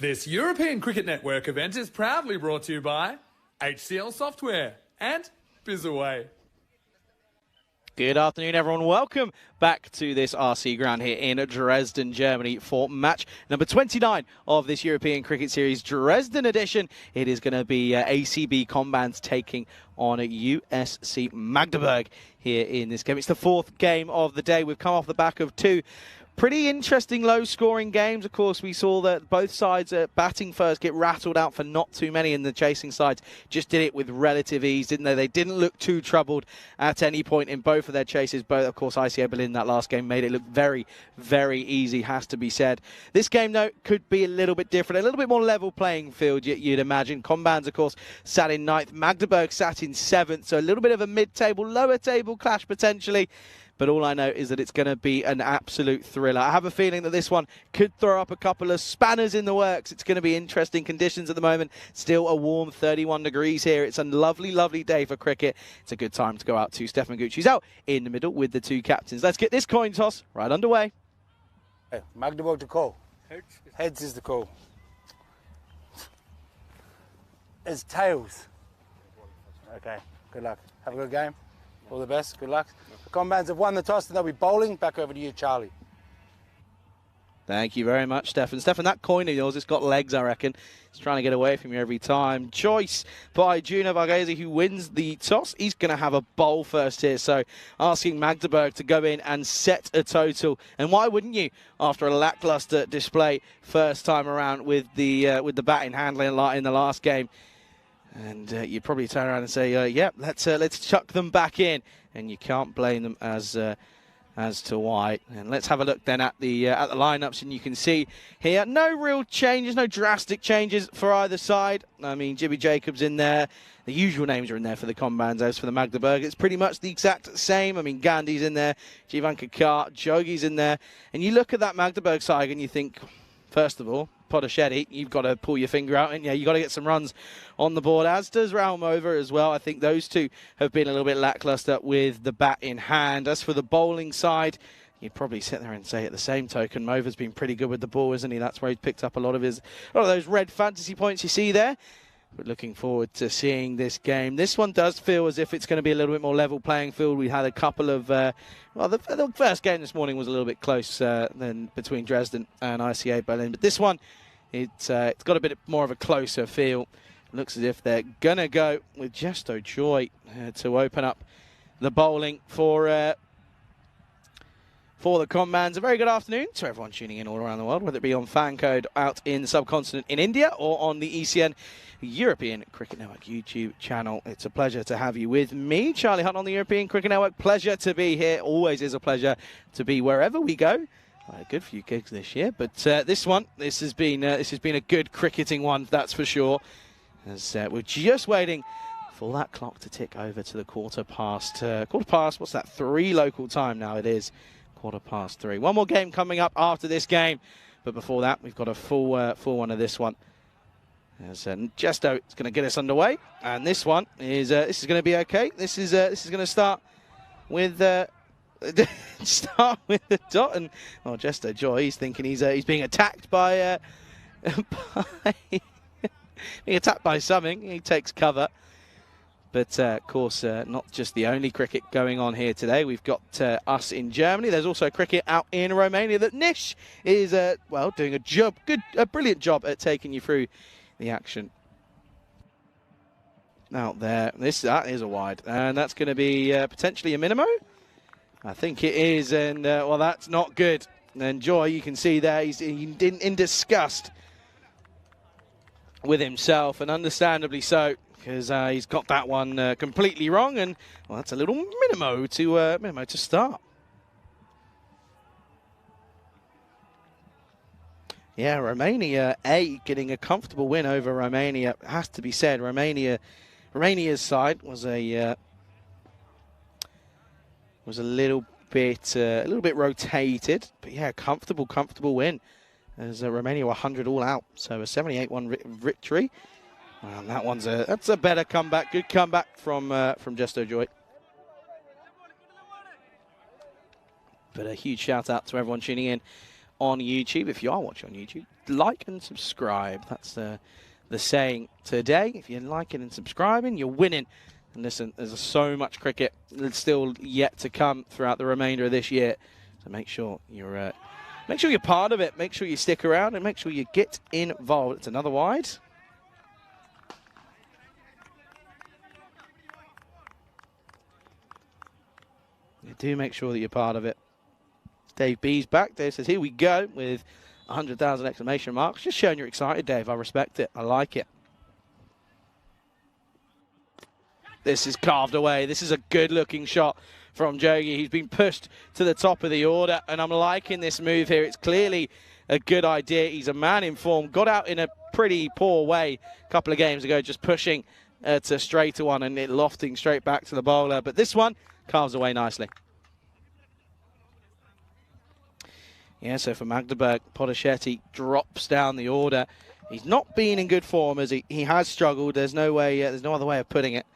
This European Cricket Network event is proudly brought to you by HCL Software and Bizaway. Good afternoon, everyone. Welcome back to this RC ground here in Dresden, Germany for match number 29 of this European Cricket Series Dresden edition. It is going to be ACB Combands taking on USC Magdeburg here in this game. It's the fourth game of the day. We've come off the back of two pretty interesting low-scoring games. Of course, we saw that both sides batting first get rattled out for not too many, and the chasing sides just did it with relative ease, didn't they? They didn't look too troubled at any point in both of their chases. Both, of course, ICA Berlin that last game made it look very, very easy, has to be said. This game, though, could be a little bit different, a little bit more level playing field, you'd imagine. Combands, of course, sat in 9th. Magdeburg sat in 7th, so a little bit of a mid-table, lower-table clash potentially. But all I know is that it's going to be an absolute thriller. I have a feeling that this one could throw up a couple of spanners in the works. It's going to be interesting conditions at the moment. Still a warm 31 degrees here. It's a lovely, lovely day for cricket. It's a good time to go out to Stefan Gucci's out in the middle with the two captains. Let's get this coin toss right underway. Hey, Magdeburg to call. Heads is the call. It's tails. Okay, good luck. Have a good game. All the best. Good luck. The Combands have won the toss and they'll be bowling. Back over to you, Charlie. Thank you very much, Stefan. Stefan, that coin of yours, it's got legs, I reckon. It's trying to get away from you every time. Choice by Juno Varghese, who wins the toss. He's going to have a bowl first here, so asking Magdeburg to go in and set a total. And why wouldn't you, after a lackluster display first time around with the batting handling in the last game? And you'd probably turn around and say, yeah, let's chuck them back in. And you can't blame them as to why. And let's have a look then at the lineups, and you can see here no real changes, no drastic changes for either side. I mean, Jimmy Jacobs in there. The usual names are in there for the Combands. As for the Magdeburg, it's pretty much the exact same. I mean, Gandhi's in there, Jivan Kakar, Jogi's in there. And you look at that Magdeburg side and you think, first of all, Podachetti, you've got to pull your finger out, and yeah, you've got to get some runs on the board, as does Raumova as well. I think those two have been a little bit lackluster with the bat in hand. As for the bowling side, you'd probably sit there and say at the same token, Mova's been pretty good with the ball, isn't he? That's where he's picked up a lot of those red fantasy points you see there. But looking forward to seeing this game. This one does feel as if it's going to be a little bit more level playing field. We had a couple of, well, the first game this morning was a little bit close than between Dresden and ICA Berlin. But this one, it's got a bit more of a closer feel. Looks as if they're going to go with Jesto Joy to open up the bowling for the Combands. A very good afternoon to everyone tuning in all around the world, whether it be on fan code out in the subcontinent in India or on the ECN European Cricket Network YouTube channel. It's a pleasure to have you with me, Charlie Hunt, on the European Cricket Network. Pleasure to be here. Always is a pleasure to be wherever we go. A good few gigs this year, but this has been a good cricketing one, that's for sure. As we're just waiting for that clock to tick over to the quarter past. What's that? 3 local time now. It is 3:15. One more game coming up after this game, but before that, we've got a full one of this one. As Jesto is going to get us underway, and this one is going to be okay. This is going to start with. Start with the dot, and well, Jesto Joy, he's thinking he's being attacked by being attacked by something. He takes cover, but of course not just the only cricket going on here today. We've got us in Germany. There's also cricket out in Romania that Nish is doing a brilliant job at taking you through the action out there. That is a wide, and that's going to be potentially a minimo. I think it is, and well, that's not good. And Joy, you can see there, he's in disgust with himself, and understandably so, because he's got that one completely wrong, and well, that's a little minimo to start. Yeah, Romania getting a comfortable win over Romania, has to be said. Romania's side was a little bit rotated, but yeah, comfortable win as Romania were 100 all out, so a 78-1 victory. And that's a better comeback, good comeback from Jesto Joy. But a huge shout out to everyone tuning in on YouTube. If you are watching on YouTube, like and subscribe. That's the saying today. If you're liking and subscribing, you're winning. And listen, there's so much cricket that's still yet to come throughout the remainder of this year. So make sure you're part of it. Make sure you stick around and make sure you get involved. It's another wide. You do make sure that you're part of it. Dave B's back. Dave says, here we go, with 100,000 exclamation marks. Just showing you're excited, Dave. I respect it. I like it. This is carved away. This is a good-looking shot from Jogi. He's been pushed to the top of the order, and I'm liking this move here. It's clearly a good idea. He's a man in form. Got out in a pretty poor way a couple of games ago, just pushing to straighter one and it lofting straight back to the bowler. But this one carves away nicely. Yeah, so for Magdeburg, Podachetti drops down the order. He's not been in good form, as he has struggled. There's no way. There's no other way of putting it.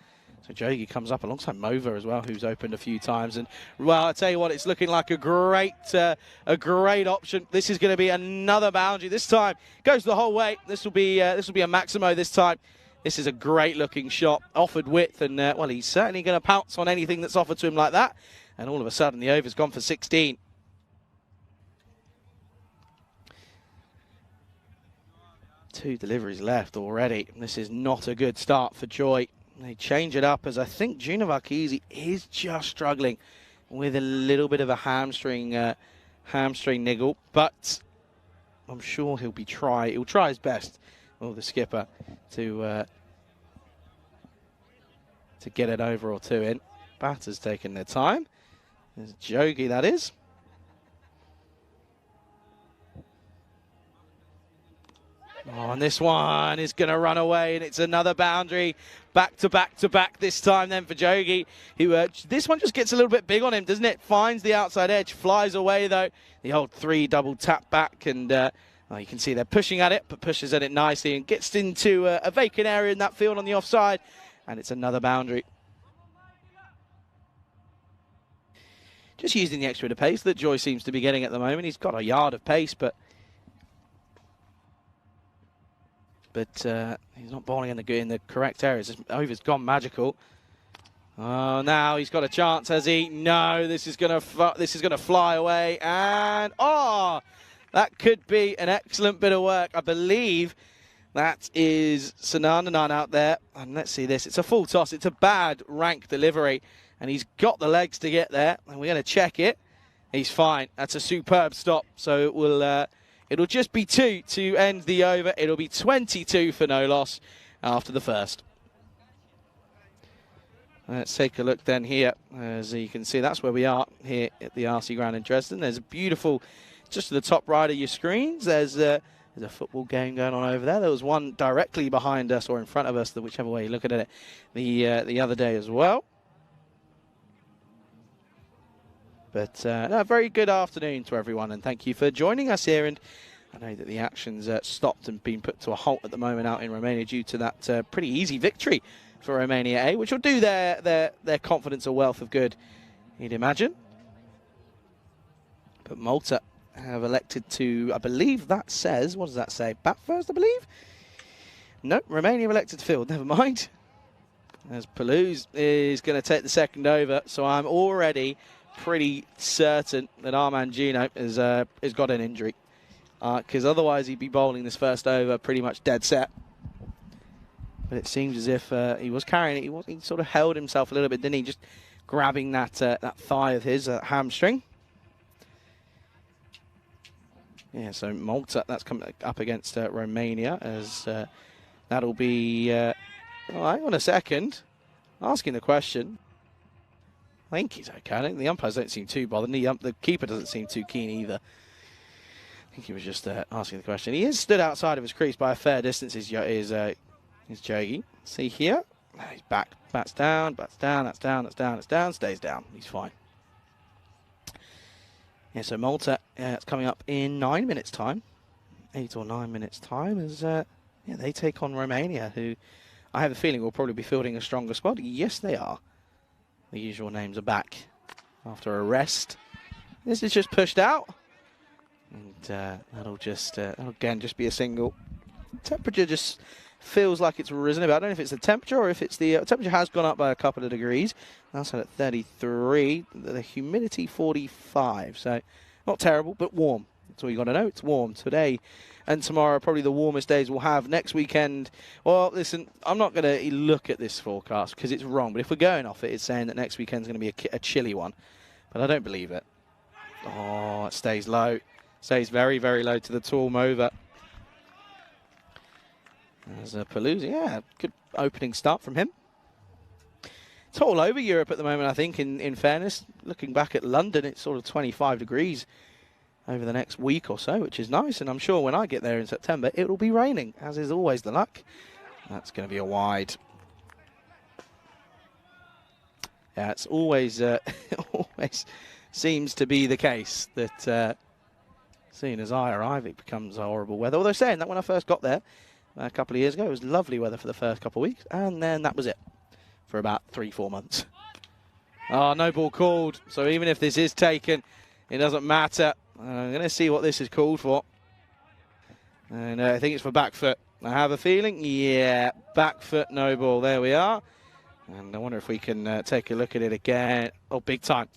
So Jogi comes up alongside Mova as well, who's opened a few times. And well, I tell you what, it's looking like a great option. This is going to be another boundary. This time goes the whole way. This will be a Maximo this time. This is a great looking shot, offered width, and well, he's certainly going to pounce on anything that's offered to him like that. And all of a sudden, the over's gone for 16. Two deliveries left already. This is not a good start for Joy. They change it up, as I think Juna Varkisi is just struggling with a little bit of a hamstring niggle, but I'm sure he'll try his best, the skipper, to get it over or two in. Batter's taking their time. There's Jogi, that is. Oh, and this one is going to run away, and it's another boundary. Back to back this time then for Jogi, who this one just gets a little bit big on him, doesn't it? Finds the outside edge, flies away though. The old 3 double tap back, and you can see they're pushing at it, but pushes at it nicely and gets into a vacant area in that field on the offside, and it's another boundary. Just using the extra bit of pace that Joy seems to be getting at the moment. He's got a yard of pace, but he's not bowling in the correct areas. This over's gone magical. Oh, now he's got a chance, has he? No, this is gonna fly away, and that could be an excellent bit of work. I believe that is Sanandanan out there, and let's see this. It's a full toss. It's a bad rank delivery, and he's got the legs to get there, and we're going to check it. He's fine. That's a superb stop. So it will. It'll just be 2 to end the over. It'll be 22 for no loss after the first. Let's take a look then here. As you can see, that's where we are here at the RC ground in Dresden. There's a beautiful, just to the top right of your screens, there's a football game going on over there. There was one directly behind us or in front of us, whichever way you look at it, the other day as well. But a very good afternoon to everyone, and thank you for joining us here. And I know that the action's stopped and been put to a halt at the moment out in Romania due to that pretty easy victory for Romania A, which will do their confidence a wealth of good, you'd imagine. But Malta have elected to, I believe that says, what does that say? Bat first, I believe? No, Romania elected to field, never mind. As Palouse is going to take the second over, so I'm already pretty certain that Armand Gino has got an injury, because otherwise he'd be bowling this first over pretty much dead set. But it seems as if he was carrying it. He sort of held himself a little bit, didn't he? Just grabbing that thigh of his, hamstring. Yeah, so Malta, that's coming up against Romania, as that'll be... hang on a second. Asking the question. I think he's okay. I think the umpires don't seem too bothered. The keeper doesn't seem too keen either. I think he was just asking the question. He is stood outside of his crease by a fair distance, is Jogi. See here? He's back. Bats down, that's down, stays down. He's fine. Yeah, so Malta, it's coming up in 9 minutes' time. 8 or 9 minutes' time, as they take on Romania, who I have a feeling will probably be fielding a stronger squad. Yes, they are. The usual names are back after a rest. This is just pushed out. And that'll again just be a single. Temperature just feels like it's risen a bit. I don't know if it's the temperature or if it's the temperature has gone up by a couple of degrees. That's at 33. The humidity 45. So not terrible, but warm. That's all you got to know. It's warm today and tomorrow are probably the warmest days we'll have. Next weekend, well, listen, I'm not going to look at this forecast because it's wrong. But if we're going off it, it's saying that next weekend's going to be a chilly one. But I don't believe it. Oh, it stays low. Stays very, very low to the tall Mova. There's a Palooza. Yeah, good opening start from him. It's all over Europe at the moment, I think, in fairness. Looking back at London, it's sort of 25 degrees over the next week or so, which is nice. And I'm sure when I get there in September, it will be raining, as is always the luck. That's going to be a wide. Yeah, it's always, always seems to be the case that soon as I arrive, it becomes horrible weather. Although saying that, when I first got there a couple of years ago, it was lovely weather for the first couple of weeks, and then that was it for about 3-4 months. Oh, no ball called. So even if this is taken, it doesn't matter. I'm going to see what this is called for. And I think it's for back foot. I have a feeling, yeah, back foot, no ball. There we are. And I wonder if we can take a look at it again. Oh, big time.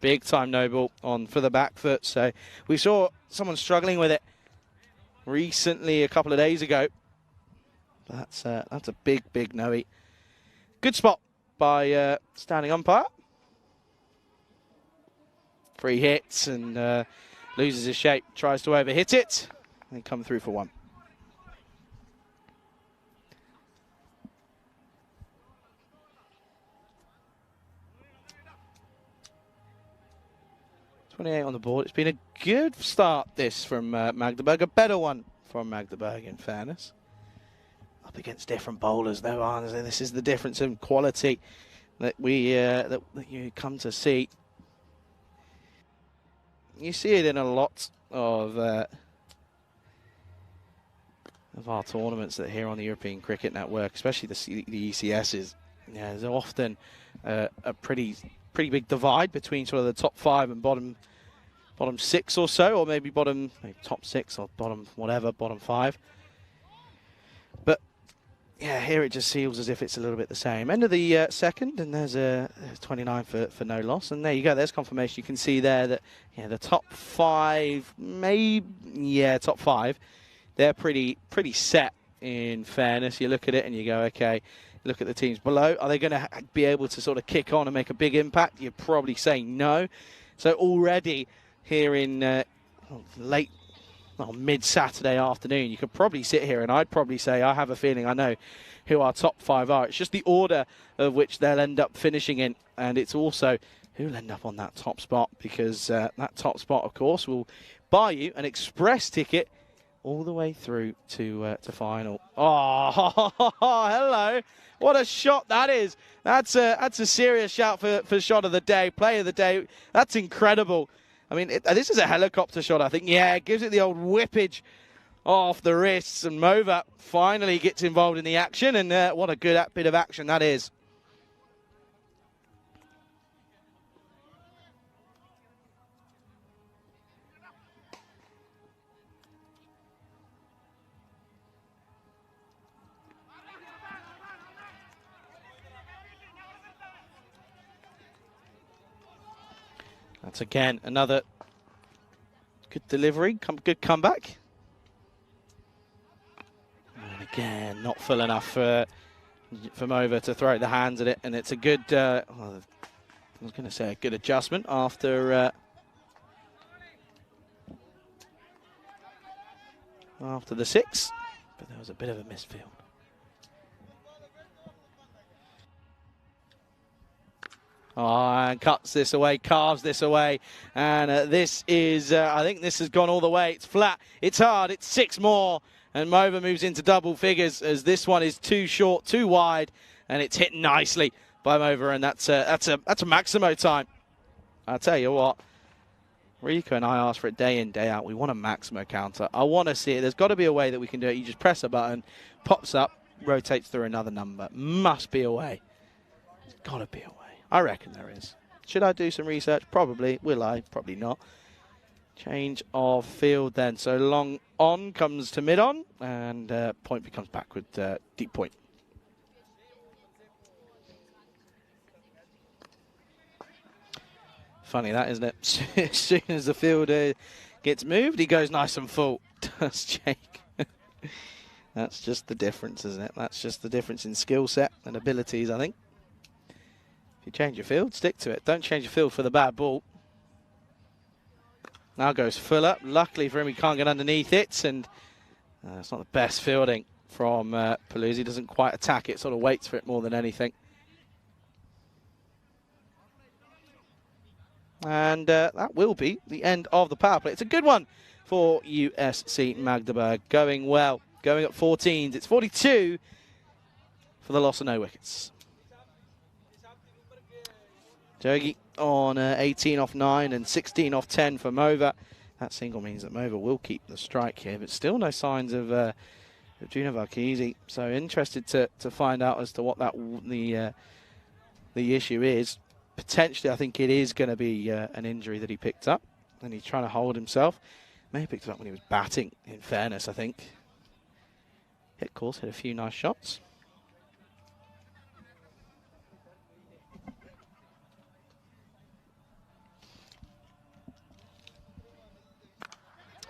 Big time no ball on for the back foot. So we saw someone struggling with it recently a couple of days ago. That's a big, big no-eat. Good spot by standing umpire. 3 hits and loses his shape. Tries to overhit it and come through for 1. .28 on the board. It's been a good start, this, from Magdeburg. A better one from Magdeburg, in fairness. Up against different bowlers, though, aren't there? This is the difference in quality that that you come to see. You see it in a lot of our tournaments that are here on the European Cricket Network, especially the ECSs. Yeah, there's often a pretty big divide between sort of the top 5 and bottom 6 or so, or maybe top 6 or bottom 5. But yeah, here it just feels as if it's a little bit the same. End of the second, and there's a 29 for no loss. And there you go. There's confirmation. You can see there that the top 5, top 5, they're pretty set. In fairness, you look at it and you go, okay. Look at the teams below. Are they going to be able to sort of kick on and make a big impact? You'd probably say no. So already here in mid-Saturday afternoon, you could probably sit here and I'd probably say I have a feeling I know who our top 5 are. It's just the order of which they'll end up finishing in, and it's also who'll end up on that top spot, because that top spot, of course, will buy you an express ticket all the way through to final. Oh, hello. What a shot that is. That's a serious shout for shot of the day, play of the day. That's incredible. I mean, this is a helicopter shot, I think. Yeah, it gives it the old whippage off the wrists, and Mova finally gets involved in the action, and what a good bit of action that is. That's again another good delivery, good comeback. And again, not full enough for Mova to throw the hands at it, and it's a good, I was going to say a good adjustment after the 6, but there was a bit of a misfield. Oh, and cuts this away, carves this away, and this is, I think this has gone all the way. It's flat, it's hard, it's 6 more, and Mova moves into double figures as this one is too short, too wide, and it's hit nicely by Mova, and that's a Maximo time. I'll tell you what, Rico and I asked for it day in, day out. We want a Maximo counter. I want to see it. There's got to be a way that we can do it. You just press a button, pops up, rotates through another number. Must be a way. There's got to be a way. I reckon there is. Should I do some research? Probably. Will I? Probably not. Change of field then. So long on comes to mid on, and point becomes back with deep point. Funny that, isn't it? As soon as the fielder gets moved, he goes nice and full. Does Jake. That's just the difference, isn't it? That's just the difference in skill set and abilities, I think. If you change your field, stick to it. Don't change your field for the bad ball. Now goes full up. Luckily for him, he can't get underneath it, and it's not the best fielding from Paluzzi. He doesn't quite attack it, sort of waits for it more than anything. And that will be the end of the power play. It's a good one for USC Magdeburg. Going well. Going at 14s. It's 42 for the loss of no wickets. Jogi on 18 off 9 and 16 off 10 for Mova. That single means that Mova will keep the strike here, but still no signs of Juno Varkisi. So interested to find out as to what the issue is. Potentially, I think it is going to be an injury that he picked up, and he's trying to hold himself. May have picked it up when he was batting, in fairness, I think. Hit course, hit a few nice shots.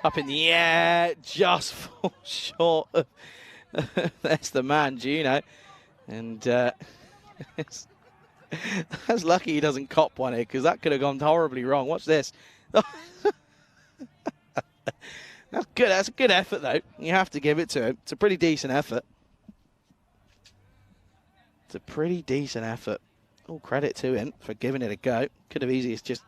Up in the air, just falls short of that's the man, Juno. And that's lucky he doesn't cop one here, because that could have gone horribly wrong. Watch this. That's good. That's a good effort, though. You have to give it to him. It's a pretty decent effort. It's a pretty decent effort. All credit to him for giving it a go. Could have easily just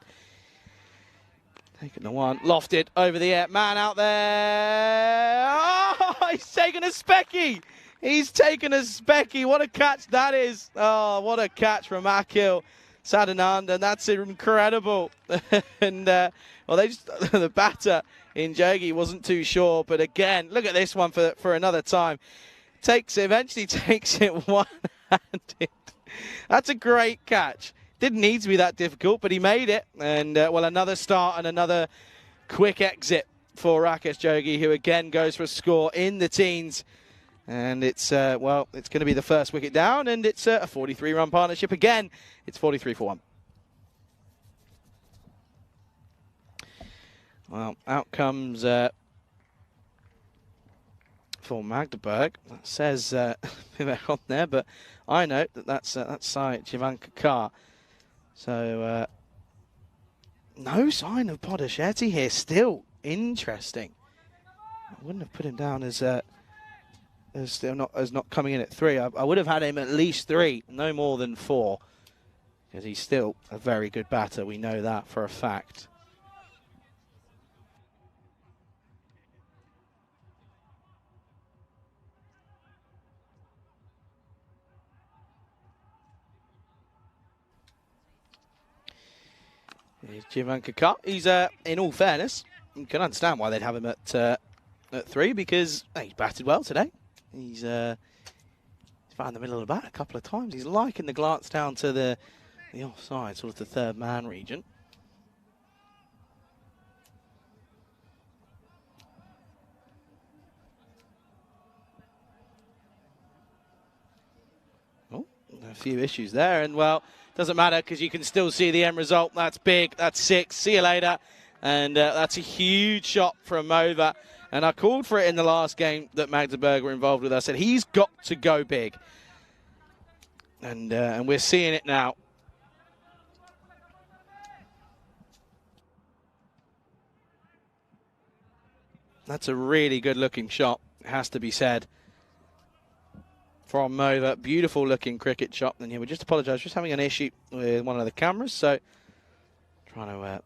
taken the one. Lofted over the air. Man out there. Oh, he's taken a specky. He's taken a specky. What a catch that is. Oh, what a catch from Akil Sadanand. And that's incredible. And, well, the batter in Jogi wasn't too sure. But again, look at this one for another time. Eventually takes it one-handed. That's a great catch. Didn't need to be that difficult, but he made it. And, well, another start and another quick exit for Rakesh Jogi, who again goes for a score in the teens. And it's, well, it's going to be the first wicket down, and it's a 43-run partnership again. It's 43 for 1. Well, out comes for Magdeburg. That says Vivek on there, but I know that's Sai Jivanka Carr. So no sign of Podashetty here. Still interesting. I wouldn't have put him down as not coming in at 3. I would have had him at least 3, no more than 4, because he's still a very good batter. We know that for a fact. Here's Jivanka Carr. He's, in all fairness, you can understand why they'd have him at 3, because he's batted well today. He's found the middle of the bat a couple of times. He's liking the glance down to the offside, sort of the third man region. Oh, a few issues there, and well, doesn't matter because you can still see the end result. That's big. That's 6. See you later. And that's a huge shot from Mova. And I called for it in the last game that Magdeburg were involved with. I said, he's got to go big. And we're seeing it now. That's a really good-looking shot, it has to be said, from Mova. Beautiful-looking cricket shot. And yeah, we just apologise, just having an issue with one of the cameras. So trying to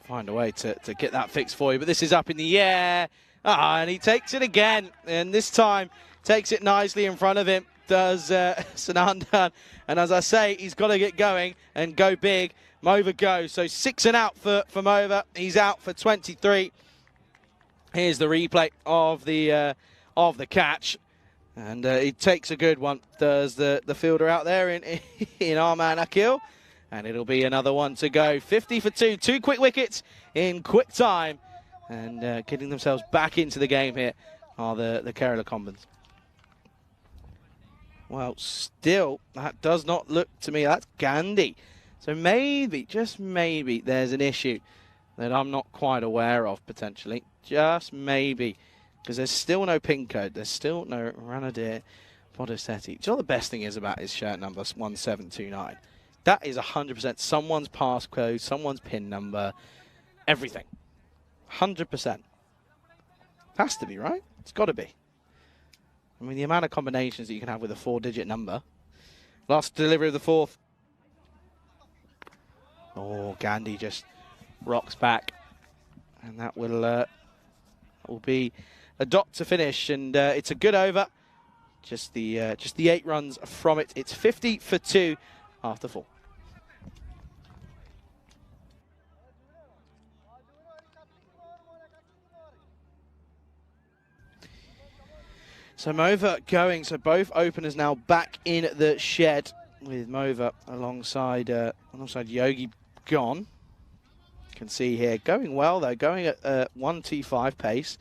find a way to get that fixed for you. But this is up in the air. And he takes it again, and this time takes it nicely in front of him, does Sanandan. And as I say, he's got to get going and go big. Mova goes. So 6 and out for Mova. He's out for 23. Here's the replay of the catch. And he takes a good one, does the fielder out there in our man Akil. And it'll be another one to go. 50 for 2. 2 quick wickets in quick time. And getting themselves back into the game here are the Kerala Combins. Well, still, that does not look to me, that's Gandhi. So maybe, just maybe, there's an issue that I'm not quite aware of, potentially. Just maybe. Because there's still no pin code. There's still no Ranadir Podestetti. Do you know what the best thing is about his shirt number, 1729? That is 100% someone's passcode, someone's pin number, everything. 100%. Has to be, right? It's got to be. I mean, the amount of combinations that you can have with a 4-digit number. Last delivery of the 4th. Oh, Gandhi just rocks back. And that will be a dot to finish. And it's a good over. Just the 8 runs from it. It's 50 for 2 after 4. So Mova going, so both openers now back in the shed with Mova alongside Yogi gone. You can see here, going well though, going at 1:25 pace,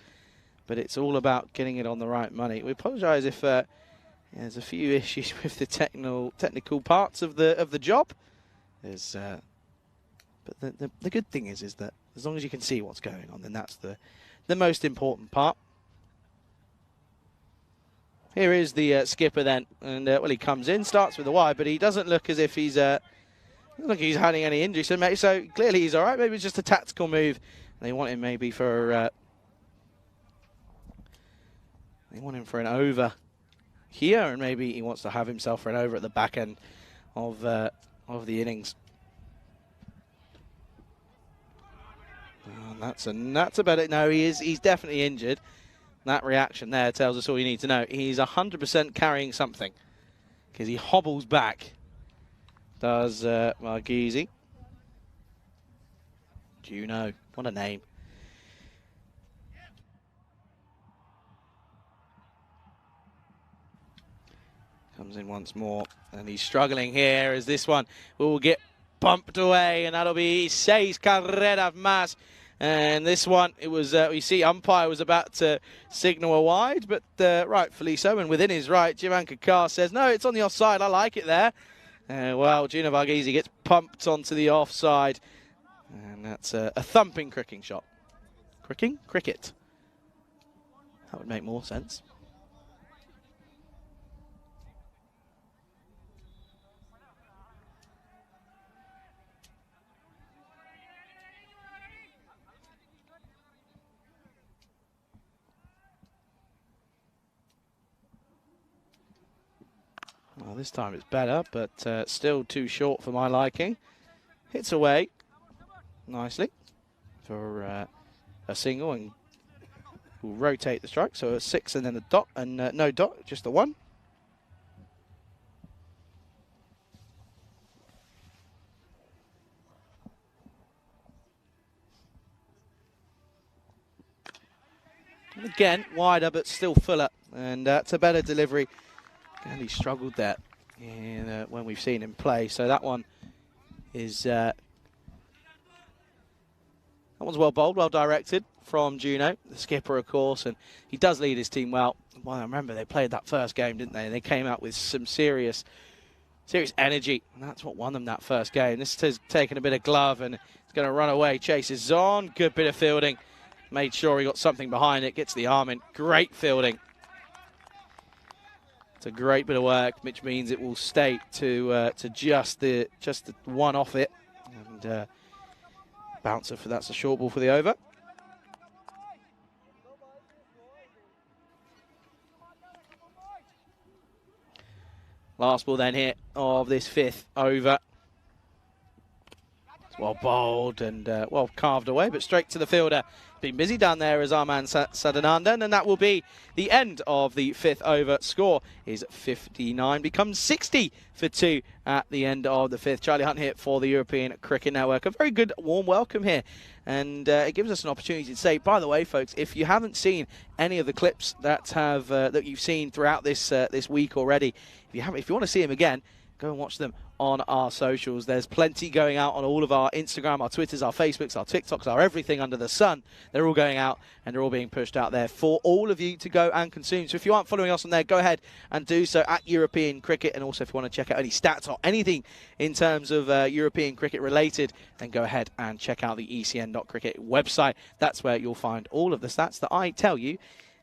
but it's all about getting it on the right money. We apologise if there's a few issues with the technical parts of the job. There's, but the good thing is that as long as you can see what's going on, then that's the most important part. Here is the skipper then, and well, he comes in, starts with the wide, but he doesn't look as if he's having any injury. So clearly he's all right. Maybe it's just a tactical move. They want him maybe for an over here, and maybe he wants to have himself for an over at the back end of the innings. And that's about it. No, he's definitely injured. That reaction there tells us all you need to know. He's 100% carrying something because he hobbles back. Does Marghese. Juno, what a name. Comes in once more, and he's struggling here as this one will get bumped away, and that'll be 6 carreras más. And this one, it was, you see, umpire was about to signal a wide, but rightfully so, and within his right, Jivan Kakar says, no, it's on the offside, I like it there. Well, Gino Varghese gets pumped onto the offside, and that's a thumping cricking shot. Cricket. That would make more sense. Well, this time it's better, but still too short for my liking. Hits away nicely for a single, and will rotate the strike. So a 6 and then a dot, and no dot, just the 1. And again, wider, but still fuller, and that's a better delivery. And he struggled there when we've seen him play. So that one is that one's well bowled, well directed from Juno, the skipper, of course, and he does lead his team well. Well, I remember they played that first game, didn't they? And they came out with some serious energy, and that's what won them that first game. This has taken a bit of glove, and it's going to run away. Chases on, good bit of fielding. Made sure he got something behind it. Gets the arm in. Great fielding. It's a great bit of work, which means it will stay to just the one off it, and bouncer for that's a short ball for the over. Last ball then here of this 5th over. It's well bowled and well carved away, but straight to the fielder. Been busy down there as Arman Sadanandan, and that will be the end of the 5th over. Score is 59, becomes 60 for 2 at the end of the 5th. Charlie Hunt here for the European Cricket Network. A very good warm welcome here, and it gives us an opportunity to say, by the way, folks, if you haven't seen any of the clips that you've seen throughout this week already, if you want to see them again, go and watch them on our socials. There's plenty going out on all of our Instagram, our Twitters, our Facebooks, our TikToks, our everything under the sun. They're all going out and they're all being pushed out there for all of you to go and consume. So if you aren't following us on there, go ahead and do so at European Cricket. And also if you want to check out any stats or anything in terms of European cricket related, then go ahead and check out the ECN.cricket website. That's where you'll find all of the stats that I tell you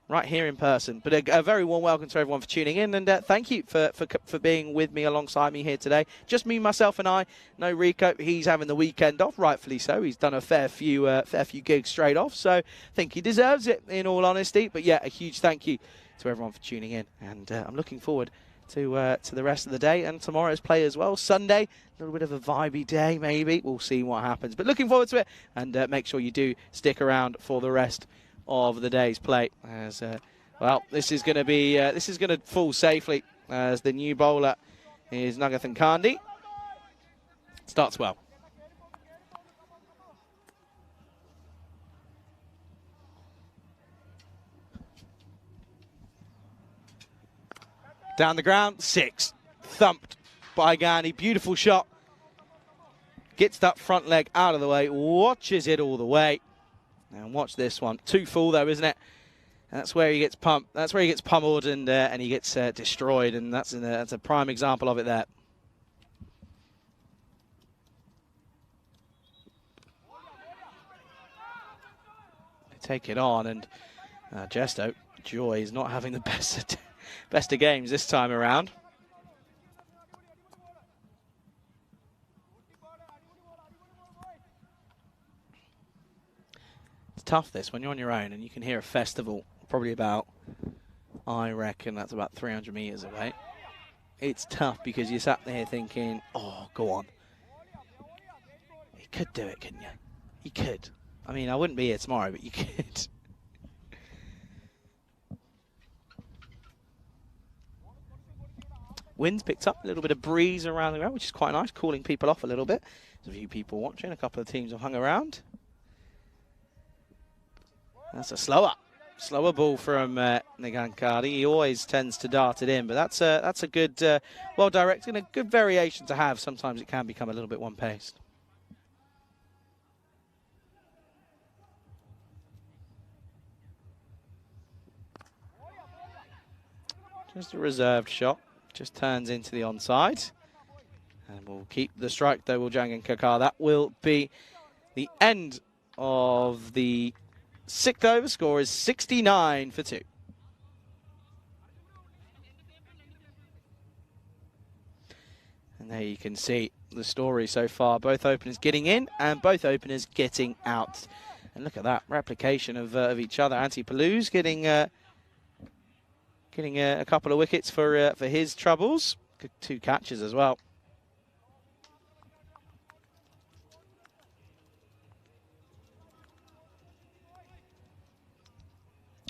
right here in person. But a very warm welcome to everyone for tuning in, and thank you for being with me alongside me here today. Just me, myself, and I. No Rico, he's having the weekend off, rightfully so. He's done a fair few gigs straight off, so I think he deserves it, in all honesty. But yeah, a huge thank you to everyone for tuning in, and I'm looking forward to the rest of the day and tomorrow's play as well. Sunday, a little bit of a vibey day, maybe. We'll see what happens, but looking forward to it, and make sure you do stick around for the rest of the day's play, as well, this is going to fall safely, as the new bowler is Nagathan Kandi. Starts well. Down the ground, 6. Thumped by Gandhi. Beautiful shot. Gets that front leg out of the way, watches it all the way. And watch this one. 2 full though, isn't it? That's where he gets pumped. That's where he gets pummeled and he gets destroyed. And that's a prime example of it there. They take it on, and Jesto, Joy, is not having the best of games this time around. Tough this when you're on your own and you can hear a festival probably about, I reckon that's about 300 meters away. It's tough because you're sat there thinking, oh, go on. You could do it, couldn't you? You could. I mean, I wouldn't be here tomorrow, but you could. Wind's picked up, a little bit of breeze around the ground, which is quite nice, cooling people off a little bit. There's a few people watching, a couple of teams have hung around. That's a slower ball from Nagathan Kandi. He always tends to dart it in, but that's a good, well-directed and a good variation to have. Sometimes it can become a little bit one-paced. Just a reserved shot. Just turns into the onside. And we'll keep the strike, though, will Jangan Kakar. That will be the end of the 6th over. Score is 69 for 2. And there you can see the story so far. Both openers getting in and both openers getting out. And look at that replication of each other. Antti Palouse getting a couple of wickets for his troubles. Good 2 catches as well.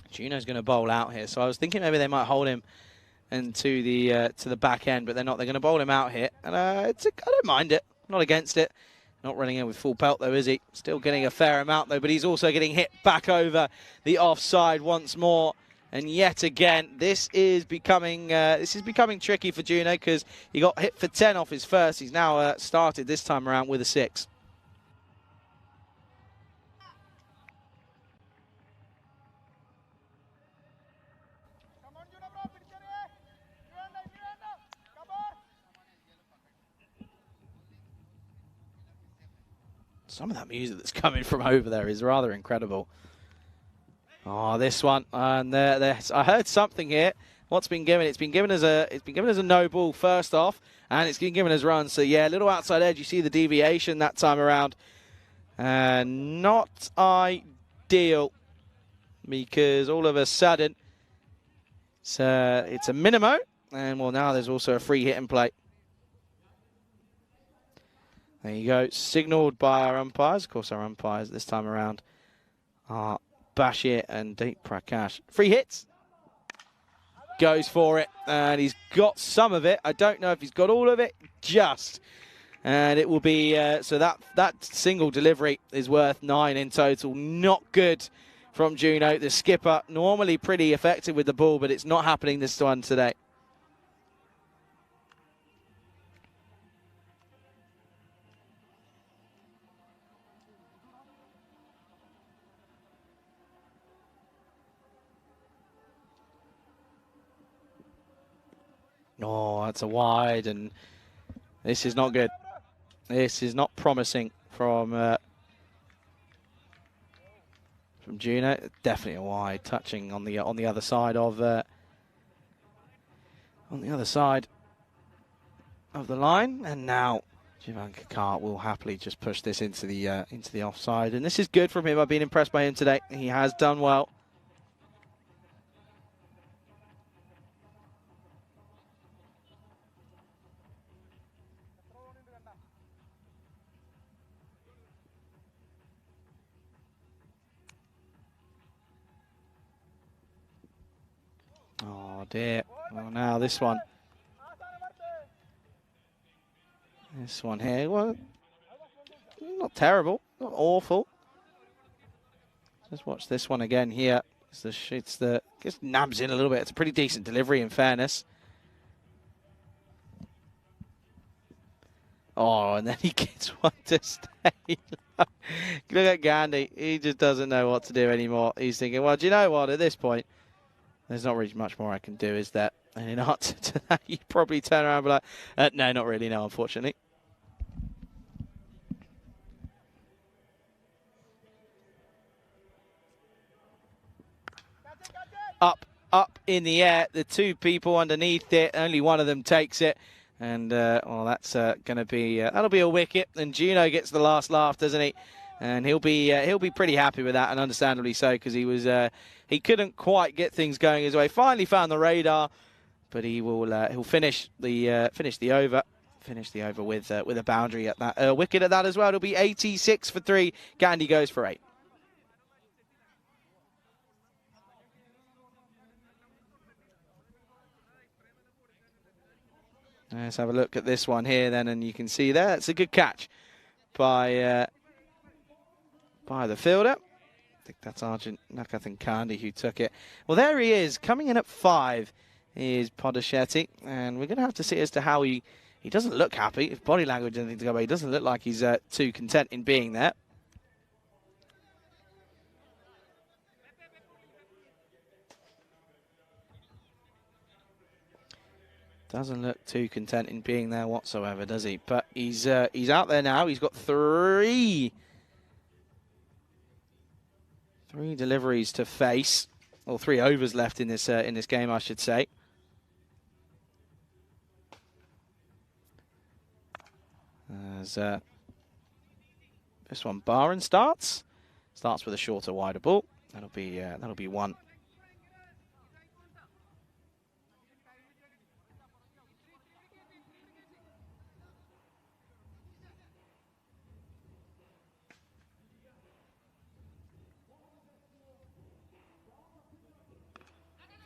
Juno's going to bowl out here, so I was thinking maybe they might hold him into the back end, but they're not. They're going to bowl him out here, and I don't mind it. Not against it. Not running in with full pelt though, is he? Still getting a fair amount though, but he's also getting hit back over the offside once more, and yet again this is becoming tricky for Juno, because he got hit for 10 off his first. He's now started this time around with a 6. Some of that music that's coming from over there is rather incredible. Oh, this one, and I heard something here. What's been given? It's been given as a no ball first off, and it's been given as runs. So yeah, a little outside edge. You see the deviation that time around, and not ideal, because all of a sudden it's a minimo, and well, now there's also a free hit in play. There you go, signalled by our umpires. Of course, our umpires this time around are Bashir and Deep Prakash. Free hits. Goes for it, and he's got some of it. I don't know if he's got all of it, just. And it will be, so that single delivery is worth 9 in total. Not good from Juno. The skipper, normally pretty effective with the ball, but it's not happening this one today. Oh, that's a wide, and this is not good. This is not promising from Juno. Definitely a wide, touching on the other side of the line, and now Jivan Kakar will happily just push this into the offside, and this is good from him. I've been impressed by him today. He has done well. Oh dear. Well, now this one. This one here, well, not terrible, not awful. Just watch this one again here. Just nabs in a little bit. It's a pretty decent delivery, in fairness. Oh, and then he gets one to stay. Look at Gandhi. He just doesn't know what to do anymore. He's thinking, well, do you know what? At this point, there's not really much more I can do, is there? And in answer to that, you probably turn around and be like, no, not really, no, unfortunately. Up in the air, the two people underneath it, only one of them takes it, and well, that's going to be that'll be a wicket. And Juno gets the last laugh, doesn't he? And he'll be pretty happy with that, and understandably so, because he couldn't quite get things going his way. Finally found the radar, but he'll finish the over. Finish the over with a boundary at that wicket at that as well. It'll be 86 for 3. Gandhi goes for 8. Let's have a look at this one here then, and you can see there, it's a good catch by the fielder. I think that's Arjun Nakathan Kandi who took it. Well, there he is, coming in at 5 is Podeshetti, and we're going to have to see as to how he doesn't look happy. If body language anything to go away, he doesn't look like he's too content in being there. Doesn't look too content in being there whatsoever, does he? But he's out there now. He's got three deliveries to face, or 3 overs left in this game, I should say. As this one, Baran starts with a shorter, wider ball. That'll be 1.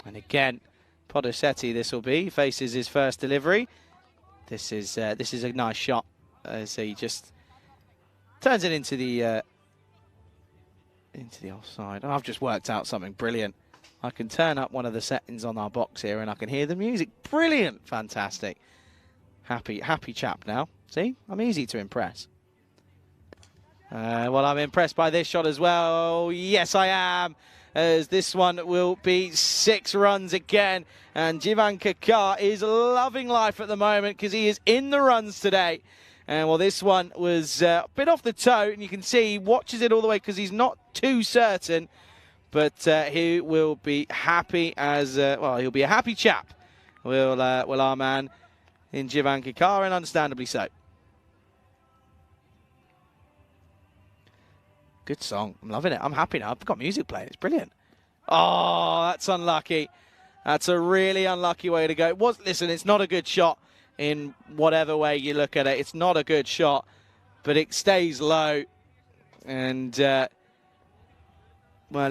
And again, Podeshetti, this will be, faces his first delivery. This is a nice shot as he just turns it into the offside. Oh, I've just worked out something brilliant. I can turn up one of the settings on our box here, and I can hear the music. Brilliant, fantastic. Happy chap now. See, I'm easy to impress. Well, I'm impressed by this shot as well. Yes, I am. As this one will be 6 runs again. And Jivan Kakar is loving life at the moment because he is in the runs today. And well, this one was a bit off the toe, and you can see he watches it all the way because he's not too certain. But he will be happy as, well, he'll be a happy chap, will our man in Jivan Kakar, and understandably so. Good song. I'm loving it. I'm happy now. I've got music playing. It's brilliant. Oh, that's unlucky. That's a really unlucky way to go. Listen, it's not a good shot in whatever way you look at it. It's not a good shot, but it stays low. And, well,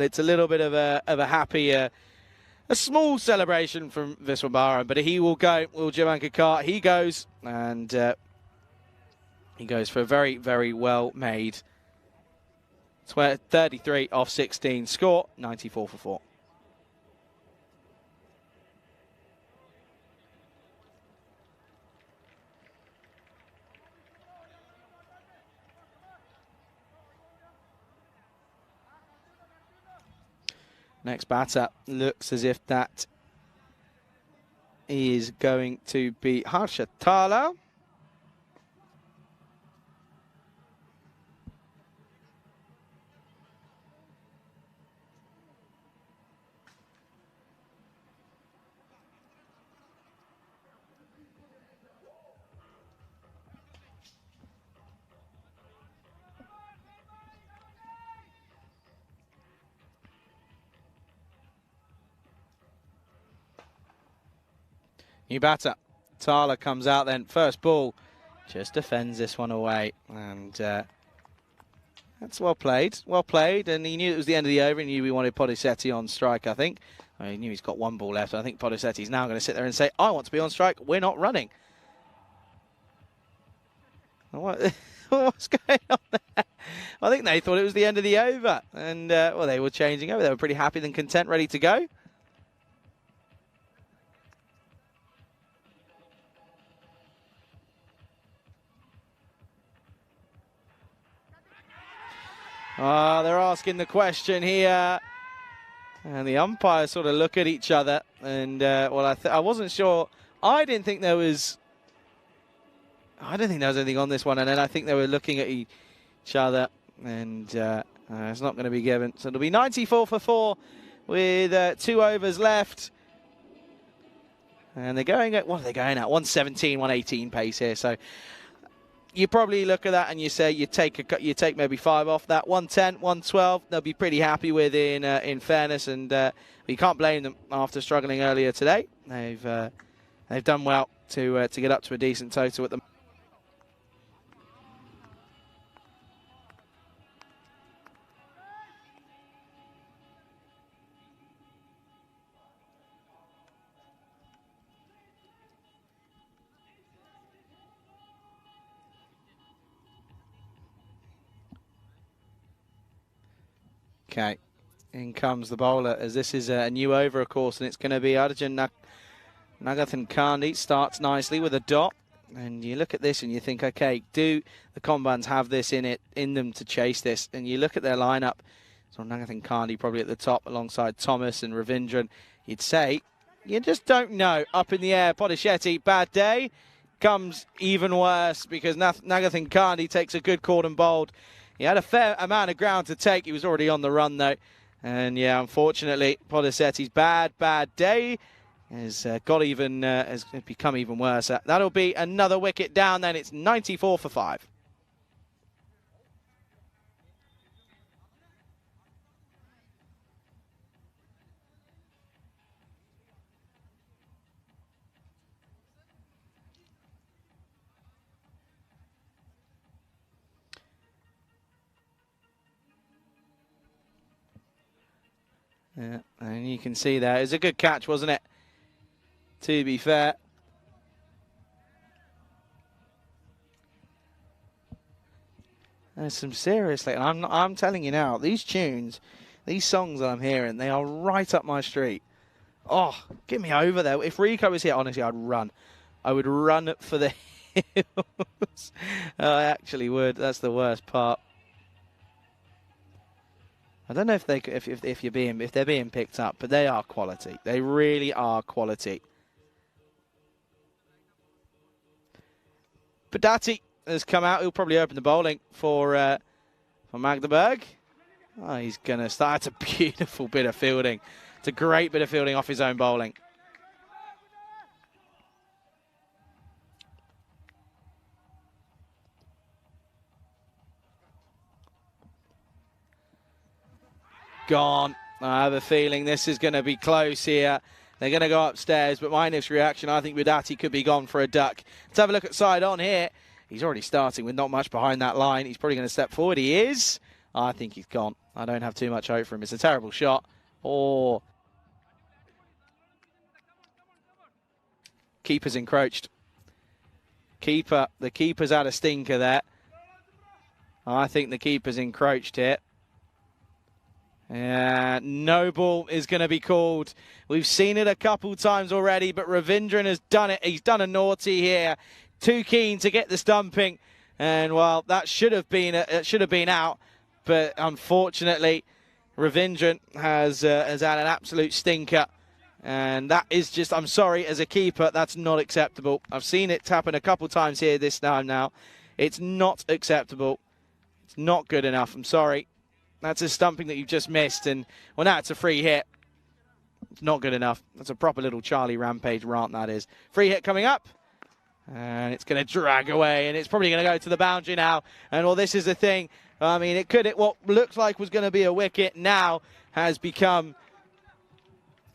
it's a little bit of a happy, a small celebration from Viswambara, but he will go. Will Jivan Kakar. He goes, and he goes for a very, very well made 33 off 16. Score 94 for 4. Next batter looks as if that is going to be Harshatala. New batter. Tala comes out then. First ball. Just defends this one away. And that's well played. Well played. And he knew it was the end of the over. He knew we wanted Podisetti on strike, I think. He knew he's got one ball left. I think Podisetti's now going to sit there and say, I want to be on strike. We're not running. What's going on there? I think they thought it was the end of the over. And, well, they were changing over. They were pretty happy and content, ready to go. They're asking the question here, and the umpires sort of look at each other. And well, I wasn't sure. I didn't think there was anything on this one. And then I think they were looking at each other, and it's not going to be given. So it'll be 94 for 4 with 2 overs left. And they're going at, what are they going at? 117, 118 pace here. So you probably look at that and you say you take maybe 5 off that. 110, 112, they'll be pretty happy with in fairness, and you can't blame them after struggling earlier today. They've done well to get up to a decent total at the. Okay, in comes the bowler, as this is a new over, of course, and it's going to be Arjun Nagathan Kandi. Starts nicely with a dot, and you look at this and you think, okay, do the Combans have this in them to chase this? And you look at their lineup, so Nagathan Kandi probably at the top alongside Thomas and Ravindran. You'd say, you just don't know. Up in the air, Podisetti, bad day, comes even worse because Nagathan Kandi takes a good caught and bowled. He had a fair amount of ground to take. He was already on the run, though. And, yeah, unfortunately, Podisetti's bad day has become even worse. That'll be another wicket down, then. It's 94 for 5. Yeah, and you can see there. It was a good catch, wasn't it? To be fair. There's some seriously, and I'm telling you now, these tunes, these songs that I'm hearing, they are right up my street. Oh, get me over there. If Rico was here, honestly, I'd run. I would run for the hills. I actually would. That's the worst part. I don't know if they're being picked up, but they are quality. They really are quality. Padati has come out. He'll probably open the bowling for Magdeburg. Oh, he's going to start. It's a beautiful bit of fielding. It's a great bit of fielding off his own bowling. Gone. I have a feeling this is going to be close here. They're going to go upstairs, but my initial reaction, I think Budati could be gone for a duck. Let's have a look at side on here. He's already starting with not much behind that line. He's probably going to step forward. He is. I think he's gone. I don't have too much hope for him. It's a terrible shot. Or keeper's encroached. The keeper's had a stinker there. I think the keeper's encroached here. No ball is going to be called. We've seen it a couple times already, but Ravindran has done it. He's done a naughty here. Too keen to get the stumping, and well, that should have been out. But unfortunately, Ravindran has had an absolute stinker, And that is just, I'm sorry, as a keeper, that's not acceptable. I've seen it happen a couple times here this time now. It's not acceptable. It's not good enough. I'm sorry. That's a stumping that you've just missed. And, well, now it's a free hit. It's not good enough. That's a proper little Charlie Rampage rant, that is. Free hit coming up. And it's going to drag away. And it's probably going to go to the boundary now. And, well, this is the thing. I mean, what looks like was going to be a wicket now has become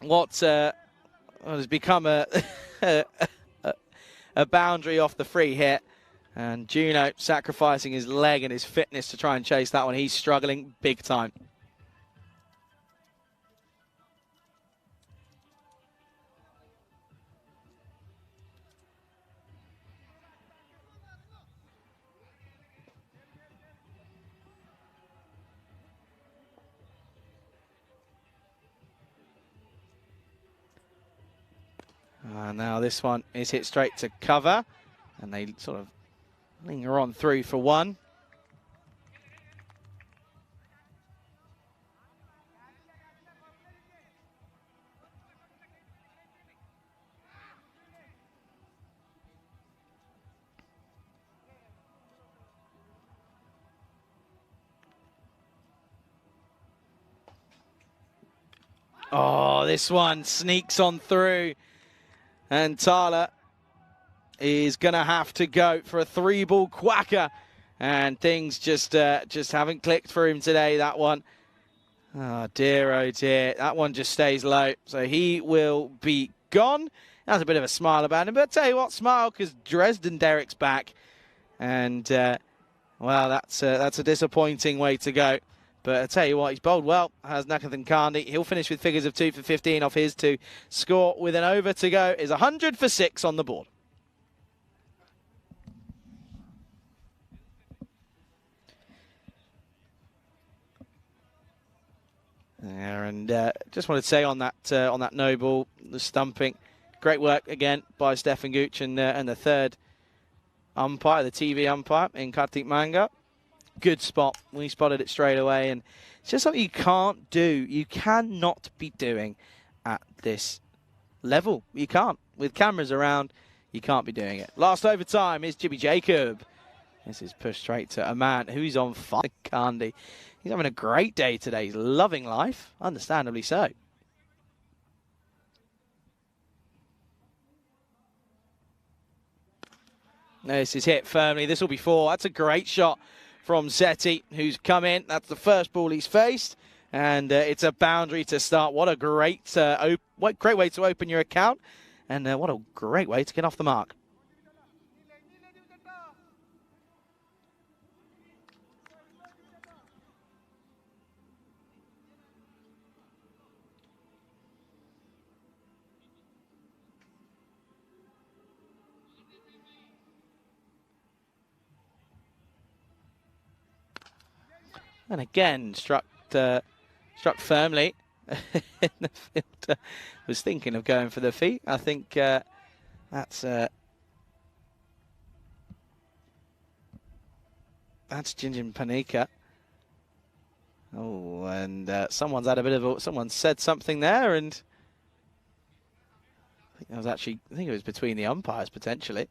what has become a boundary off the free hit. And Juno sacrificing his leg and his fitness to try and chase that one. He's struggling big time. Now this one is hit straight to cover, and they sort of linger on through for one. Oh, this one sneaks on through. And Thala is going to have to go for a 3-ball quacker. And things just haven't clicked for him today, that one. Oh, dear. That one just stays low. So he will be gone. That's a bit of a smile about him. But I'll tell you what, smile, because Dresden Derek's back. And, well, that's a disappointing way to go. But I tell you what, he's bowled well, has Nakathan Kandi. He'll finish with figures of 2 for 15 off his to score with an over to go. Is 100 for 6 on the board. There, and just wanted to say on that no ball, the stumping, great work again by Stefan Gooch and the third umpire, the TV umpire in Kartik Manga. Good spot. We spotted it straight away, and it's just something you can't do. You cannot be doing at this level. You can't. With cameras around, you can't be doing it. Last overtime is Jimmy Jacob. This is pushed straight to a man who's on fire. Kandi. He's having a great day today. He's loving life, understandably so. This is hit firmly. This will be 4. That's a great shot from Zeti, who's come in. That's the first ball he's faced. And it's a boundary to start. What a great way to open your account. And what a great way to get off the mark. And again, struck firmly in the field. Was thinking of going for the feet. I think that's Jinjin Panika. Oh, and someone's had a bit of someone said something there, and I think it was between the umpires potentially.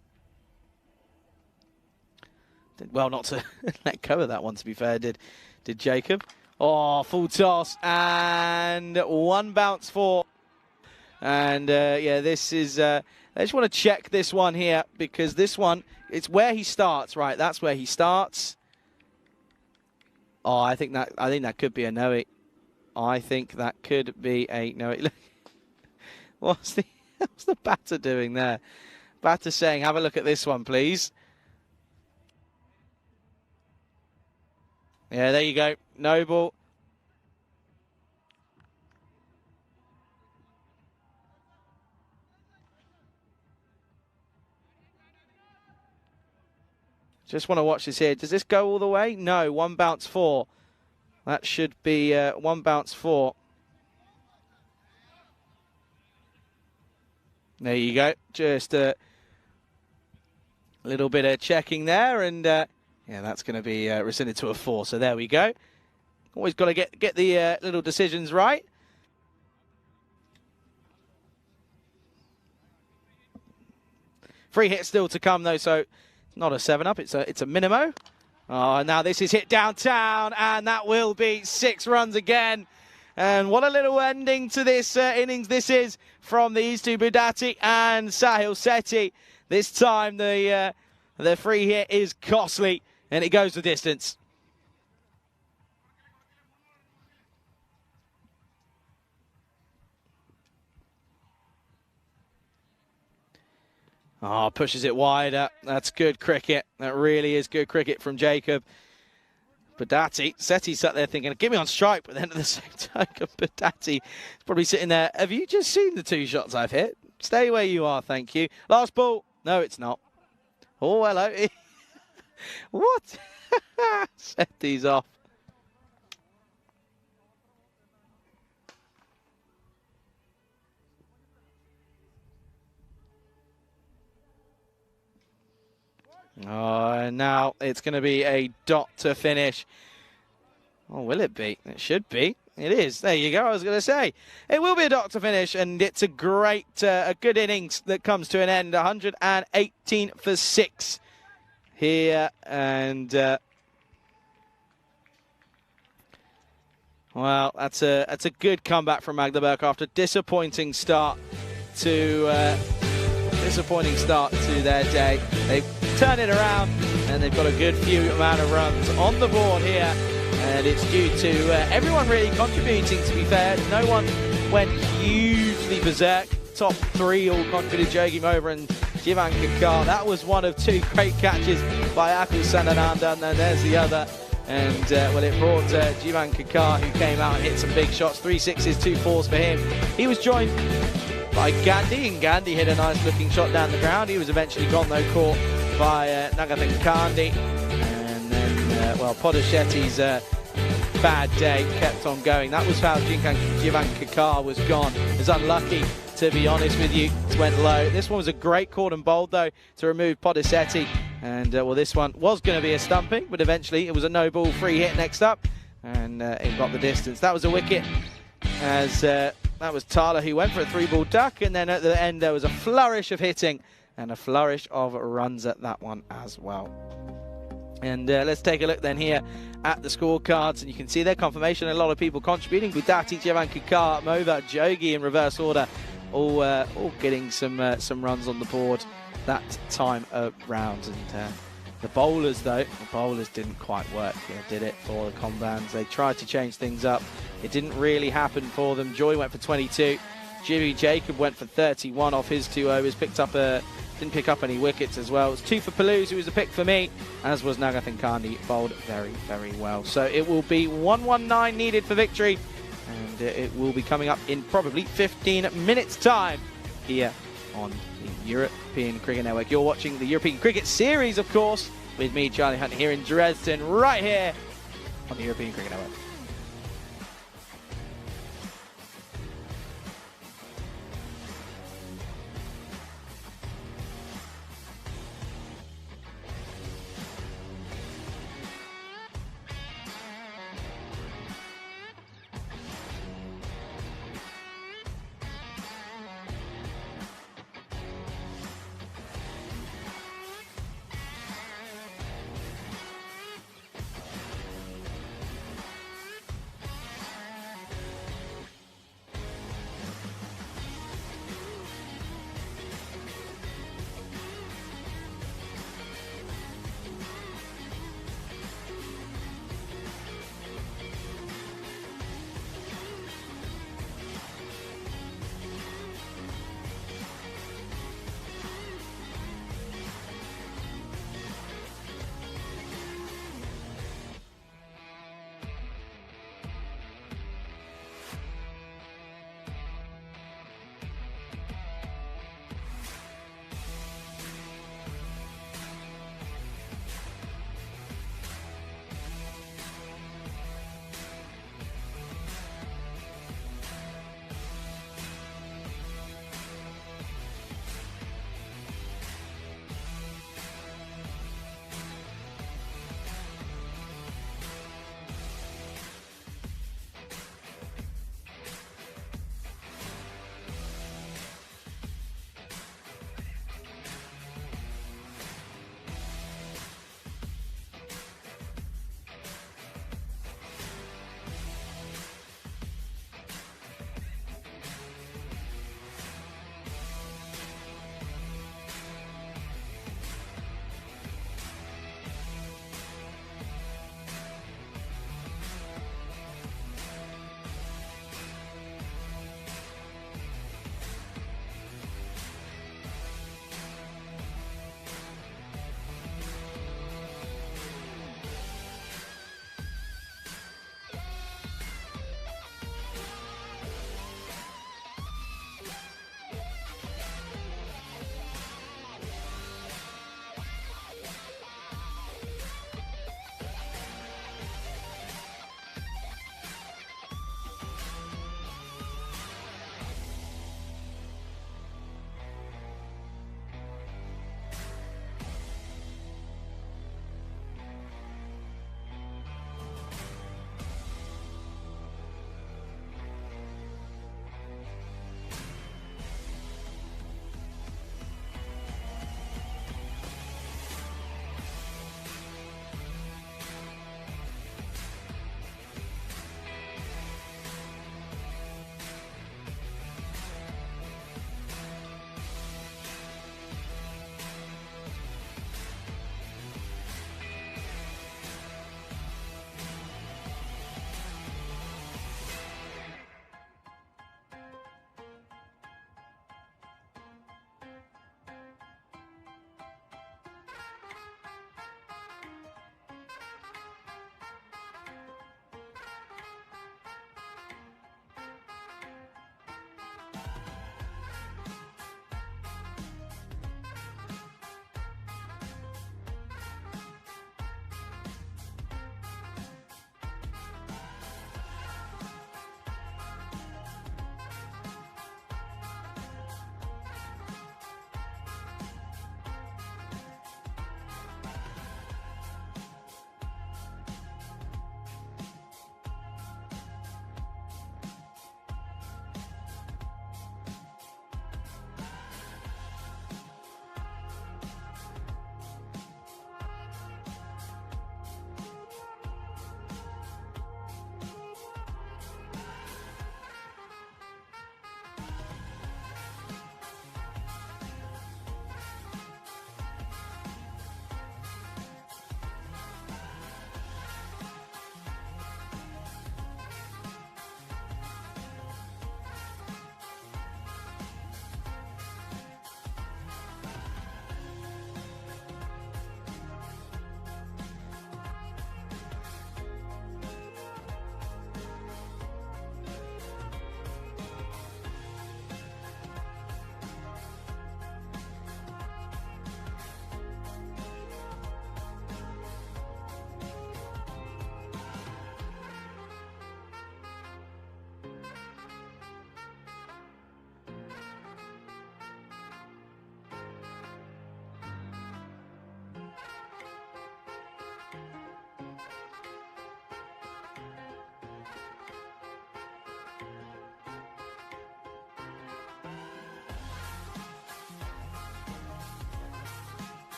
Did well not to let go of that one, to be fair, did Jacob. Oh, full toss and one bounce for. And yeah, this is, I just want to check this one here, because this one, it's where he starts, right? That's where he starts. Oh, I think that could be a no-it. I think that could be a no-it. What's the batter doing there? Batter saying, have a look at this one, please. Yeah, there you go. No ball. Just want to watch this here. Does this go all the way? No, one bounce 4. That should be one bounce 4. There you go. Just a little bit of checking there, and yeah, that's going to be rescinded to a 4. So there we go. Always got to get the little decisions right. Free hit still to come, though, so it's not a 7-up. It's a minimo. Oh, and now this is hit downtown, and that will be 6 runs again. And what a little ending to this innings this is from these two, Budati and Sahil Sethi. This time the free hit is costly, and it goes the distance. Oh, pushes it wider. That's good cricket. That really is good cricket from Jacob. Budati, Sethi sat there thinking, get me on strike, but then at the same time, Budati is probably sitting there. Have you just seen the 2 shots I've hit? Stay where you are, thank you. Last ball. No, it's not. Oh, hello. What? Sethi's off. Oh, and now it's going to be a dot to finish. Oh, will it be? It should be. It is. There you go. I was going to say it will be a dot to finish, and it's a great, a good innings that comes to an end. 118 for 6 here, and well, that's a good comeback from Magdeburg after disappointing start to their day. They've turned it around, and they've got a good few amount of runs on the board here, and it's due to everyone really contributing, to be fair. No one went hugely berserk. Top 3 all contributed. Jogi Mover and Jivan Kakar. That was one of 2 great catches by Akul Sandananda, and then there's the other. And well, it brought Jivan Kakar, who came out and hit some big shots. 3 6s, 2 4s for him. He was joined by Gandhi, and Gandhi hit a nice looking shot down the ground. He was eventually gone, though, caught by Nagathan Kandi. And then, well, Podeshetti's bad day kept on going. That was how Jivan Kakar was gone. It was unlucky, to be honest with you. It went low. This one was a great caught and bowled, though, to remove Podesetti. And, well, this one was going to be a stumping, but eventually it was a no-ball free hit next up. And it got the distance. That was a wicket, as that was Tala who went for a 3-ball duck. And then at the end there was a flourish of hitting and a flourish of runs at that one as well. And let's take a look then here at the scorecards, and you can see their confirmation. A lot of people contributing. Budati, Jivan Kakar, Mova, Jogi in reverse order, all getting some runs on the board that time around. And the bowlers, though, didn't quite work, did it, for the Combans? They tried to change things up. It didn't really happen for them. Joy went for 22. Jimmy Jacob went for 31 off his 2 overs. Didn't pick up any wickets as well. It was 2 for Palouse, who was a pick for me, as was Nagathan Kandi. Bowled very, very well. So it will be 119 needed for victory, and it will be coming up in probably 15 minutes' time here on the European Cricket Network. You're watching the European Cricket Series, of course, with me, Charlie Hunt, here in Dresden, right here on the European Cricket Network.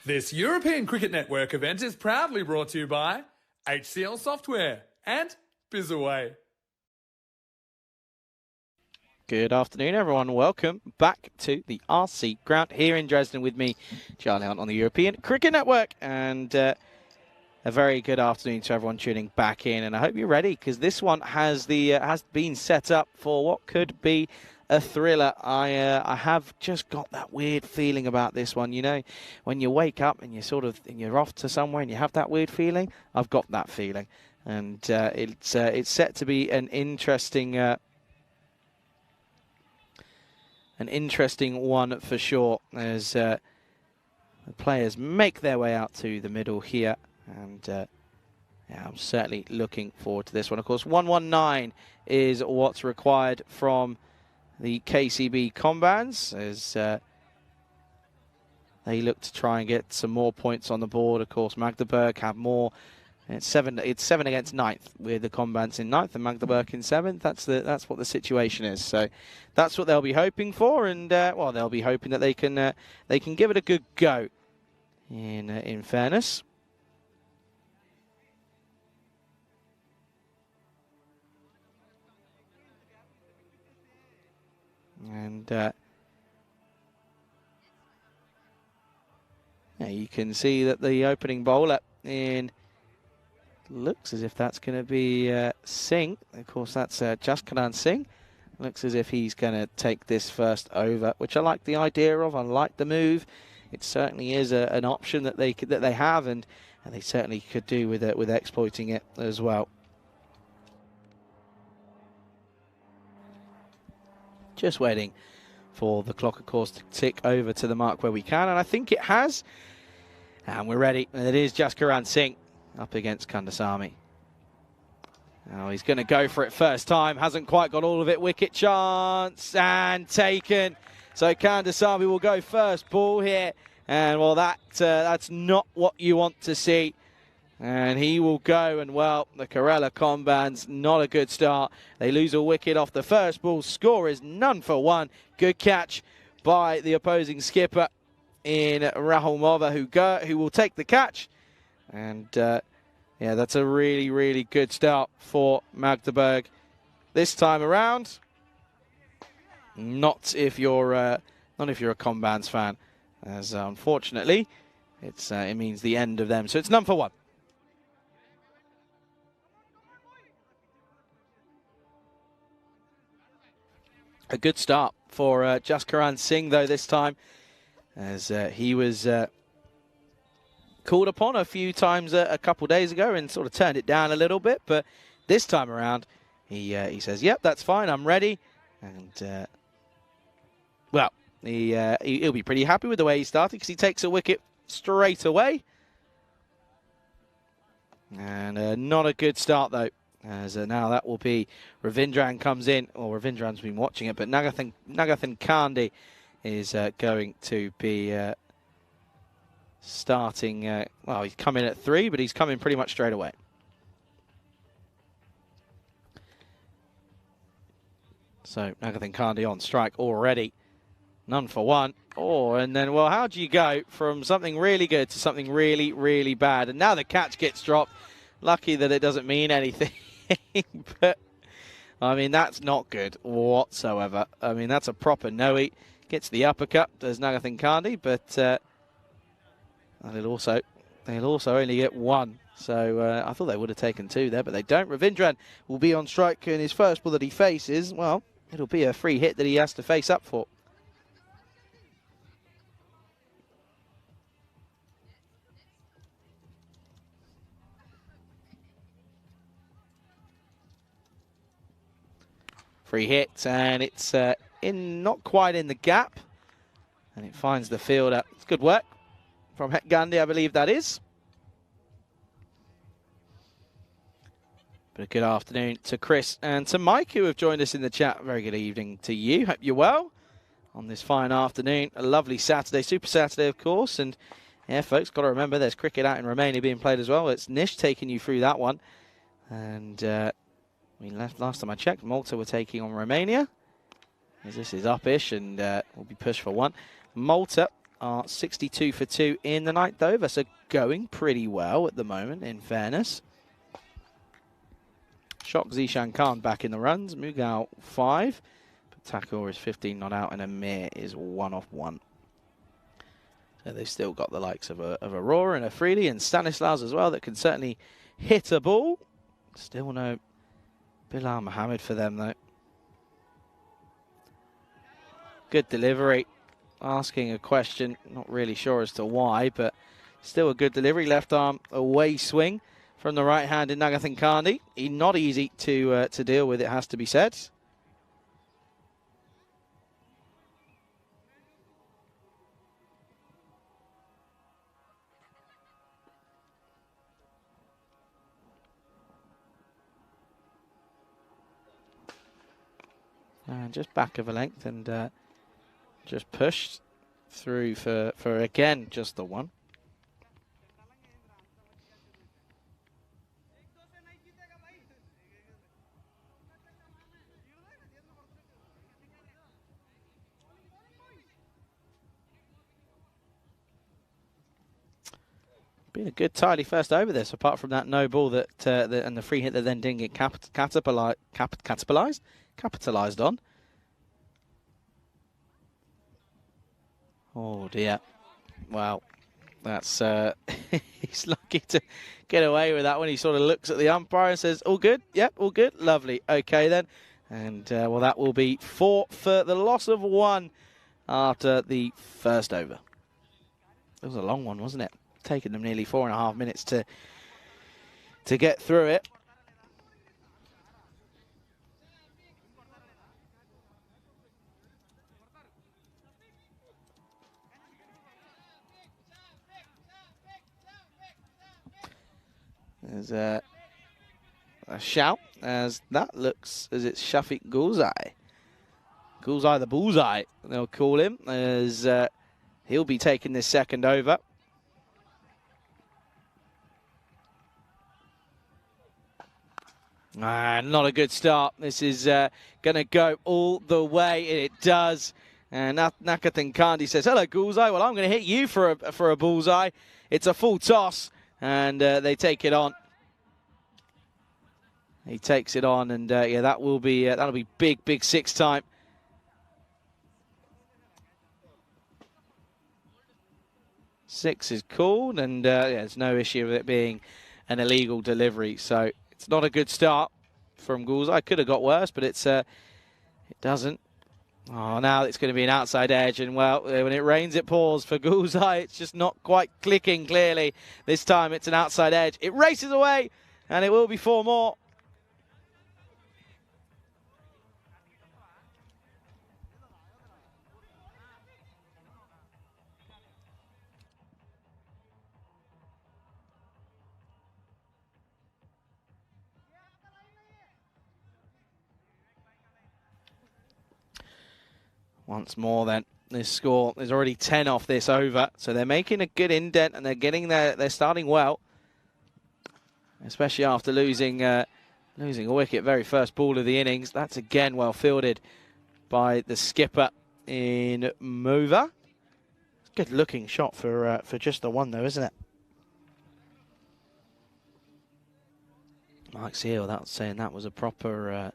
This European Cricket Network event is proudly brought to you by HCL Software and Bizaway. Good afternoon, everyone. Welcome back to the RC ground here in Dresden with me, Charlie Hunt, on the European Cricket Network. And a very good afternoon to everyone tuning back in. And I hope you're ready, because this one has been set up for what could be a thriller. I have just got that weird feeling about this one. You know, when you wake up and you're off to somewhere and you have that weird feeling. I've got that feeling, and it's set to be an interesting one for sure, as the players make their way out to the middle here. And yeah, I'm certainly looking forward to this one. Of course, 119 is what's required from the KCB Combans, as they look to try and get some more points on the board. Of course, Magdeburg have more. It's seven against ninth, with the Combans in ninth and Magdeburg in seventh. That's what the situation is. So that's what they'll be hoping for, and well, they'll be hoping that they can give it a good go. In fairness. And yeah, you can see that the opening bowler looks as if that's going to be Singh. Of course, that's Jaskaran Singh. Looks as if he's going to take this first over, which I like the idea of. I like the move. It certainly is an option that they have, and they certainly could do with exploiting it as well. Just waiting for the clock, of course, to tick over to the mark where we can, and I think it has. And we're ready. And it is Jaskaran Singh up against Kandasamy. Now he's going to go for it first time. Hasn't quite got all of it. Wicket chance and taken. So Kandasamy will go first ball here. And well, that's not what you want to see. And he will go, and well, the Kerala Combans, not a good start. They lose a wicket off the first ball. Score is none for one. Good catch by the opposing skipper in Rahul Mova, who will take the catch. And yeah, that's a really, really good start for Magdeburg this time around. Not if you're a Combans fan, as unfortunately it means the end of them. So it's none for one. A good start for Jaskaran Singh, though, this time, as he was called upon a few times a couple days ago and sort of turned it down a little bit. But this time around, he says, yep, that's fine, I'm ready. And, well, he'll be pretty happy with the way he started, because he takes a wicket straight away. And not a good start, though. As now that will be Ravindran comes in, or Ravindran's been watching it, but Nagathan Kandi is going to be starting. Well, he's come in at 3, but he's coming pretty much straight away. So Nagathan Kandi on strike already. None for one. Oh, and then, well, how do you go from something really good to something really, really bad? And now the catch gets dropped. Lucky that it doesn't mean anything. But, I mean, that's not good whatsoever. I mean, that's a proper no-eat. Gets the uppercut, does Nagathan Kandi, but they'll also only get 1. So I thought they would have taken 2 there, but they don't. Ravindran will be on strike, and his first ball that he faces, well, it'll be a free hit that he has to face up for. Free hit, and it's not quite in the gap, and it finds the fielder. It's good work from Het Gandhi, I believe that is. But a good afternoon to Chris and to Mike, who have joined us in the chat. Very good evening to you. Hope you're well on this fine afternoon. A lovely Saturday, Super Saturday, of course. And yeah, folks, got to remember there's cricket out in Romania being played as well. It's Nish taking you through that one. And last time I checked, Malta were taking on Romania, as this is up-ish and will be pushed for 1. Malta are 62 for 2 in the ninth over, so going pretty well at the moment, in fairness. Shock Zishan Khan back in the runs, Mughal 5, Takor is 15 not out, and Amir is 1 off 1. So they've still got the likes of Aurora and Afridi and Stanislaus as well that can certainly hit a ball. Still no Bilal Mohammed for them though. Good delivery. Asking a question, not really sure as to why, but still a good delivery. Left arm away swing from the right hand in Nagathan Kandi. Not easy to deal with, it has to be said. And just back of a length and just pushed through for again, just the one. Been a good tidy first over this, apart from that no ball that and the free hit that then didn't get capitalized on. Oh dear. Well, that's he's lucky to get away with that when he sort of looks at the umpire and says, all good? Yep, all good. Lovely. Okay then. And well, that will be 4 for the loss of 1 after the first over. It was a long one, wasn't it? Taken them nearly 4.5 minutes to get through it. There's a shout as that looks as it's Shafiq Gulzai. Gulzai the Bullseye, they'll call him, as he'll be taking this second over. Not a good start. This is going to go all the way, and it does. And Nagathan Kandi says, hello, Gulzai. Well, I'm going to hit you for a bullseye. It's a full toss, and they take it on. He takes it on, and yeah, that will be that'll be big 6 time. Six is called, and yeah, there's no issue with it being an illegal delivery. So it's not a good start from Gulzai. Could have got worse, but it doesn't. Oh, now it's going to be an outside edge, and well, when it rains, it pours for Gulzai. It's just not quite clicking clearly. This time it's an outside edge. It races away, and it will be 4 more. Once more then, this score, there's already 10 off this over, so they're making a good indent and they're starting well, especially after losing a wicket very first ball of the innings. That's again well fielded by the skipper in Mova. Good looking shot for just the one though, isn't it? Mike Seal, that was saying that was a proper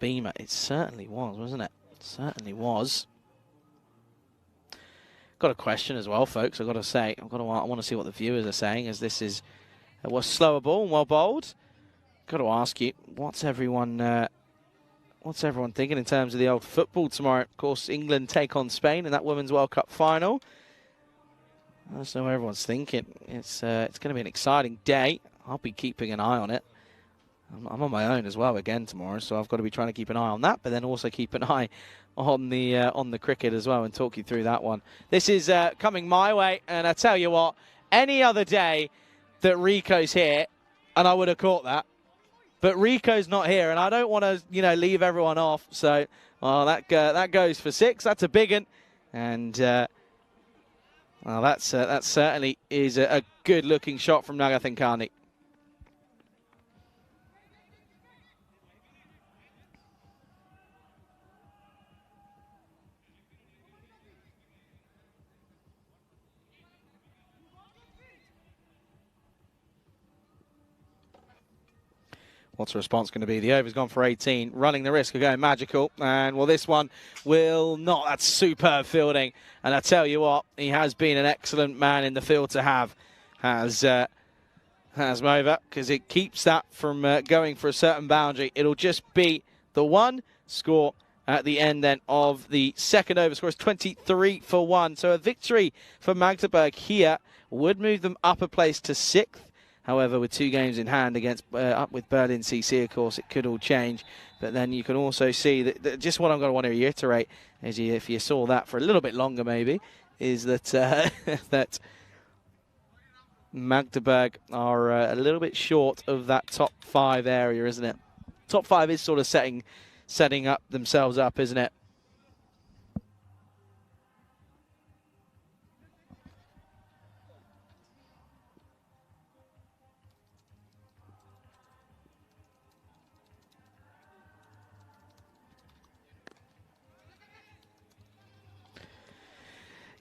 beamer. It certainly was, wasn't it? Certainly was. Got a question as well, folks. I've got to say, I want to see what the viewers are saying, as this is was slower ball and well bowled. Got to ask you, what's everyone thinking in terms of the old football tomorrow? Of course, England take on Spain in that Women's World Cup final. I don't know what everyone's thinking. It's going to be an exciting day. I'll be keeping an eye on it. I'm on my own as well again tomorrow, so I've got to be trying to keep an eye on that, but then also keep an eye on the cricket as well and talk you through that one. This is coming my way, and I tell you what, any other day that Rico's here, and I would have caught that, but Rico's not here, and I don't want to leave everyone off. So that goes for 6. That's a big one, and well, that certainly is a good looking shot from Nagathan Kandi. What's the response going to be? The over's gone for 18, running the risk of going magical. And, well, this one will not. That's superb fielding. And I tell you what, he has been an excellent man in the field to have, has Mova, because it keeps that from going for a certain boundary. It'll just be the one score at the end then of the second over. Score is 23 for 1. So a victory for Magdeburg here would move them up a place to 6th. However, with 2 games in hand against up with Berlin CC, of course, it could all change. But then you can also see that just what I'm going to want to reiterate is if you saw that for a little bit longer maybe, is that that Magdeburg are a little bit short of that top 5 area, isn't it? Top 5 is sort of setting up themselves up, isn't it?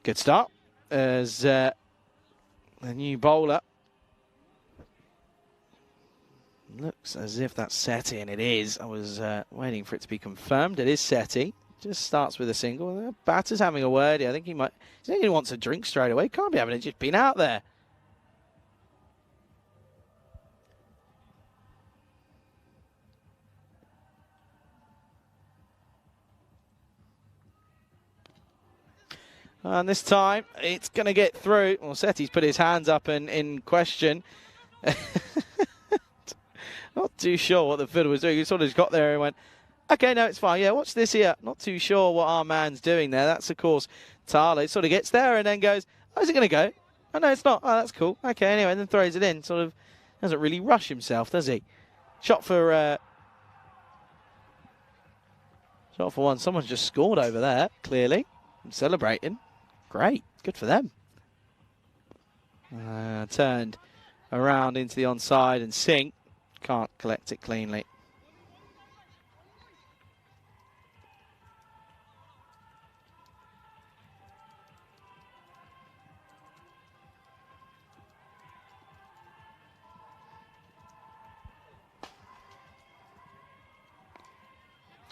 Good start as the new bowler. Looks as if that's SETI, and it is. I was waiting for it to be confirmed. It is SETI. Just starts with a single. The batter's having a word. I think he might. I think he wants a drink straight away. Can't be having it just been out there. And this time, it's going to get through. Well, SETI's put his hands up in question. Not too sure what the fiddle was doing. He sort of just got there and went, okay, no, it's fine. Yeah, watch this here. Not too sure what our man's doing there. That's, of course, Tala. It sort of gets there and then goes, oh, is it going to go? Oh, no, it's not. Oh, that's cool. Okay, anyway, and then throws it in. Sort of doesn't really rush himself, does he? Shot for one. Someone's just scored over there, clearly. I'm celebrating. Great. Good for them. Turned around into the onside and Singh can't collect it cleanly.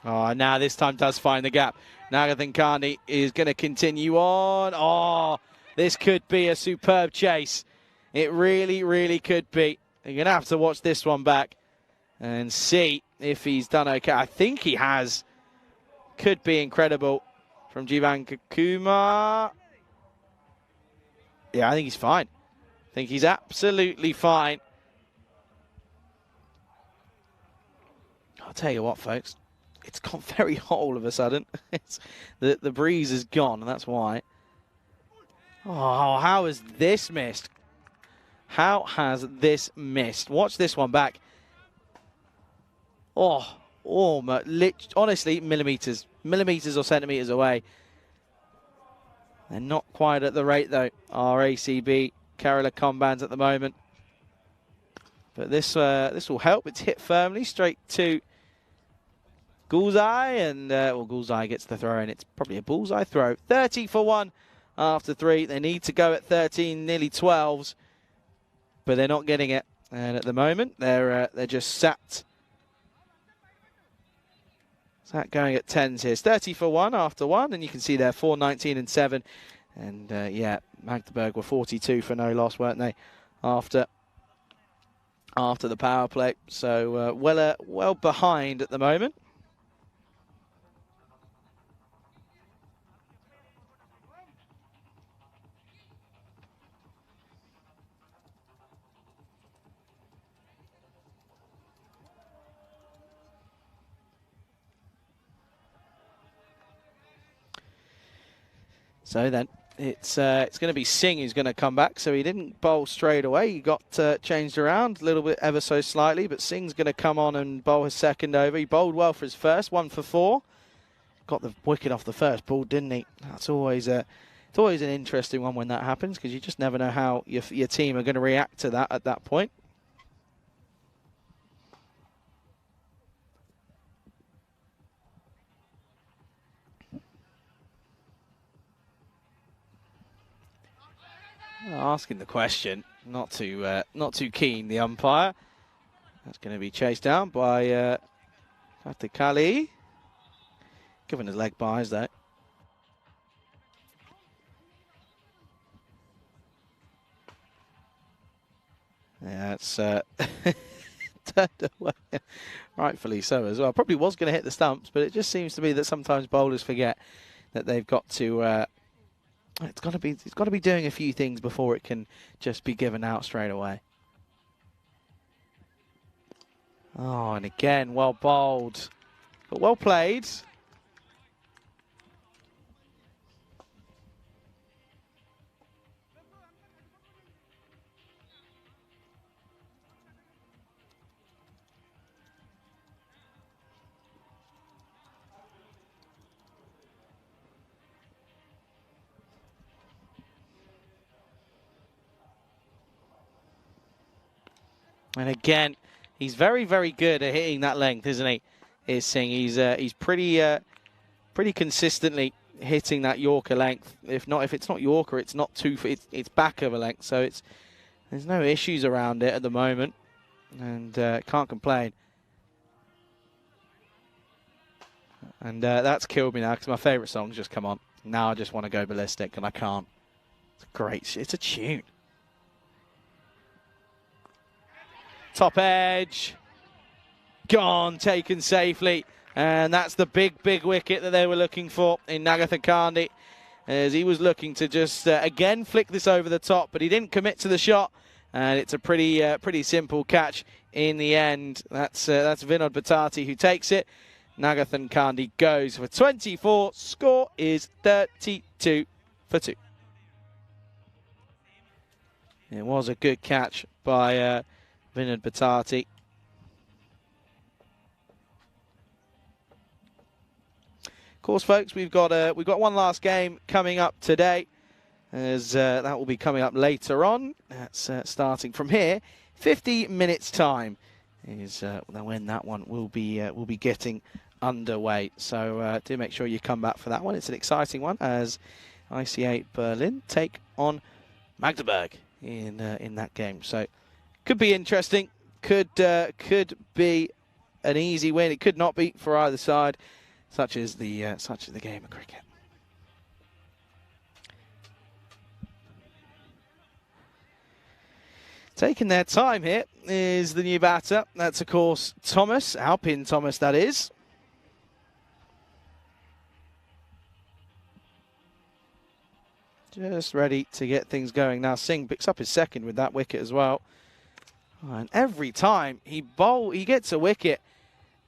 Oh, now this time does find the gap. Nagathan Carney is going to continue on. Oh, this could be a superb chase. It really, really could be. You're going to have to watch this one back and see if he's done okay. I think he has. Could be incredible from Jivan Kumar. Yeah, I think he's fine. I think he's absolutely fine. I'll tell you what, folks. It's got very hot all of a sudden. The breeze is gone, and that's why. Oh, how has this missed? How has this missed? Watch this one back. Oh, honestly, millimetres or centimetres away. They're not quite at the rate, though, our ACB Kerala Combans at the moment. But this will help. It's hit firmly straight to Gulzai, and Gulzai gets the throw, and it's probably a bullseye throw. 30 for 1 after 3. They need to go at 13, nearly 12s, but they're not getting it. And at the moment, they're just sat going at 10s here. It's 30 for 1 after 1, and you can see they're 4, 19 and 7. And yeah, Magdeburg were 42 for no loss, weren't they, after the power play? So well behind at the moment. So then it's going to be Singh who's going to come back. So he didn't bowl straight away. He got changed around a little bit ever so slightly. But Singh's going to come on and bowl his second over. He bowled well for his first, 1 for 4. Got the wicket off the first ball, didn't he? That's always it's always an interesting one when that happens, because you just never know how your team are going to react to that at that point. Asking the question, not too keen, the umpire. That's going to be chased down by Kali. Given his leg buys, though. Yeah, it's turned away. Rightfully so as well. Probably was going to hit the stumps, but it just seems to be that sometimes bowlers forget that they've got to. It's got to be doing a few things before it can just be given out straight away. Oh, and again, well bowled, but well played. And again, he's very, very good at hitting that length, isn't he? Is Singh. He's pretty consistently hitting that Yorker length. If it's not Yorker, it's not it's back of a length. So there's no issues around it at the moment, and can't complain. And that's killed me now because my favourite song's just come on. Now I just want to go ballistic, and I can't. It's great. It's a tune. Top edge, gone, taken safely, and that's the big wicket that they were looking for in Nagatha Kandi, as he was looking to just again flick this over the top, but he didn't commit to the shot, and it's a pretty simple catch in the end. That's Vinod Bhatati who takes it. Nagatha Kandi goes for 24. Score is 32 for 2. It was a good catch by Vinod Bhatati. Of course, folks, we've got one last game coming up today, as that will be coming up later on. That's starting from here. 50 minutes time is when that one will be getting underway. So do make sure you come back for that one. It's an exciting one as IC8 Berlin take on Magdeburg in that game. So could be interesting. Could be an easy win. It could not be for either side. Such is the game of cricket. Taking their time here is the new batter. That's of course Thomas, Alpin Thomas. That is. Just ready to get things going now. Singh picks up his second with that wicket as well. And every time he gets a wicket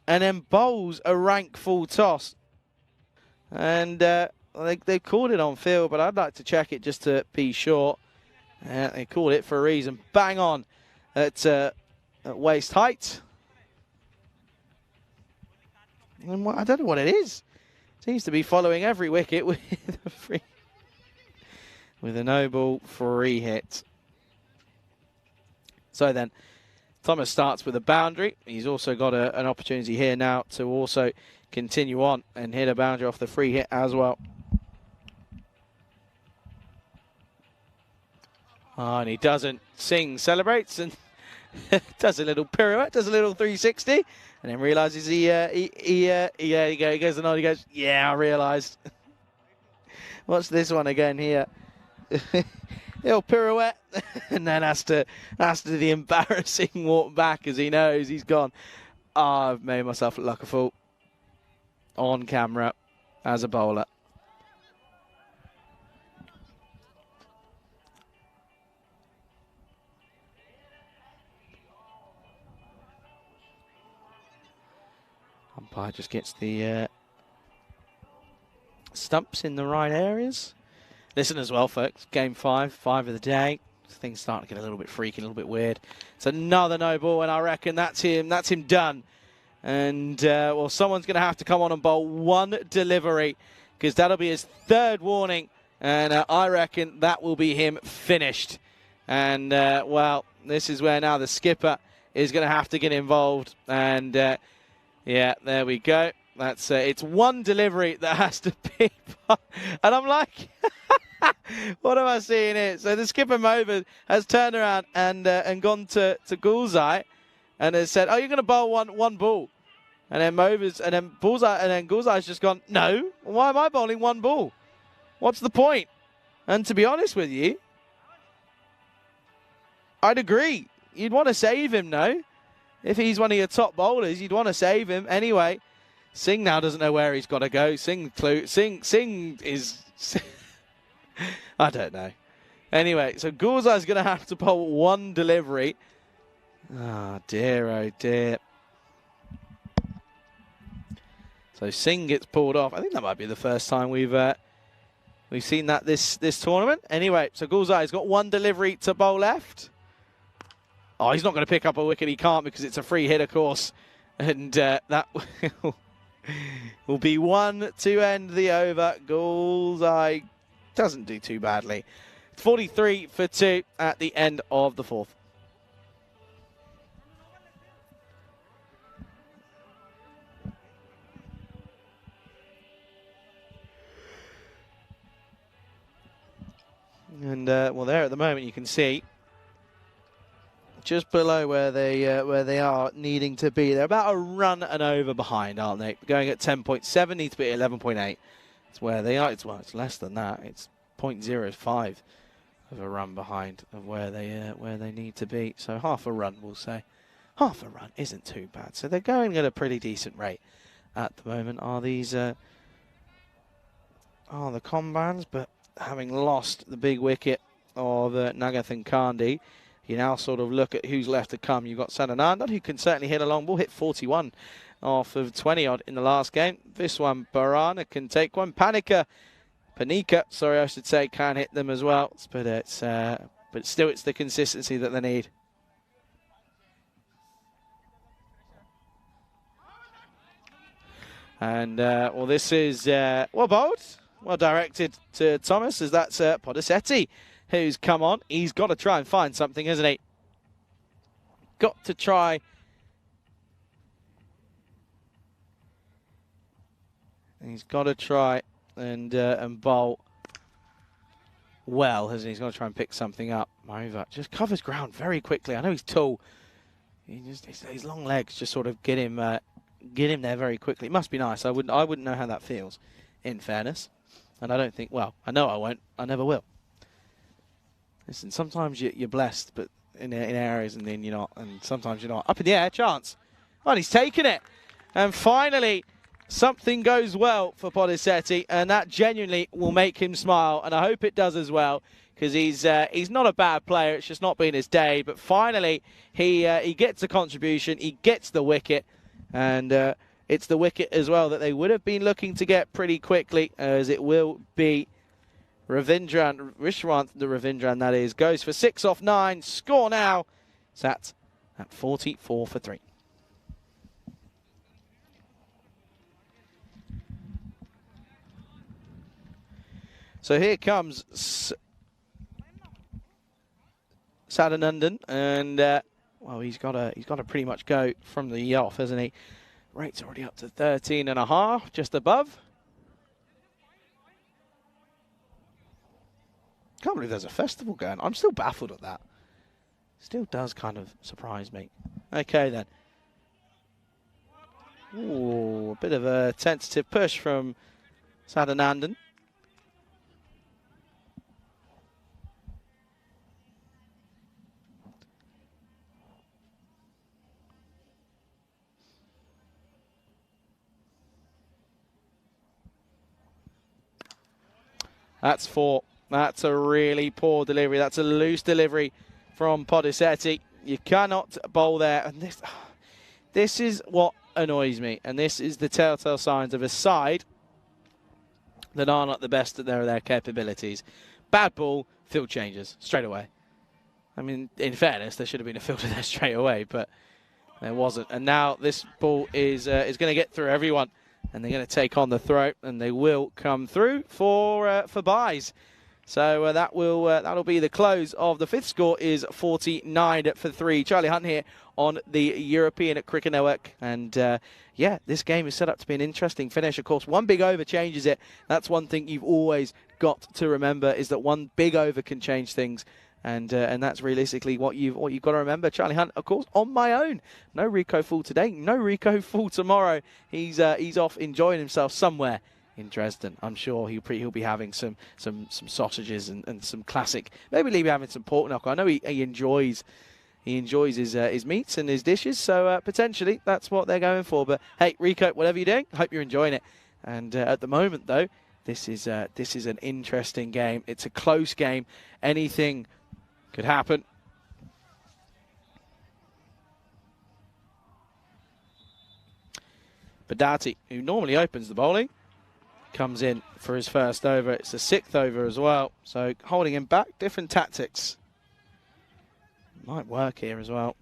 and then bowls a rank full toss. And they called it on field, but I'd like to check it just to be sure. They called it for a reason. Bang on at waist height. And I don't know what it is. Seems to be following every wicket with a no-ball free hit. So then, Thomas starts with a boundary. He's also got an opportunity here now to also continue on and hit a boundary off the free hit as well. Oh, and he doesn't. Singh celebrates and does a little pirouette, does a little 360, and then realises he goes the nod. He goes, yeah, I realised. What's this one again here? Little pirouette, and then has to do the embarrassing walk back as he knows he's gone. Oh, I've made myself look like a fool on camera as a bowler. Umpire just gets the stumps in the right areas. Listen as well, folks. Game 5 of the day. Things starting to get a little bit freaky, a little bit weird. It's another no ball, and I reckon that's him. That's him done. And well, someone's going to have to come on and bowl one delivery because that'll be his third warning, and I reckon that will be him finished. And well, this is where now the skipper is going to have to get involved. And yeah, there we go. That's it's one delivery that has to be, and I'm like, what am I seeing here? So the skipper Mover has turned around and gone to Gulzai, and has said, "Oh, you're going to bowl one ball," and then Gulza's just gone, "No, why am I bowling one ball? What's the point?" And to be honest with you, I'd agree. You'd want to save him, no? If he's one of your top bowlers, you'd want to save him anyway. Singh now doesn't know where he's got to go. Singh is... I don't know. Anyway, so Gulza's going to have to bowl one delivery. Oh, dear. So Singh gets pulled off. I think that might be the first time we've seen that this tournament. Anyway, so Gulza's got one delivery to bowl left. Oh, he's not going to pick up a wicket. He can't because it's a free hit, of course. And that will be one to end the over. Gulza doesn't do too badly. 43 for 2 at the end of the fourth. And well, there at the moment you can see just below where they are needing to be. They're about a run and over behind, aren't they? Going at 10.7, need to be at 11.8. It's where they are. It's less than that. It's 0.05 of a run behind of where they need to be. So half a run, we'll say. Half a run isn't too bad. So they're going at a pretty decent rate at the moment. Are these the Combans? But having lost the big wicket of Nagathan Kandi, you now sort of look at who's left to come. You've got Sadanandan, who can certainly hit a long ball, hit 41 off of 20-odd in the last game. This one, Barana can take one. Panika, sorry, I should say, can hit them as well. But still, it's the consistency that they need. And, well, this is, well bowled, well directed to Thomas, as that's Podisetti, who's come on. He's got to try and find something, hasn't he? Got to try. He's got to try and bowl well, hasn't he? He's got to try and pick something up. Marova just covers ground very quickly. I know he's tall. His long legs just sort of get him there very quickly. It must be nice. I wouldn't know how that feels, in fairness. And I don't think, well, I know I won't. I never will. Listen, sometimes you're blessed, but in areas, and then you're not. And sometimes you're not. Up in the air, chance. Oh, and he's taken it. And finally, something goes well for Podisetti, and that genuinely will make him smile. And I hope it does as well, because he's not a bad player. It's just not been his day. But finally, he gets a contribution. He gets the wicket. And it's the wicket as well that they would have been looking to get pretty quickly, as it will be Vishwant, the Ravindran that is, goes for 6 off 9. Score now. Sat at 44 for 3. So here comes Sadanandan, and well, he's got to pretty much go from the off, hasn't he? Rate's already up to 13.5, just above. Can't believe there's a festival going. I'm still baffled at that. Still does kind of surprise me. Okay then. Ooh, a bit of a tentative push from Sadanandan. That's 4. That's a really poor delivery. That's a loose delivery from Podisetti. You cannot bowl there. And this is what annoys me. And this is the telltale signs of a side that are not the best at their capabilities. Bad ball, field changes straight away. I mean, in fairness, there should have been a fielder there straight away, but there wasn't. And now this ball is going to get through everyone. And they're going to take on the throw, and they will come through for buys. So that'll be the close of the fifth. Score is 49 for 3. Charlie Hunt here on the European Cricket Network, and yeah, this game is set up to be an interesting finish. Of course, one big over changes it. That's one thing you've always got to remember, is that one big over can change things, And that's realistically what you've got to remember. Charlie Hunt, of course, on my own. No Rico Full today. No Rico Full tomorrow. He's off enjoying himself somewhere in Dresden. I'm sure he'll be having some sausages and some classic. Maybe he'll be having some pork knuckle. I know he enjoys his meats and his dishes. So potentially that's what they're going for. But hey, Rico, whatever you're doing, I hope you're enjoying it. And at the moment though, this is an interesting game. It's a close game. Anything could happen. Badati, who normally opens the bowling, comes in for his first over. It's the 6th over as well. So holding him back, different tactics. Might work here as well.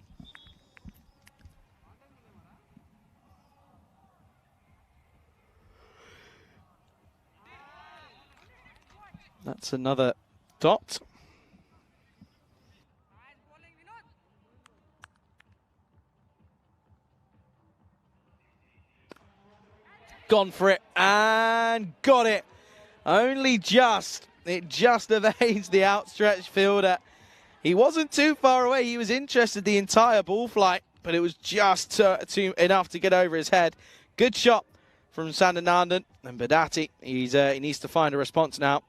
That's another dot. Gone for it and got it. Only just. It just evades the outstretched fielder. He wasn't too far away. He was interested the entire ball flight, but it was just enough to get over his head. Good shot from Sandanandan. And Badati, he needs to find a response now.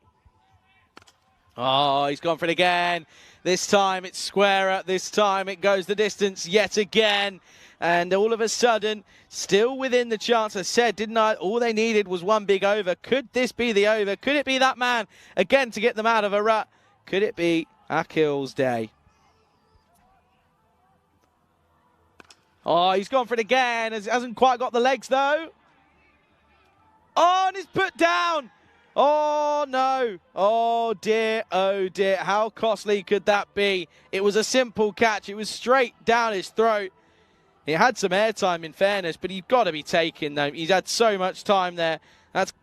Oh, he's gone for it again. This time it's squarer. This time it goes the distance yet again. And all of a sudden, still within the chance. I said, didn't I? All they needed was one big over. Could this be the over? Could it be that man again to get them out of a rut? Could it be Akhil's day? Oh, he's gone for it again. Hasn't quite got the legs, though. Oh, and it's put down. Oh, no. Oh, dear. Oh, dear. How costly could that be? It was a simple catch. It was straight down his throat. He had some airtime, in fairness, but you've got to be taking them. He's had so much time there. That's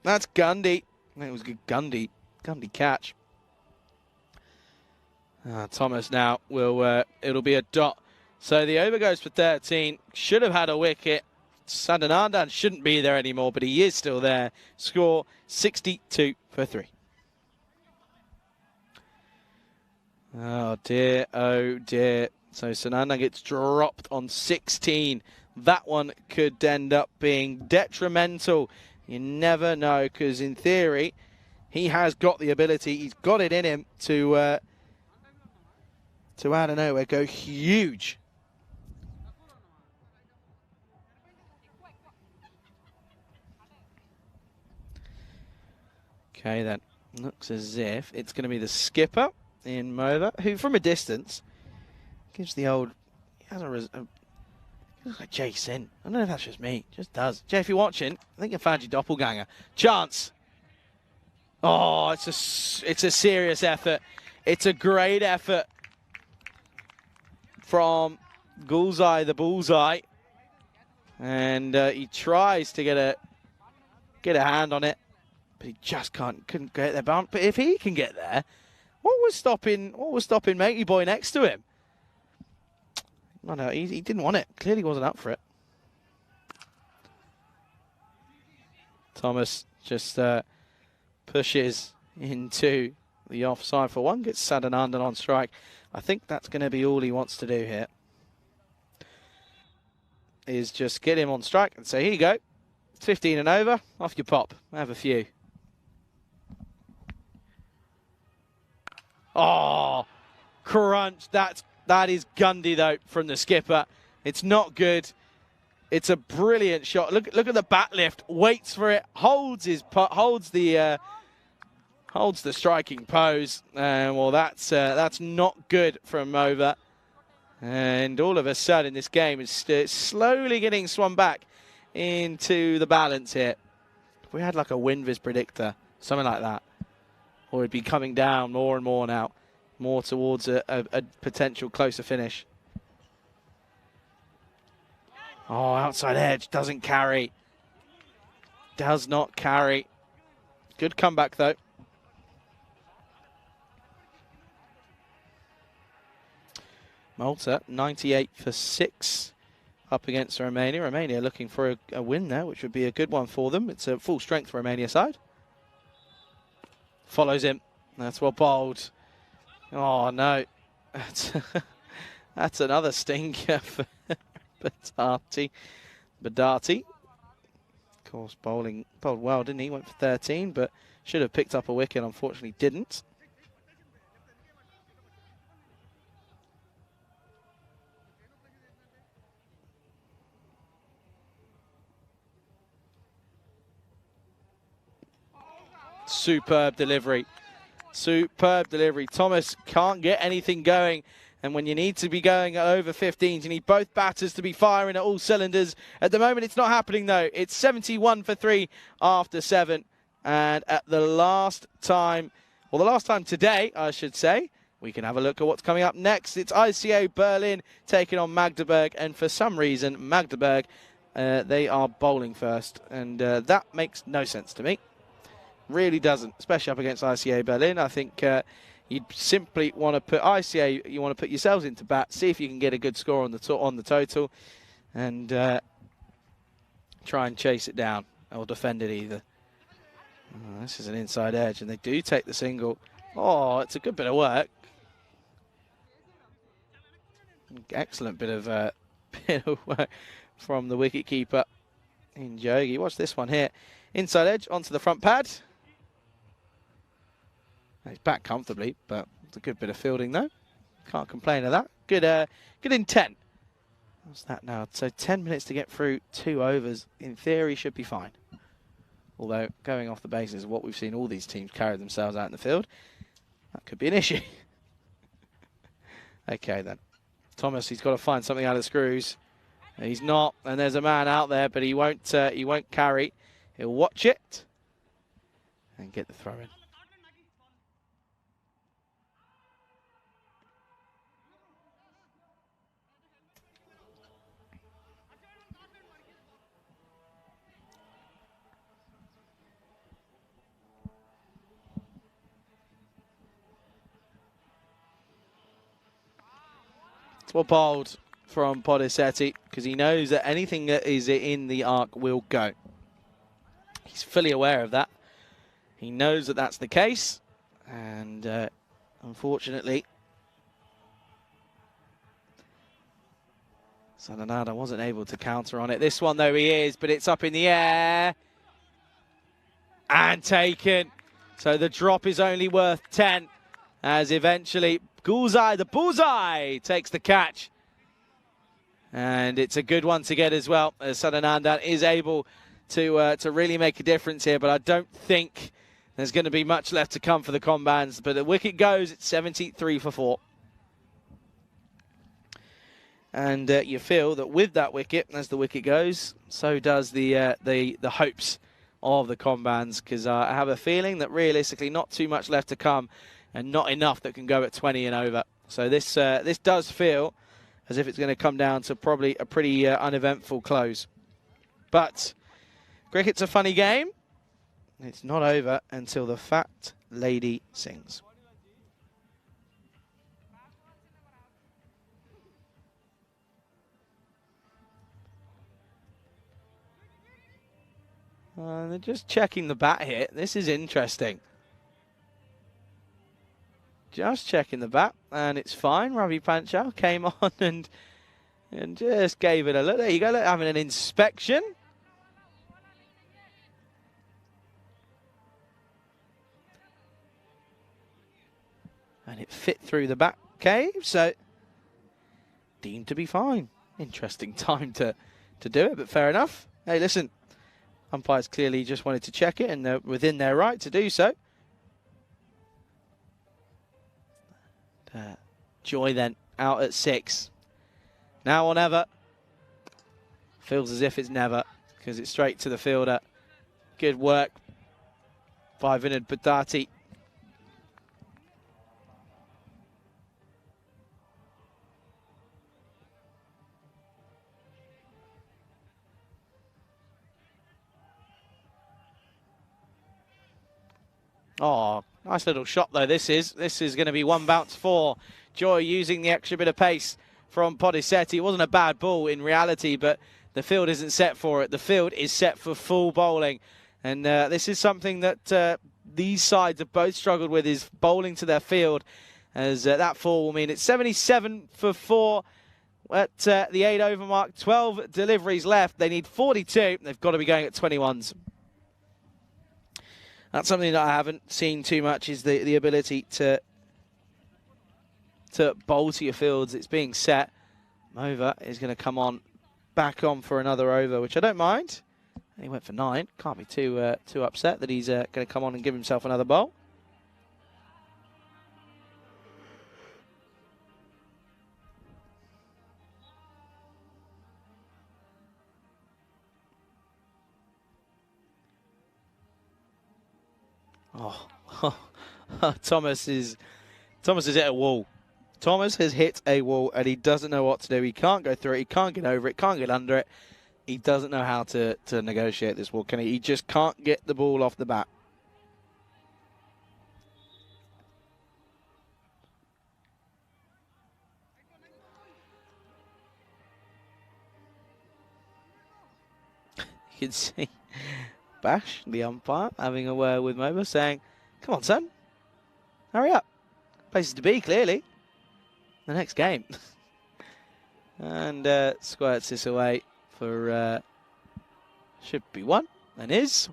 Gundy. It was a good Gundy catch. Thomas now will. It'll be a dot. So the over goes for 13. Should have had a wicket. Sandanandan shouldn't be there anymore, but he is still there. Score 62 for 3. Oh dear, oh dear. So Sandanandan gets dropped on 16. That one could end up being detrimental. You never know, because in theory, he has got the ability. He's got it in him to out of nowhere go huge. Okay, then looks as if it's going to be the skipper in Mova, who from a distance gives the old. He has he looks like Jason. I don't know if that's just me. Just does. Jay, if you're watching, I think you found your doppelganger. Chance. Oh, it's a serious effort. It's a great effort from Gulzai, the bullseye, and he tries to get a hand on it, but he just couldn't get there. But if he can get there, what was stopping matey boy next to him? No, he didn't want it. Clearly wasn't up for it. Thomas just pushes into the offside for one, gets Sandanandan on strike. I think that's going to be all he wants to do here, is just get him on strike and say, here you go, 15 and over, off you pop, have a few. Oh, crunch. That is Gundy, though, from the skipper. It's not good. It's a brilliant shot. Look at the bat lift. Waits for it. Holds the striking pose. Well, that's not good from Mova. And all of a sudden, this game is slowly getting swung back into the balance here. If we had like a WinViz predictor, something like that, or it'd be coming down more and more now, more towards a potential closer finish. Oh, outside edge, doesn't carry. Does not carry. Good comeback, though. Malta, 98 for 6 up against Romania. Romania looking for a win there, which would be a good one for them. It's a full strength Romania side. Follows him. That's well bowled. Oh, no. That's another stinker for Badati. Of course, bowled well, didn't he? Went for 13, but should have picked up a wicket. Unfortunately, didn't. Superb delivery. Superb delivery. Thomas can't get anything going. And when you need to be going at over 15s, you need both batters to be firing at all cylinders. At the moment, it's not happening, though. It's 71 for 3 after 7. And at the last time, well, the last time today, I should say, we can have a look at what's coming up next. It's ICA Berlin taking on Magdeburg. And for some reason, Magdeburg, they are bowling first. And that makes no sense to me. Really doesn't, especially up against ICA Berlin. I think you'd simply want to put ICA, you want to put yourselves into bat, see if you can get a good score on the total, and try and chase it down, or defend it either. Oh, this is an inside edge, and they do take the single. Oh, it's a good bit of work. Excellent bit of work from the wicketkeeper in Jogi. Watch this one here. Inside edge onto the front pad. He's back comfortably, but it's a good bit of fielding though. Can't complain of that. Good intent. What's that now? So 10 minutes to get through 2 overs. In theory, should be fine. Although, going off the basis of what we've seen all these teams carry themselves out in the field, that could be an issue. Okay then. Thomas, he's got to find something out of the screws. He's not, and there's a man out there, but he won't carry. He'll watch it and get the throw in. Well bowled from Podisetti, because he knows that anything that is in the arc will go. He's fully aware of that. He knows that that's the case, and unfortunately, Sananada wasn't able to counter on it. This one, though, he is, but it's up in the air and taken. So the drop is only worth 10, as eventually Gulzai, the bullseye, takes the catch. And it's a good one to get as well, as Sanananda is able to really make a difference here, but I don't think there's going to be much left to come for the Combans. But the wicket goes, it's 73 for 4. And you feel that with that wicket, as the wicket goes, so does the hopes of the Combans, because I have a feeling that realistically not too much left to come, and not enough that can go at 20 and over. So this does feel as if it's going to come down to probably a pretty uneventful close. But cricket's a funny game. It's not over until the fat lady sings. They're just checking the bat here. This is interesting. Just checking the bat, and it's fine. Ravi Panchal came on and just gave it a look. There you go, look, having an inspection. And it fit through the back cave, so deemed to be fine. Interesting time to do it, but fair enough. Hey, listen, umpires clearly just wanted to check it, and they're within their right to do so. Joy then out at 6. Now or never. Feels as if it's never, because it's straight to the fielder. Good work by Vinod Bhattati. Oh, nice little shot though. This is going to be one bounce for Joy, using the extra bit of pace from Podisetti. It wasn't a bad ball in reality, but the field isn't set for it. The field is set for full bowling, and this is something that these sides have both struggled with, is bowling to their field. as that 4 will mean it's 77 for 4 at the 8 over mark. 12 deliveries left. They need 42. They've got to be going at 21s. That's something that I haven't seen too much, is the ability to bowl to your fields. It's being set. Mova is going to come on, back on for another over, which I don't mind. He went for 9. Can't be too upset that he's going to come on and give himself another bowl. Oh, Thomas has hit a wall. Thomas has hit a wall, and he doesn't know what to do. He can't go through it. He can't get over it. Can't get under it. He doesn't know how to negotiate this wall, can he? He just can't get the ball off the bat. You can see Bash, the umpire, having a word with Mova, saying, "Come on, son. Hurry up. Places to be, clearly. The next game." And squirts this away for, should be 1, and is.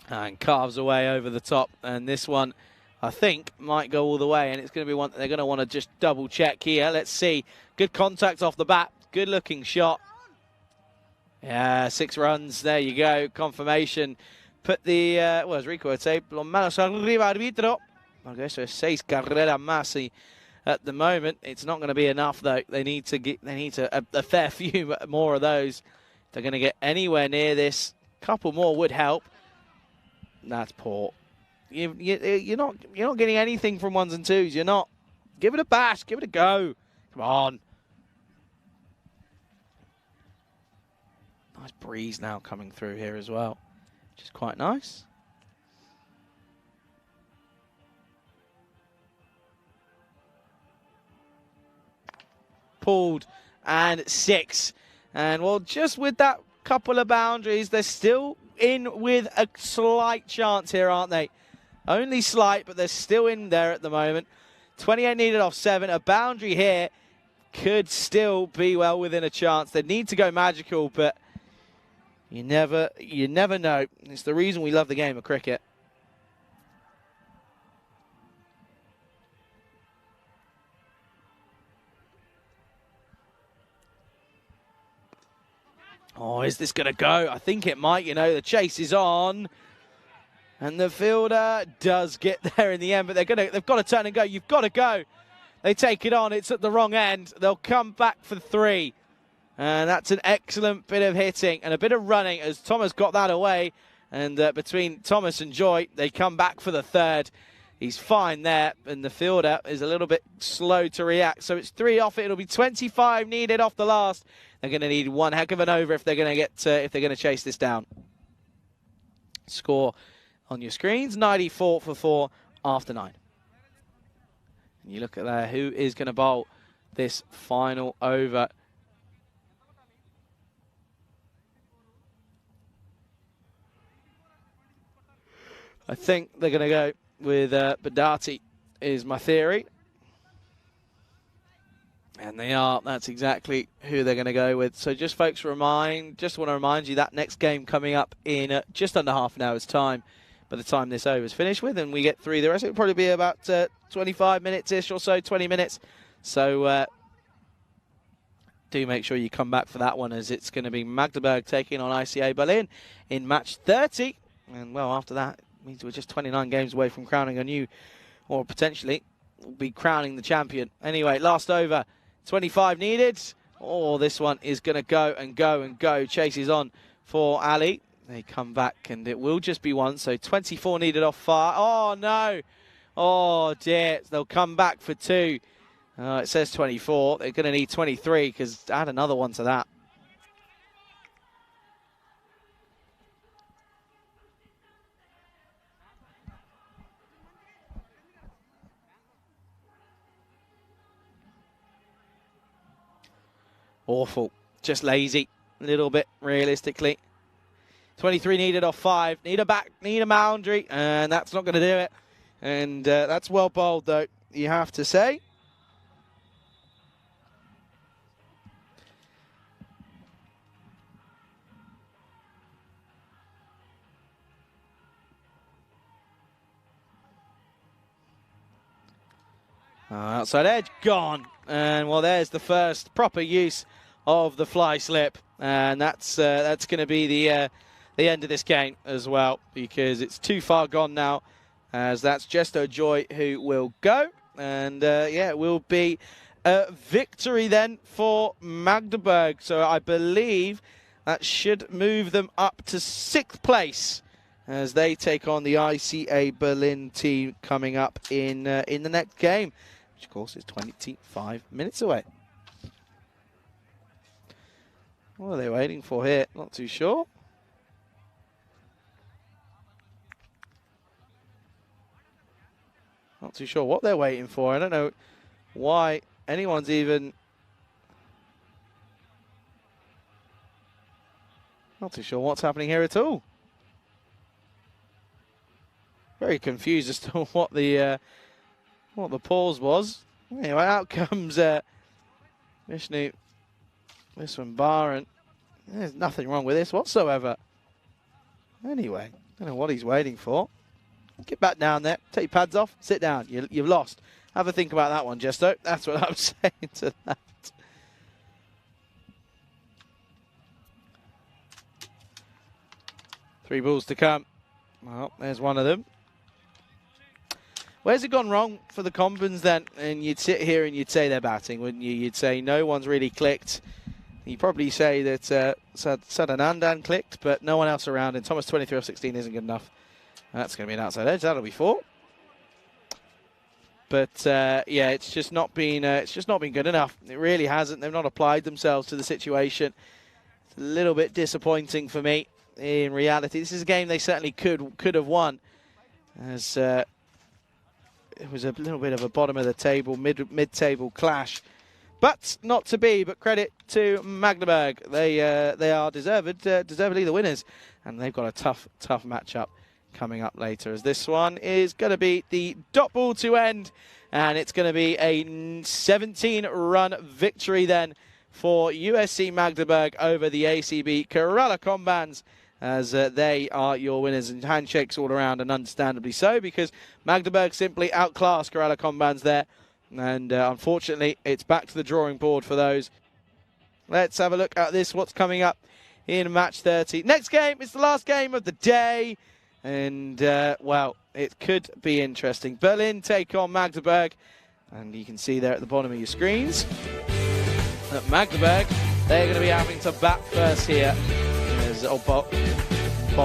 And carves away over the top, and this one, I think, might go all the way, and it's going to be one that they're going to want to just double check here. Let's see. Good contact off the bat. Good looking shot. Yeah, 6 runs. There you go. Confirmation. Put the, as Rico would say, lo manos arriba, arbitro. Okay, so 6 carreras más at the moment. It's not going to be enough, though. They need a fair few more of those. If they're going to get anywhere near this, a couple more would help. That's poor. You're not getting anything from 1s and 2s. You're not. Give it a bash. Give it a go. Come on. Nice breeze now coming through here as well, which is quite nice. Pulled and 6. And well, just with that couple of boundaries, they're still in with a slight chance here, aren't they? Only slight, but they're still in there at the moment. 28 needed off 7. A boundary here could still be well within a chance. They need to go magical, but you never know. It's the reason we love the game of cricket. Oh, is this going to go? I think it might, you know. The chase is on. And the fielder does get there in the end, but they've got to turn and go. You've got to go. They take it on. It's at the wrong end. They'll come back for 3. And that's an excellent bit of hitting and a bit of running as Thomas got that away. And between Thomas and Joy, they come back for the 3rd. He's fine there, and the fielder is a little bit slow to react. So it's 3 off it. It'll be 25 needed off the last. They're going to need one heck of an over if they're going to if they're going to chase this down. Score on your screens: 94 for 4 after 9. And you look at there, who is going to bowl this final over? I think they're going to go with Badati, is my theory. And they are. That's exactly who they're going to go with. So just folks, just want to remind you that next game coming up in just under half an hour's time. By the time this over is finished with and we get through the rest, it'll probably be about 25 minutes-ish or so, 20 minutes. So do make sure you come back for that one, as it's going to be Magdeburg taking on ICA Berlin in match 30. And, well, after that, it means we're just 29 games away from crowning a new, or potentially, we'll be crowning the champion. Anyway, last over, 25 needed. Oh, this one is going to go and go and go. Chases on for Ali. They come back, and it will just be 1. So 24 needed off far. Oh, no. Oh, dear. They'll come back for 2. It says 24. They're going to need 23 because add another 1 to that. Awful. Just lazy. A little bit, realistically. 23 needed off 5. Need a boundary, and that's not going to do it. And that's well bowled, though, you have to say. Outside edge, gone. And, well, there's the first proper use of the fly slip. And that's going to be the end of this game as well, because it's too far gone now, as that's Jesto Joy who will go. And, yeah, it will be a victory then for Magdeburg. So I believe that should move them up to 6th place as they take on the ICA Berlin team coming up in the next game, which, of course, is 25 minutes away. What are they waiting for here? Not too sure. Not too sure what they're waiting for. I don't know why anyone's even... Not too sure what's happening here at all. Very confused as to what the pause was. Anyway, out comes Vishnu Viswambaran. There's nothing wrong with this whatsoever. Anyway, don't know what he's waiting for. Get back down there. Take your pads off. Sit down. You've lost. Have a think about that one, Jesto. That's what I'm saying to that. Three balls to come. Well, there's one of them. Where's it gone wrong for the Combins then? And you'd sit here and you'd say they're batting, wouldn't you? You'd say no one's really clicked. You'd probably say that Sadanandan clicked, but no one else around. And Thomas 23 off 16 isn't good enough. That's going to be an outside edge. That'll be 4. But yeah, it's just not been good enough. It really hasn't. They've not applied themselves to the situation. It's a little bit disappointing for me. In reality, this is a game they certainly could have won, as it was a little bit of a bottom of the table, mid-table clash, but not to be. But credit to Magdeburg, they are deservedly the winners, and they've got a tough matchup coming up later, as this one is going to be the dot ball to end, and it's going to be a 17-run victory then for USC Magdeburg over the ACB Kerala Combans, as they are your winners, and handshakes all around, and understandably so, because Magdeburg simply outclassed Kerala Combans there, and unfortunately it's back to the drawing board for those. Let's have a look at this, what's coming up in match 30. Next game, it's the last game of the day, and well, it could be interesting. Berlin take on Magdeburg, and you can see there at the bottom of your screens that Magdeburg, they're going to be having to bat first here. Bowl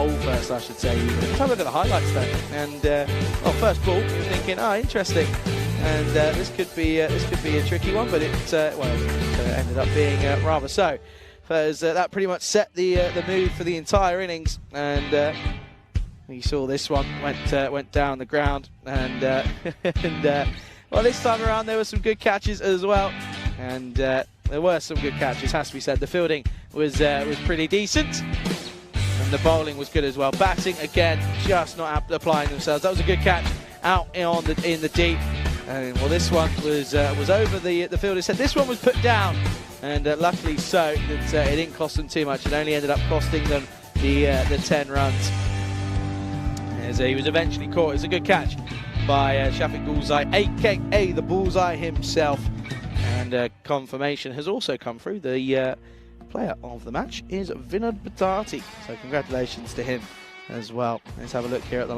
first, I should say. Let's have a look at the highlights though. And well, first ball, you're thinking, interesting. And this could be a tricky one, but it ended up being rather so. Because that pretty much set the mood for the entire innings. And you saw this one went down the ground. And well, this time around there were some good catches as well. And there were some good catches, has to be said. The fielding was pretty decent, and the bowling was good as well. Batting again, just not applying themselves. That was a good catch out in the deep. And well, this one was over the fielder's head. This one was put down, and luckily so that it didn't cost them too much. It only ended up costing them the 10 runs. As he was eventually caught. It was a good catch by Shafiq Gulzai, aka the Bullseye himself. And confirmation has also come through. The player of the match is Vinod Bhatati. So congratulations to him as well. Let's have a look here at the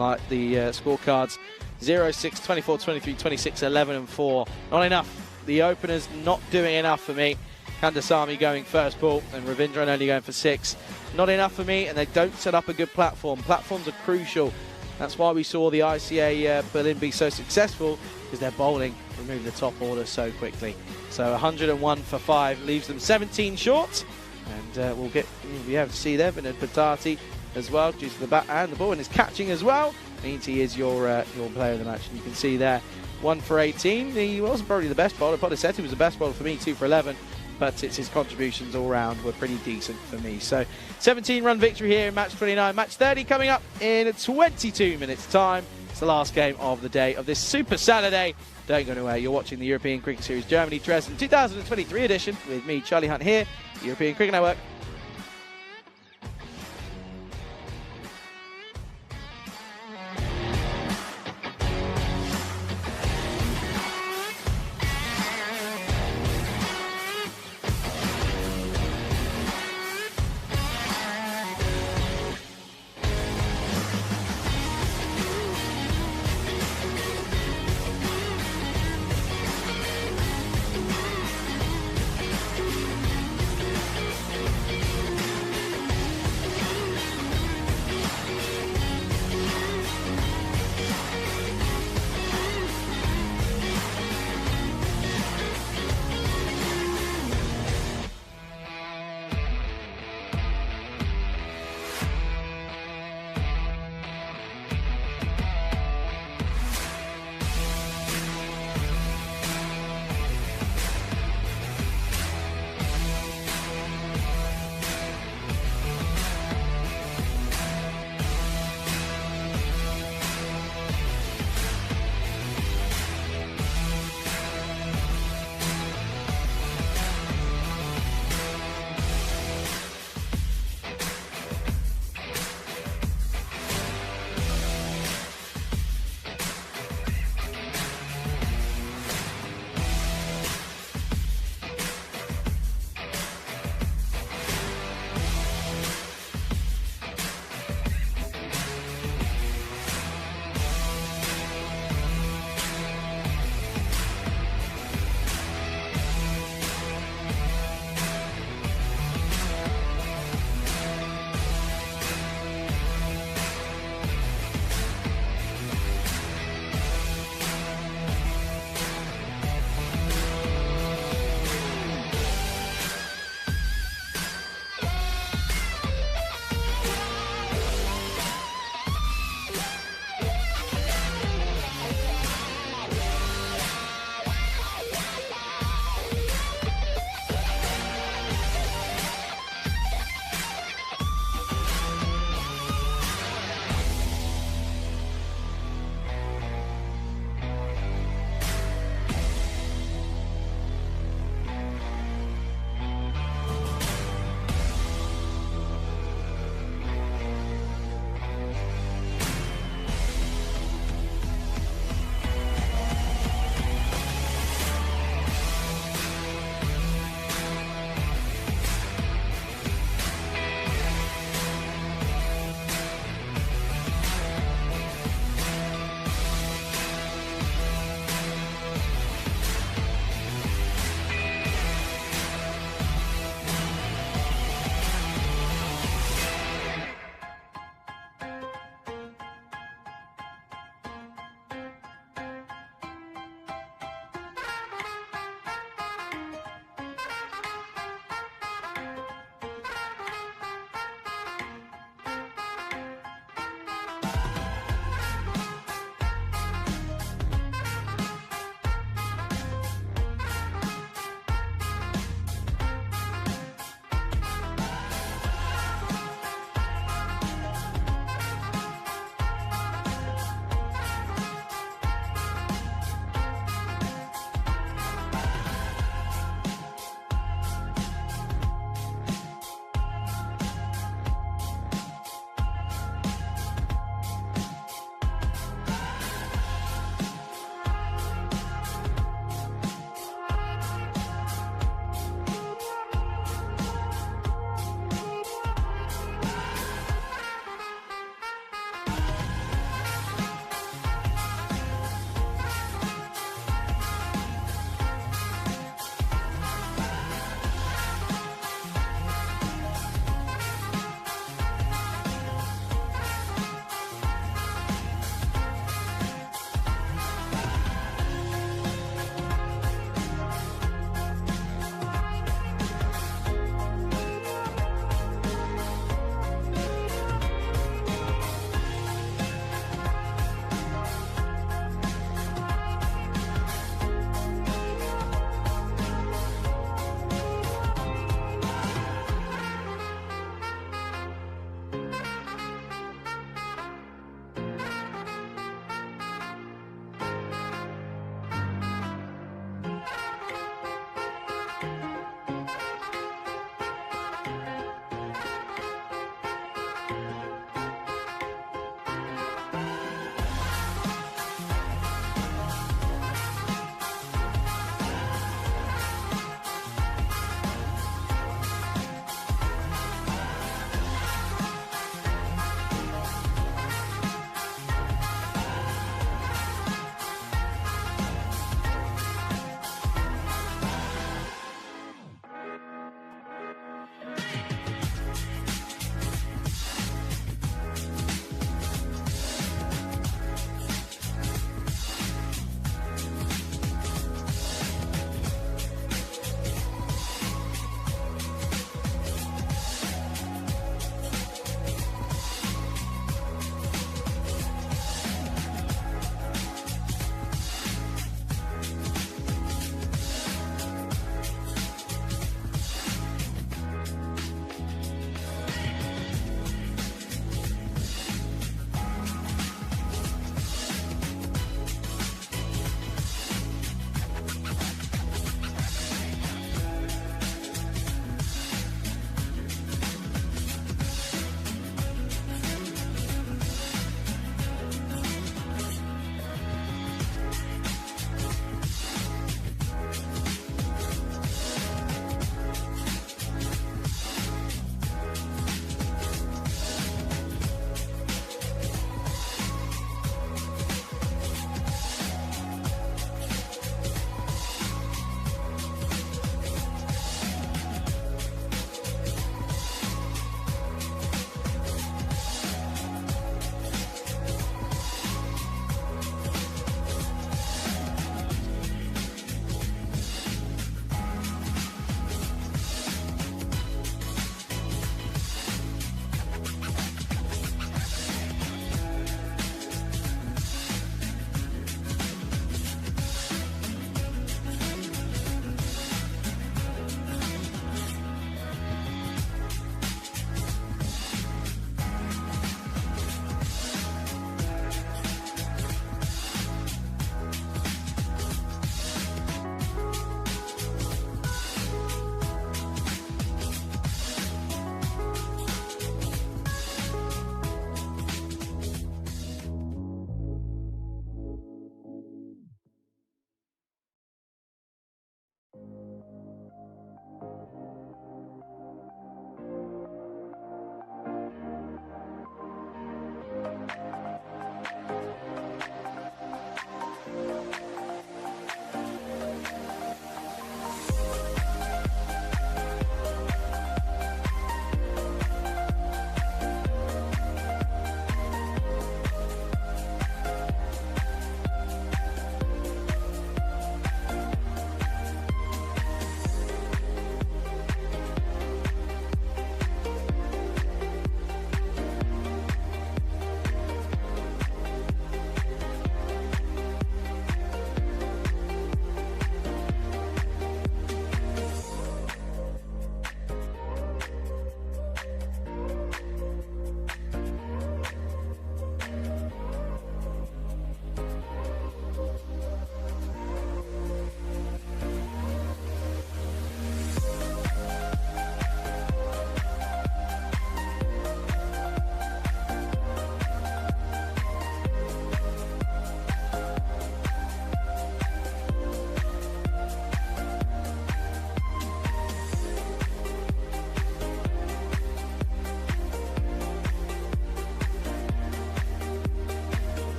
scorecards. 0, 6, 24, 23, 26, 11 and 4. Not enough. The openers not doing enough for me. Kandasamy going first ball and Ravindran only going for 6. Not enough for me, and they don't set up a good platform. Platforms are crucial. That's why we saw the ICA Berlin be so successful, because their bowling removed the top order so quickly. So 101 for 5 leaves them 17 short, and we'll be able to see there Vinod Bhatati as well, due to the bat and the ball, and his catching as well means he is your player of the match. And you can see there 1 for 18. He wasn't probably the best bowler. Podasetti was the best bowler for me, 2 for 11. but it's his contributions all round were pretty decent for me. So 17-run victory here in match 29. Match 30 coming up in 22 minutes time. It's the last game of the day of this Super Saturday. Don't go anywhere. You're watching the European Cricket Series Germany Dresden 2023 edition with me, Charlie Hunt, here, European Cricket Network.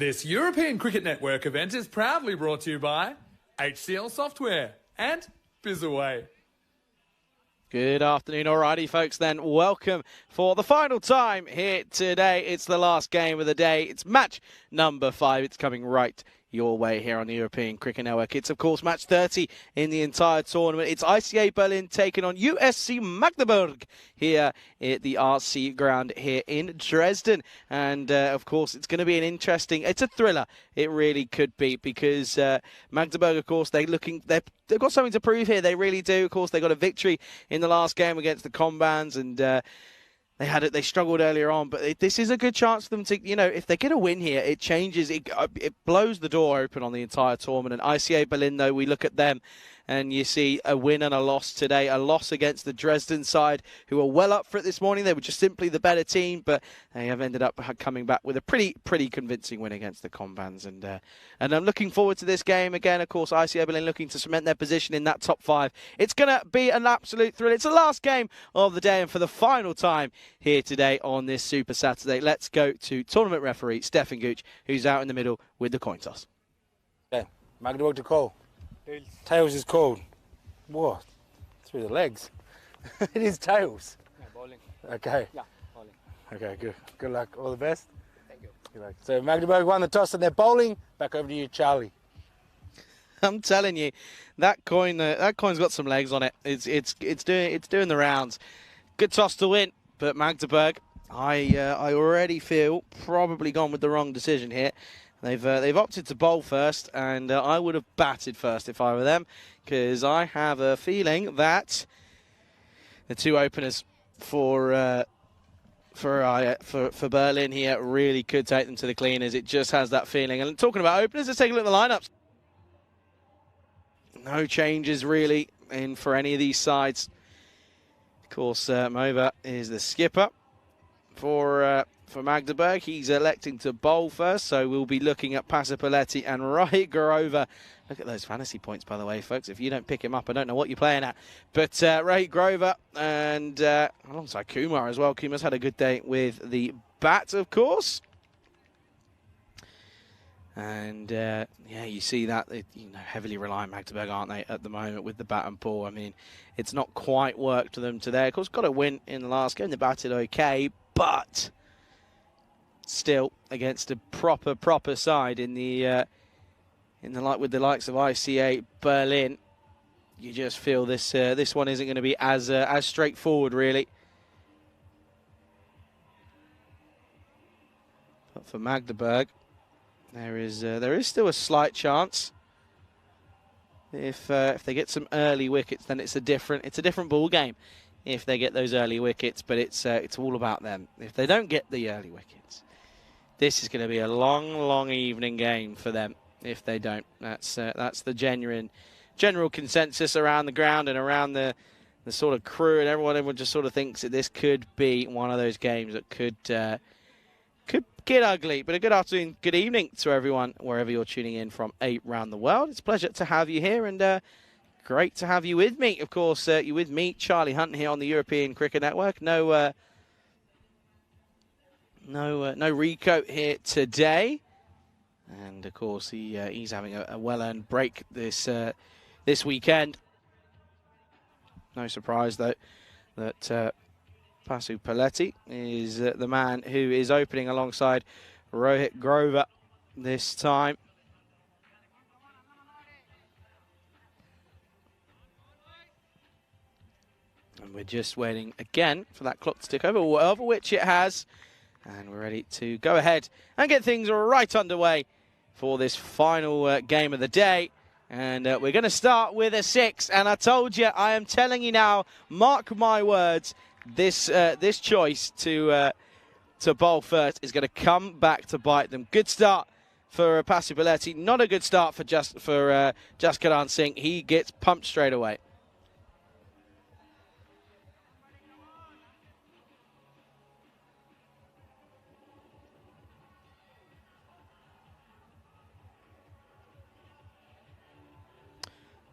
This European Cricket Network event is proudly brought to you by HCL Software and Bizaway. Good afternoon, alrighty folks then. Welcome for the final time here today. It's the last game of the day. It's match number 5. It's coming right your way here on the European Cricket Network. It's, of course, match 30 in the entire tournament. It's ICA Berlin taking on USC Magdeburg here at the RC ground here in Dresden. And, of course, it's going to be an interesting... It's a thriller. It really could be because Magdeburg, of course, they've got something to prove here. They really do. Of course, they got a victory in the last game against the Combans and... They struggled earlier on, but this is a good chance for them to, if they get a win here, it changes, it blows the door open on the entire tournament. And ICA Berlin, though, we look at them and you see a win and a loss today. A loss against the Dresden side, who are well up for it this morning. They were just simply the better team, but they have ended up coming back with a pretty convincing win against the Combans. And I'm looking forward to this game. Again, of course, ICA Berlin looking to cement their position in that top 5. It's going to be an absolute thrill. It's the last game of the day, and for the final time here today on this Super Saturday, let's go to tournament referee Stefan Gooch, who's out in the middle with the coin toss. Okay, Magdeburg to call. Tails is called. What? Through the legs. It is tails. Yeah, bowling. Okay. Yeah, bowling. Okay, good. Good luck. All the best. Thank you. Good luck. So Magdeburg won the toss and they're bowling. Back over to you, Charlie. I'm telling you, that coin's got some legs on it. It's doing the rounds. Good toss to win, but Magdeburg, I already feel probably gone with the wrong decision here. They've opted to bowl first, and I would have batted first if I were them, because I have a feeling that the two openers for Berlin here really could take them to the cleaners. It just has that feeling. And talking about openers, let's take a look at the lineups. No changes really in for any of these sides. Of course, Mova is the skipper for Magdeburg. He's electing to bowl first, so we'll be looking at Pasipaletti and Rahit Grover. Look at those fantasy points, by the way, folks. If you don't pick him up, I don't know what you're playing at. But Rahit Grover and alongside Kumar as well. Kumar's had a good day with the bat, of course. And, yeah, you see that. Heavily reliant Magdeburg, aren't they, at the moment with the bat and ball. I mean, it's not quite worked for them today. Of course, got a win in the last game. They batted okay, but still against a proper side in the with the likes of ICA Berlin. You just feel this one isn't going to be as straightforward, really. But for Magdeburg, there is still a slight chance. If they get some early wickets, then it's a different ball game. If they get those early wickets, but it's all about them. If they don't get the early wickets, this is going to be a long evening game for them. If they don't, that's the general consensus around the ground and around the sort of crew and everyone just sort of thinks that this could be one of those games that could get ugly. But a good afternoon, good evening to everyone wherever you're tuning in from around the world. It's a pleasure to have you here, and great to have you with me. Of course, you're with me, Charlie Hunt, here on the European Cricket Network. No Rico here today. And, of course, he's having a well-earned break this weekend. No surprise, though, that Pasipaletti is the man who is opening alongside Rahit Grover this time. And we're just waiting again for that clock to tick over which it has. And we're ready to go ahead and get things right underway for this final game of the day. And we're going to start with a 6. And I told you, I am telling you now, mark my words, this choice to bowl first is going to come back to bite them. Good start for Pasipaletti. Not a good start for Jaskaran Singh. He gets pumped straight away.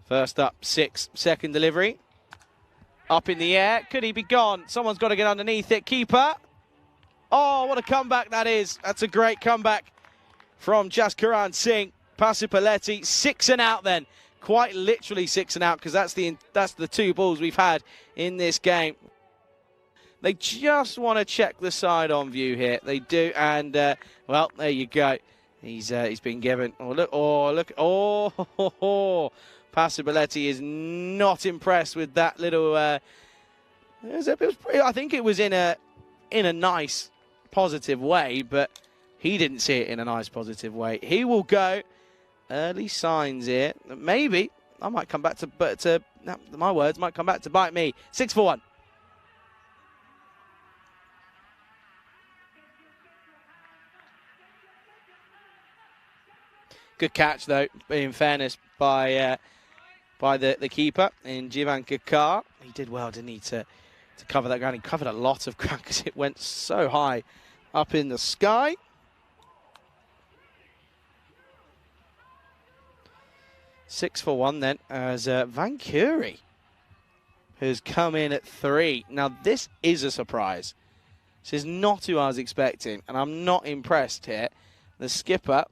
First up, 6, second delivery. Up in the air. Could he be gone? Someone's got to get underneath it. Keeper. Oh, what a comeback that is. That's a great comeback from Jaskaran Singh. Pasipaletti, 6 and out then. Quite literally 6 and out, because that's the 2 balls we've had in this game. They just want to check the side on view here. They do, and well, there you go. He's been given. Oh look. Pasipaletti is not impressed with that little. I think it was in a nice, positive way, but he didn't see it in a nice, positive way. He will go. Early signs here. Maybe I might come back to my words might come back to bite me. 6 for 1. Good catch though, in fairness, by the keeper in Jivan Kakar. He did well, didn't he, to cover that ground. He covered a lot of ground because it went so high up in the sky. Six for 1 then, as Van Curie has come in at 3. Now this is a surprise. This is not who I was expecting, and I'm not impressed here. The skipper,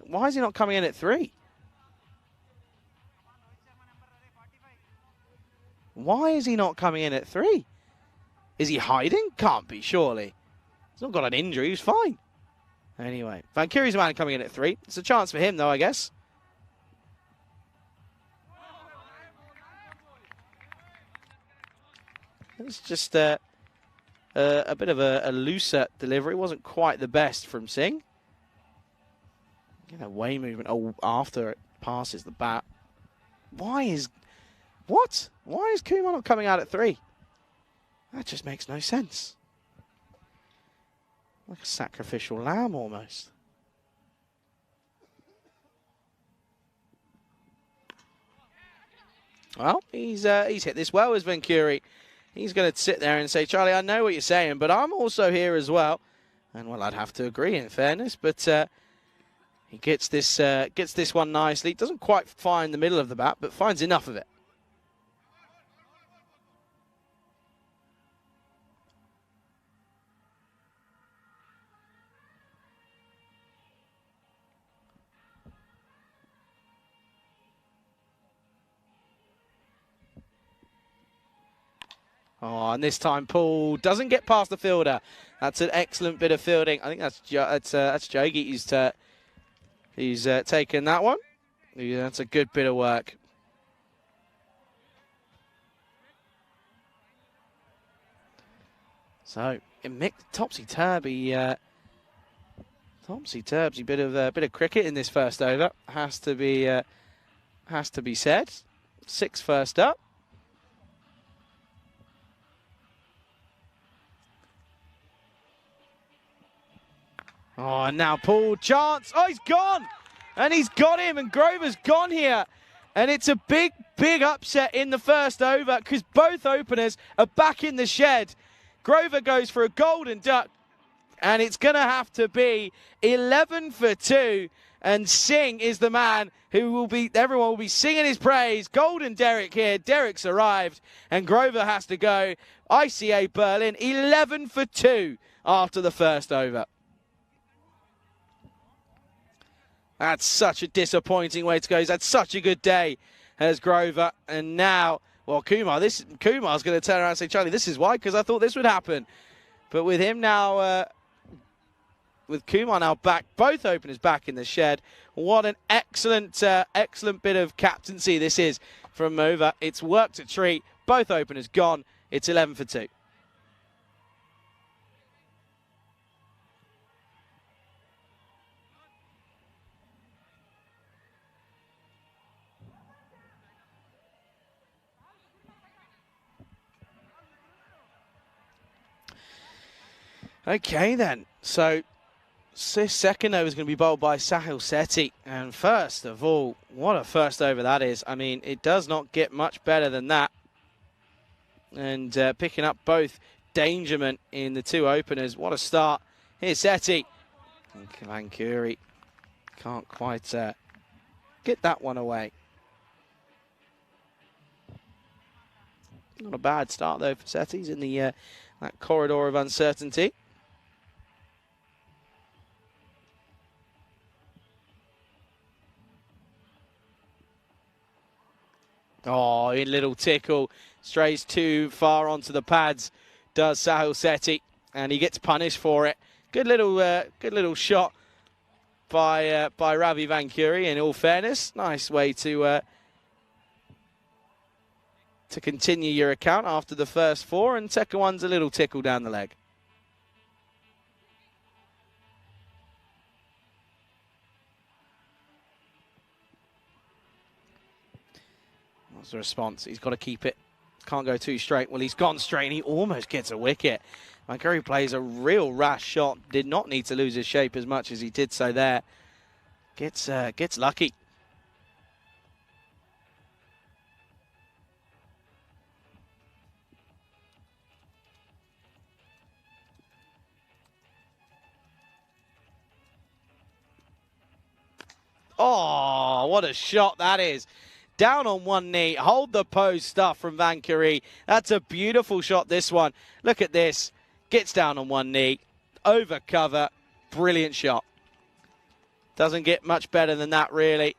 why is he not coming in at 3? Why is he not coming in at 3? Is he hiding? Can't be, surely. He's not got an injury, he's fine. Anyway, Van Curie's the man coming in at 3. It's a chance for him, though, I guess. It's just a bit of a looser delivery. It wasn't quite the best from Singh. Way movement after it passes the bat. Why is Kumar not coming out at 3? That just makes no sense. Like a sacrificial lamb almost. Well, he's hit this well as Van Curie. He's going to sit there and say, Charlie, I know what you're saying, but I'm also here as well. And, well, I'd have to agree, in fairness, but he gets this one nicely. Doesn't quite find the middle of the bat, but finds enough of it. Oh, and this time Paul doesn't get past the fielder. That's an excellent bit of fielding. I think that's Jogi who's taken that one. Yeah, that's a good bit of work. So topsy-turvy bit of cricket in this first over. Has to be said. 6 first up. Oh, and now Paul, chance. Oh, he's gone. And he's got him, and Grover's gone here. And it's a big, big upset in the first over because both openers are back in the shed. Grover goes for a golden duck, and it's going to have to be 11 for 2. And Singh is the man who everyone will be singing his praise. Golden Derek here. Derek's arrived, and Grover has to go. ICA Berlin, 11 for 2 after the first over. That's such a disappointing way to go. He's had such a good day as Grover. And now, well, Kumar's going to turn around and say, Charlie, this is why, because I thought this would happen. But with him now, with Kumar now back, both openers back in the shed. What an excellent bit of captaincy this is from Mova. It's worked a treat. Both openers gone. It's 11 for 2. Okay then, so this second over is going to be bowled by Sahil Sethi. And first of all, what a first over that is. I mean, it does not get much better than that. And picking up both Dangerman in the 2 openers. What a start. Here's Sethi. And Kalankuri can't quite get that one away. Not a bad start though for Sethi. He's in the that corridor of uncertainty. Oh, a little tickle. Strays too far onto the pads, does Sahil Sethi, and he gets punished for it. Good little shot by Ravi Vankuri, in all fairness. Nice way to continue your account after the first 4, and second one's a little tickle down the leg. What's the response? He's got to keep it. Can't go too straight. Well, he's gone straight, and he almost gets a wicket. Vankuri plays a real rash shot. Did not need to lose his shape as much as he did so there. Gets lucky. Oh, what a shot that is. Down on one knee, hold the pose stuff from Vankuri. That's a beautiful shot, this one. Look at this. Gets down on one knee, over cover. Brilliant shot. Doesn't get much better than that, really.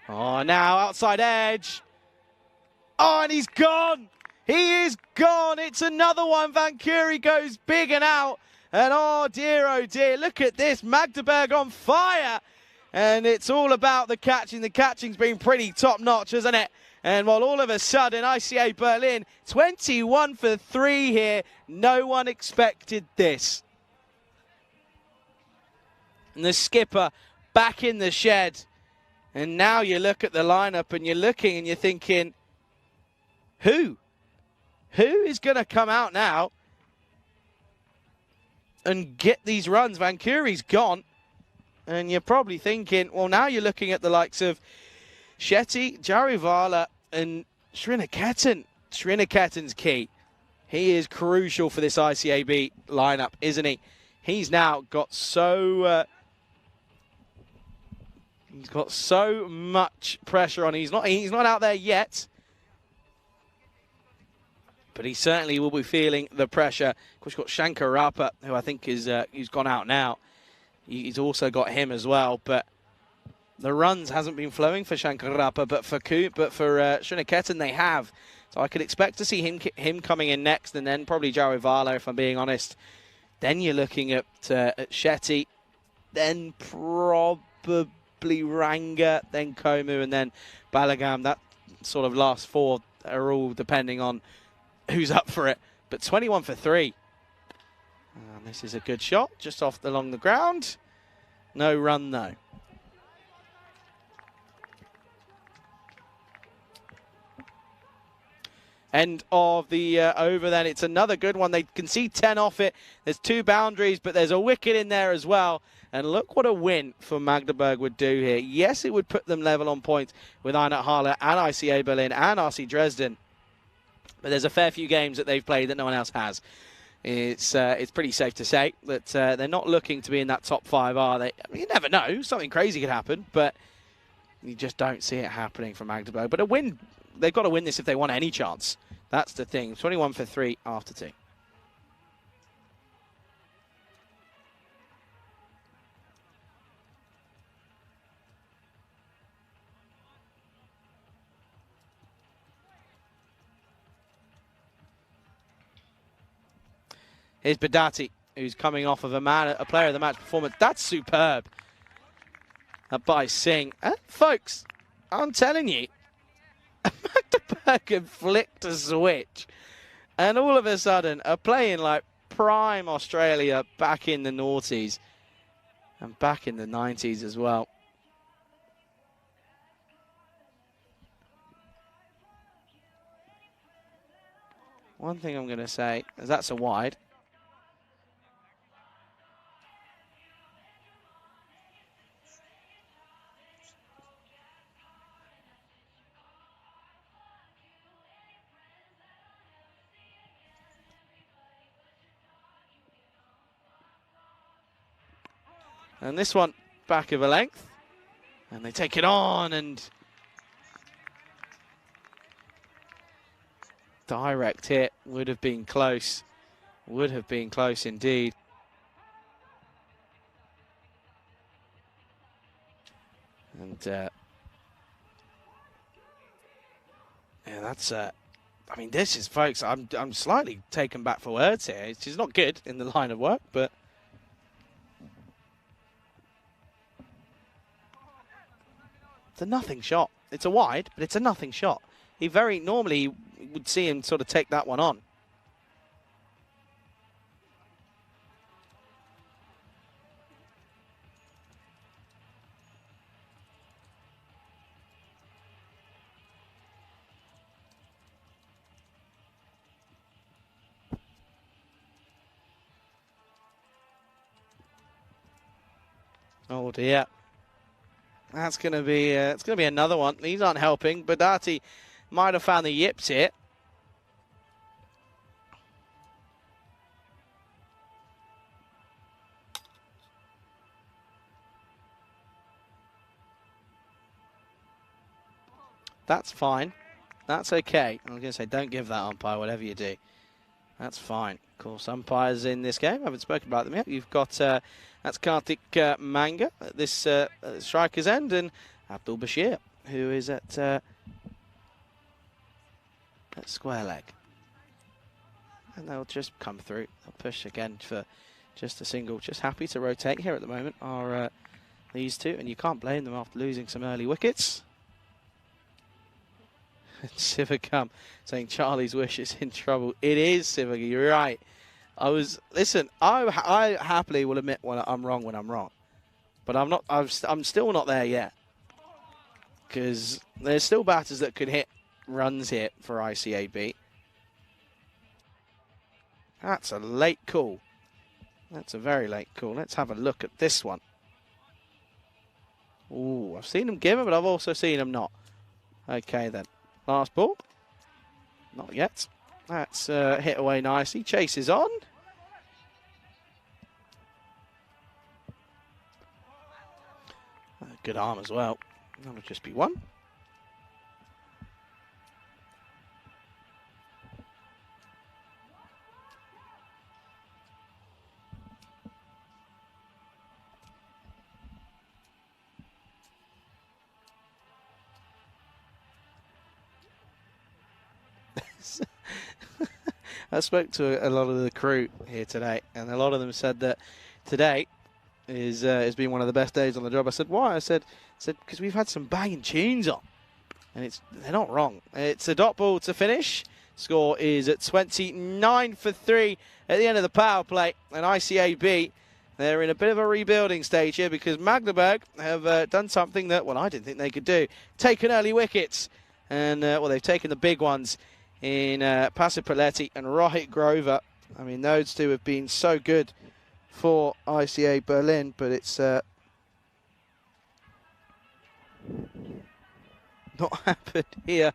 Oh, now outside edge. Oh, and he's gone. He is gone. It's another one. Vankuri goes big and out. And oh dear, look at this. Magdeburg on fire. And it's all about the catching. The catching's been pretty top-notch, hasn't it? And well, all of a sudden, ICA Berlin, 21 for 3 here. No one expected this. And the skipper back in the shed. And now you look at the lineup and you're looking and you're thinking, who is going to come out now and get these runs. Van Curie's gone. And you're probably thinking, well, now you're looking at the likes of Shetty, Jarivala, and Srinaketan. Srinaketan's key. He is crucial for this ICAB lineup, isn't he? He's now got so much pressure on. He's not out there yet, but he certainly will be feeling the pressure. Of course, you've got Shankar Rapa, who I think is who's gone out now. He's also got him as well, but the runs hasn't been flowing for Shankar Rapa, but for Srinaketan they have. So I could expect to see him coming in next, and then probably Jarivala, if I'm being honest. Then you're looking at Shetty, then probably Ranga, then Komu, and then Balagam. That sort of last four are all depending on who's up for it. But 21 for 3. And this is a good shot, just along the ground. No run, though. End of the over then. It's another good one. They concede 10 off it. There's 2 boundaries, but there's a wicket in there as well. And look what a win for Magdeburg would do here. Yes, it would put them level on points with Eintracht Halle and ICA Berlin and RC Dresden. But there's a fair few games that they've played that no one else has. It's pretty safe to say that they're not looking to be in that top 5, are they? I mean, you never know. Something crazy could happen, but you just don't see it happening for Magdeburg. But a win, they've got to win this if they want any chance. That's the thing. 21 for 3 after 2. Here's Badati, who's coming off of a player of the match performance. That's superb. By Singh. Folks, I'm telling you, Magdeburg have flicked a switch. And all of a sudden are playing like prime Australia back in the noughties. And back in the 90s as well. One thing I'm going to say is that's a wide. And this one, back of a length. And they take it on and direct hit. Would have been close. Would have been close indeed. And yeah, that's I mean, this is, folks, I'm slightly taken back for words here. It's not good in the line of work, but it's a nothing shot. It's a wide, but it's a nothing shot. He normally would see him sort of take that one on. Oh dear. That's going to be it's going to be another one. These aren't helping. Badati might have found the yips here. That's fine. That's okay. I was going to say, don't give that umpire, whatever you do. That's fine. Of course, umpires in this game, I haven't spoken about them yet. You've got, that's Kartik Manga at this striker's end, and Abdul Bashir, who is at square leg. And they'll just come through. They'll push again for just a single. Just happy to rotate here at the moment are these two, and you can't blame them after losing some early wickets. Sivakam saying Charlie's wish is in trouble. It is, Sivaka, you're right. Listen, I happily will admit when I'm wrong when I'm wrong. But I'm still not there yet. Because there's still batters that could hit runs here for ICAB. That's a late call. That's a very late call. Let's have a look at this one. Ooh, I've seen him give it, but I've also seen him not. Okay, then. Last ball. Not yet. That's hit away nicely. Chases on. Good arm as well. That'll just be one. I spoke to a lot of the crew here today, and a lot of them said that today has been one of the best days on the job. I said, why? I said because we've had some banging tunes on, and they're not wrong. It's a dot ball to finish. Score is at 29 for 3 at the end of the power play, and ICAB, they're in a bit of a rebuilding stage here because Magdeburg have done something that, well, I didn't think they could do. Taken early wickets, and, well, they've taken the big ones in Pasipaletti and Rohit Grover. I mean, those two have been so good for ICA Berlin, but it's not happened here.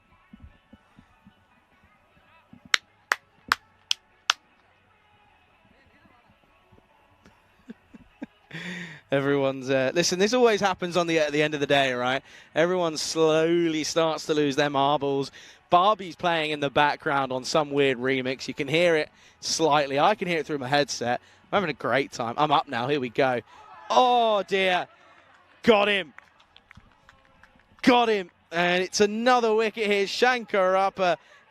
Everyone's listen, this always happens at the end of the day, right? Everyone slowly starts to lose their marbles. Barbie's playing in the background on some weird remix. You can hear it slightly. I can hear it through my headset. I'm having a great time. I'm up now. Here we go. Oh, dear. Got him. Got him. And it's another wicket here. Shankar up.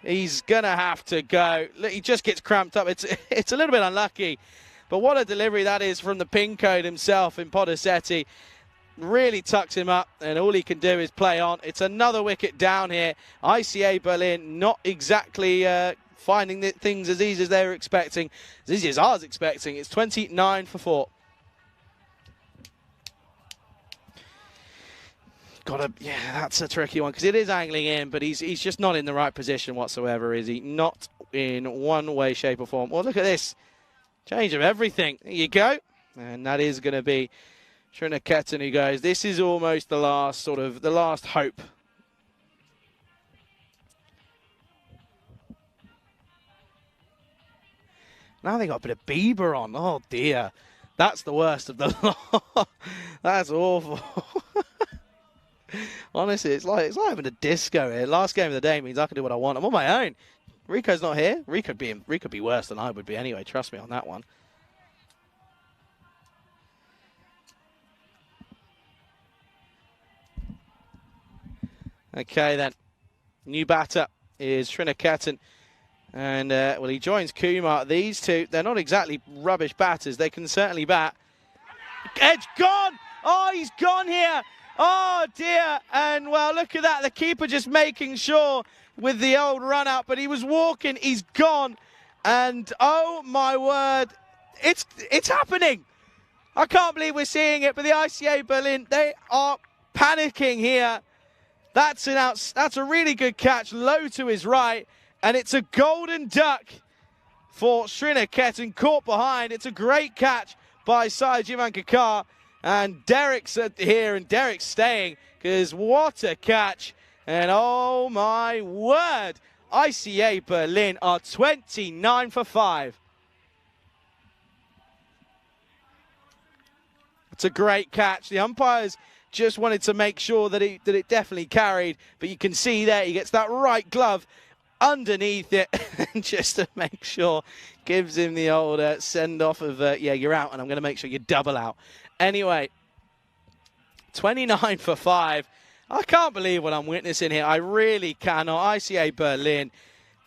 He's going to have to go. Look, he just gets cramped up. It's a little bit unlucky. But what a delivery that is from the pin code himself in Podasetti. Really tucks him up, and all he can do is play on. It's another wicket down here. ICA Berlin not exactly finding things as easy as they were expecting, as easy as I was expecting. It's 29 for 4. Yeah, that's a tricky one because it is angling in, but he's just not in the right position whatsoever, is he? Not in one way, shape, or form. Well, look at this. Change of everything. There you go. And that is going to be Srinaketan who goes. This is almost the last hope. Now they got a bit of Bieber on. Oh dear. That's the worst of the lot. That's awful. Honestly, it's like having a disco here. Last game of the day means I can do what I want. I'm on my own. Rico's not here. Rico could be worse than I would be anyway. Trust me on that one. Okay, then. New batter is Srinaketan. And, well, he joins Kumar. These two, they're not exactly rubbish batters. They can certainly bat. Edge gone! Oh, he's gone here! Oh, dear. And, well, look at that. The keeper just making sure with the old run out. But he was walking. He's gone. And, oh, my word. It's happening. I can't believe we're seeing it. But the ICA Berlin, they are panicking here. That's a really good catch, low to his right, and it's a golden duck for Srinaketan, caught behind. It's a great catch by Sai Jivankar, and Derek's here, and Derek's staying, because what a catch. And oh my word, ICA Berlin are 29 for 5. It's a great catch. The umpires just wanted to make sure that it definitely carried, but you can see there he gets that right glove underneath it, and just to make sure, gives him the old send off of yeah, you're out, and I'm going to make sure you double out. Anyway, 29 for 5. I can't believe what I'm witnessing here. I really cannot. ICA Berlin,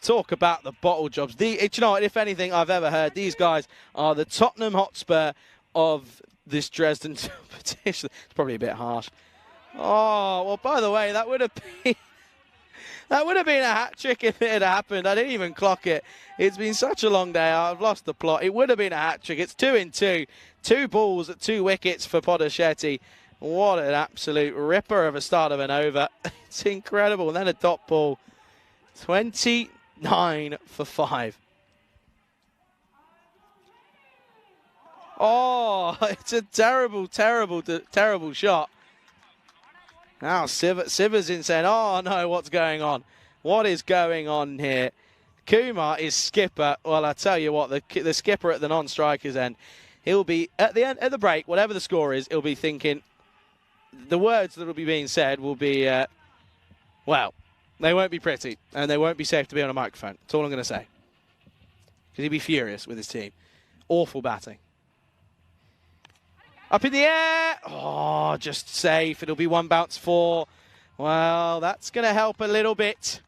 talk about the bottle jobs. You know what? If anything I've ever heard, these guys are the Tottenham Hotspur of this Dresden competition. It's probably a bit harsh. Oh, well, by the way, that would have been a hat trick if it had happened. I didn't even clock it. It's been such a long day. I've lost the plot. It would have been a hat trick. It's 2 in 2. 2 balls at 2 wickets for Podasetti. What an absolute ripper of a start of an over. It's incredible. And then a dot ball. 29 for 5. Oh, it's a terrible, terrible, terrible shot. Now Sivers in saying, oh no, what's going on? What is going on here? Kumar is skipper. Well, I tell you what, the skipper at the non-strikers end, he'll be at the break, whatever the score is, he'll be thinking, the words that will be being said will be, well, they won't be pretty, and they won't be safe to be on a microphone. That's all I'm going to say. Because he'd be furious with his team. Awful batting. Up in the air. Oh, just safe. It'll be 1 bounce 4. Well, that's going to help a little bit.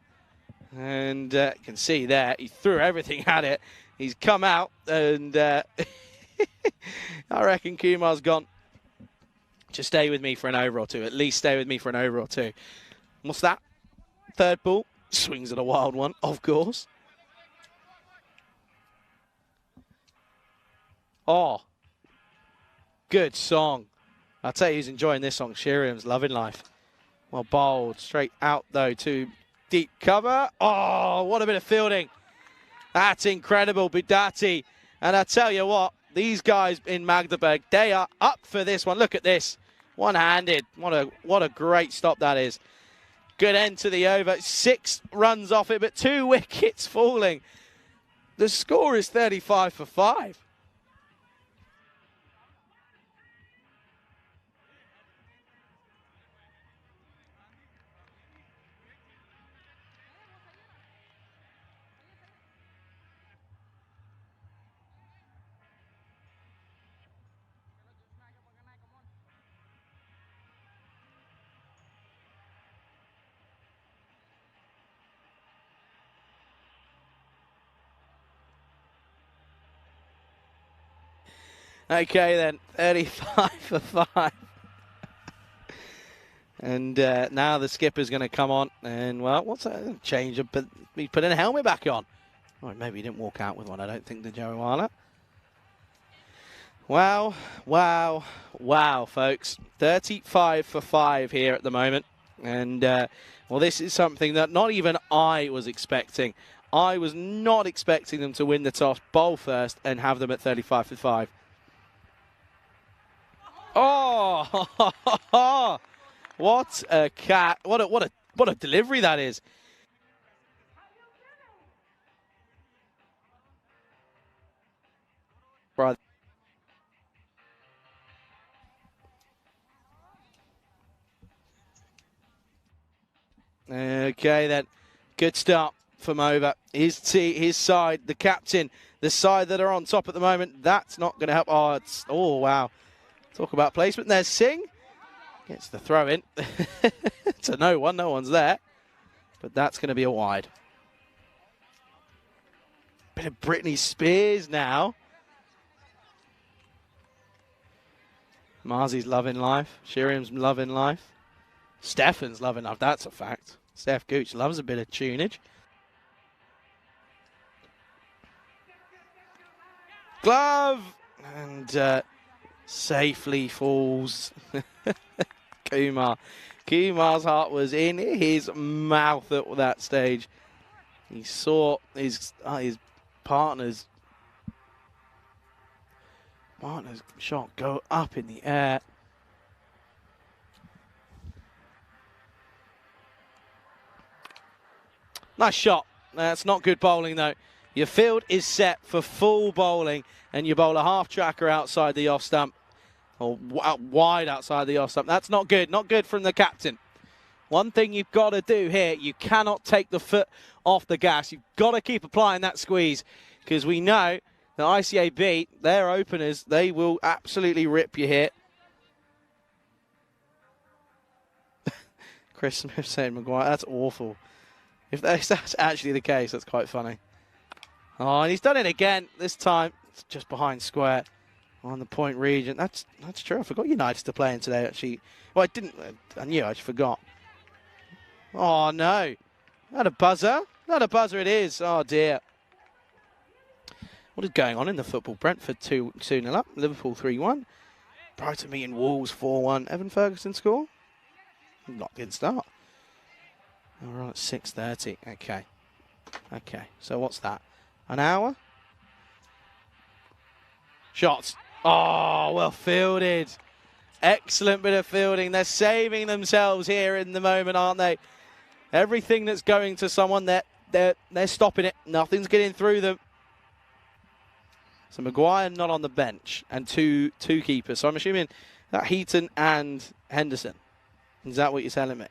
And you can see there, he threw everything at it. He's come out, and I reckon Kumar's gone. Just stay with me for an over or two. At least stay with me for an over or two. What's that? Third ball. Swings at a wild one, of course. Oh. Good song. I'll tell you who's enjoying this song. Shiriam's Loving Life. Well bowled. Straight out, though, to deep cover. Oh, what a bit of fielding. That's incredible, Budati. And I tell you what, these guys in Magdeburg, they are up for this one. Look at this. One-handed. What a great stop that is. Good end to the over. 6 runs off it, but 2 wickets falling. The score is 35 for 5. Okay then, 35 for 5. And now the skipper's going to come on. And, well, what's that? Change up, but he's putting a helmet back on. Or maybe he didn't walk out with one, I don't think, the Jariwala. Wow, wow, wow, folks. 35 for 5 here at the moment. And, well, this is something that not even I was expecting. I was not expecting them to win the toss, bowl first, and have them at 35 for 5. Oh, what a cat! What a delivery that is. Right. Okay then, good start from over. His side, the captain, the side that are on top at the moment. That's not going to help. Oh wow. Talk about placement. There's Singh. Gets the throw in. It's a no one. No one's there. But that's going to be a wide. Bit of Britney Spears now. Marzi's loving life. Shiriam's loving life. Stefan's loving life. That's a fact. Steph Gooch loves a bit of tunage. Glove. And safely falls. Kumar. Kumar's heart was in his mouth at that stage. He saw his partner's shot go up in the air. Nice shot. That's not good bowling though. Your field is set for full bowling, and you bowl a half tracker outside the off stump, or wide outside the off stump. That's not good. Not good from the captain. One thing you've got to do here, you cannot take the foot off the gas. You've got to keep applying that squeeze, because we know the ICAB, their openers, they will absolutely rip you here. Chris Smith saying, Maguire, that's awful. If that's actually the case, that's quite funny. Oh, and he's done it again. This time, it's just behind square on the point region. That's true. I forgot United are playing today, actually. Well, I didn't. I knew. I just forgot. Oh, no. Not a buzzer. Not a buzzer it is. Oh, dear. What is going on in the football? Brentford 2-0 up. Liverpool 3-1. Brighton beating Wolves 4-1. Evan Ferguson score? Not a good start. We're on at 6:30. Okay. Okay. So what's that? An hour? Shots. Oh, well fielded. Excellent bit of fielding. They're saving themselves here in the moment, aren't they? Everything that's going to someone, they're stopping it. Nothing's getting through them. So Maguire not on the bench and two keepers. So I'm assuming that Heaton and Henderson. Is that what you're telling me?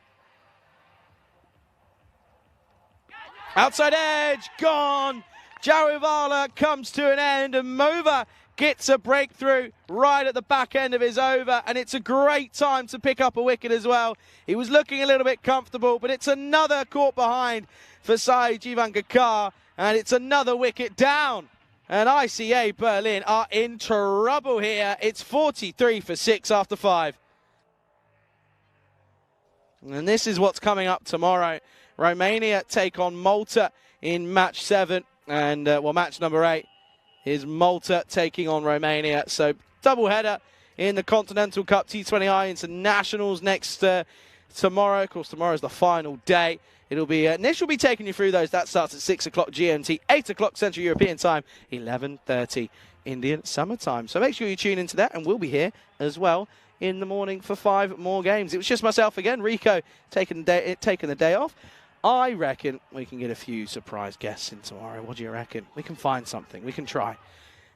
Outside edge, gone. Jarivala comes to an end and Mova gets a breakthrough right at the back end of his over, and it's a great time to pick up a wicket as well. He was looking a little bit comfortable, but it's another caught behind for Sai Jivankar, and it's another wicket down. And ICA Berlin are in trouble here. It's 43 for 6 after 5. And this is what's coming up tomorrow. Romania take on Malta in match 7. And, match number 8 is Malta taking on Romania. So, double header in the Continental Cup T20I Internationals next tomorrow. Of course, tomorrow is the final day. It'll be, Nish will be taking you through those. That starts at 6 o'clock GMT, 8 o'clock Central European Time, 11:30 Indian Summer Time. So make sure you tune into that, and we'll be here as well in the morning for 5 more games. It was just myself again, Rico taking the day off. I reckon we can get a few surprise guests in tomorrow. What do you reckon? We can find something. We can try.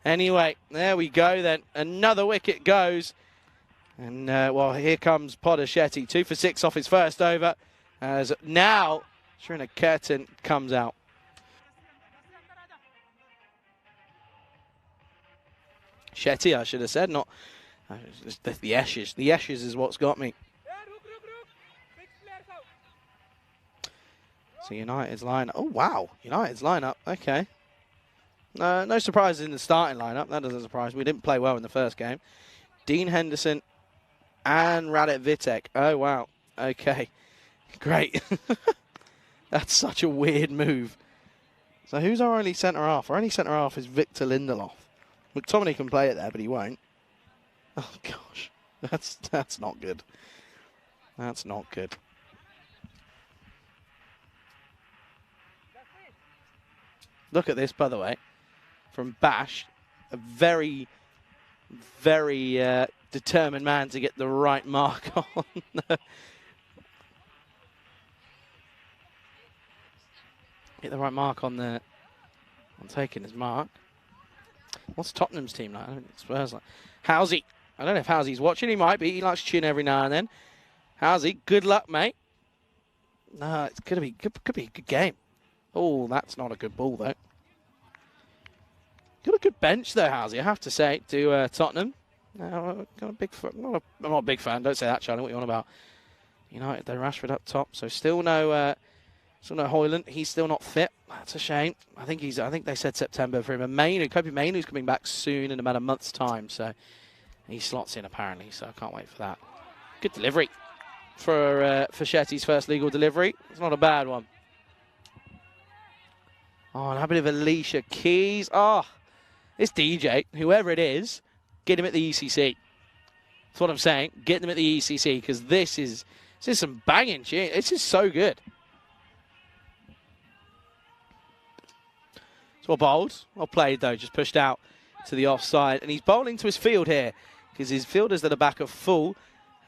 Anyway, there we go then. Another wicket goes. And, here comes Potter Shetty. 2 for 6 off his first over. As now, Srinaketan comes out. Shetty, I should have said, not the Ashes. The Ashes is what's got me. So United's lineup. Oh, wow. United's lineup. Okay. No surprises in the starting lineup. That doesn't surprise me. We didn't play well in the first game. Dean Henderson and Radit Vitek. Oh, wow. Okay. Great. That's such a weird move. So who's our only centre-half? Our only centre-half is Victor Lindelof. McTominay can play it there, but he won't. Oh, gosh. That's not good. That's not good. Look at this, by the way. From Bash, a very, very determined man to get the right mark on. Get the right mark on taking his mark. What's Tottenham's team like? I don't think Spurs like. Housey. I don't know if Housey's watching. He might be. He likes to tune every now and then. Housey, good luck, mate. No, it's could be a good game. Oh, that's not a good ball though. Got a good bench though, Housey, I have to say, to Tottenham. No, got a big. I'm not a big fan. Don't say that, Charlie. What are you on about? United, though, Rashford up top, so still no Hoyland. He's still not fit. That's a shame. I think they said September for him. And Kobe Mainoo's coming back soon in about a month's time, so he slots in apparently. So I can't wait for that. Good delivery for Shetty's first legal delivery. It's not a bad one. Oh, and a bit of Alicia Keys. Oh, this DJ, whoever it is, get him at the ECC. That's what I'm saying. Get them at the ECC because this is some banging shit. This is so good. It's well bowled. Well played, though. Just pushed out to the offside. And he's bowling to his field here because his fielders that are back are full.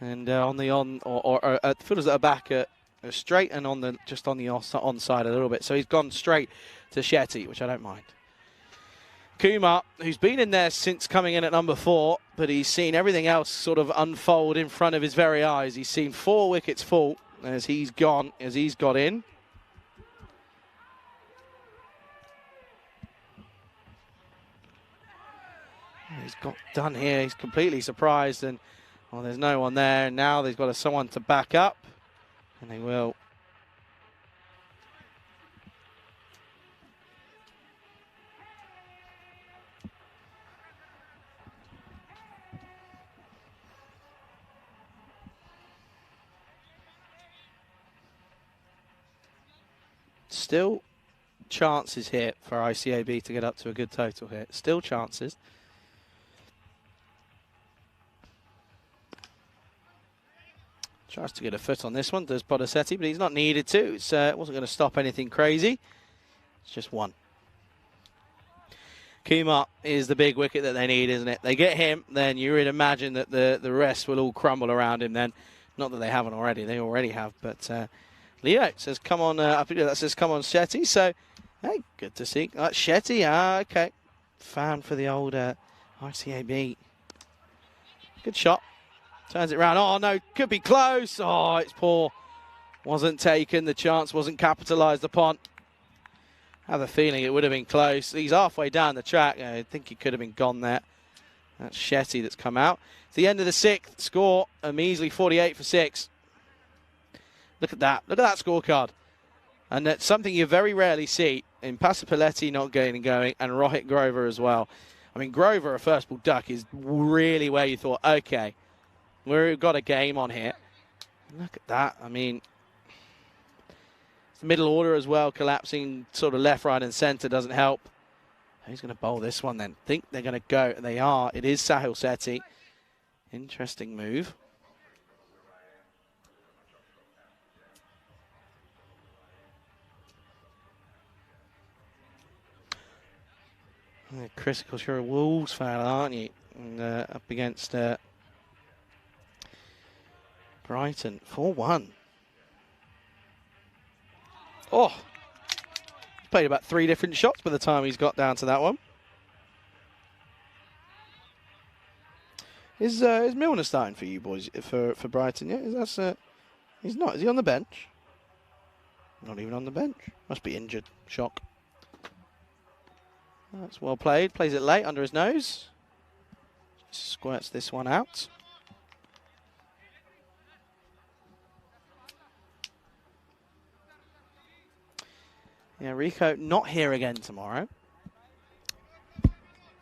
And fielders that are back are straight and just on the onside a little bit. So he's gone straight to Shetty, which I don't mind. Kumar, who's been in there since coming in at number 4, but he's seen everything else sort of unfold in front of his very eyes. He's seen 4 wickets fall as he's got in. He's got done here. He's completely surprised, and there's no one there. And now they've got someone to back up, and they will. Still chances here for ICAB to get up to a good total here. Still chances. Tries to get a foot on this one, does Podasetti, but he's not needed to. It wasn't going to stop anything crazy. It's just one. Kumar is the big wicket that they need, isn't it? They get him, then you would imagine that the rest will all crumble around him then. Not that they haven't already. They already have. But Leo says, come on. That says, come on, Shetty. So, hey, good to see. Shetty, okay. Fan for the old ICAB. Good shot. Turns it round. Oh, no, could be close. Oh, it's poor. Wasn't taken. The chance wasn't capitalised upon. I have a feeling it would have been close. He's halfway down the track. I think he could have been gone there. That's Shetty that's come out. It's the end of the 6th. Score a measly 48 for 6. Look at that. Look at that scorecard. And that's something you very rarely see in Pasapaletti not getting going and Rohit Grover as well. I mean, Grover, a first ball duck, is really where you thought, okay, we've got a game on here. Look at that. I mean, the middle order as well, collapsing sort of left, right, and centre doesn't help. Who's going to bowl this one then? Think they're going to go. They are. It is Sahil Sethi. Interesting move. Chris, of course, you're a Wolves fan, aren't you? And, up against Brighton, 4-1. Oh, he's played about 3 different shots by the time he's got down to that one. Is Milner starting for you boys for Brighton? Yeah, he's not. Is he on the bench? Not even on the bench. Must be injured. Shock. That's well played. Plays it late under his nose. Squirts this one out. Yeah, Rico not here again tomorrow.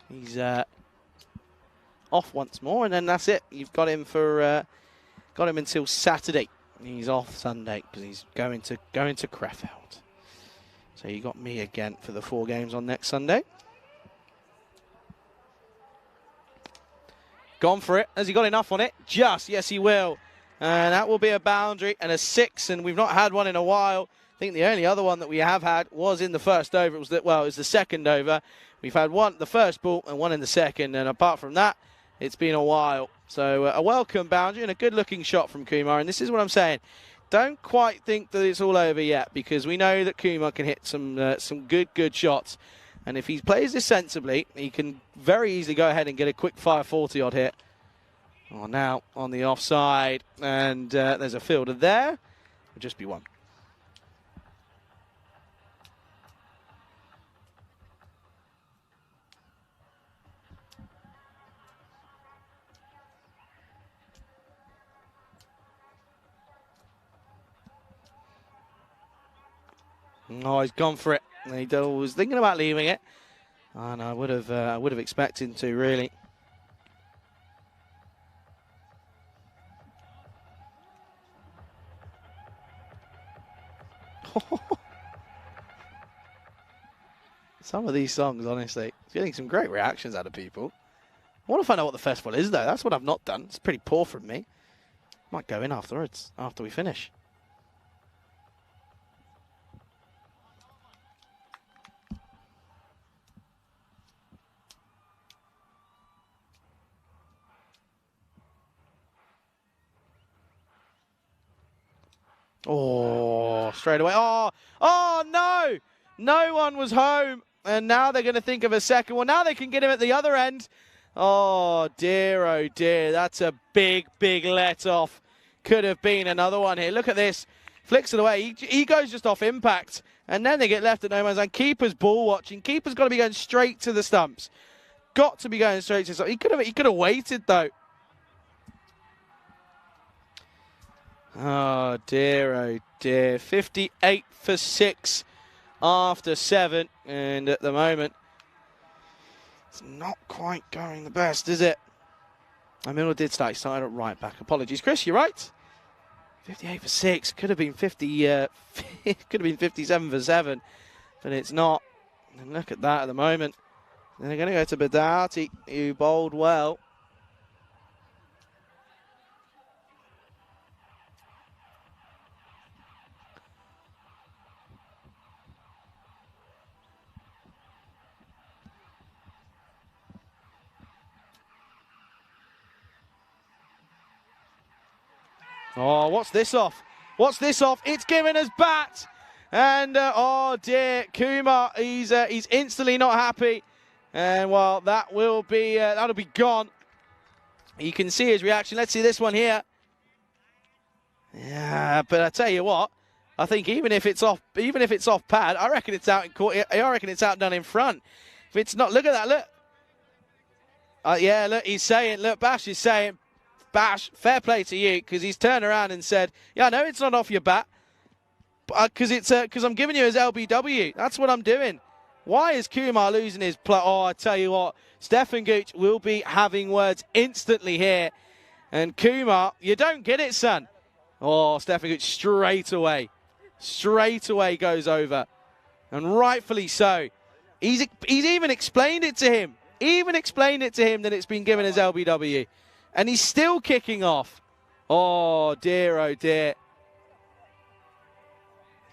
He's off once more, and then that's it. You've got him for got him until Saturday. He's off Sunday because he's going to Krefeld. So you got me again for the 4 games on next Sunday. Gone for it. Has he got enough on it? Just, yes, he will. And that will be a boundary and a 6, and we've not had one in a while. I think the only other one that we have had was in the first over. It was the second over. We've had one, the first ball, and one in the second, and apart from that, it's been a while. So a welcome boundary and a good-looking shot from Kumar, and this is what I'm saying. Don't quite think that it's all over yet, because we know that Kumar can hit some good shots. And if he plays this sensibly, he can very easily go ahead and get a quick 540 odd hit. Oh, now on the offside, and there's a fielder there. It'll just be one. Oh, he's gone for it. He was thinking about leaving it, and I would have expected him to, really. Some of these songs, honestly, getting some great reactions out of people. I want to find out what the festival is, though. That's what I've not done. It's pretty poor from me. Might go in afterwards, after we finish. Oh, straight away. Oh, no! No one was home. And now they're going to think of a second one. Now they can get him at the other end. Oh, dear. That's a big let-off. Could have been another one here. Look at this. Flicks it away. He goes just off impact. And then they get left at no man's land. Keeper's ball watching. Keeper's got to be going straight to the stumps. Got to be going straight to the stumps. He could have waited, though. Oh, dear. 58 for 6 after 7. And at the moment, it's not quite going the best, is it? Miller did start. He started at right back. Apologies, Chris, you're right. 58 for 6. Could have been 50. Could have been 57 for 7. But it's not. And look at that at the moment. And they're going to go to Badati, who bowled well. Oh, what's this off? What's this off? It's given us bat. And, oh dear, Kumar, he's instantly not happy. And, well, that will be, that'll be gone. You can see his reaction. Let's see this one here. Yeah, but I tell you what, I think even if it's off pad, I reckon it's out in court. I reckon it's out done in front. If it's not, look at that, look. Yeah, look, he's saying, look, Bash is saying, Bash, fair play to you, because he's turned around and said, yeah, I know it's not off your bat, because I'm giving you his LBW. That's what I'm doing. Why is Kumar losing his play? Oh, I tell you what, Stefan Gooch will be having words instantly here. And Kumar, you don't get it, son. Oh, Stefan Gooch straight away goes over. And rightfully so. He's even explained it to him. That it's been given as LBW. And he's still kicking off. Oh dear.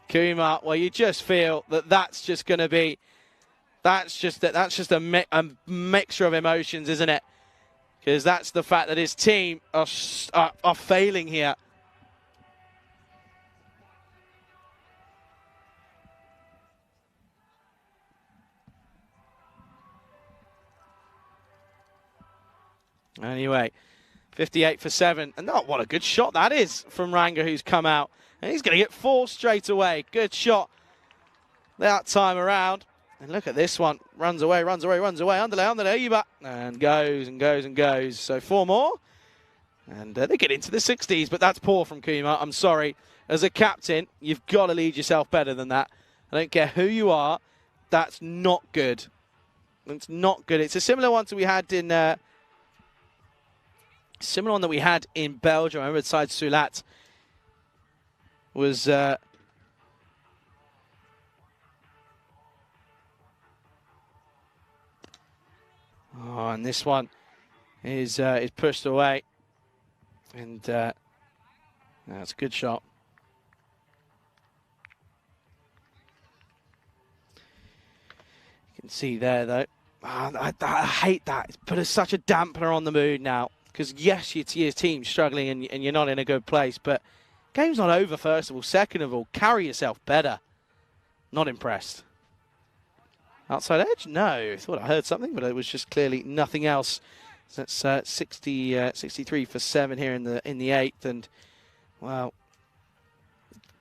Kumar, well, you just feel that that's just going to be, that's just a mixture of emotions, isn't it? Because that's the fact that his team are failing here. Anyway, 58 for 7. And oh, what a good shot that is from Ranga, who's come out. And he's going to get 4 straight away. Good shot that time around. And look at this one. Runs away. Underlay, Iba. And goes. So 4 more. And they get into the 60s. But that's poor from Kumar. I'm sorry. As a captain, you've got to lead yourself better than that. I don't care who you are. That's not good. It's not good. It's a similar one to we had in... similar one that we had in Belgium. I remember side Sulat was oh, and this one is pushed away, and that's a good shot. You can see there though. Oh, I hate that. It's put such a dampener on the mood now. Because, yes, your team's struggling and you're not in a good place, but game's not over, first of all. Second of all, carry yourself better. Not impressed. Outside edge? No. I thought I heard something, but it was just clearly nothing else. So that's 63 for 7 here in the 8th. And, well,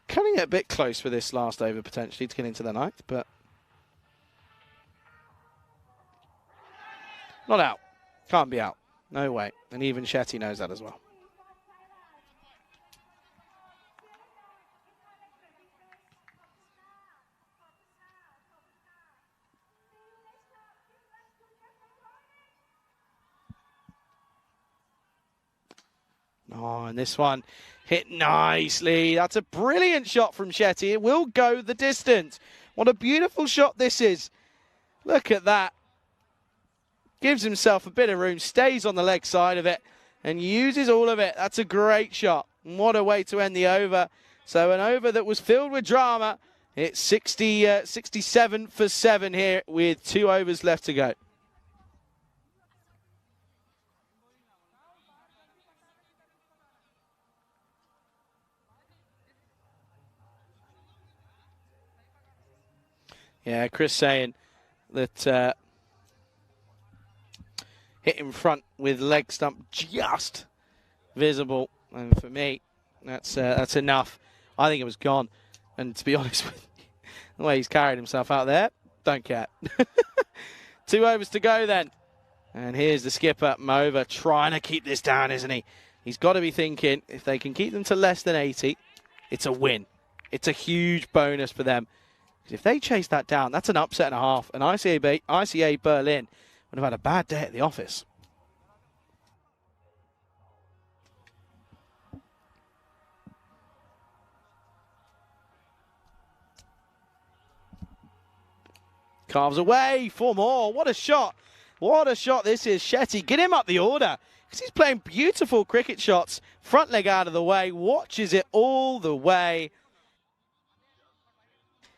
coming it a bit close for this last over, potentially, to get into the 9th, but not out. Can't be out. No way. And even Shetty knows that as well. Oh, and this one hit nicely. That's a brilliant shot from Shetty. It will go the distance. What a beautiful shot this is. Look at that. Gives himself a bit of room, stays on the leg side of it, and uses all of it. That's a great shot. And what a way to end the over. So an over that was filled with drama. It's 67 for 7 here with 2 overs left to go. Yeah, Chris saying that... hit in front with leg stump just visible, and for me, that's enough. I think it was gone, and to be honest with you, the way he's carried himself out there, don't care. 2 overs to go then, and here's the skipper Mova trying to keep this down, isn't he? He's got to be thinking if they can keep them to less than 80, it's a win. It's a huge bonus for them. Because if they chase that down, that's an upset and a half, and ICA Berlin would have had a bad day at the office. Carves away, 4 more. What a shot. What a shot this is. Shetty, get him up the order. Because he's playing beautiful cricket shots. Front leg out of the way. Watches it all the way.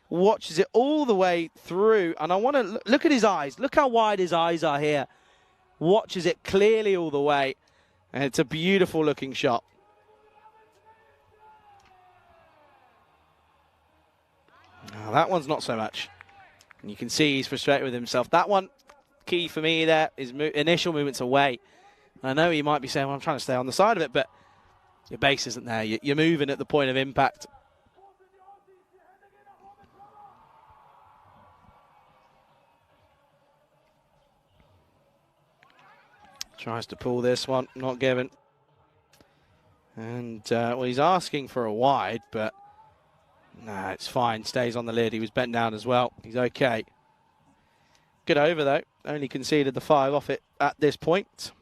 Watches it all the way through. And I want to look at his eyes. Look how wide his eyes are here. Watches it clearly all the way. And it's a beautiful looking shot. Oh, that one's not so much. And you can see he's frustrated with himself. That one, key for me there, is initial movements away. I know you might be saying, well, I'm trying to stay on the side of it, but your base isn't there. You're moving at the point of impact. Tries to pull this one, not given. And, well, he's asking for a wide, but no, it's fine. Stays on the lid. He was bent down as well. He's okay. Good over, though. Only conceded the 5 off it at this point.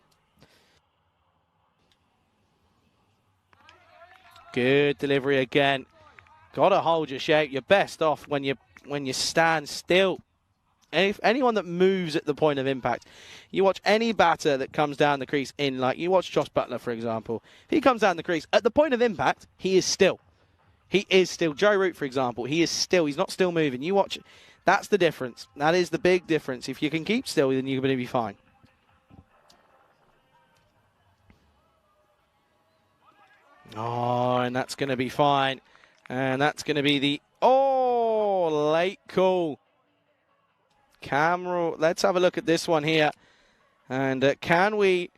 Good delivery again. Got to hold your shape. You're best off when you stand still. If anyone that moves at the point of impact, you watch any batter that comes down the crease in, like you watch Josh Butler, for example. If he comes down the crease, at the point of impact, he is still. He is still. Joe Root, for example, he is still. He's not still moving. You watch. That's the difference. That is the big difference. If you can keep still, then you're going to be fine. Oh, and that's going to be fine. And that's going to be the... Oh, late call. Camera, let's have a look at this one here. And can we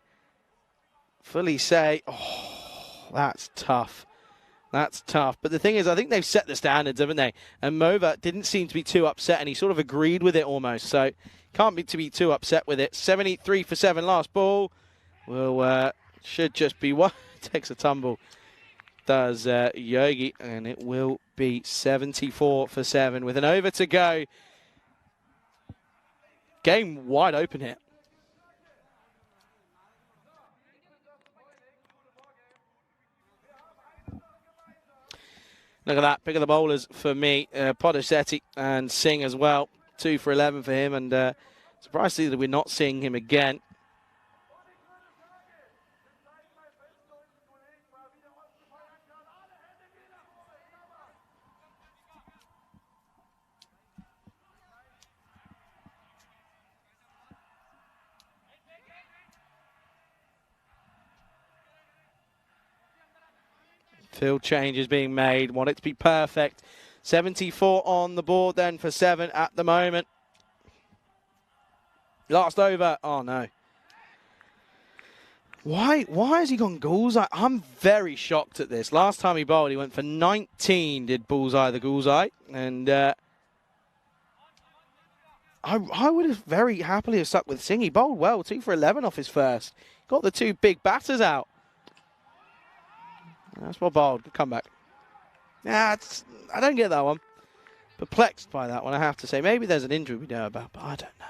fully say, oh, that's tough. That's tough. But the thing is, I think they've set the standards, haven't they? And Mova didn't seem to be too upset, and he sort of agreed with it almost. So can't be to be too upset with it. 73 for 7 last ball. Well, should just be one. Takes a tumble. Does Yogi, and it will be 74 for 7 with an over to go. Game wide open here. Look at that. Pick of the bowlers for me. Podasetti and Singh as well. 2 for 11 for him. And surprised to see that we're not seeing him again. Field changes being made. Want it to be perfect. 74 on the board then for 7 at the moment. Last over. Oh, no. Why has he gone Bullseye? I'm very shocked at this. Last time he bowled, he went for 19, did Bullseye the Bullseye. And I would have very happily have stuck with Singh. He bowled well. 2 for 11 off his first. Got the 2 big batters out. That's well bowled. Good comeback. Yeah, I don't get that one. Perplexed by that one, I have to say. Maybe there's an injury we know about, but I don't know.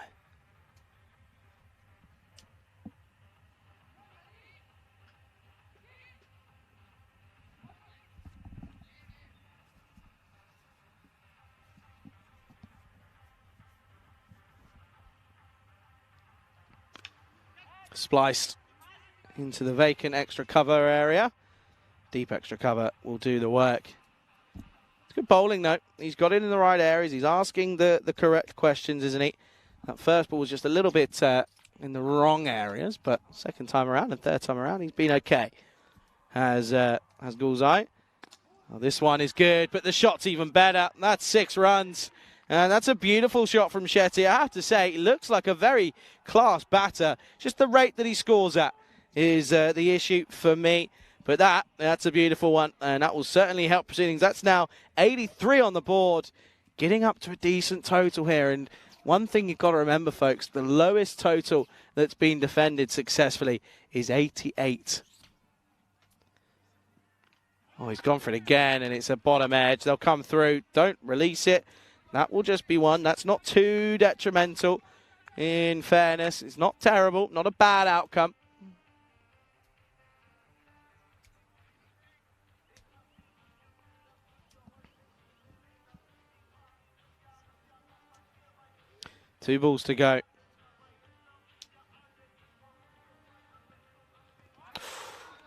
Spliced into the vacant extra cover area. Deep extra cover will do the work. It's good bowling, though. He's got it in the right areas. He's asking the correct questions, isn't he? That first ball was just a little bit in the wrong areas, but second time around and third time around, he's been okay. Has Bullseye. Well, this one is good, but the shot's even better. That's 6 runs. And that's a beautiful shot from Shetty. I have to say, it looks like a very class batter. Just the rate that he scores at is the issue for me. But that's a beautiful one, and that will certainly help proceedings. That's now 83 on the board, getting up to a decent total here. And one thing you've got to remember, folks, the lowest total that's been defended successfully is 88. Oh, he's gone for it again, and it's a bottom edge. They'll come through. Don't release it. That will just be one. That's not too detrimental, in fairness. It's not terrible, not a bad outcome. Two balls to go.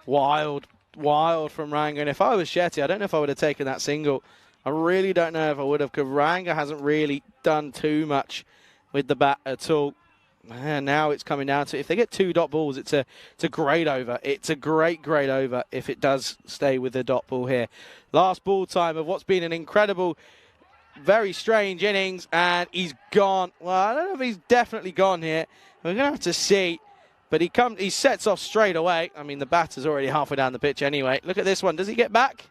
Wild from Ranga. And if I was Shetty, I don't know if I would have taken that single. I really don't know if I would have, because Ranga hasn't really done too much with the bat at all. And now it's coming down to, if they get 2 dot balls, it's a great over. It's a great over if it does stay with the dot ball here. Last ball time of what's been an incredible very strange innings, and he's gone. Well, I don't know if he's definitely gone here. We're going to have to see. But he sets off straight away. I mean, the batter's already halfway down the pitch anyway. Look at this one. Does he get back?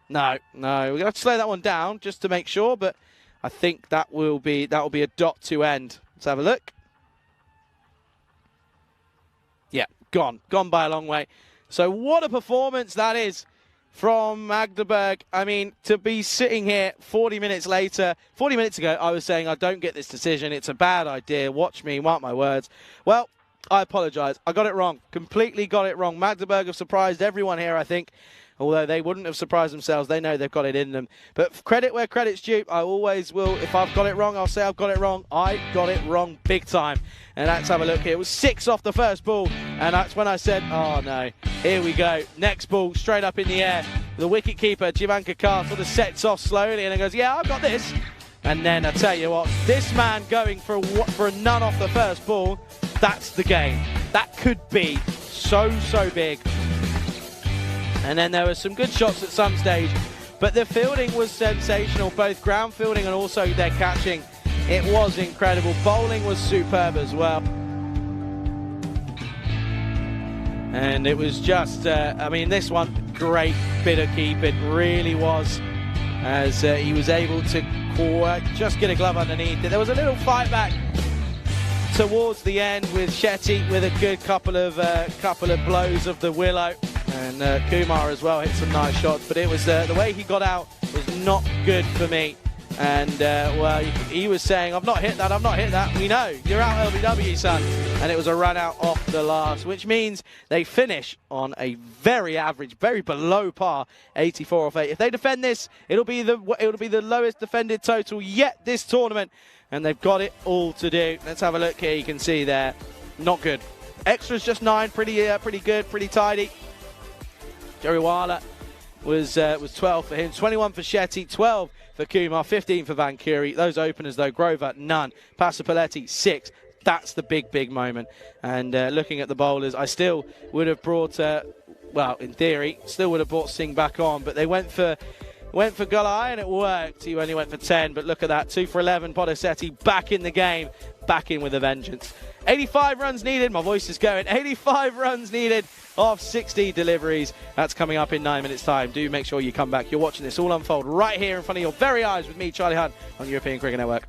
No. We're going to have to slow that one down just to make sure, but I think that will be a dot to end. Let's have a look. Yeah, gone by a long way. So what a performance that is from Magdeburg. I mean, to be sitting here 40 minutes later, 40 minutes ago, I was saying I don't get this decision. It's a bad idea. Watch me, mark my words. Well, I apologise. I got it wrong. Completely got it wrong. Magdeburg have surprised everyone here, I think. Although they wouldn't have surprised themselves. They know they've got it in them. But credit where credit's due. I always will. If I've got it wrong, I'll say I've got it wrong. I got it wrong big time. And let's have a look here. It was 6 off the first ball. And that's when I said, oh no. Here we go. Next ball, straight up in the air. The wicketkeeper, Jivanka Carr, sort of sets off slowly and then goes, yeah, I've got this. And then I tell you what, this man going for a none off the first ball, that's the game. That could be so big. And then there were some good shots at some stage, but the fielding was sensational, both ground fielding and also their catching. It was incredible. Bowling was superb as well. And it was just, I mean, this one, great bit of keeping, really was, as he was able to just get a glove underneath. There was a little fight back towards the end with Shetty with a good couple of blows of the willow, and Kumar as well hit some nice shots, but it was the way he got out was not good for me. And well, he was saying, I've not hit that. We know, you're out LBW, son. And it was a run out off the last, which means they finish on a very average, very below par, 84 off 8. If they defend this, it'll be the lowest defended total yet this tournament, and they've got it all to do. Let's have a look here. You can see there, not good. Extras just 9, pretty good, pretty tidy. Jerry Wala was 12 for him, 21 for Shetty, 12 for Kumar, 15 for Van Curie. Those openers though, Grover, none. Pasapaletti, 6. That's the big moment. And looking at the bowlers, I still would have brought, well, in theory, still would have brought Singh back on, but they went for Gulai and it worked. He only went for 10, but look at that, 2 for 11. Podosetti back in the game, back in with a vengeance. 85 runs needed, my voice is going, 85 runs needed off 60 deliveries. That's coming up in 9 minutes time. Do make sure you come back. You're watching this all unfold right here in front of your very eyes with me, Charlie Hunt, on European Cricket Network.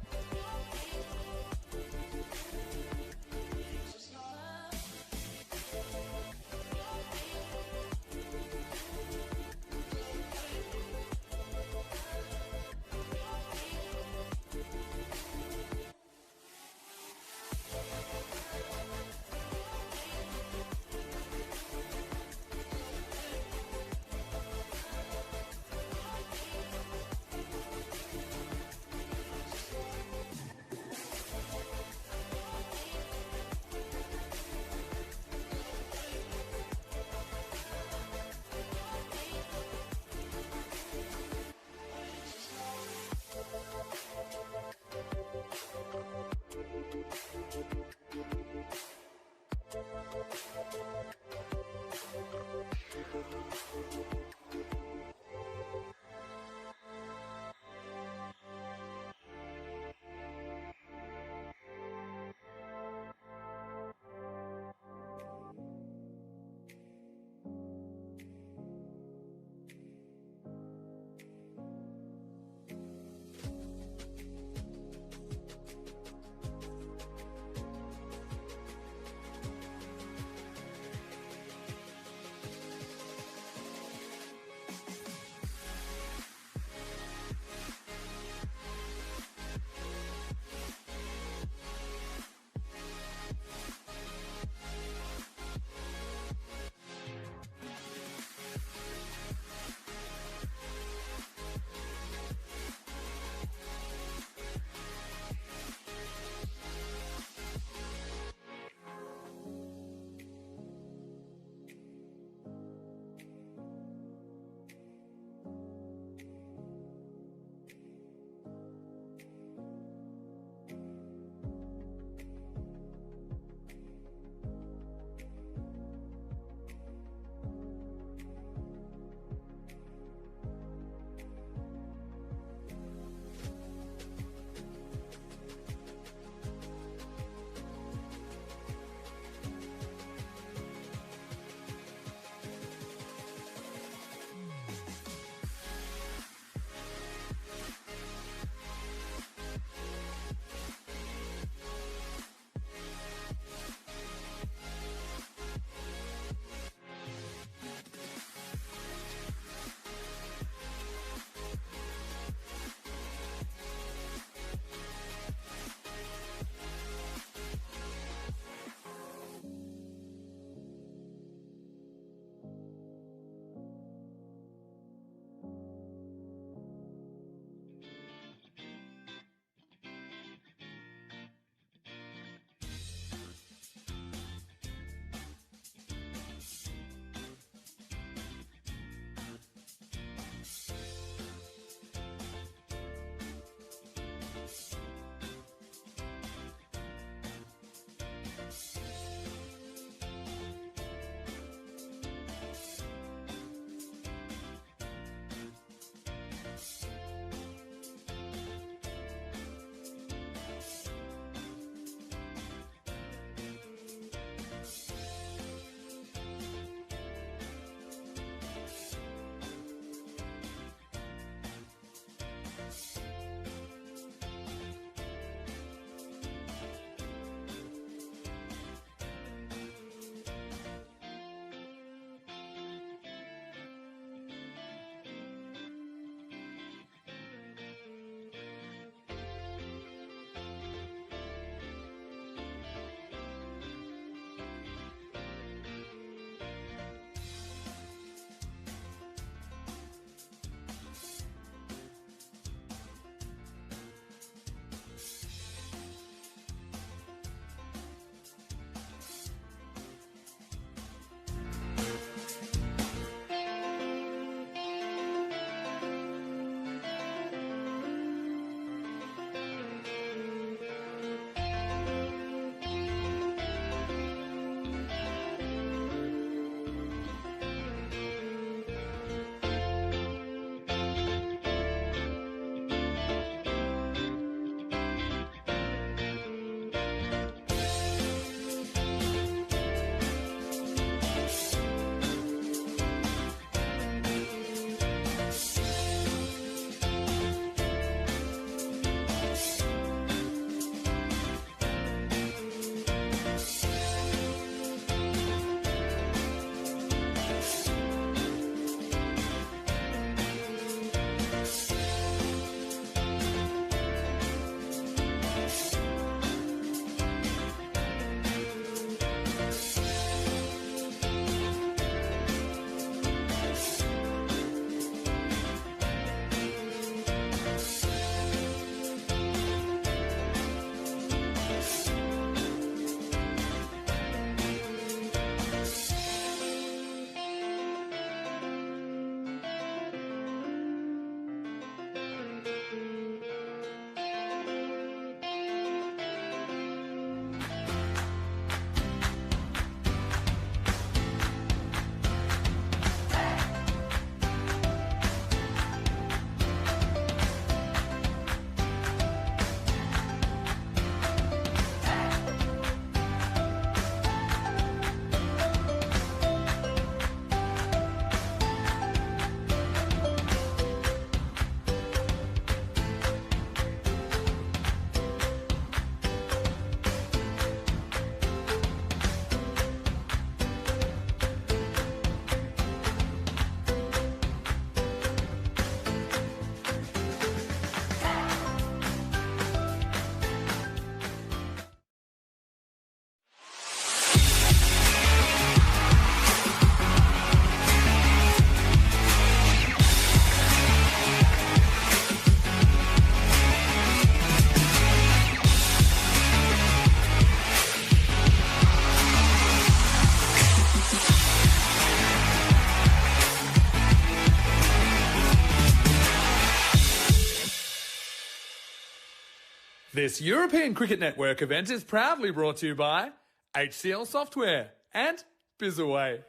This European Cricket Network event is proudly brought to you by HCL Software and Bizaway.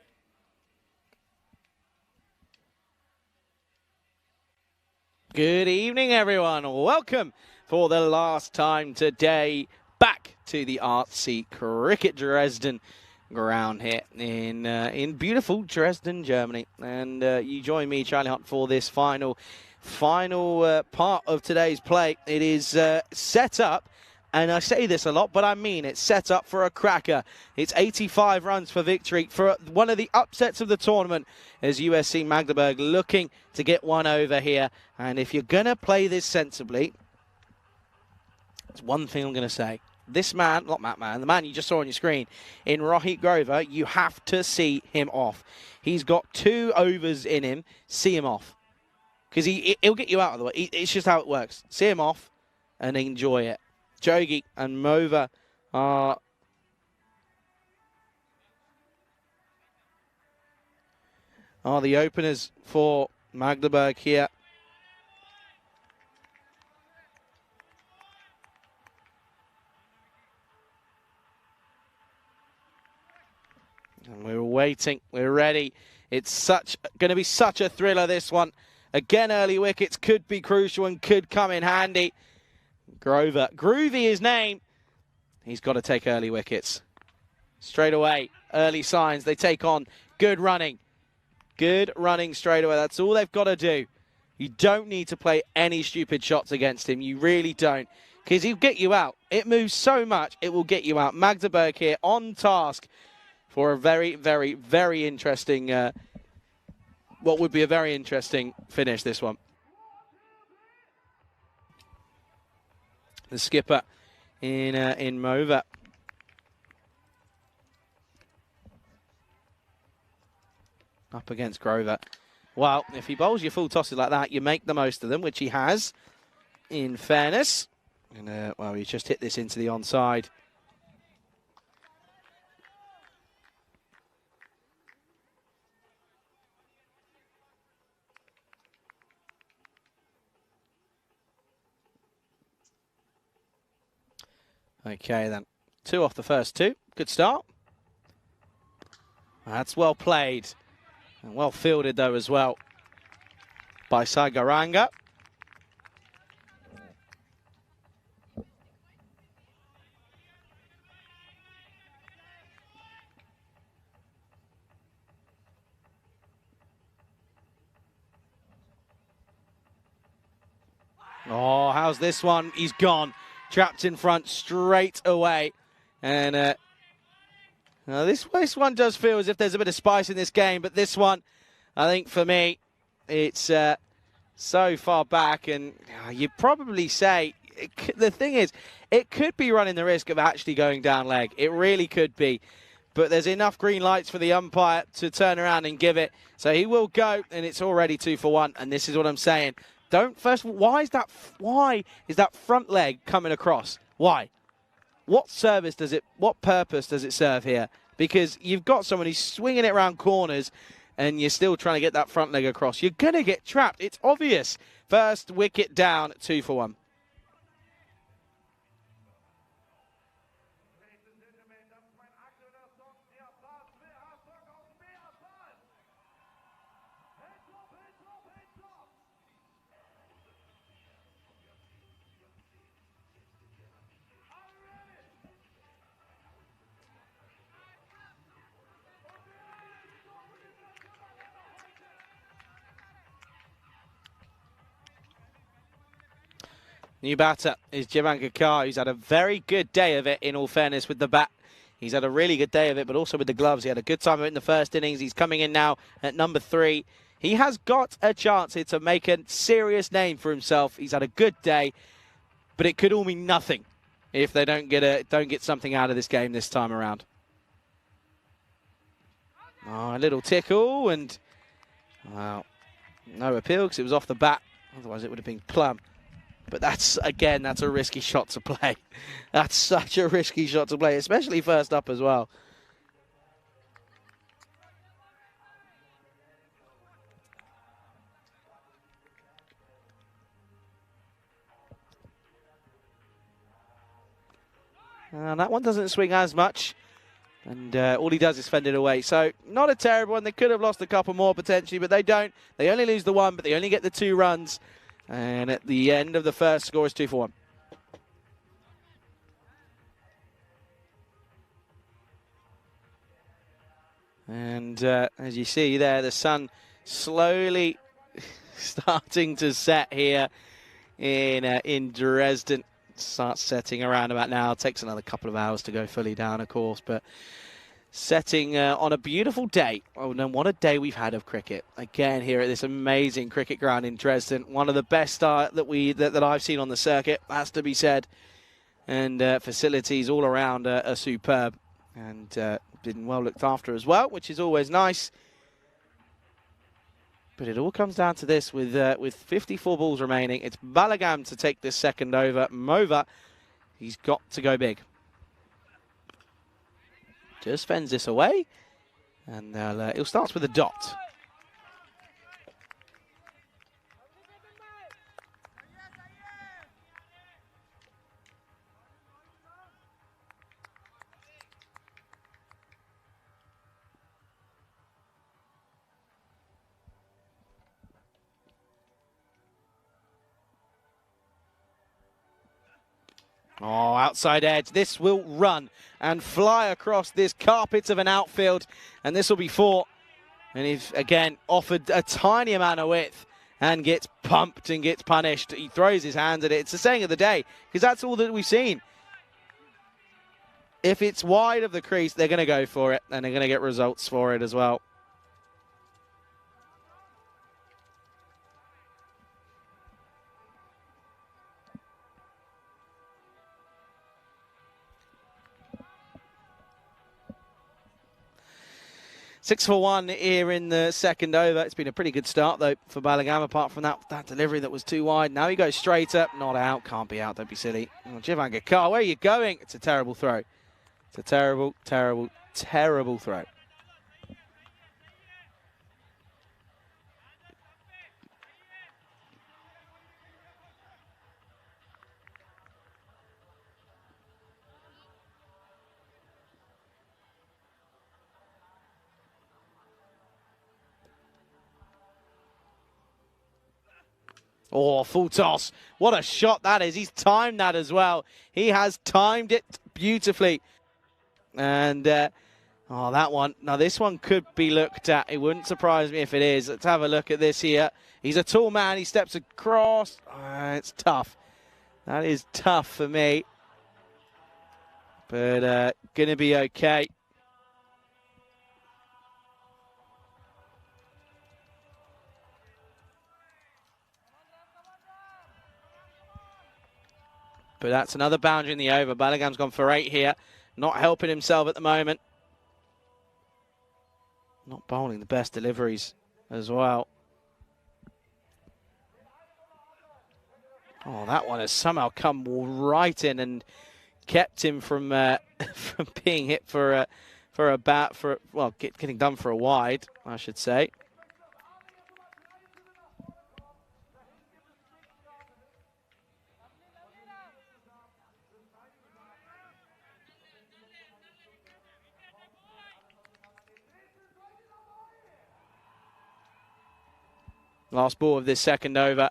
Good evening, everyone. Welcome for the last time today back to the artsy Cricket Dresden ground here in beautiful Dresden, Germany. And you join me, Charlie Hunt, for this final part of today's play. It is set up, and I say this a lot, but I mean it's set up for a cracker. It's 85 runs for victory for one of the upsets of the tournament as USC Magdeburg looking to get one over here. And if you're going to play this sensibly, there's one thing I'm going to say. This man, not that man, the man you just saw on your screen, in Rohit Grover, you have to see him off. He's got 2 overs in him. See him off. Because he'll get you out of the way. It's just how it works. See him off and enjoy it. Jogi and Mova are the openers for Magdeburg here. And we're waiting. We're ready. It's going to be such a thriller, this one. Again, early wickets could be crucial and could come in handy. Grover, groovy his name. He's got to take early wickets. Straight away, early signs. They take on good running. Good running straight away. That's all they've got to do. You don't need to play any stupid shots against him. You really don't. Because he'll get you out. It moves so much, it will get you out. Magdeburg here on task for a very, very, very interesting, what would be a very interesting finish, this one. The skipper in Mova. Up against Grover. Well, if he bowls your full tosses like that, you make the most of them, which he has, in fairness. And, well, he's just hit this into the onside. Okay, then. 2 off the first 2. Good start. That's well played. And well fielded, though, as well, by Sagaranga. Oh, how's this one? He's gone. Trapped in front straight away. And this one does feel as if there's a bit of spice in this game, but this one, I think for me, it's so far back, and you'd probably say, the thing is, it could be running the risk of actually going down leg. It really could be. But there's enough green lights for the umpire to turn around and give it. So he will go, and it's already 2 for 1, and this is what I'm saying. First of all, why is that front leg coming across? Why? What purpose does it serve here? Because you've got someone who's swinging it around corners and you're still trying to get that front leg across. You're going to get trapped. It's obvious. First wicket down, 2 for 1. New batter is Jivan Kakar, who's had a very good day of it, in all fairness, with the bat. He's had a really good day of it, but also with the gloves. He had a good time of it in the first innings. He's coming in now at number 3. He has got a chance here to make a serious name for himself. He's had a good day, but it could all mean nothing if they don't get something out of this game this time around. Oh, a little tickle, and well, no appeal because it was off the bat. Otherwise, it would have been plumb. But that's a risky shot to play. That's such a risky shot to play, especially first up as well. And that one doesn't swing as much. And all he does is fend it away. So not a terrible one. They could have lost a couple more potentially, but they don't. They only lose the one, but they only get the 2 runs. And at the end of the first, score is 2-1. And as you see there, the sun slowly starting to set here in Dresden. Starts setting around about now. It takes another couple of hours to go fully down, of course, but setting on a beautiful day. Oh, no, what a day we've had of cricket. Again, here at this amazing cricket ground in Dresden. One of the best that I've seen on the circuit, has to be said. And facilities all around are superb. And been well looked after as well, which is always nice. But it all comes down to this with 54 balls remaining. It's Balagam to take this second over. Mova, he's got to go big. Just fends this away. And he'll start with a dot. Oh, outside edge. This will run and fly across this carpet of an outfield. And this will be 4. And he's, again, offered a tiny amount of width and gets pumped and gets punished. He throws his hands at it. It's the saying of the day, because that's all that we've seen. If it's wide of the crease, they're going to go for it, and they're going to get results for it as well. Six for 1 here in the second over. It's been a pretty good start, though, for Balagam, apart from that delivery that was too wide. Now he goes straight up. Not out. Can't be out. Don't be silly. Oh, Jivan Gakar, where are you going? It's a terrible throw. It's a terrible, terrible, terrible throw. Oh, full toss. What a shot that is. He's timed that as well. He has timed it beautifully. And, oh, that one. Now, this one could be looked at. It wouldn't surprise me if it is. Let's have a look at this here. He's a tall man. He steps across. It's tough. That is tough for me. But going to be okay. But that's another boundary in the over. Balagam's gone for 8 here. Not helping himself at the moment. Not bowling the best deliveries as well. Oh, that one has somehow come right in and kept him from from being hit for a bat, well, getting done for a wide, I should say. Last ball of this second over.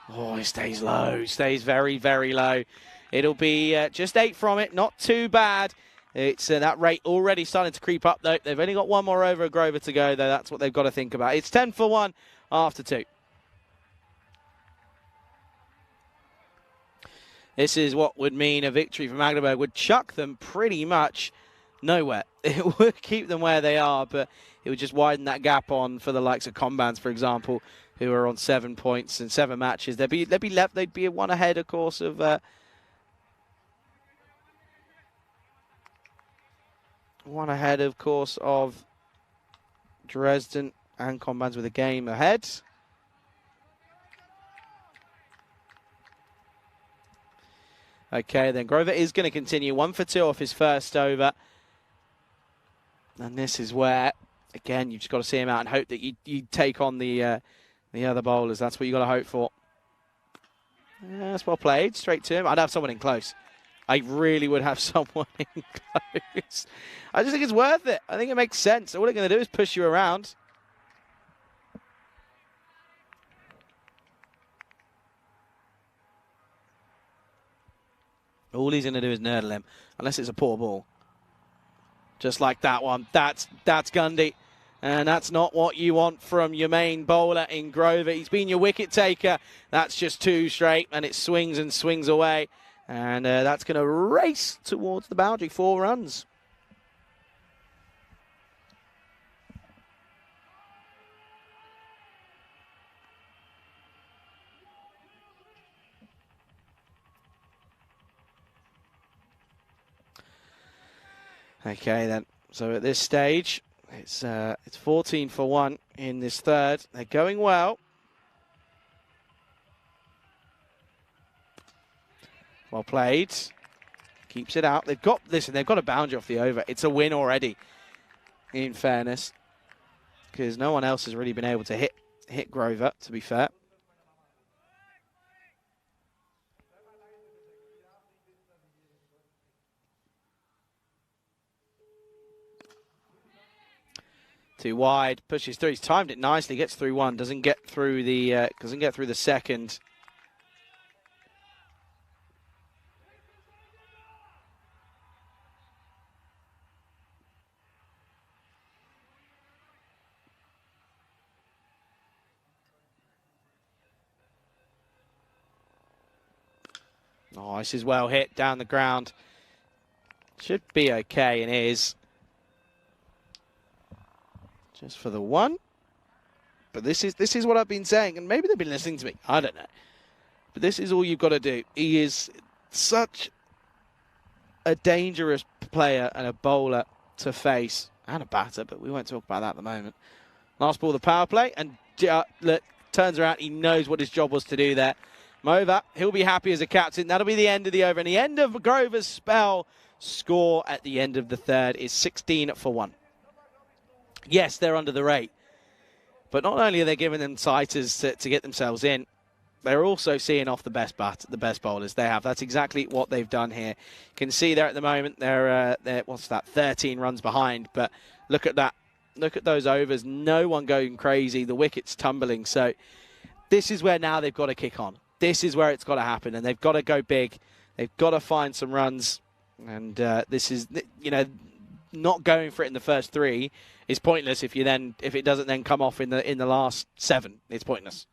Oh, it stays low. Stays very, very low. It'll be just 8 from it. Not too bad. It's that rate already starting to creep up, though. They've only got 1 more over a Grover to go, though. That's what they've got to think about. It's 10 for 1 after 2. This is what would mean a victory for Magdeburg. Would chuck them pretty much nowhere. It would keep them where they are, but it would just widen that gap on for the likes of Combans, for example, who are on 7 points in 7 matches. They'd be 1 ahead, of course, of 1 ahead, of course, of Dresden and Combans with a game ahead. Okay, then Grover is going to continue 1 for 2 off his first over. And this is where, again, you've just got to see him out and hope that you take on the other bowlers. That's what you got to hope for. Yeah, that's well played. Straight to him. I'd have someone in close. I really would have someone in close. I just think it's worth it. I think it makes sense. All they're going to do is push you around. All he's going to do is nerdle him, unless it's a poor ball. Just like that one. That's Gundy. And that's not what you want from your main bowler in Grover. He's been your wicket taker. That's just 2 straight, and it swings and swings away. And that's going to race towards the boundary. 4 runs. Okay, then. So at this stage, it's 14 for 1 in this third. They're going well. Well played. Keeps it out. They've got a boundary off the over. It's a win already, in fairness, because no one else has really been able to hit Grover, to be fair. Too wide, pushes through. He's timed it nicely. Gets through 1. Doesn't get through the second. Oh, this is well hit down the ground. Should be okay, and is. Just for the 1. But this is what I've been saying, and maybe they've been listening to me. I don't know. But this is all you've got to do. He is such a dangerous player and a bowler to face, and a batter, but we won't talk about that at the moment. Last ball of the power play, and turns around. He knows what his job was to do there. Mova, he'll be happy as a captain. That'll be the end of the over, and the end of Grover's spell. Score at the end of the third is 16 for 1. Yes, they're under the rate, but not only are they giving them sighters to get themselves in, they're also seeing off the best bowlers they have. That's exactly what they've done here. You can see there at the moment they're 13 runs behind, but look at that. Look at those overs. No one going crazy. The wicket's tumbling. So this is where now they've got to kick on. This is where it's got to happen, and they've got to go big. They've got to find some runs, and this is, not going for it in the first 3 is pointless if it doesn't then come off in the last 7. It's pointless.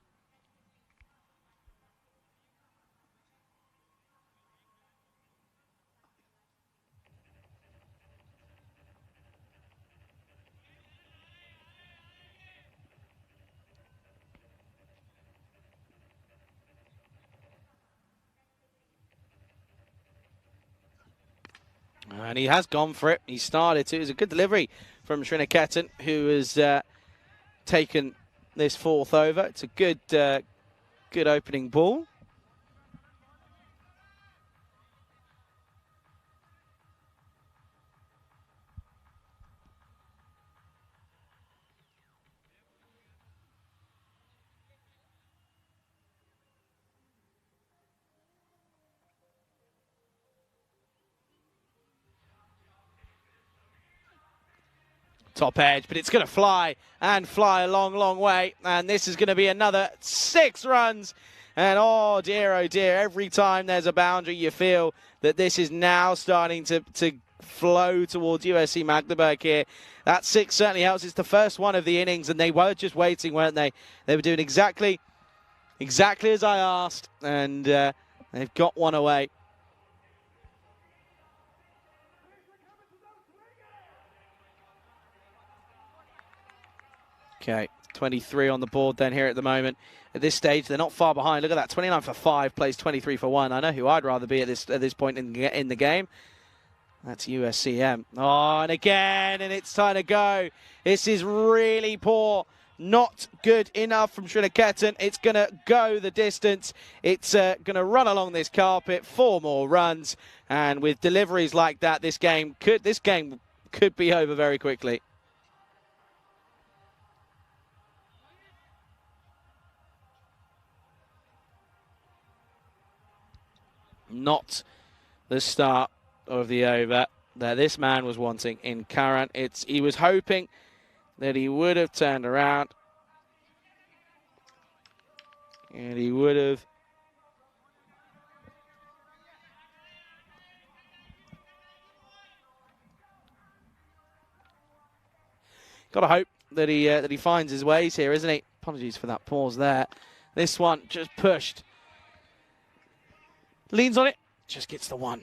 And he has gone for it. He started to. It was a good delivery from Srinaketan, who has taken this 4th over. It's a good opening ball. Top edge, but it's going to fly and fly a long, long way. And this is going to be another 6 runs. And oh dear, every time there's a boundary, you feel that this is now starting to flow towards USC Magdeburg here. That 6 certainly helps. It's the first one of the innings, and they were just waiting, weren't they? They were doing exactly as I asked, and they've got one away. Okay, 23 on the board then here at the moment. At this stage, they're not far behind. Look at that, 29 for 5, plays 23 for 1. I know who I'd rather be at this point in the game. That's USCM. Oh, and again, and it's time to go. This is really poor. Not good enough from Srinaketan. It's going to go the distance. It's going to run along this carpet. 4 more runs. And with deliveries like that, this game could be over very quickly. Not the start of the over that this man was wanting in Karan. He was hoping that he would have turned around. And he would have. Got to hope that he finds his ways here, isn't he? Apologies for that pause there. This one just pushed. Leans on it, just gets the one.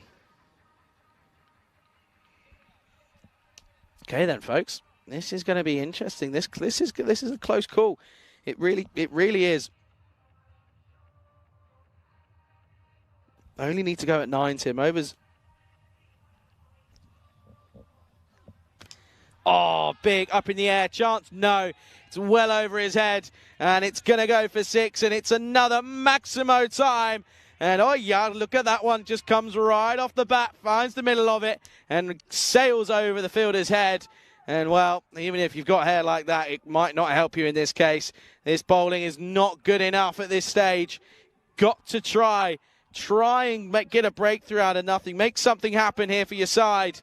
Okay then, folks. This is going to be interesting. This is a close call. It really is. Only need to go at 9, Tim. Overs. Oh, big up in the air. Chance? No. It's well over his head. And it's going to go for 6. And it's another Maximo time. And oh yeah, look at that one. Just comes right off the bat. Finds the middle of it. And sails over the fielder's head. And well, even if you've got hair like that, it might not help you in this case. This bowling is not good enough at this stage. Got to try. Try and get a breakthrough out of nothing. Make something happen here for your side.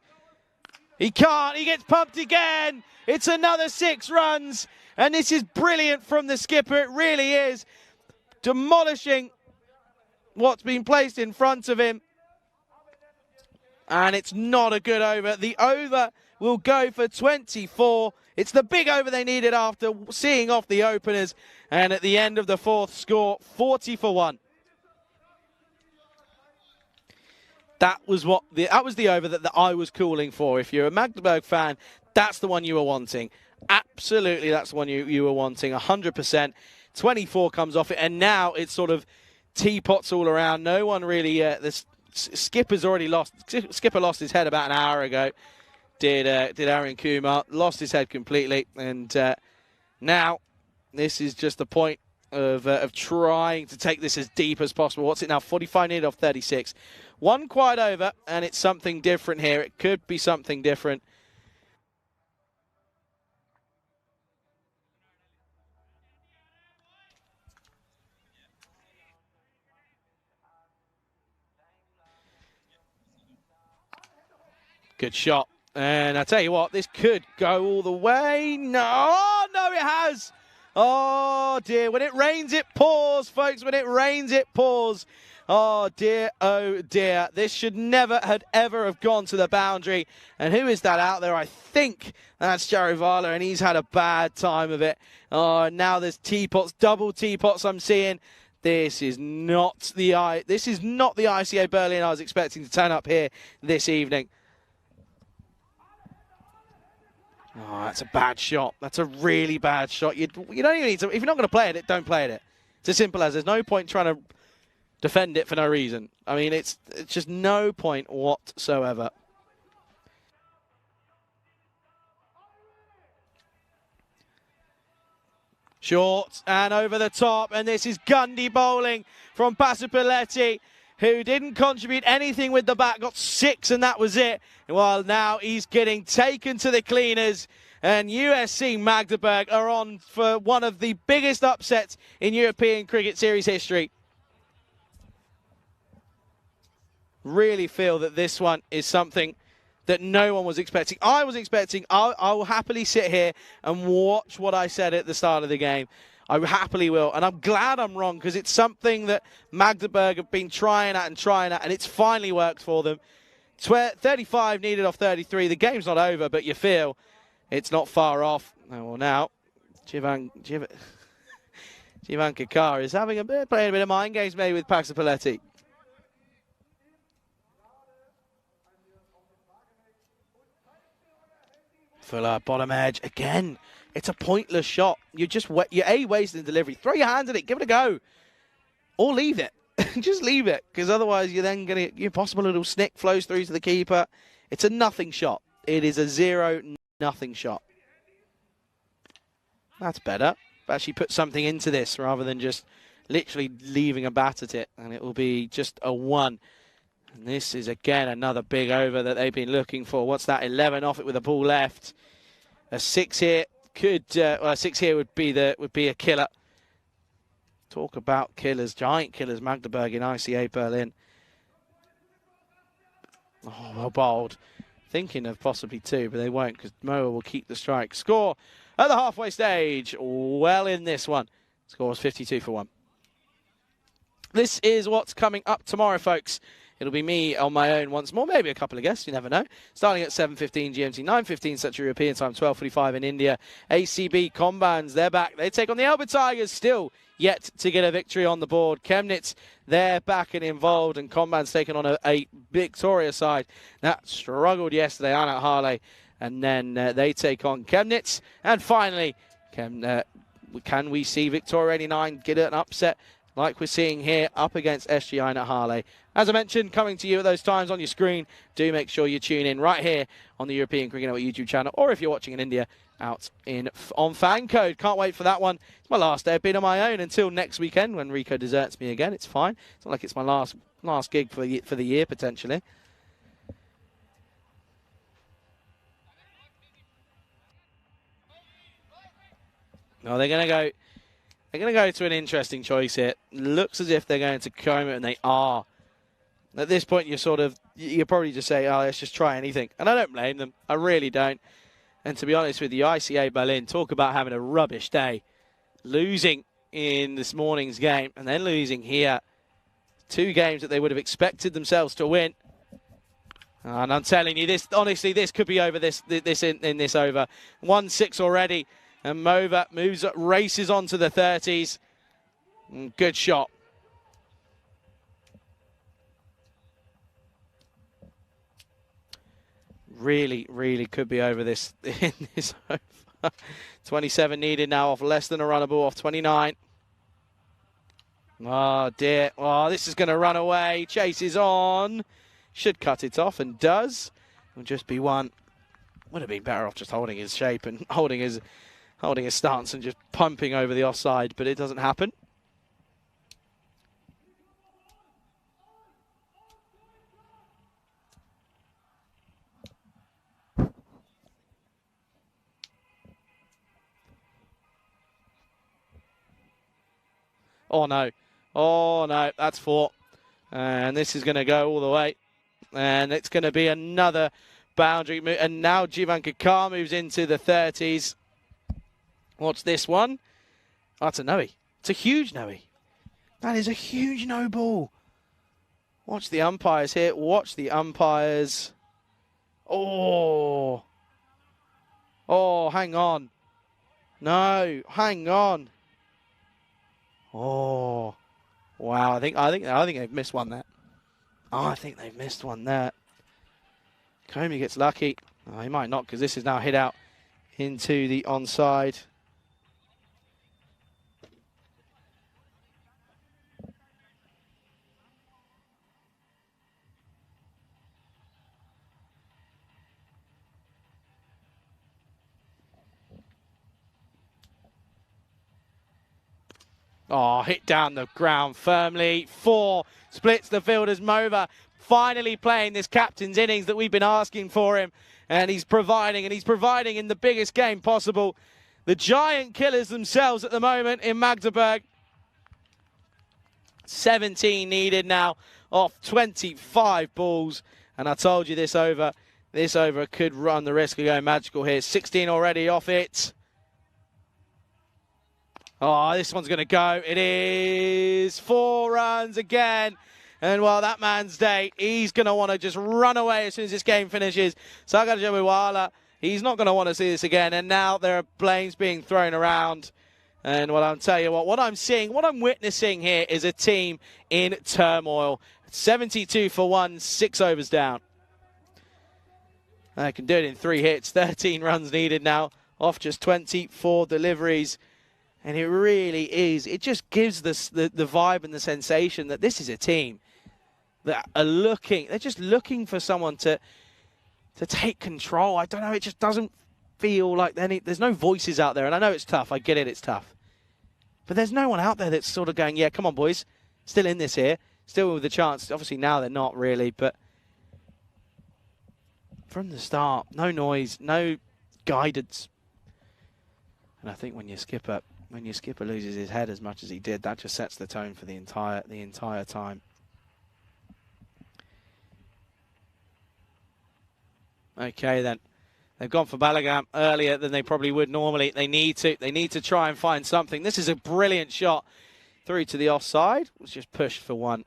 He can't. He gets pumped again. It's another 6 runs. And this is brilliant from the skipper. It really is. Demolishing what's been placed in front of him. And it's not a good over. The over will go for 24. It's the big over they needed after seeing off the openers. And at the end of the 4th, score 40 for 1. That was the over that I was calling for. If you're a Magdeburg fan, that's the one you were wanting. Absolutely, that's the one you were wanting. 100%. 24 comes off it, and now it's sort of teapots all around. No one really. The skipper's already lost. Skipper lost his head about an hour ago. Did Aaron Kumar. Lost his head completely, and now this is just the point of trying to take this as deep as possible. What's it now? 45 needed off 36. One quite over, and it's something different here. It could be something different. Good shot. And I tell you what, this could go all the way. No, oh, no, it has. Oh, dear. When it rains, it pours, folks. When it rains, it pours. Oh, dear. Oh, dear. This should never ever have gone to the boundary. And who is that out there? I think that's Jarivala, and he's had a bad time of it. Oh, now there's teapots, double teapots I'm seeing. This is not the ICA Berlin I was expecting to turn up here this evening. Oh, that's a bad shot. That's a really bad shot. You don't even need to. If you're not going to play it, don't play it. It's as simple as there's no point trying to defend it for no reason. I mean, it's just no point whatsoever. Short and over the top, and this is Gundy bowling from Pasupaletti, who didn't contribute anything with the bat, got 6 and that was it. Well, now he's getting taken to the cleaners, and USC Magdeburg are on for one of the biggest upsets in European Cricket Series history. Really feel that this one is something that no one was expecting. I was expecting. I will happily sit here and watch what I said at the start of the game. I happily will. And I'm glad I'm wrong, because it's something that Magdeburg have been trying at, and it's finally worked for them. 35 needed off 33. The game's not over, but you feel it's not far off. Oh, well, now, Jivan Kakar is playing a bit of mind games maybe with Pasupaletti. Fuller, bottom edge again. It's a pointless shot. You're wasting delivery. Throw your hands at it, give it a go, or leave it. Just leave it, because otherwise you're then going to possible little snick flows through to the keeper. It's a nothing shot. It is a 0-0 shot. That's better. Actually put something into this rather than just literally leaving a bat at it, and it will be just a 1. And this is, again, another big over that they've been looking for. What's that? 11 off it with a ball left. A 6 here a 6 here would be a killer. Talk about killers, giant killers, Magdeburg in ICA Berlin. Oh, well bowled. Thinking of possibly 2, but they won't because Moa will keep the strike. Score at the halfway stage. Well in this one. Score was 52 for 1. This is what's coming up tomorrow, folks. It'll be me on my own once more, maybe a couple of guests, you never know. Starting at 7:15 GMT, 9:15 Central European Time, 12:45 in India. ACB Combans, they're back. They take on the Elba Tigers, still yet to get a victory on the board. Chemnitz, they're back and involved, and Combans taking on a victorious side that struggled yesterday, Anat Harley, and then they take on Chemnitz. And finally, can we see Victoria 89 get an upset like we're seeing here up against SGI at Harley? As I mentioned, coming to you at those times on your screen. Do make sure you tune in right here on the European Cricket Network YouTube channel, or if you're watching in India, out on Fan Code. Can't wait for that one. It's my last day of being on my own until next weekend when Rico deserts me again. It's fine. It's not like it's my last gig for the year, potentially. No, they're going to go to an interesting choice here. Looks as if they're going to comb it, and they are. At this point, you probably just say, oh, let's just try anything. And I don't blame them. I really don't. And to be honest with you, ICA Berlin, talk about having a rubbish day. Losing in this morning's game and then losing here. 2 games that they would have expected themselves to win. And I'm telling you, this honestly, this could be over in this over. 1-6 already. And Mova races on to the 30s. Good shot. Really, really could be over this in this over. 27 needed now off less than a runnable, off 29. Oh, dear. Oh, this is going to run away. Chases on. Should cut it off and does. It'll just be one. Would have been better off just holding his shape and holding his stance and just pumping over the offside, but it doesn't happen. Oh, no. Oh, no. That's 4. And this is going to go all the way. And it's going to be another boundary move. And now Jivan Kakar moves into the 30s. What's this one? Oh, it's a no-y. It's a huge no-y. That is a huge no ball. Watch the umpires here. Watch the umpires. Oh. Oh, hang on. No, hang on. Oh, wow! I think they've missed one there. Oh, I think they've missed one there. Comey gets lucky. Oh, he might not because this is now hit out into the onside. Oh, hit down the ground firmly. 4 splits the field as Mova finally playing this captain's innings that we've been asking for him. And he's providing in the biggest game possible. The giant killers themselves at the moment in Magdeburg. 17 needed now off 25 balls. And I told you this over could run the risk of going magical here. 16 already off it. Oh, this one's going to go. It is 4 runs again. And well, that man's day, he's going to want to just run away as soon as this game finishes. Sagar Jamiwala, he's not going to want to see this again. And now there are blames being thrown around. And well, I'll tell you what I'm seeing, what I'm witnessing here is a team in turmoil. 72 for 1, 6 overs down. They can do it in 3 hits, 13 runs needed now, off just 24 deliveries. And it really is. It just gives this the vibe and the sensation that this is a team that are they're just looking for someone to take control. I don't know, it just doesn't feel like there's no voices out there. And I know it's tough, I get it, it's tough. But there's no one out there that's sort of going, yeah, come on, boys, still in this here, still with a chance. Obviously now they're not really, but from the start, no noise, no guidance. And I think when your skipper loses his head as much as he did, that just sets the tone for the entire time. Okay, then. They've gone for Balaguer earlier than they probably would normally. They need to try and find something. This is a brilliant shot through to the offside. It was just pushed for one.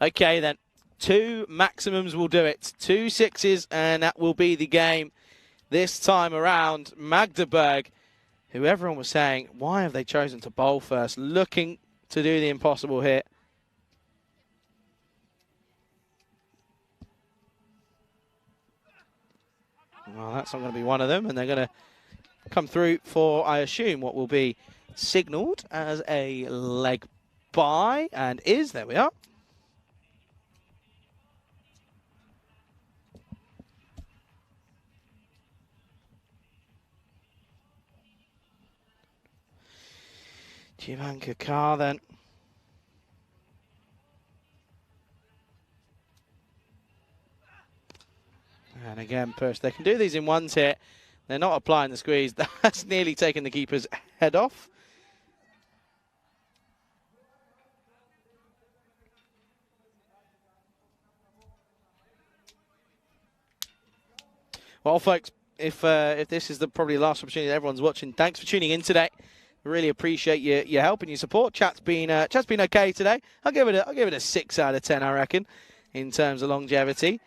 Okay, then. 2 maximums will do it. 2 6s, and that will be the game this time around. Magdeburg, who everyone was saying, why have they chosen to bowl first? Looking to do the impossible here. Well, that's not going to be one of them, and they're going to come through for, I assume, what will be signalled as a leg bye, and is, there we are. Jivan Kakar then. And again, push. They can do these in ones here. They're not applying the squeeze. That's nearly taken the keeper's head off. Well, folks, if this is the probably last opportunity that everyone's watching, thanks for tuning in today. Really appreciate your help and your support. Chat's been okay today. I'll give it a 6 out of 10, I reckon, in terms of longevity.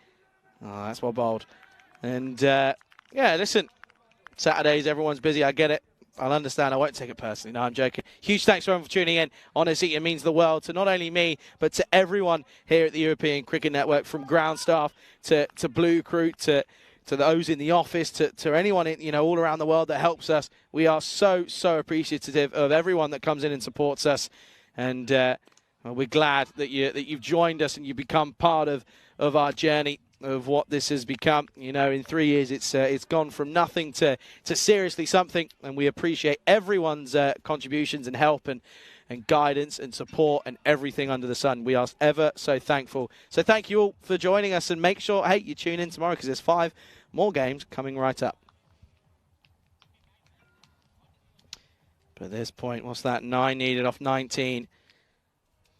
Oh, that's well bowled. And, yeah, listen, Saturdays, everyone's busy. I get it. I'll understand. I won't take it personally. No, I'm joking. Huge thanks to everyone for tuning in. Honestly, it means the world to not only me, but to everyone here at the European Cricket Network, from ground staff to Blue Crew to those in the office, to anyone all around the world that helps us. We are so appreciative of everyone that comes in and supports us. And well, we're glad that you've joined us and you've become part of our journey of what this has become. In 3 years, it's gone from nothing to seriously something, and we appreciate everyone's contributions and help and guidance and support and everything under the sun. We are ever so thankful. So thank you all for joining us, and make sure, hey, you tune in tomorrow because there's 5 more games coming right up. But at this point, what's that? 9 needed off 19.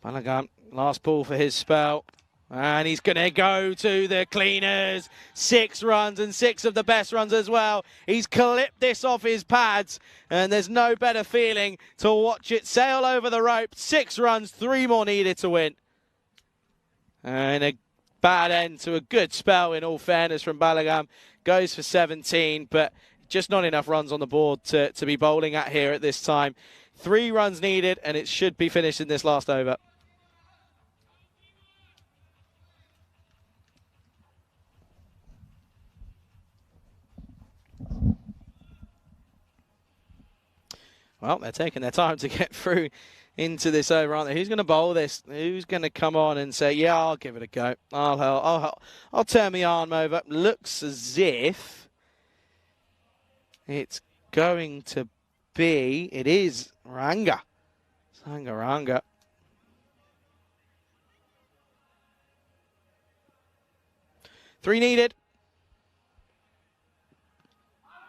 Balaguer, last ball for his spell. And he's going to go to the cleaners. 6 runs, and 6 of the best runs as well. He's clipped this off his pads, and there's no better feeling to watch it sail over the rope. 6 runs, 3 more needed to win. And a bad end to a good spell, in all fairness, from Balaguer. Goes for 17, but just not enough runs on the board to be bowling at here at this time. 3 runs needed, and it should be finished in this last over. Well, they're taking their time to get through into this over, aren't they? Who's going to bowl this? Who's going to come on and say, yeah, I'll give it a go. I'll turn my arm over. Looks as if it's going to be, it is Ranga. Sangaranga. Three needed.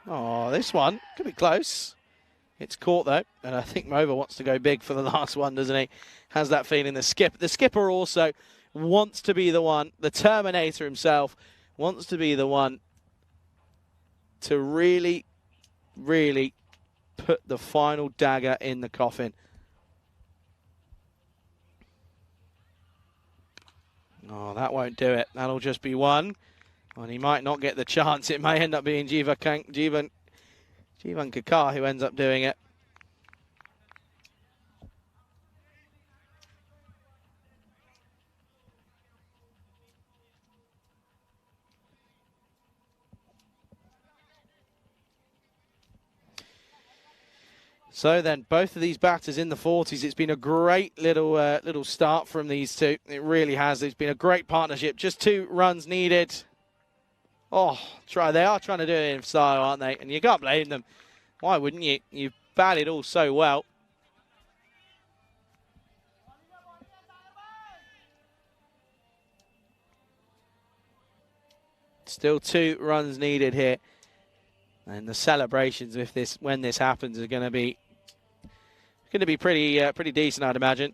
Oh, this one could be close. It's caught, though, and I think Mova wants to go big for the last one, doesn't he? Has that feeling. The skipper also wants to be the one, the Terminator himself, wants to be the one to really, really put the final dagger in the coffin. Oh, that won't do it. That'll just be one. And he might not get the chance. It may end up being Jivan Kakar who ends up doing it. So then, both of these batters in the 40s. It's been a great little start from these two. It really has. It's been a great partnership. Just 2 runs needed. Oh, they are trying to do it in style, aren't they? And you can't blame them. Why wouldn't you? You've batted all so well. Still 2 runs needed here. And the celebrations with when this happens are going to be pretty decent, I'd imagine.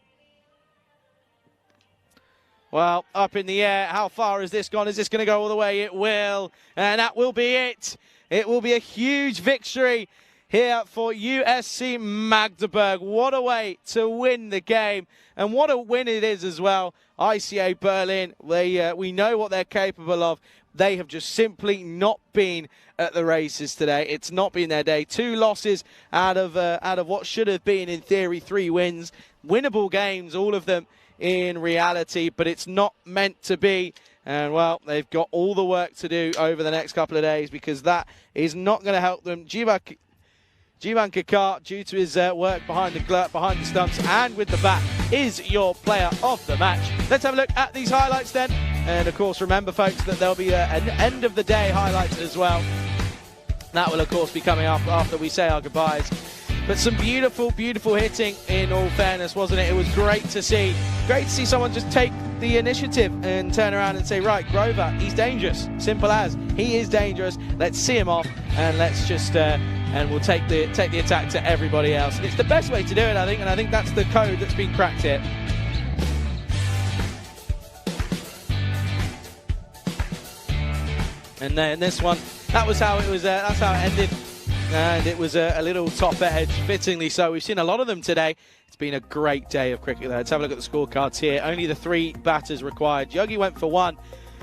Well, up in the air. How far has this gone? Is this going to go all the way? It will. And that will be it. It will be a huge victory here for USC Magdeburg. What a way to win the game. And what a win it is as well. ICA Berlin, we know what they're capable of. They have just simply not been at the races today. It's not been their day. 2 losses out of what should have been, in theory, 3 wins. Winnable games, all of them in reality, but it's not meant to be. And, well, they've got all the work to do over the next couple of days, because that is not going to help them. Jivan Kakar, due to his work behind the stumps and with the bat, is your player of the match. Let's have a look at these highlights then. And, of course, remember, folks, that there'll be an end-of-the-day highlights as well. That will, of course, be coming up after we say our goodbyes. But some beautiful, beautiful hitting, in all fairness, wasn't it? It was great to see. Great to see someone just take the initiative and turn around and say, right, Grover, he's dangerous. Simple as. He is dangerous. Let's see him off, and let's just... and we'll take the attack to everybody else. And it's the best way to do it, I think, and I think that's the code that's been cracked here. And then this one, that was how it was. That's how it ended, and it was a little top edge, fittingly so. We've seen a lot of them today. It's been a great day of cricket. Let's have a look at the scorecards here. Only the 3 batters required. Yogi went for 1.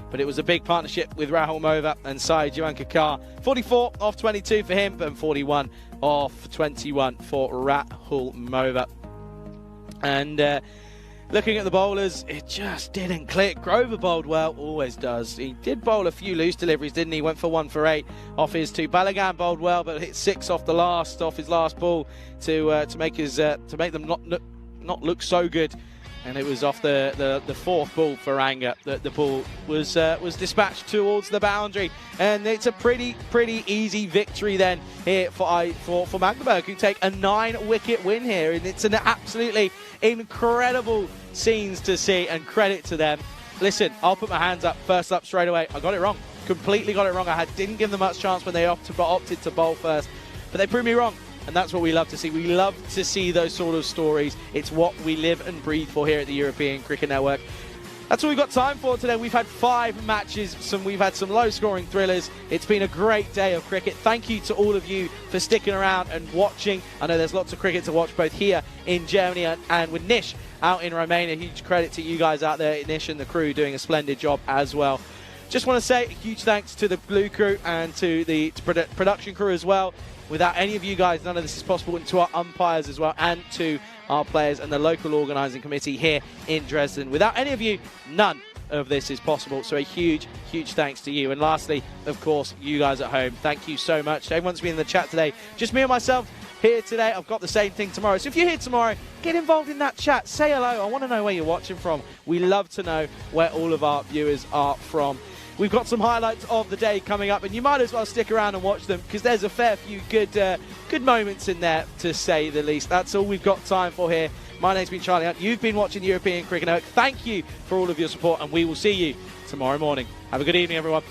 But it was a big partnership with Rahul Mova and Sai Jivankar. 44 off 22 for him, and 41 off 21 for Rahul Mova. And looking at the bowlers, it just didn't click. Grover bowled well, always does. He did bowl a few loose deliveries, didn't he? Went for 1 for 8 off his 2. Balagan bowled well, but hit 6 off his last ball to make them not look so good. And it was off the 4th ball for Ranga that the ball was dispatched towards the boundary. And it's a pretty easy victory then here for Magdeburg, who take a 9-wicket win here. And it's an absolutely incredible scenes to see, and credit to them. Listen, I'll put my hands up, first up straight away. I got it wrong. Completely got it wrong. didn't give them much chance when they opted to bowl first. But they proved me wrong. And that's what we love to see. We love to see those sort of stories. It's what we live and breathe for here at the European Cricket Network. That's all we've got time for today. We've had 5 matches. We've had some low-scoring thrillers. It's been a great day of cricket. Thank you to all of you for sticking around and watching. I know there's lots of cricket to watch both here in Germany and with Nish out in Romania. Huge credit to you guys out there, Nish and the crew, doing a splendid job as well. Just want to say a huge thanks to the Blue crew and to the production crew as well. Without any of you guys, none of this is possible, and to our umpires as well, and to our players and the local organising committee here in Dresden. Without any of you, none of this is possible. So a huge, huge thanks to you. And lastly, of course, you guys at home. Thank you so much. Everyone's been in the chat today. Just me and myself here today. I've got the same thing tomorrow. So if you're here tomorrow, get involved in that chat. Say hello. I want to know where you're watching from. We love to know where all of our viewers are from. We've got some highlights of the day coming up, and you might as well stick around and watch them, because there's a fair few good moments in there, to say the least. That's all we've got time for here. My name's been Charlie Hunt. You've been watching the European Cricket Network. Thank you for all of your support, and we will see you tomorrow morning. Have a good evening, everyone.